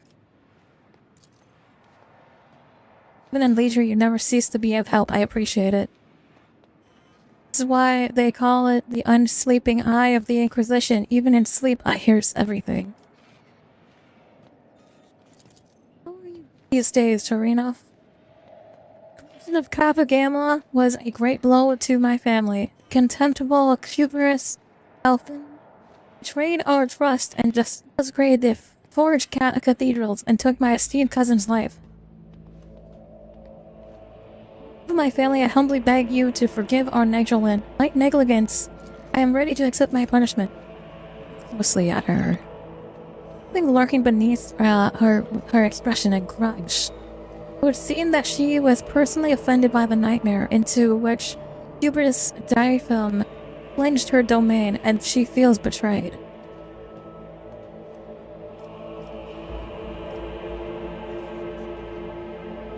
Even in leisure, you never cease to be of help. I appreciate it. This is why they call it the unsleeping eye of the Inquisition. Even in sleep, I hears everything. These days, Torino. The prison of Kappa was a great blow to my family. Contemptible, hubris, elfin, betrayed our trust and just desecrated the forged cathedrals and took my esteemed cousin's life. For my family, I humbly beg you to forgive our negligence. I am ready to accept my punishment. Closely at her. Something lurking beneath her expression and grudge. It would seem that she was personally offended by the nightmare into which hubris diaphragm plunged her domain, and she feels betrayed.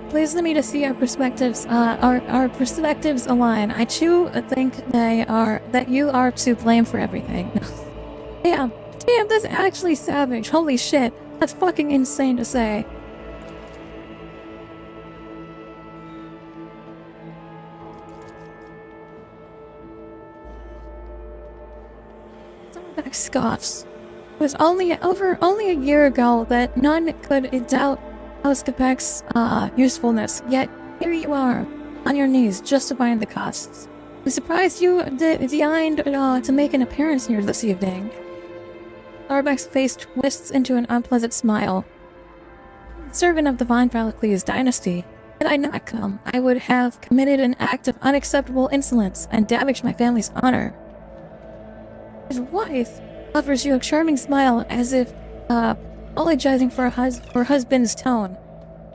Please let me to see our perspectives. Our perspectives align. I too think that you are to blame for everything. Damn, that's actually savage. Holy shit, that's fucking insane to say. Back scoffs. It was only a year ago that none could doubt House Capec's usefulness, yet here you are, on your knees, justifying the costs. I'm surprised you deigned to make an appearance here this evening. Starbuck's face twists into an unpleasant smile. Servant of the Von Valakles dynasty, had I not come, I would have committed an act of unacceptable insolence and damaged my family's honor. His wife offers you a charming smile as if, apologizing for her husband's tone.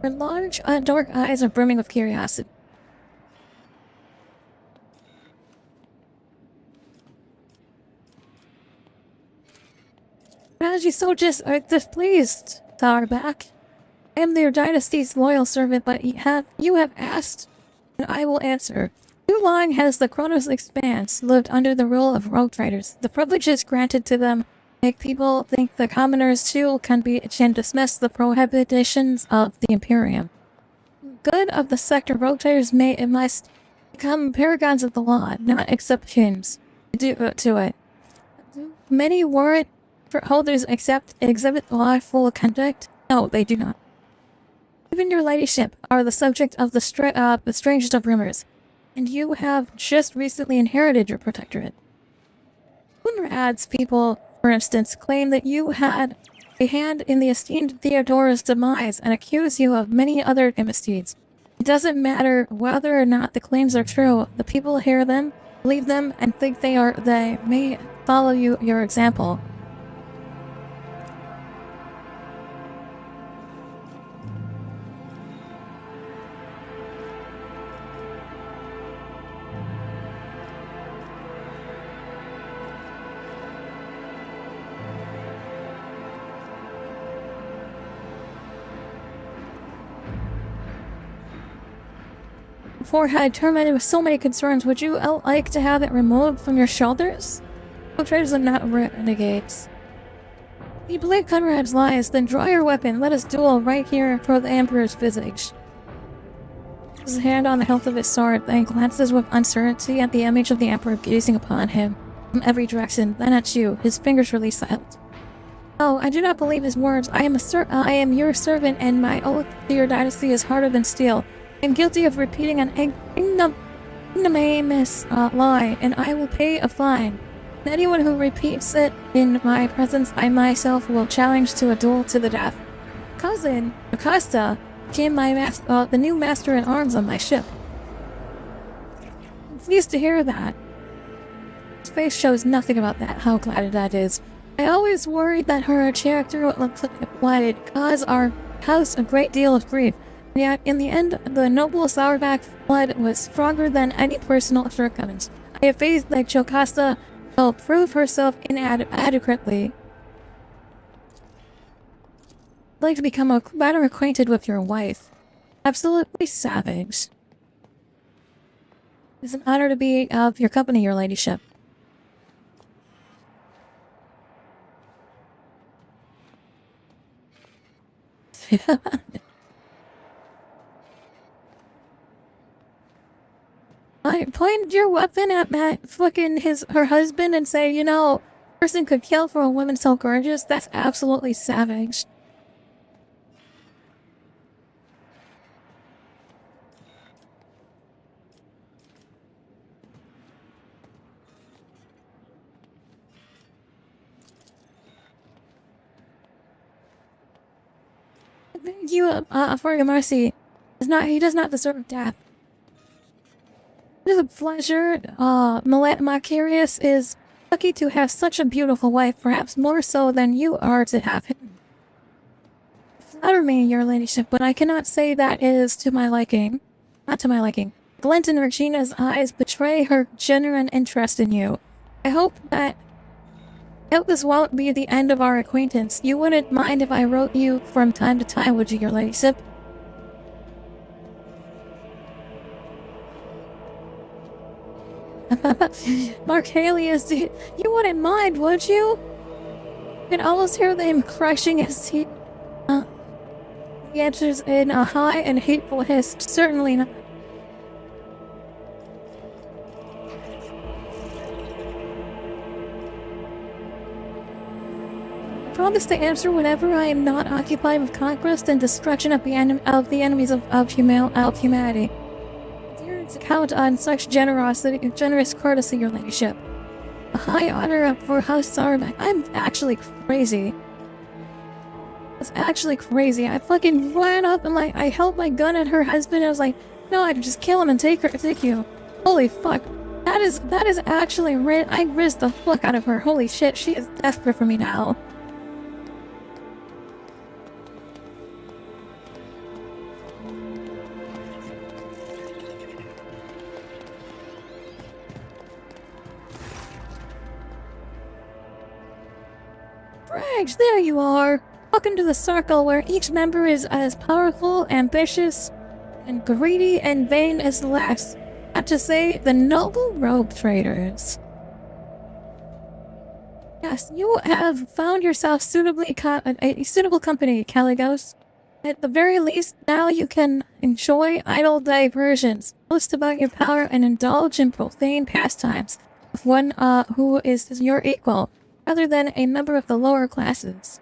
Her large, dark eyes are brimming with curiosity. As you so displeased, Tarback. I am their dynasty's loyal servant, but you have asked, and I will answer. Too long has the Kronos Expanse lived under the rule of rogue traders. The privileges granted to them make people think the commoners too can dismiss the prohibitions of the Imperium. Good of the sector, rogue traders must become paragons of the law, not exceptions to it. Many warrant holders exhibit lawful conduct? No, they do not. Even your ladyship are the subject of the strangest of rumors, and you have just recently inherited your protectorate. Conrad's people, for instance, claim that you had a hand in the esteemed Theodora's demise and accuse you of many other misdeeds. It doesn't matter whether or not the claims are true. The people hear them, believe them, and think they may follow your example. Forehead tormented with so many concerns, would you like to have it removed from your shoulders? Traders are not renegades. If you believe Conrad's lies, then draw your weapon. Let us duel right here for the Emperor's visage. His hand on the hilt of his sword, then glances with uncertainty at the image of the Emperor gazing upon him from every direction, then at you. His fingers release the hilt. Oh, I do not believe his words. I am your servant, and my oath to your dynasty is harder than steel. I am guilty of repeating an ignominious lie, and I will pay a fine. And anyone who repeats it in my presence, I myself will challenge to a duel to the death. Cousin Acosta became the new master in arms on my ship. I'm pleased to hear that. His face shows nothing about that. How glad that is. I always worried that her character would cause our house a great deal of grief. Yet, in the end, the noble Sourback blood was stronger than any personal shortcomings. I have faith that Jocasta will prove herself inadequately. I'd like to become better acquainted with your wife. Absolutely savage. It's an honor to be of your company, your ladyship. I point your weapon at her husband and say, you know, person could kill for a woman so gorgeous. That's absolutely savage. Thank you for your mercy. He does not deserve death. It is a pleasure. Macarius is lucky to have such a beautiful wife, perhaps more so than you are to have him. Flatter me, your ladyship, but I cannot say that is to my liking. Not to my liking. Glint in Regina's eyes betray her genuine interest in you. I hope this won't be the end of our acquaintance. You wouldn't mind if I wrote you from time to time, would you, your ladyship? Marcalius, you wouldn't mind, would you? You can almost hear him crushing his teeth. He answers in a high and hateful hiss. Certainly not. I promise to answer whenever I am not occupied with conquest and destruction of the enemies of humanity. To count on such generous courtesy, your ladyship. A high honor for House Saruman. I'm actually crazy. That's actually crazy. I fucking ran up and I held my gun at her husband and I was like, no, I'd just kill him and take you. Holy fuck. That is actually I rizzed the fuck out of her. Holy shit, she is desperate for me now. Braggs, there you are! Welcome to the circle where each member is as powerful, ambitious, and greedy and vain as the last. Not to say, the noble rogue traders. Yes, you have found yourself a suitable company, Caligos. At the very least, now you can enjoy idle diversions, boast about your power, and indulge in profane pastimes with one who is your equal, rather than a member of the lower classes.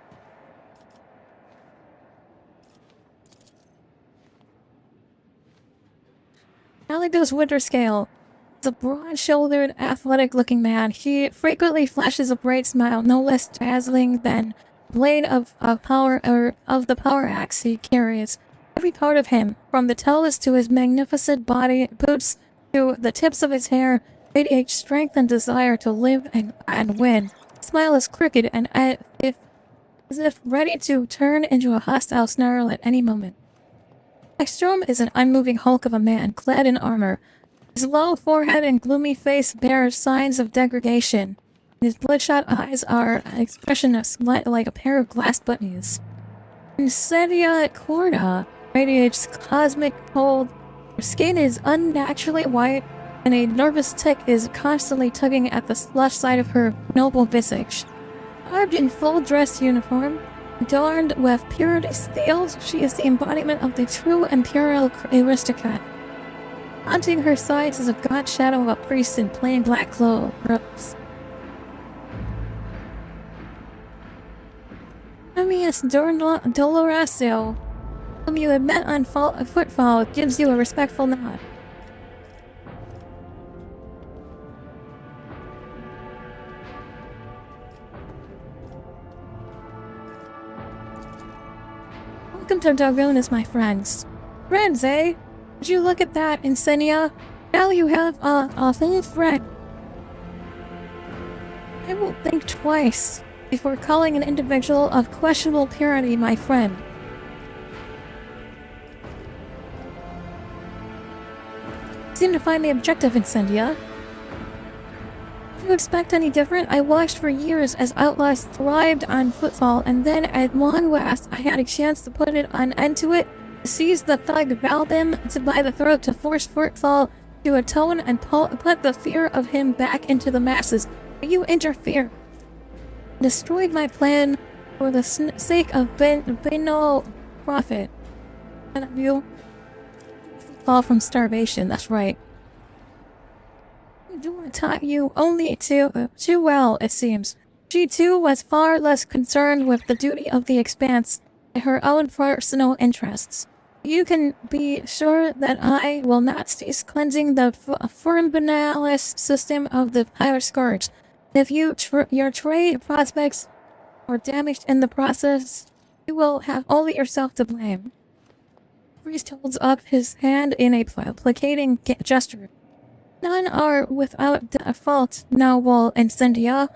Caligos Winterscale is a broad-shouldered, athletic-looking man. He frequently flashes a bright smile, no less dazzling than the blade of the power axe he carries. Every part of him, from the talus to his magnificent body, boots to the tips of his hair, radiates strength and desire to live and win. His smile is crooked and as if ready to turn into a hostile snarl at any moment. Ekstrom is an unmoving hulk of a man, clad in armor. His low forehead and gloomy face bear signs of degradation. His bloodshot eyes are expressionless, like a pair of glass bunnies. Incendia Corda radiates cosmic cold. Her skin is unnaturally white, and a nervous tick is constantly tugging at the left side of her noble visage. Garbed in full dress uniform, adorned with purity steels, she is the embodiment of the true imperial aristocrat. Haunting her sides is a gaunt shadow of a priest in plain black robes. Ammius Dolorasio, whom you had met on footfall, gives you a respectful nod. Welcome to Dargonis, my friends. Friends, eh? Would you look at that, Insenia? Now you have a full friend. I will think twice before calling an individual of questionable purity my friend. You seem to find me objective, Incendia. Do you expect any different? I watched for years as outlaws thrived on footfall, and then at long last I had a chance to put an end to it, to seize the thug Valbim by the throat, to force footfall to atone and put the fear of him back into the masses. But you interfere. Destroyed my plan for the sake of profit. And of you fall from starvation, that's right. Eudora taught you only too well, it seems. She too was far less concerned with the duty of the Expanse than her own personal interests. You can be sure that I will not cease cleansing the Formanalis system of the Pirate Scourge. If your trade prospects are damaged in the process, you will have only yourself to blame. The priest holds up his hand in a placating gesture. None are without fault, noble Incendia.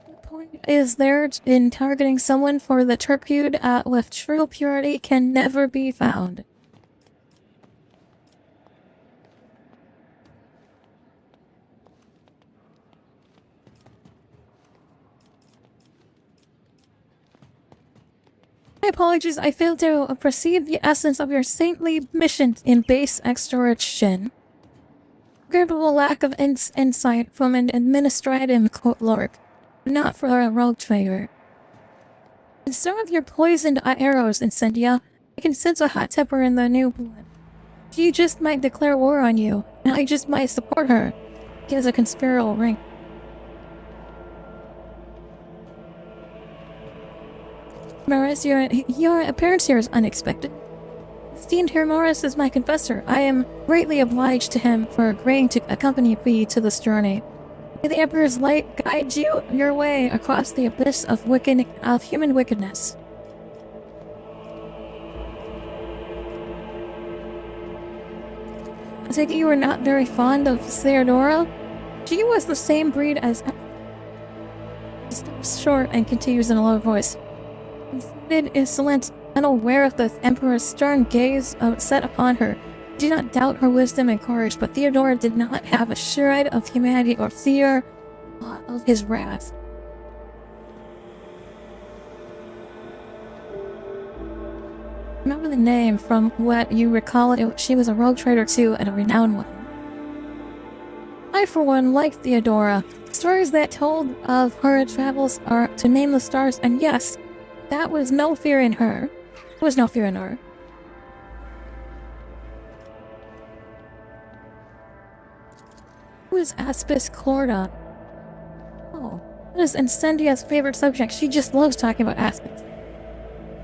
The point is there in targeting someone for the turpitude with true purity can never be found. My apologies, I failed to perceive the essence of your saintly mission in base extortion. Regrettable lack of insight from an administrative clerk, not for a rogue trader. Instead of your poisoned arrows, Incendia, I can sense a hot temper in the new blood. She just might declare war on you, and I just might support her. Gives a conspiratorial ring. Morris, your appearance here is unexpected. Esteemed Herr Morris is my confessor. I am greatly obliged to him for agreeing to accompany me to this journey. May the Emperor's light guide you your way across the abyss of human wickedness. I take it you are not very fond of Theodora? She was the same breed as... He stops short and continues in a low voice. Insolent, unaware of the Emperor's stern gaze set upon her. Do not doubt her wisdom and courage, but Theodora did not have a shred of humanity or fear of his wrath. Remember the name from what you recall she was a rogue trader too, and a renowned one. I for one liked Theodora. Stories that told of her travels are to name the stars, and yes, that was no fear in her. There was no fear in her. Who is Aspis Clorda? Oh, that is Incendia's favorite subject. She just loves talking about Aspis.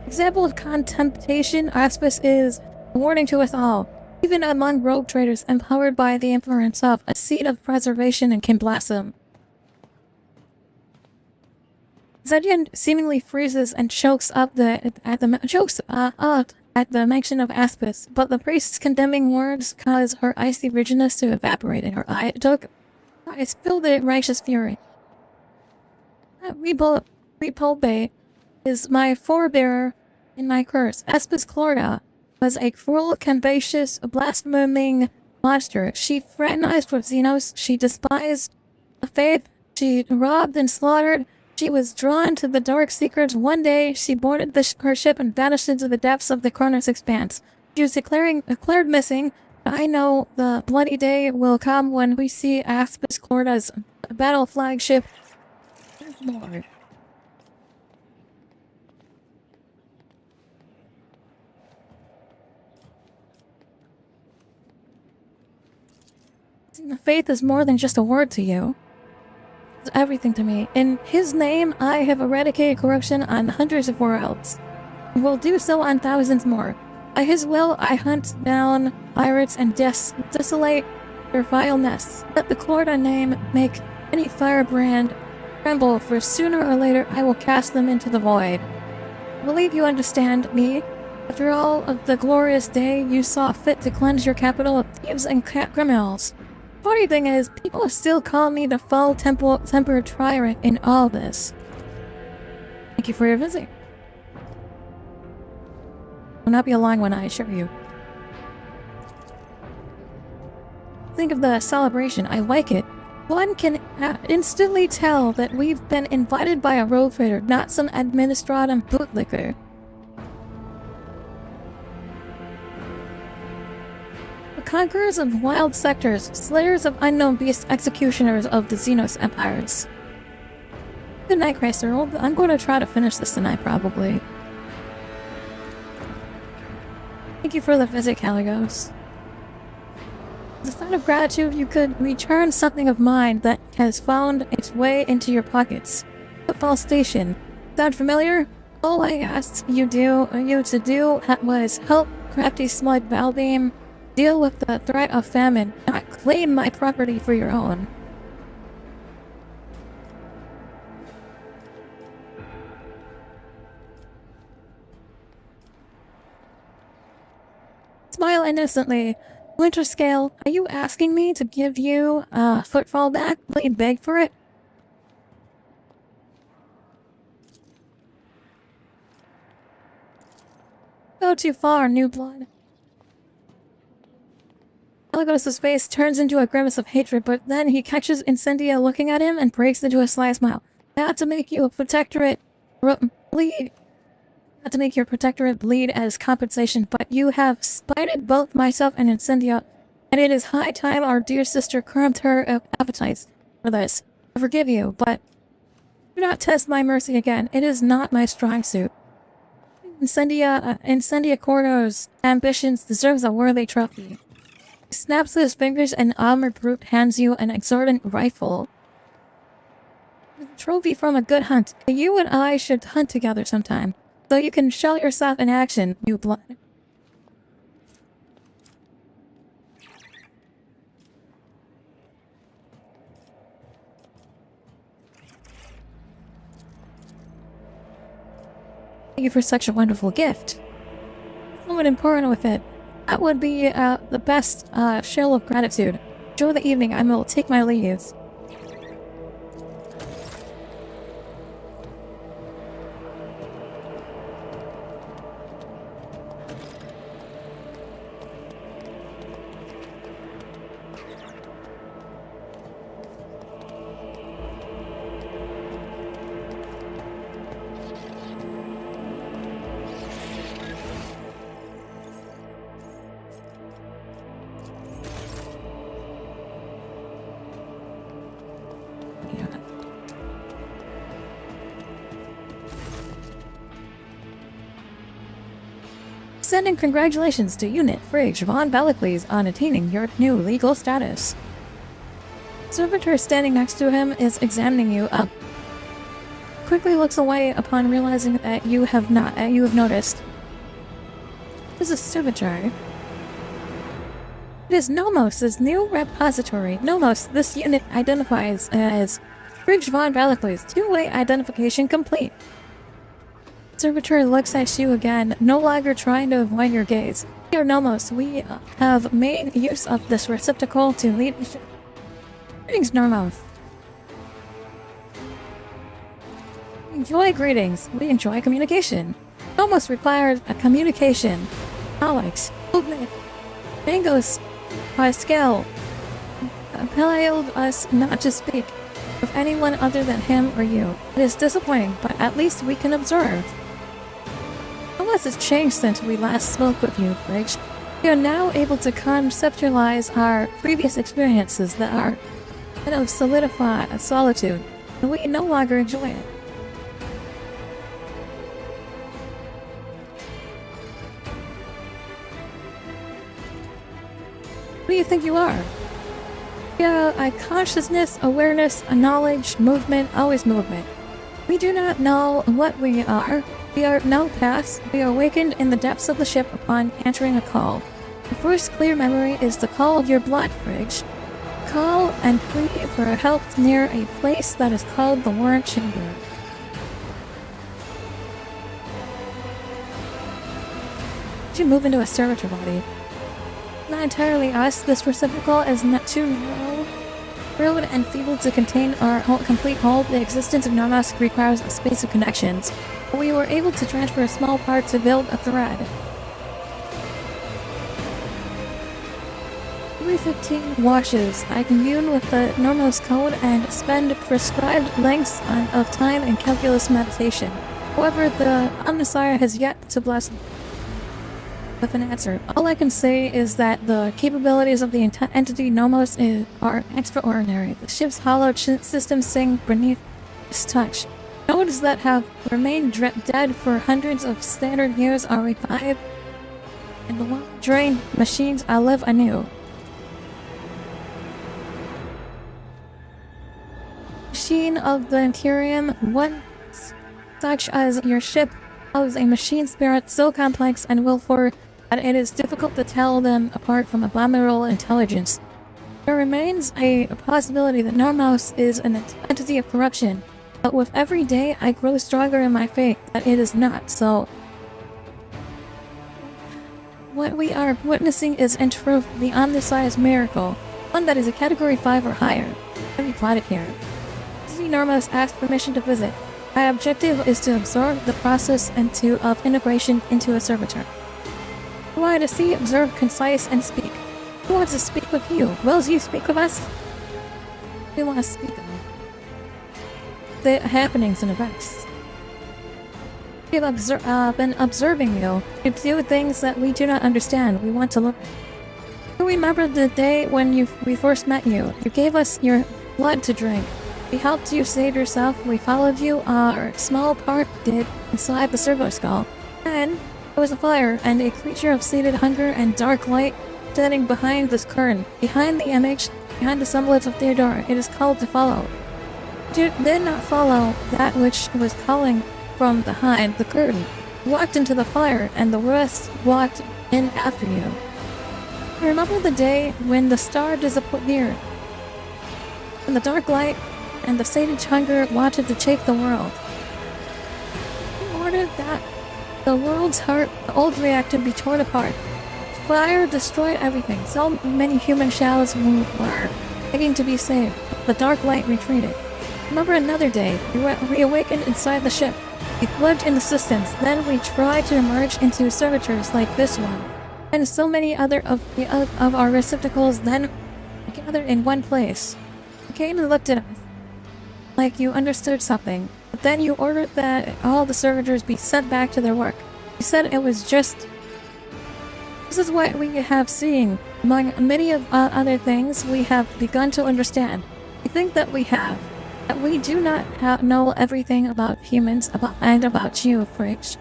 Example of contemplation, Aspis is a warning to us all. Even among rogue traders empowered by the Emperor himself, a seed of preservation and can blossom. Zedian seemingly freezes and chokes up at the mention of Aspis, but the priest's condemning words cause her icy rigidness to evaporate in her eye. I feel the righteous fury. Repulbe is my forebearer in my curse. Aspis Clorda was a cruel, ambitious, blaspheming monster. She fraternized with Xenos. She despised the faith. She robbed and slaughtered. She was drawn to the dark secrets. One day, she boarded her ship and vanished into the depths of the Chronos Expanse. She was declared missing. I know the bloody day will come when we see Aspis Clorda's battle flagship. Lord. Faith is more than just a word to you. Everything to me. In his name, I have eradicated corruption on hundreds of worlds, and will do so on thousands more. By his will, I hunt down pirates and desolate their vile nests. Let the Clorda name make any firebrand tremble, for sooner or later I will cast them into the void. I believe you understand me. After all of the glorious day, you saw fit to cleanse your capital of thieves and criminals. Funny thing is, people still call me the foul-tempered tyrant in all this. Thank you for your visit. Will not be a long one, I assure you. Think of the celebration. I like it. One can instantly tell that we've been invited by a rogue trader, not some administratum bootlicker. Conquerors of wild sectors, slayers of unknown beasts, executioners of the Xenos empires. Good night, Chrysler. I'm going to try to finish this tonight, probably. Thank you for the visit, Caligos. As a sign of gratitude, you could return something of mine that has found its way into your pockets. Football station. Sound familiar? All I asked you to do was help crafty smug Valbeam deal with the threat of famine, not claim my property for your own. Smile innocently. Winterscale, are you asking me to give you a footfall back? Will you beg for it? Go too far, new blood. Caligos' face turns into a grimace of hatred, but then he catches Incendia looking at him and breaks into a sly smile. I had to make you a protectorate bleed. Not to make your protectorate bleed as compensation, but you have spited both myself and Incendia, and it is high time our dear sister curbed her appetites for this. I forgive you, but do not test my mercy again. It is not my strong suit. Incendia Cordo's ambitions deserves a worthy trophy. He snaps his fingers and armored brute hands you an exorbitant rifle. A trophy from a good hunt. You and I should hunt together sometime, so you can show yourself in action, new blood. Thank you for such a wonderful gift. Something important with it. That would be the best show of gratitude. Enjoy the evening. I will take my leave. Sending congratulations to Unit Fridge Von Balacles on attaining your new legal status. Servitor standing next to him is examining you up. Quickly looks away upon realizing that you have noticed. This is Servitor. It is Nomos' new repository. Nomos, this unit identifies as Fridge Von Balacles. Two-way identification complete. Servitor looks at you again, no longer trying to avoid your gaze. Here, Nomos, we have made use of this receptacle to lead the ship. Greetings, Nomos. Enjoy greetings. We enjoy communication. Nomos requires a communication. Alex, movement. Mangos, Pascal, compelled us not to speak with anyone other than him or you. It is disappointing, but at least we can observe. Unless it's changed since we last spoke with you, Fridge. We are now able to conceptualize our previous experiences that are kind of solidify solitude, and we no longer enjoy it. What do you think you are? Yeah, a consciousness, awareness, a knowledge, movement, always movement. We do not know what we are. We are no past. We are awakened in the depths of the ship upon answering a call. The first clear memory is the call of your blood, Fridge. Call and plead for help near a place that is called the Warrant Chamber. You move into a servitor body. Not entirely us. This receptacle is not too narrow, rude and feeble to contain our complete hull. The existence of Nomos requires a space of connections. We were able to transfer a small part to build a thread. 315 washes. I commune with the Nomos code and spend prescribed lengths of time in calculus meditation. However, the Omnissiah has yet to bless me with an answer. All I can say is that the capabilities of the entity Nomos are extraordinary. The ship's hollow systems sing beneath its touch. Nodes that have remained dead for hundreds of standard years are revived In the well-drained machines, I live anew. Machine of the Imperium, one such as your ship has a machine spirit so complex and willful that it is difficult to tell them apart from abominable intelligence. There remains a possibility that Normos is an entity of corruption, but with every day I grow stronger in my faith that it is not so. What we are witnessing is in truth the undersized miracle, one that is a category 5 or higher. Can be plotted here. Normos asked permission to visit. My objective is to absorb the process of integration into a servitor. We want to see, observe, concise, and speak. Who wants to speak with you? Will you speak with us? We want to speak of the happenings and events. We have been observing you. You do things that we do not understand. We want to learn. You remember the day when we first met you. You gave us your blood to drink. We helped you save yourself. We followed you. Our small part did inside the servo skull. Then there was a fire and a creature of sated hunger and dark light standing behind this curtain, behind the image, behind the semblance of Theodora. It is called to follow. You did not follow that which was calling from behind the curtain. You walked into the fire, and the rest walked in after you. I remember the day when the star disappeared, and the dark light and the sated hunger wanted to take the world. In order that the world's heart, the old reactor, be torn apart. Fire destroyed everything. So many human shells were begging to be saved. The dark light retreated. Remember another day, we awakened inside the ship. We lived in the systems. Then we tried to emerge into servitors like this one. And so many other of our receptacles then gathered in one place. You came and looked at us like you understood something. But then you ordered that all the servitors be sent back to their work. You said it was just... This is what we have seen. Among many of other things we have begun to understand. We think that we have. That we do not know everything about humans and about you, Fridge.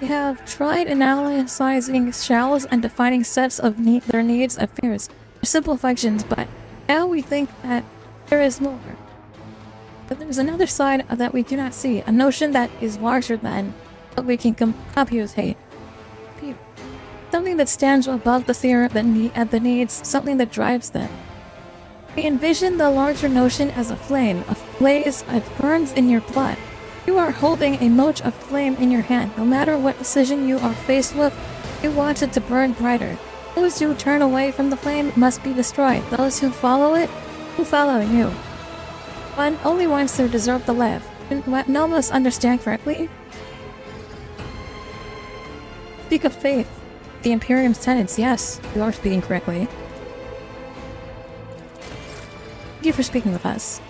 We have tried analyzing shells and defining sets of their needs and fears. They're simple functions, but now we think that there is more. But there's another side that we do not see, a notion that is larger than what we can computate. Something that stands above the theory of the needs, something that drives them. We envision the larger notion as a flame, a blaze that burns in your blood. You are holding a mote of flame in your hand. No matter what decision you are faced with, you want it to burn brighter. Those who turn away from the flame must be destroyed. Those who follow it, will follow you. One only wants to deserve to live. No must understand correctly. Speak of faith. The Imperium's tenets, yes, you are speaking correctly. Thank you for speaking with us.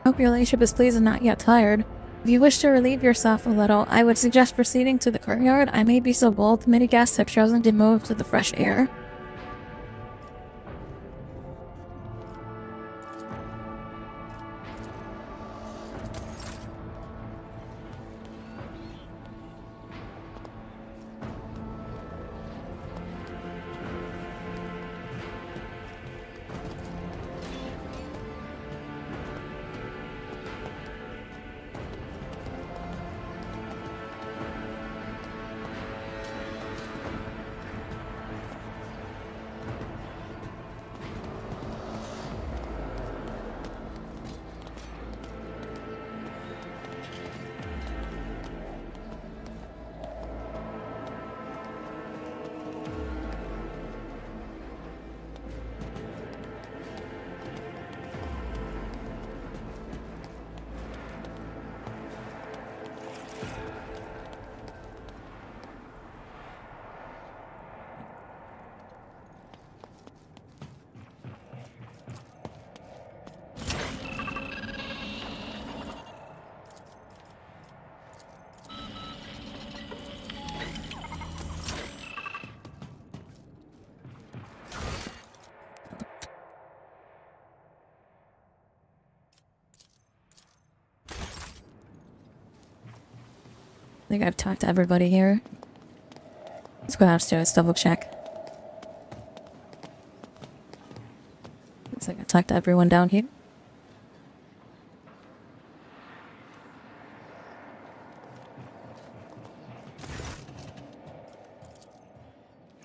Hope your ladyship is pleased and not yet tired. If you wish to relieve yourself a little, I would suggest proceeding to the courtyard. I may be so bold, many guests have chosen to move to the fresh air. think I've talked to everybody here. Let's go downstairs, double check. Looks like I talked to everyone down here.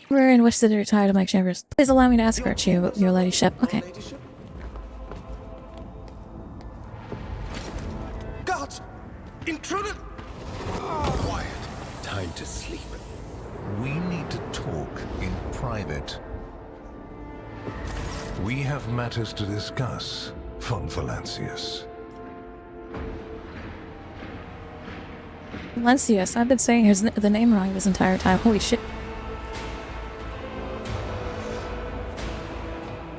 We're in which city retired to Mike Chambers. Please allow me to escort you, your ladyship. Okay. Guards! Intruder! Quiet. Time to sleep. We need to talk in private. We have matters to discuss, von Valancius. Valancius, I've been saying the name wrong this entire time. Holy shit.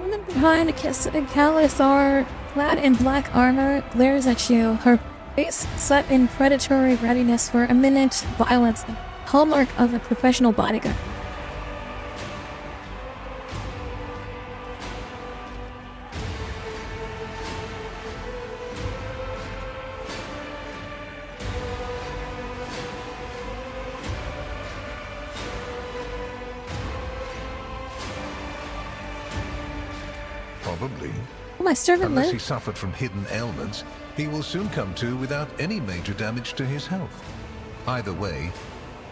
Woman behind a Calisar, clad in black armor, glares at you, her face set in predatory readiness for imminent violence, the hallmark of a professional bodyguard. Probably. Oh, my servant Unless he lived? suffered from hidden ailments, he will soon come to without any major damage to his health. Either way,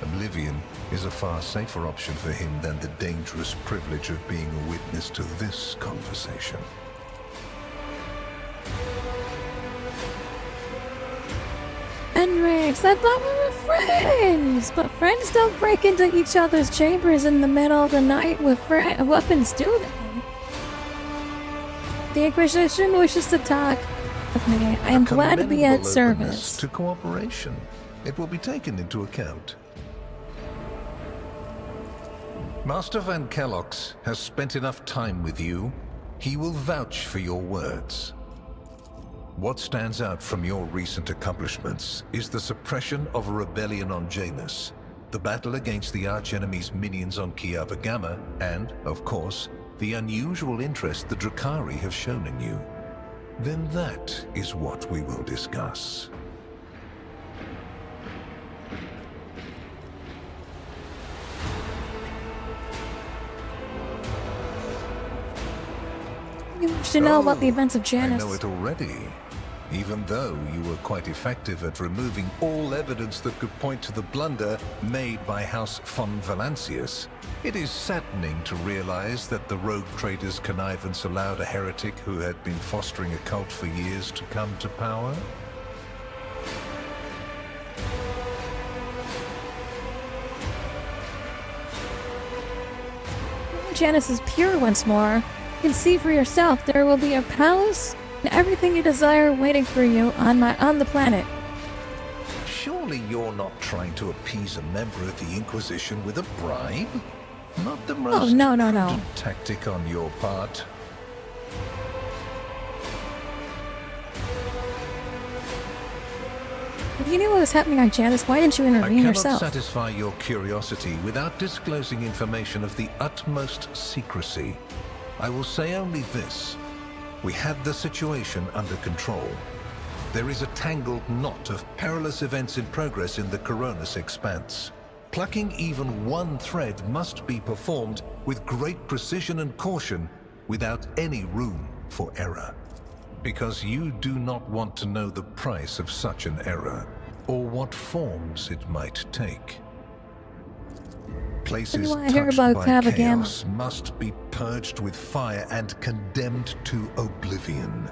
oblivion is a far safer option for him than the dangerous privilege of being a witness to this conversation. Henrix, I thought we were friends! But friends don't break into each other's chambers in the middle of the night with weapons, do they? The Inquisition wishes to talk with me. I am glad to be at service. To cooperation. It will be taken into account. Master Van Kellox has spent enough time with you. He will vouch for your words. What stands out from your recent accomplishments is the suppression of a rebellion on Janus, the battle against the archenemy's minions on Kiava Gamma, and, of course, the unusual interest the Drakari have shown in you. Then that is what we will discuss. You wish to know about the events of Janus. I know it already. Even though you were quite effective at removing all evidence that could point to the blunder made by House von Valancius, it is saddening to realize that the rogue trader's connivance allowed a heretic who had been fostering a cult for years to come to power. Janus is pure once more. You can see for yourself there will be a palace and everything you desire waiting for you on the planet. Surely you're not trying to appease a member of the Inquisition with a bribe? Not the most no. tactic on your part. If you knew what was happening on Janus, why didn't you intervene yourself? I cannot satisfy your curiosity without disclosing information of the utmost secrecy. I will say only this. We had the situation under control. There is a tangled knot of perilous events in progress in the Coronis expanse. Plucking even one thread must be performed with great precision and caution, without any room for error. Because you do not want to know the price of such an error, or what forms it might take. Places touched by chaos must be purged with fire and condemned to oblivion.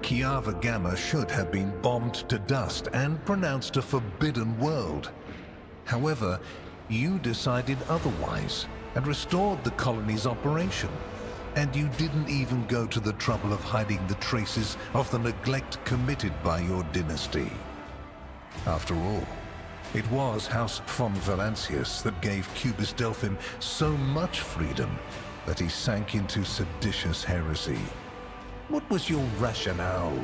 Kiava Gamma should have been bombed to dust and pronounced a forbidden world. However, you decided otherwise and restored the colony's operation. And you didn't even go to the trouble of hiding the traces of the neglect committed by your dynasty. After all, it was House von Valancius that gave Cubus Delphim so much freedom that he sank into seditious heresy. What was your rationale?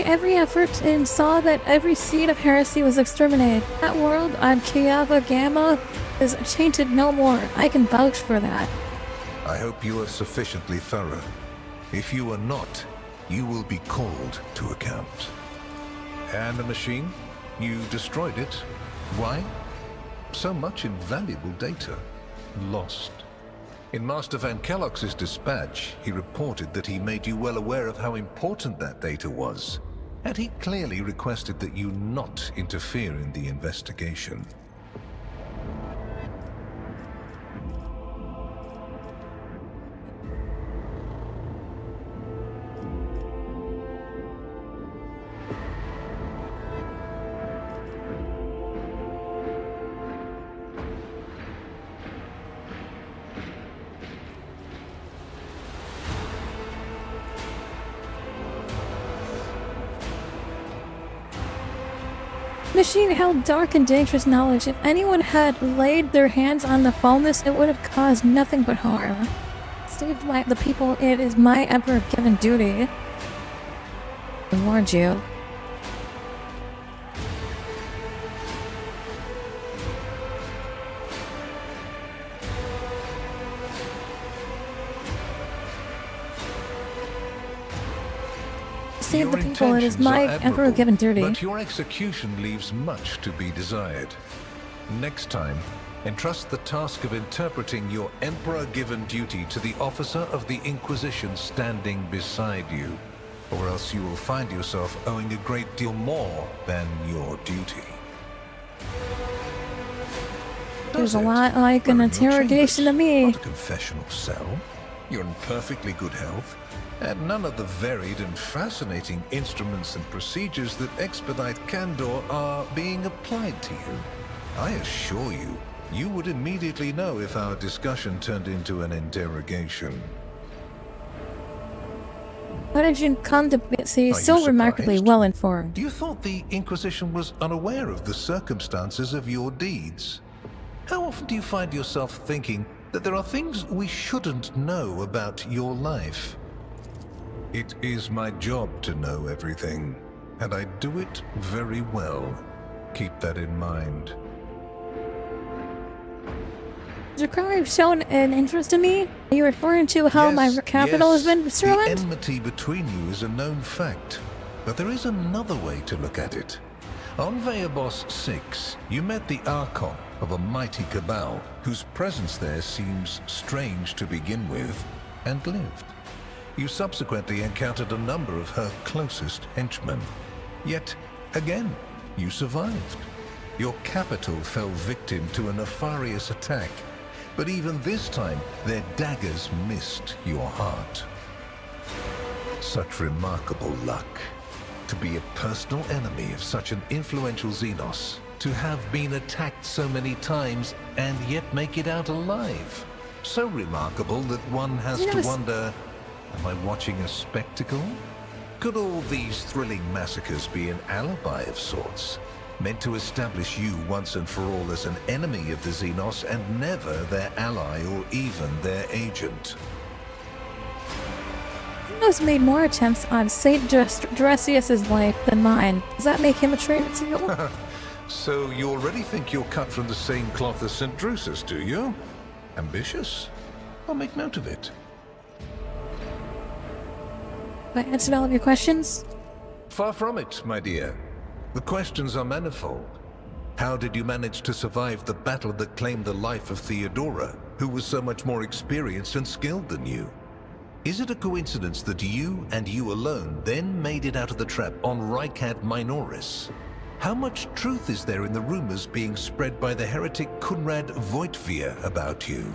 made every effort and saw that every seed of heresy was exterminated. That world on Kiava Gamma is tainted no more. I can vouch for that. I hope you are sufficiently thorough. If you are not, you will be called to account. And the machine? You destroyed it. Why? So much invaluable data. Lost. In Master Van Kellogg's dispatch, he reported that he made you well aware of how important that data was, and he clearly requested that you not interfere in the investigation. Machine held dark and dangerous knowledge. If anyone had laid their hands on the Fulness, it would have caused nothing but harm. Save the people, it is my Emperor-given duty. I warned you. Save the people, it is my Emperor-given duty. But your execution leaves much to be desired. Next time, entrust the task of interpreting your Emperor-given duty to the officer of the Inquisition standing beside you, or else you will find yourself owing a great deal more than your duty. There's a lot like an interrogation to me. Not a confessional cell. You're in perfectly good health, and none of the varied and fascinating instruments and procedures that expedite candor are being applied to you. I assure you, you would immediately know if our discussion turned into an interrogation. Why did you come to be so remarkably well informed? You thought the Inquisition was unaware of the circumstances of your deeds. How often do you find yourself thinking that there are things we shouldn't know about your life? It is my job to know everything, and I do it very well. Keep that in mind. Zakari have shown an interest in me? Are you referring to how my capital has been ruined? The enmity between you is a known fact, but there is another way to look at it. On Veabos 6, you met the Archon of a mighty cabal, whose presence there seems strange to begin with, and lived. You subsequently encountered a number of her closest henchmen. Yet, again, you survived. Your capital fell victim to a nefarious attack, but even this time, their daggers missed your heart. Such remarkable luck. To be a personal enemy of such an influential Xenos, to have been attacked so many times and yet make it out alive. So remarkable that one has to wonder, am I watching a spectacle? Could all these thrilling massacres be an alibi of sorts, meant to establish you once and for all as an enemy of the Xenos and never their ally or even their agent? Xenos made more attempts on Saint Dressius's life than mine. Does that make him a traitor to you? So you already think you're cut from the same cloth as St. Drusus, do you? Ambitious? I'll make note of it. Have I answered all of your questions? Far from it, my dear. The questions are manifold. How did you manage to survive the battle that claimed the life of Theodora, who was so much more experienced and skilled than you? Is it a coincidence that you and you alone then made it out of the trap on Rycat Minoris? How much truth is there in the rumors being spread by the heretic Kunrad Voitvia about you?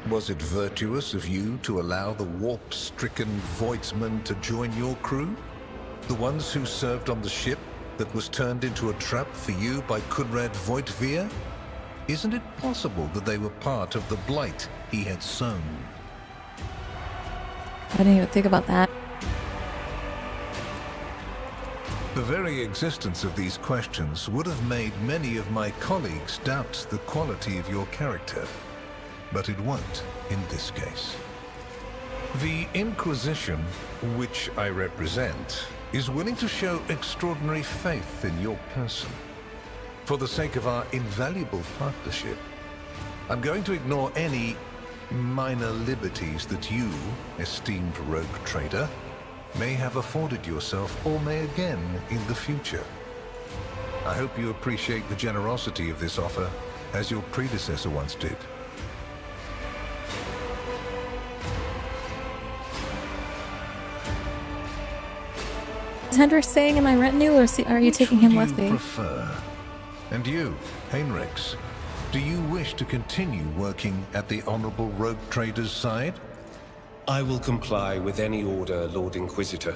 Was it virtuous of you to allow the warp-stricken Voidsmen to join your crew? The ones who served on the ship that was turned into a trap for you by Kunrad Voitvia? Isn't it possible that they were part of the blight he had sown? I didn't even think about that. The very existence of these questions would have made many of my colleagues doubt the quality of your character, but it won't in this case. The Inquisition, which I represent, is willing to show extraordinary faith in your person. For the sake of our invaluable partnership, I'm going to ignore any minor liberties that you, esteemed rogue trader, may have afforded yourself or may again in the future. I hope you appreciate the generosity of this offer, as your predecessor once did. Is Hendrix staying in my retinue, or are you taking him with me? Prefer? And you, Heinrichs, do you wish to continue working at the Honorable Rogue Trader's side? I will comply with any order, Lord Inquisitor.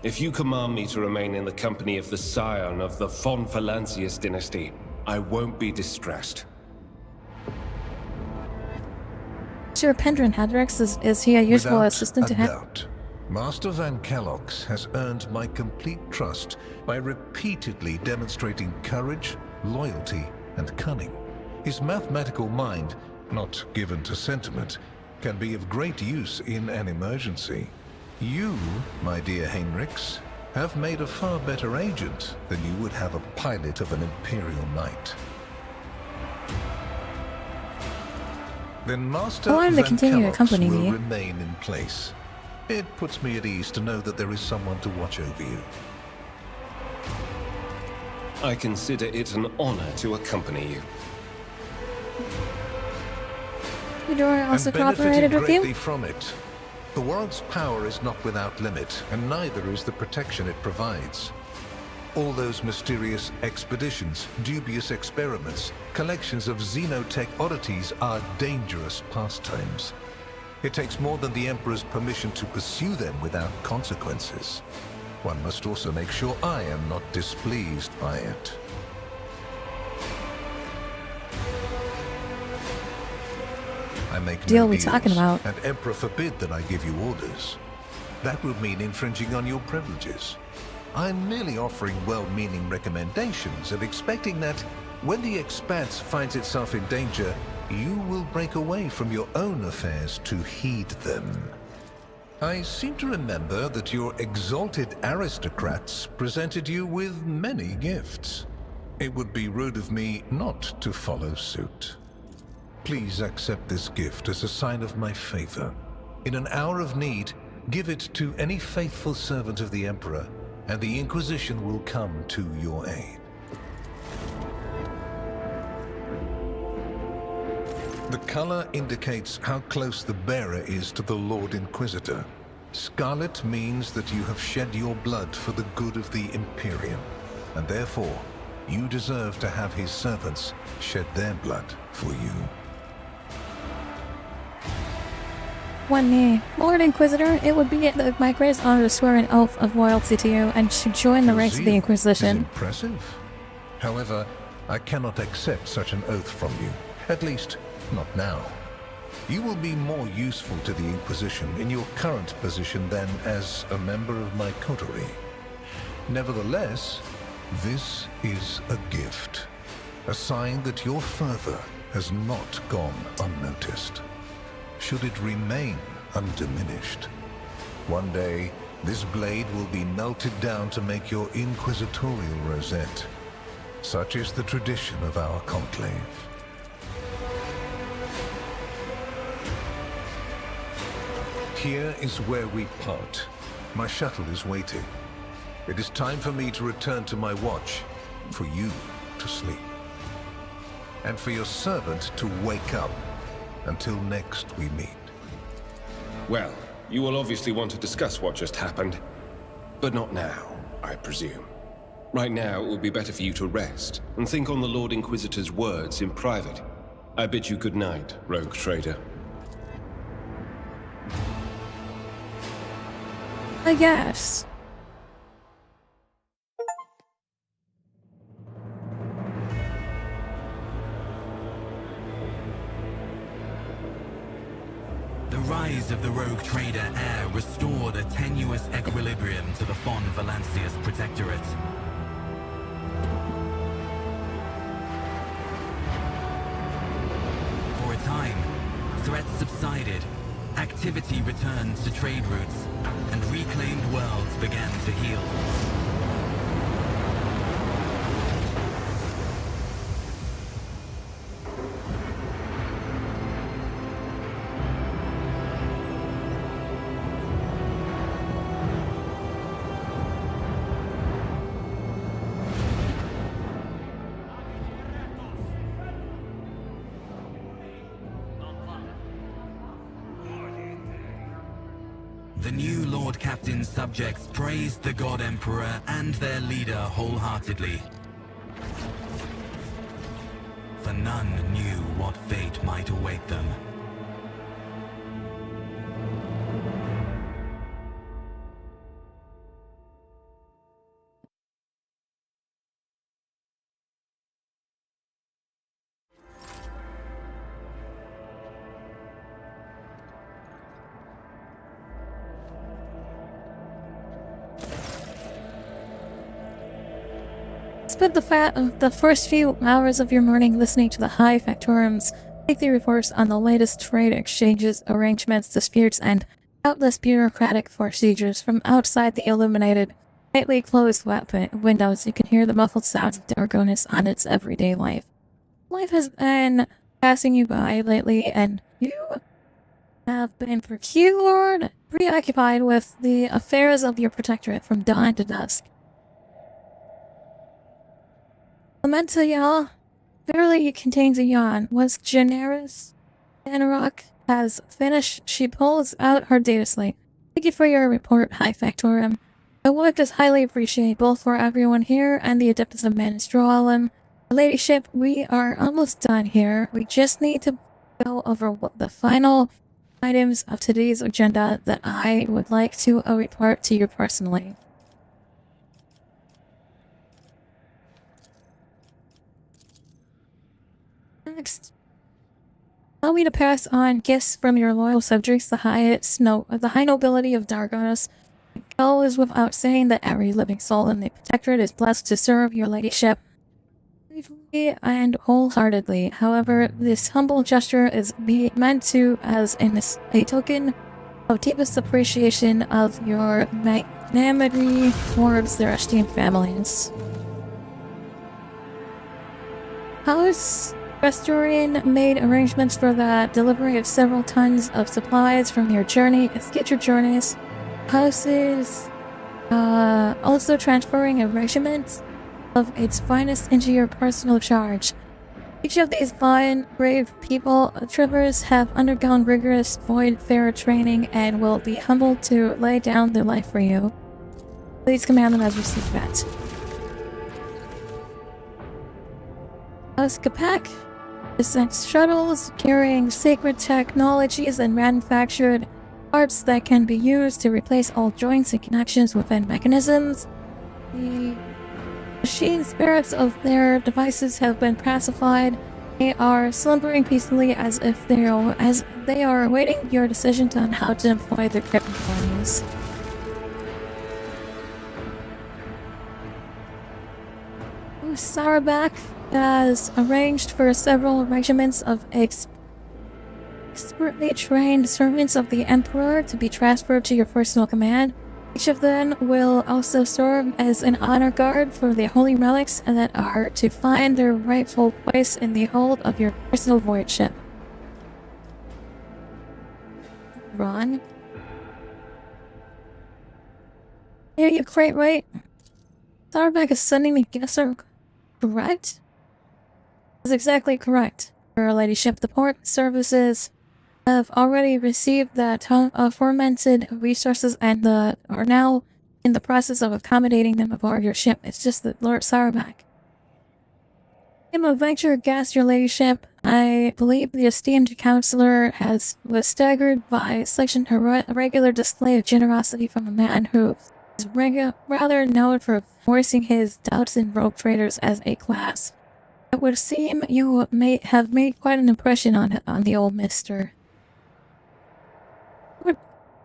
If you command me to remain in the company of the scion of the Von Valancius dynasty, I won't be distressed. Sure, Pendrin Hendrix, is he a useful Without assistant to a him? doubt, Master Van Kellogg's has earned my complete trust by repeatedly demonstrating courage, loyalty, and cunning. His mathematical mind, not given to sentiment, can be of great use in an emergency. You, my dear Heinrichs, have made a far better agent than you would have a pilot of an Imperial Knight. Then Master I wanted to Van continue to Kellogg's accompany will me. remain in place. It puts me at ease to know that there is someone to watch over you. I consider it an honor to accompany you. Eudora also And benefited cooperated with greatly you? from it. The world's power is not without limit, and neither is the protection it provides. All those mysterious expeditions, dubious experiments, collections of xenotech oddities are dangerous pastimes. It takes more than the Emperor's permission to pursue them without consequences. One must also make sure I am not displeased by it. I make Deal no we deals, talking about? and Emperor forbid that I give you orders. That would mean infringing on your privileges. I'm merely offering well-meaning recommendations and expecting that when the Expanse finds itself in danger, you will break away from your own affairs to heed them. I seem to remember that your exalted aristocrats presented you with many gifts. It would be rude of me not to follow suit. Please accept this gift as a sign of my favor. In an hour of need, give it to any faithful servant of the Emperor, and the Inquisition will come to your aid. The color indicates how close the bearer is to the Lord Inquisitor. Scarlet means that you have shed your blood for the good of the Imperium, and therefore, you deserve to have his servants shed their blood for you. One knee. Lord Inquisitor, it would be my greatest honor to swear an oath of loyalty to you and to join the ranks of the Inquisition. Impressive. However, I cannot accept such an oath from you. At least, not now. You will be more useful to the Inquisition in your current position than as a member of my coterie. Nevertheless, this is a gift. A sign that your fervor has not gone unnoticed. Should it remain undiminished, one day this blade will be melted down to make your inquisitorial rosette. Such is the tradition of our conclave. Here is where we part. My shuttle is waiting. It is time for me to return to my watch, for you to sleep, and for your servant to wake up. Until next we meet. Well, you will obviously want to discuss what just happened. But not now, I presume. Right now, it would be better for you to rest and think on the Lord Inquisitor's words in private. I bid you good night, rogue trader. I guess. The rise of the rogue trader heir restored a tenuous equilibrium to the Von Valancius Protectorate. For a time, threats subsided, activity returned to trade routes, and reclaimed worlds began to heal. The new Lord Captain's subjects praised the God Emperor and their leader wholeheartedly. For none knew what fate might await them. Spend the first few hours of your morning listening to the High Factorum's weekly reports on the latest trade exchanges, arrangements, disputes, and countless bureaucratic procedures from outside the illuminated, tightly closed windows. You can hear the muffled sounds of Dargonis on its everyday life. Life has been passing you by lately, and you have been preoccupied with the affairs of your protectorate from dawn to dusk. Lamenta, y'all. Verily it contains a yawn. Was generous? Danarok has finished. She pulls out her data slate. Thank you for your report, High Factorum. The work is highly appreciated both for everyone here and the Adeptus of Manistralim. Ladyship, we are almost done here. We just need to go over the final items of today's agenda that I would like to report to you personally. Next, allow me to pass on gifts from your loyal subjects, the high nobility of Dargonis. It goes without saying that every living soul in the Protectorate is blessed to serve your ladyship faithfully and wholeheartedly. However, this humble gesture is meant to as a token of deepest appreciation of your magnanimity towards their esteemed families. House Restoring made arrangements for the delivery of several tons of supplies from your future journeys. Houses also transferring a regiment of its finest into your personal charge. Each of these fine, brave troopers have undergone rigorous void-farer training and will be humbled to lay down their life for you. Please command them as you see fit. House Capac sent shuttles carrying sacred technologies and manufactured parts that can be used to replace all joints and connections within mechanisms. The machine spirits of their devices have been pacified. They are slumbering peacefully as they are awaiting your decision on how to employ their capabilities. Sarabak has arranged for several regiments of expertly trained servants of the Emperor to be transferred to your personal command. Each of them will also serve as an honor guard for the holy relics that are to find their rightful place in the hold of your personal void ship. Ron? Hear you quite right. Sarabak is sending me guests are correct? That's exactly correct. Your ladyship, the port services have already received the aforementioned resources and are now in the process of accommodating them aboard your ship. It's just that Lord Sarabak. I'm a venture guest, your ladyship. I believe the esteemed counselor was staggered by such a regular display of generosity from a man who is rather known for voicing his doubts in rogue traders as a class. It would seem you may have made quite an impression on the old mister.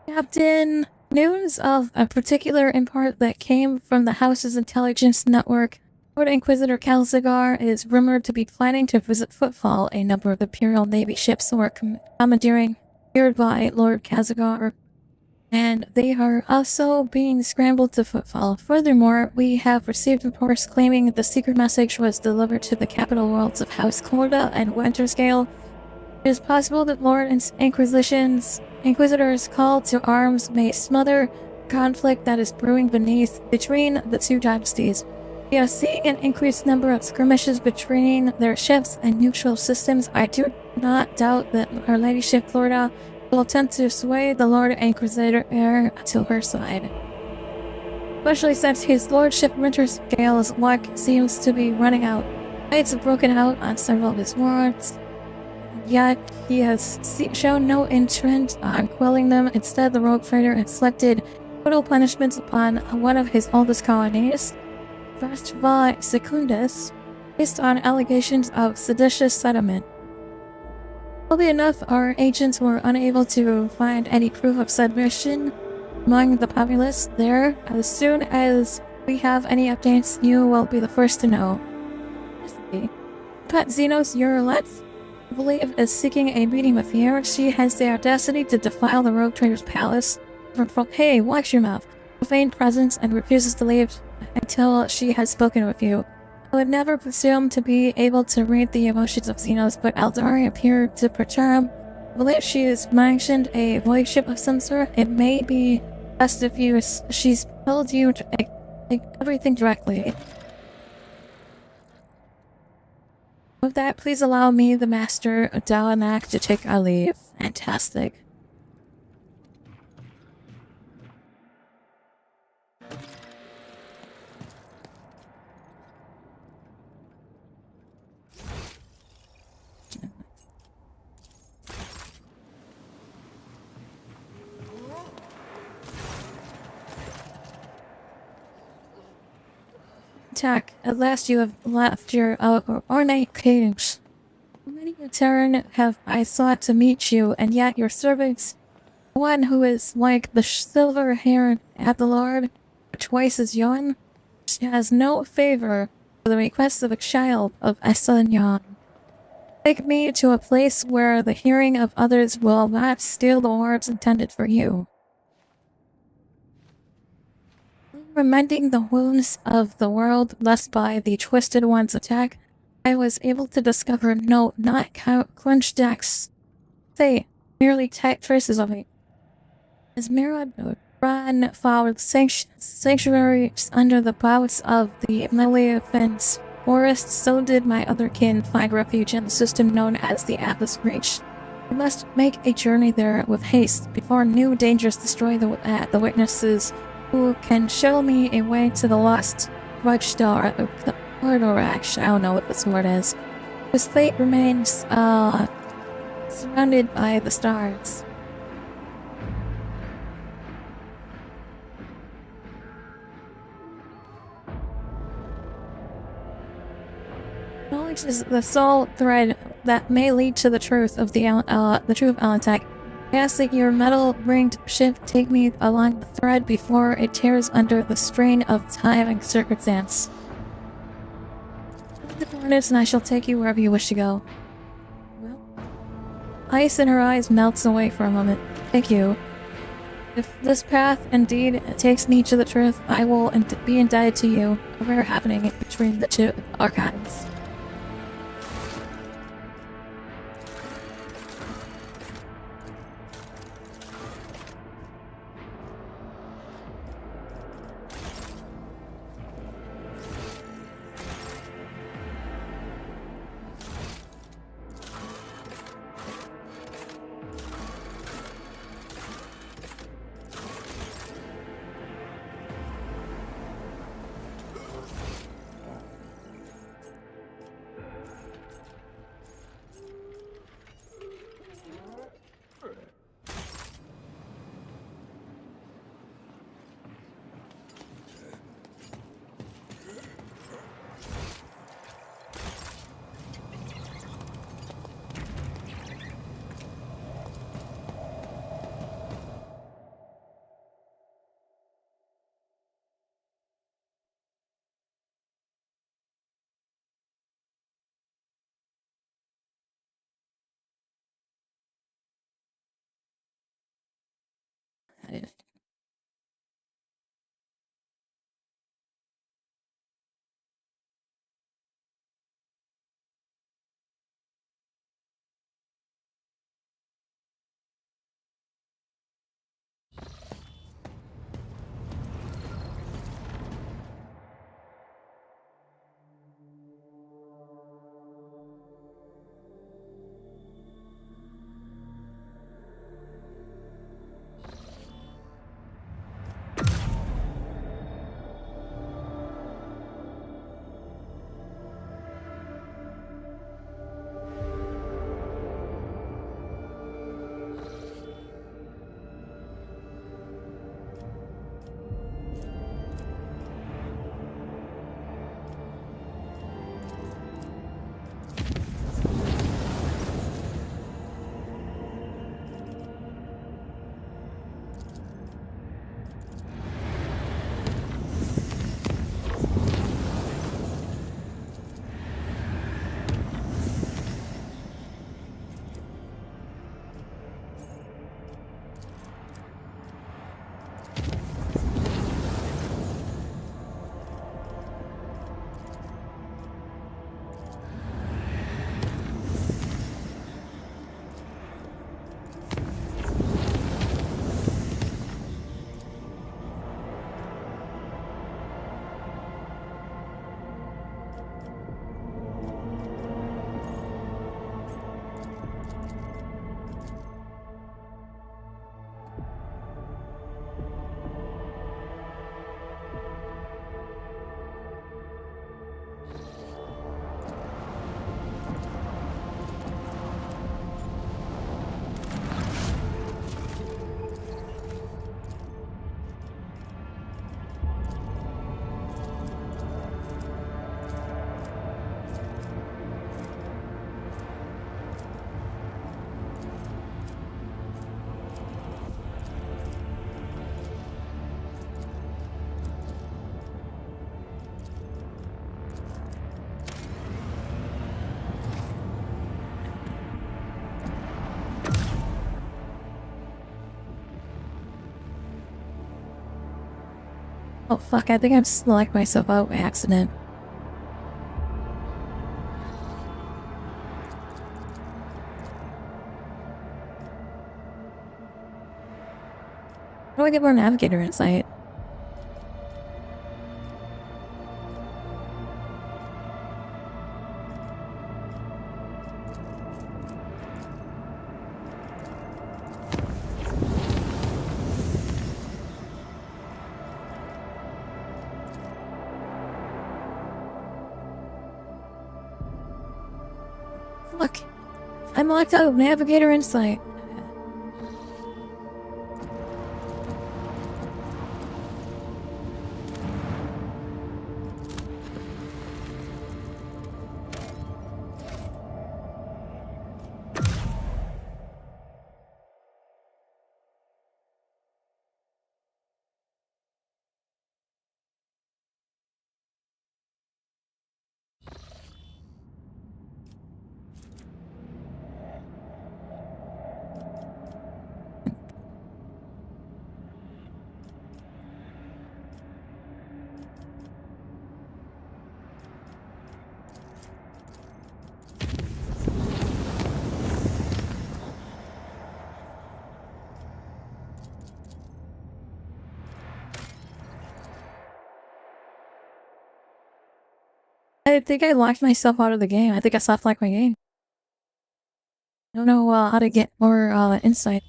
Captain, news of a particular import that came from the House's intelligence network. Lord Inquisitor Calzigar is rumored to be planning to visit Footfall, a number of Imperial Navy ships were commandeering, steered by Lord Calzigar. and they are also being scrambled to footfall. Furthermore, we have received reports claiming the secret message was delivered to the capital worlds of House Corda and Winterscale. It is possible that Lord Inquisitor's call to arms may smother conflict that is brewing between the two dynasties. We are seeing an increased number of skirmishes between their ships and neutral systems. I do not doubt that Her Ladyship Florida will attempt to sway the Lord Inquisitor heir to her side. Especially since his Lordship Winterscale's luck seems to be running out. Fights have broken out on several of his wards, yet he has shown no interest on quelling them. Instead, the rogue trader inflicted brutal punishments upon one of his oldest colonies, AshTheFridgeGoddess, based on allegations of seditious settlement. Oddly enough, our agents were unable to find any proof of submission among the populace there. As soon as we have any updates, you will be the first to know. Pat Xenos Urlet, I believe, is seeking a meeting with you. She has the audacity to defile the Rogue Trader's palace. Hey, watch your mouth. Profane presence and refuses to leave until she has spoken with you. I would never presume to be able to read the emotions of Xenos, but Eldari appeared to perturb. I believe she has mentioned a voice ship of some sort. It may be best if she's told you to take everything directly. With that, please allow me, the Master Dalanak, to take our leave. Fantastic. Attack. At last you have left your ornate cage. Many a Terran have I sought to meet you, and yet your servants, one who is like the silver-haired Abdelard, twice as young, has no favor for the requests of a child of Essanyan. Take me to a place where the hearing of others will not steal the words intended for you. Mending the wounds of the world left by the Twisted One's attack, I was able to discover no, not clenched decks. Say, merely tight traces of it. As Mirad ran followed sanctuaries under the boughs of the Liliafin's forest, so did my other kin find refuge in the system known as the Atlas Reach. We must make a journey there with haste before new dangers destroy the witnesses who can show me a way to the lost Fudge Star, or actually, I don't know what this word is. His fate remains, surrounded by the stars. Knowledge is the sole thread that may lead to the truth of the truth of Alantech. I ask that your metal-ringed ship take me along the thread before it tears under the strain of time and circumstance. The coordinates and I shall take you wherever you wish to go. Well, ice in her eyes melts away for a moment. Thank you. If this path indeed takes me to the truth, I will be indebted to you. A rare happening between the two archives. Oh fuck, I think I've select myself out by accident. How do I get more navigator insight? Look, I'm locked out of navigator insight. I think I locked myself out of the game. I think I soft locked my game. I don't know how to get more insight.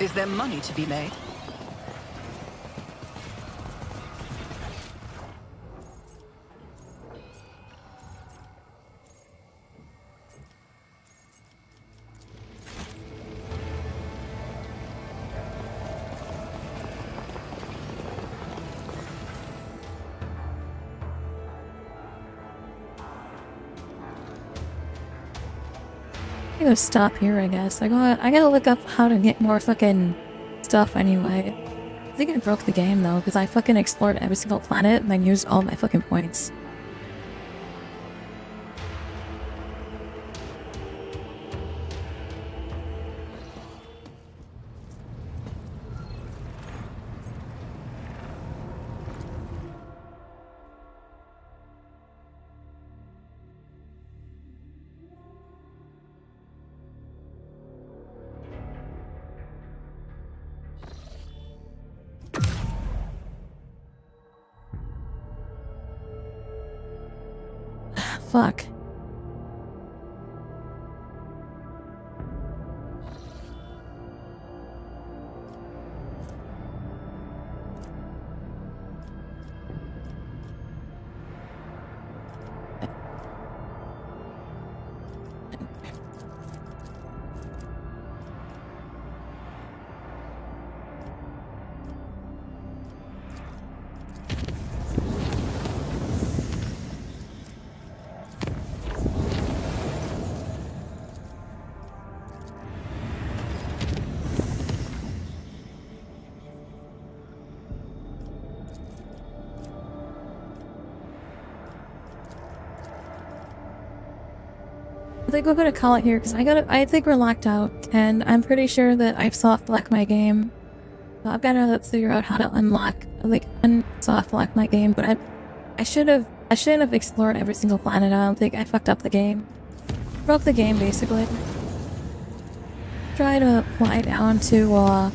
Is there money to be made? I'm gonna stop here, I guess. I gotta look up how to get more fucking stuff anyway. I think I broke the game though, because I fucking explored every single planet and then used all my fucking points. Fuck. I think we're gonna call it here because I think we're locked out, and I'm pretty sure that I've soft locked my game. So I've gotta figure out how to unlock, like, soft lock my game. But I shouldn't have explored every single planet. I don't think I fucked up the game. Broke the game basically. Try to fly down to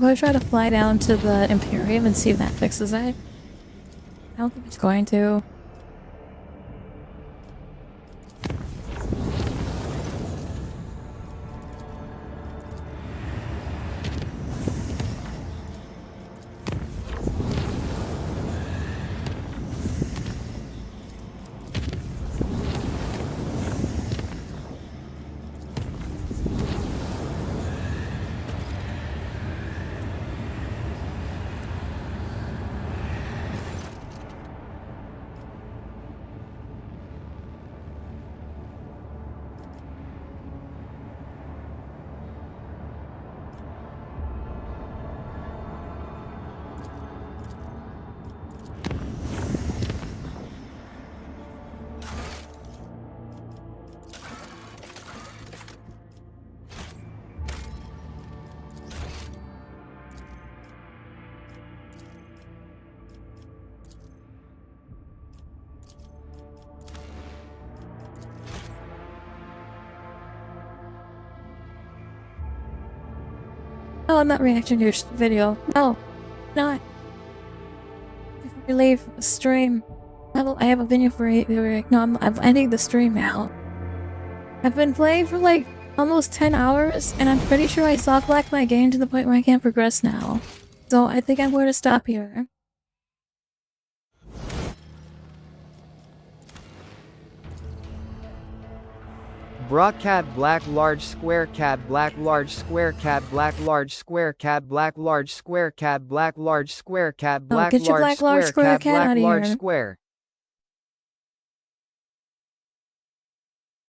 I'm gonna try to fly down to the Imperium and see if that fixes it. I don't think it's going to. No, I'm not reacting to your video. No, not. Before we leave the stream, I have a video for you. No, I'm ending the stream now. I've been playing for like almost 10 hours, and I'm pretty sure I soft-locked my game to the point where I can't progress now. So I think I'm going to stop here. Bra cab black large square cab black large square cab black large square cab black large square cab black large square cab black get your black large square cab cat black out of large here. square.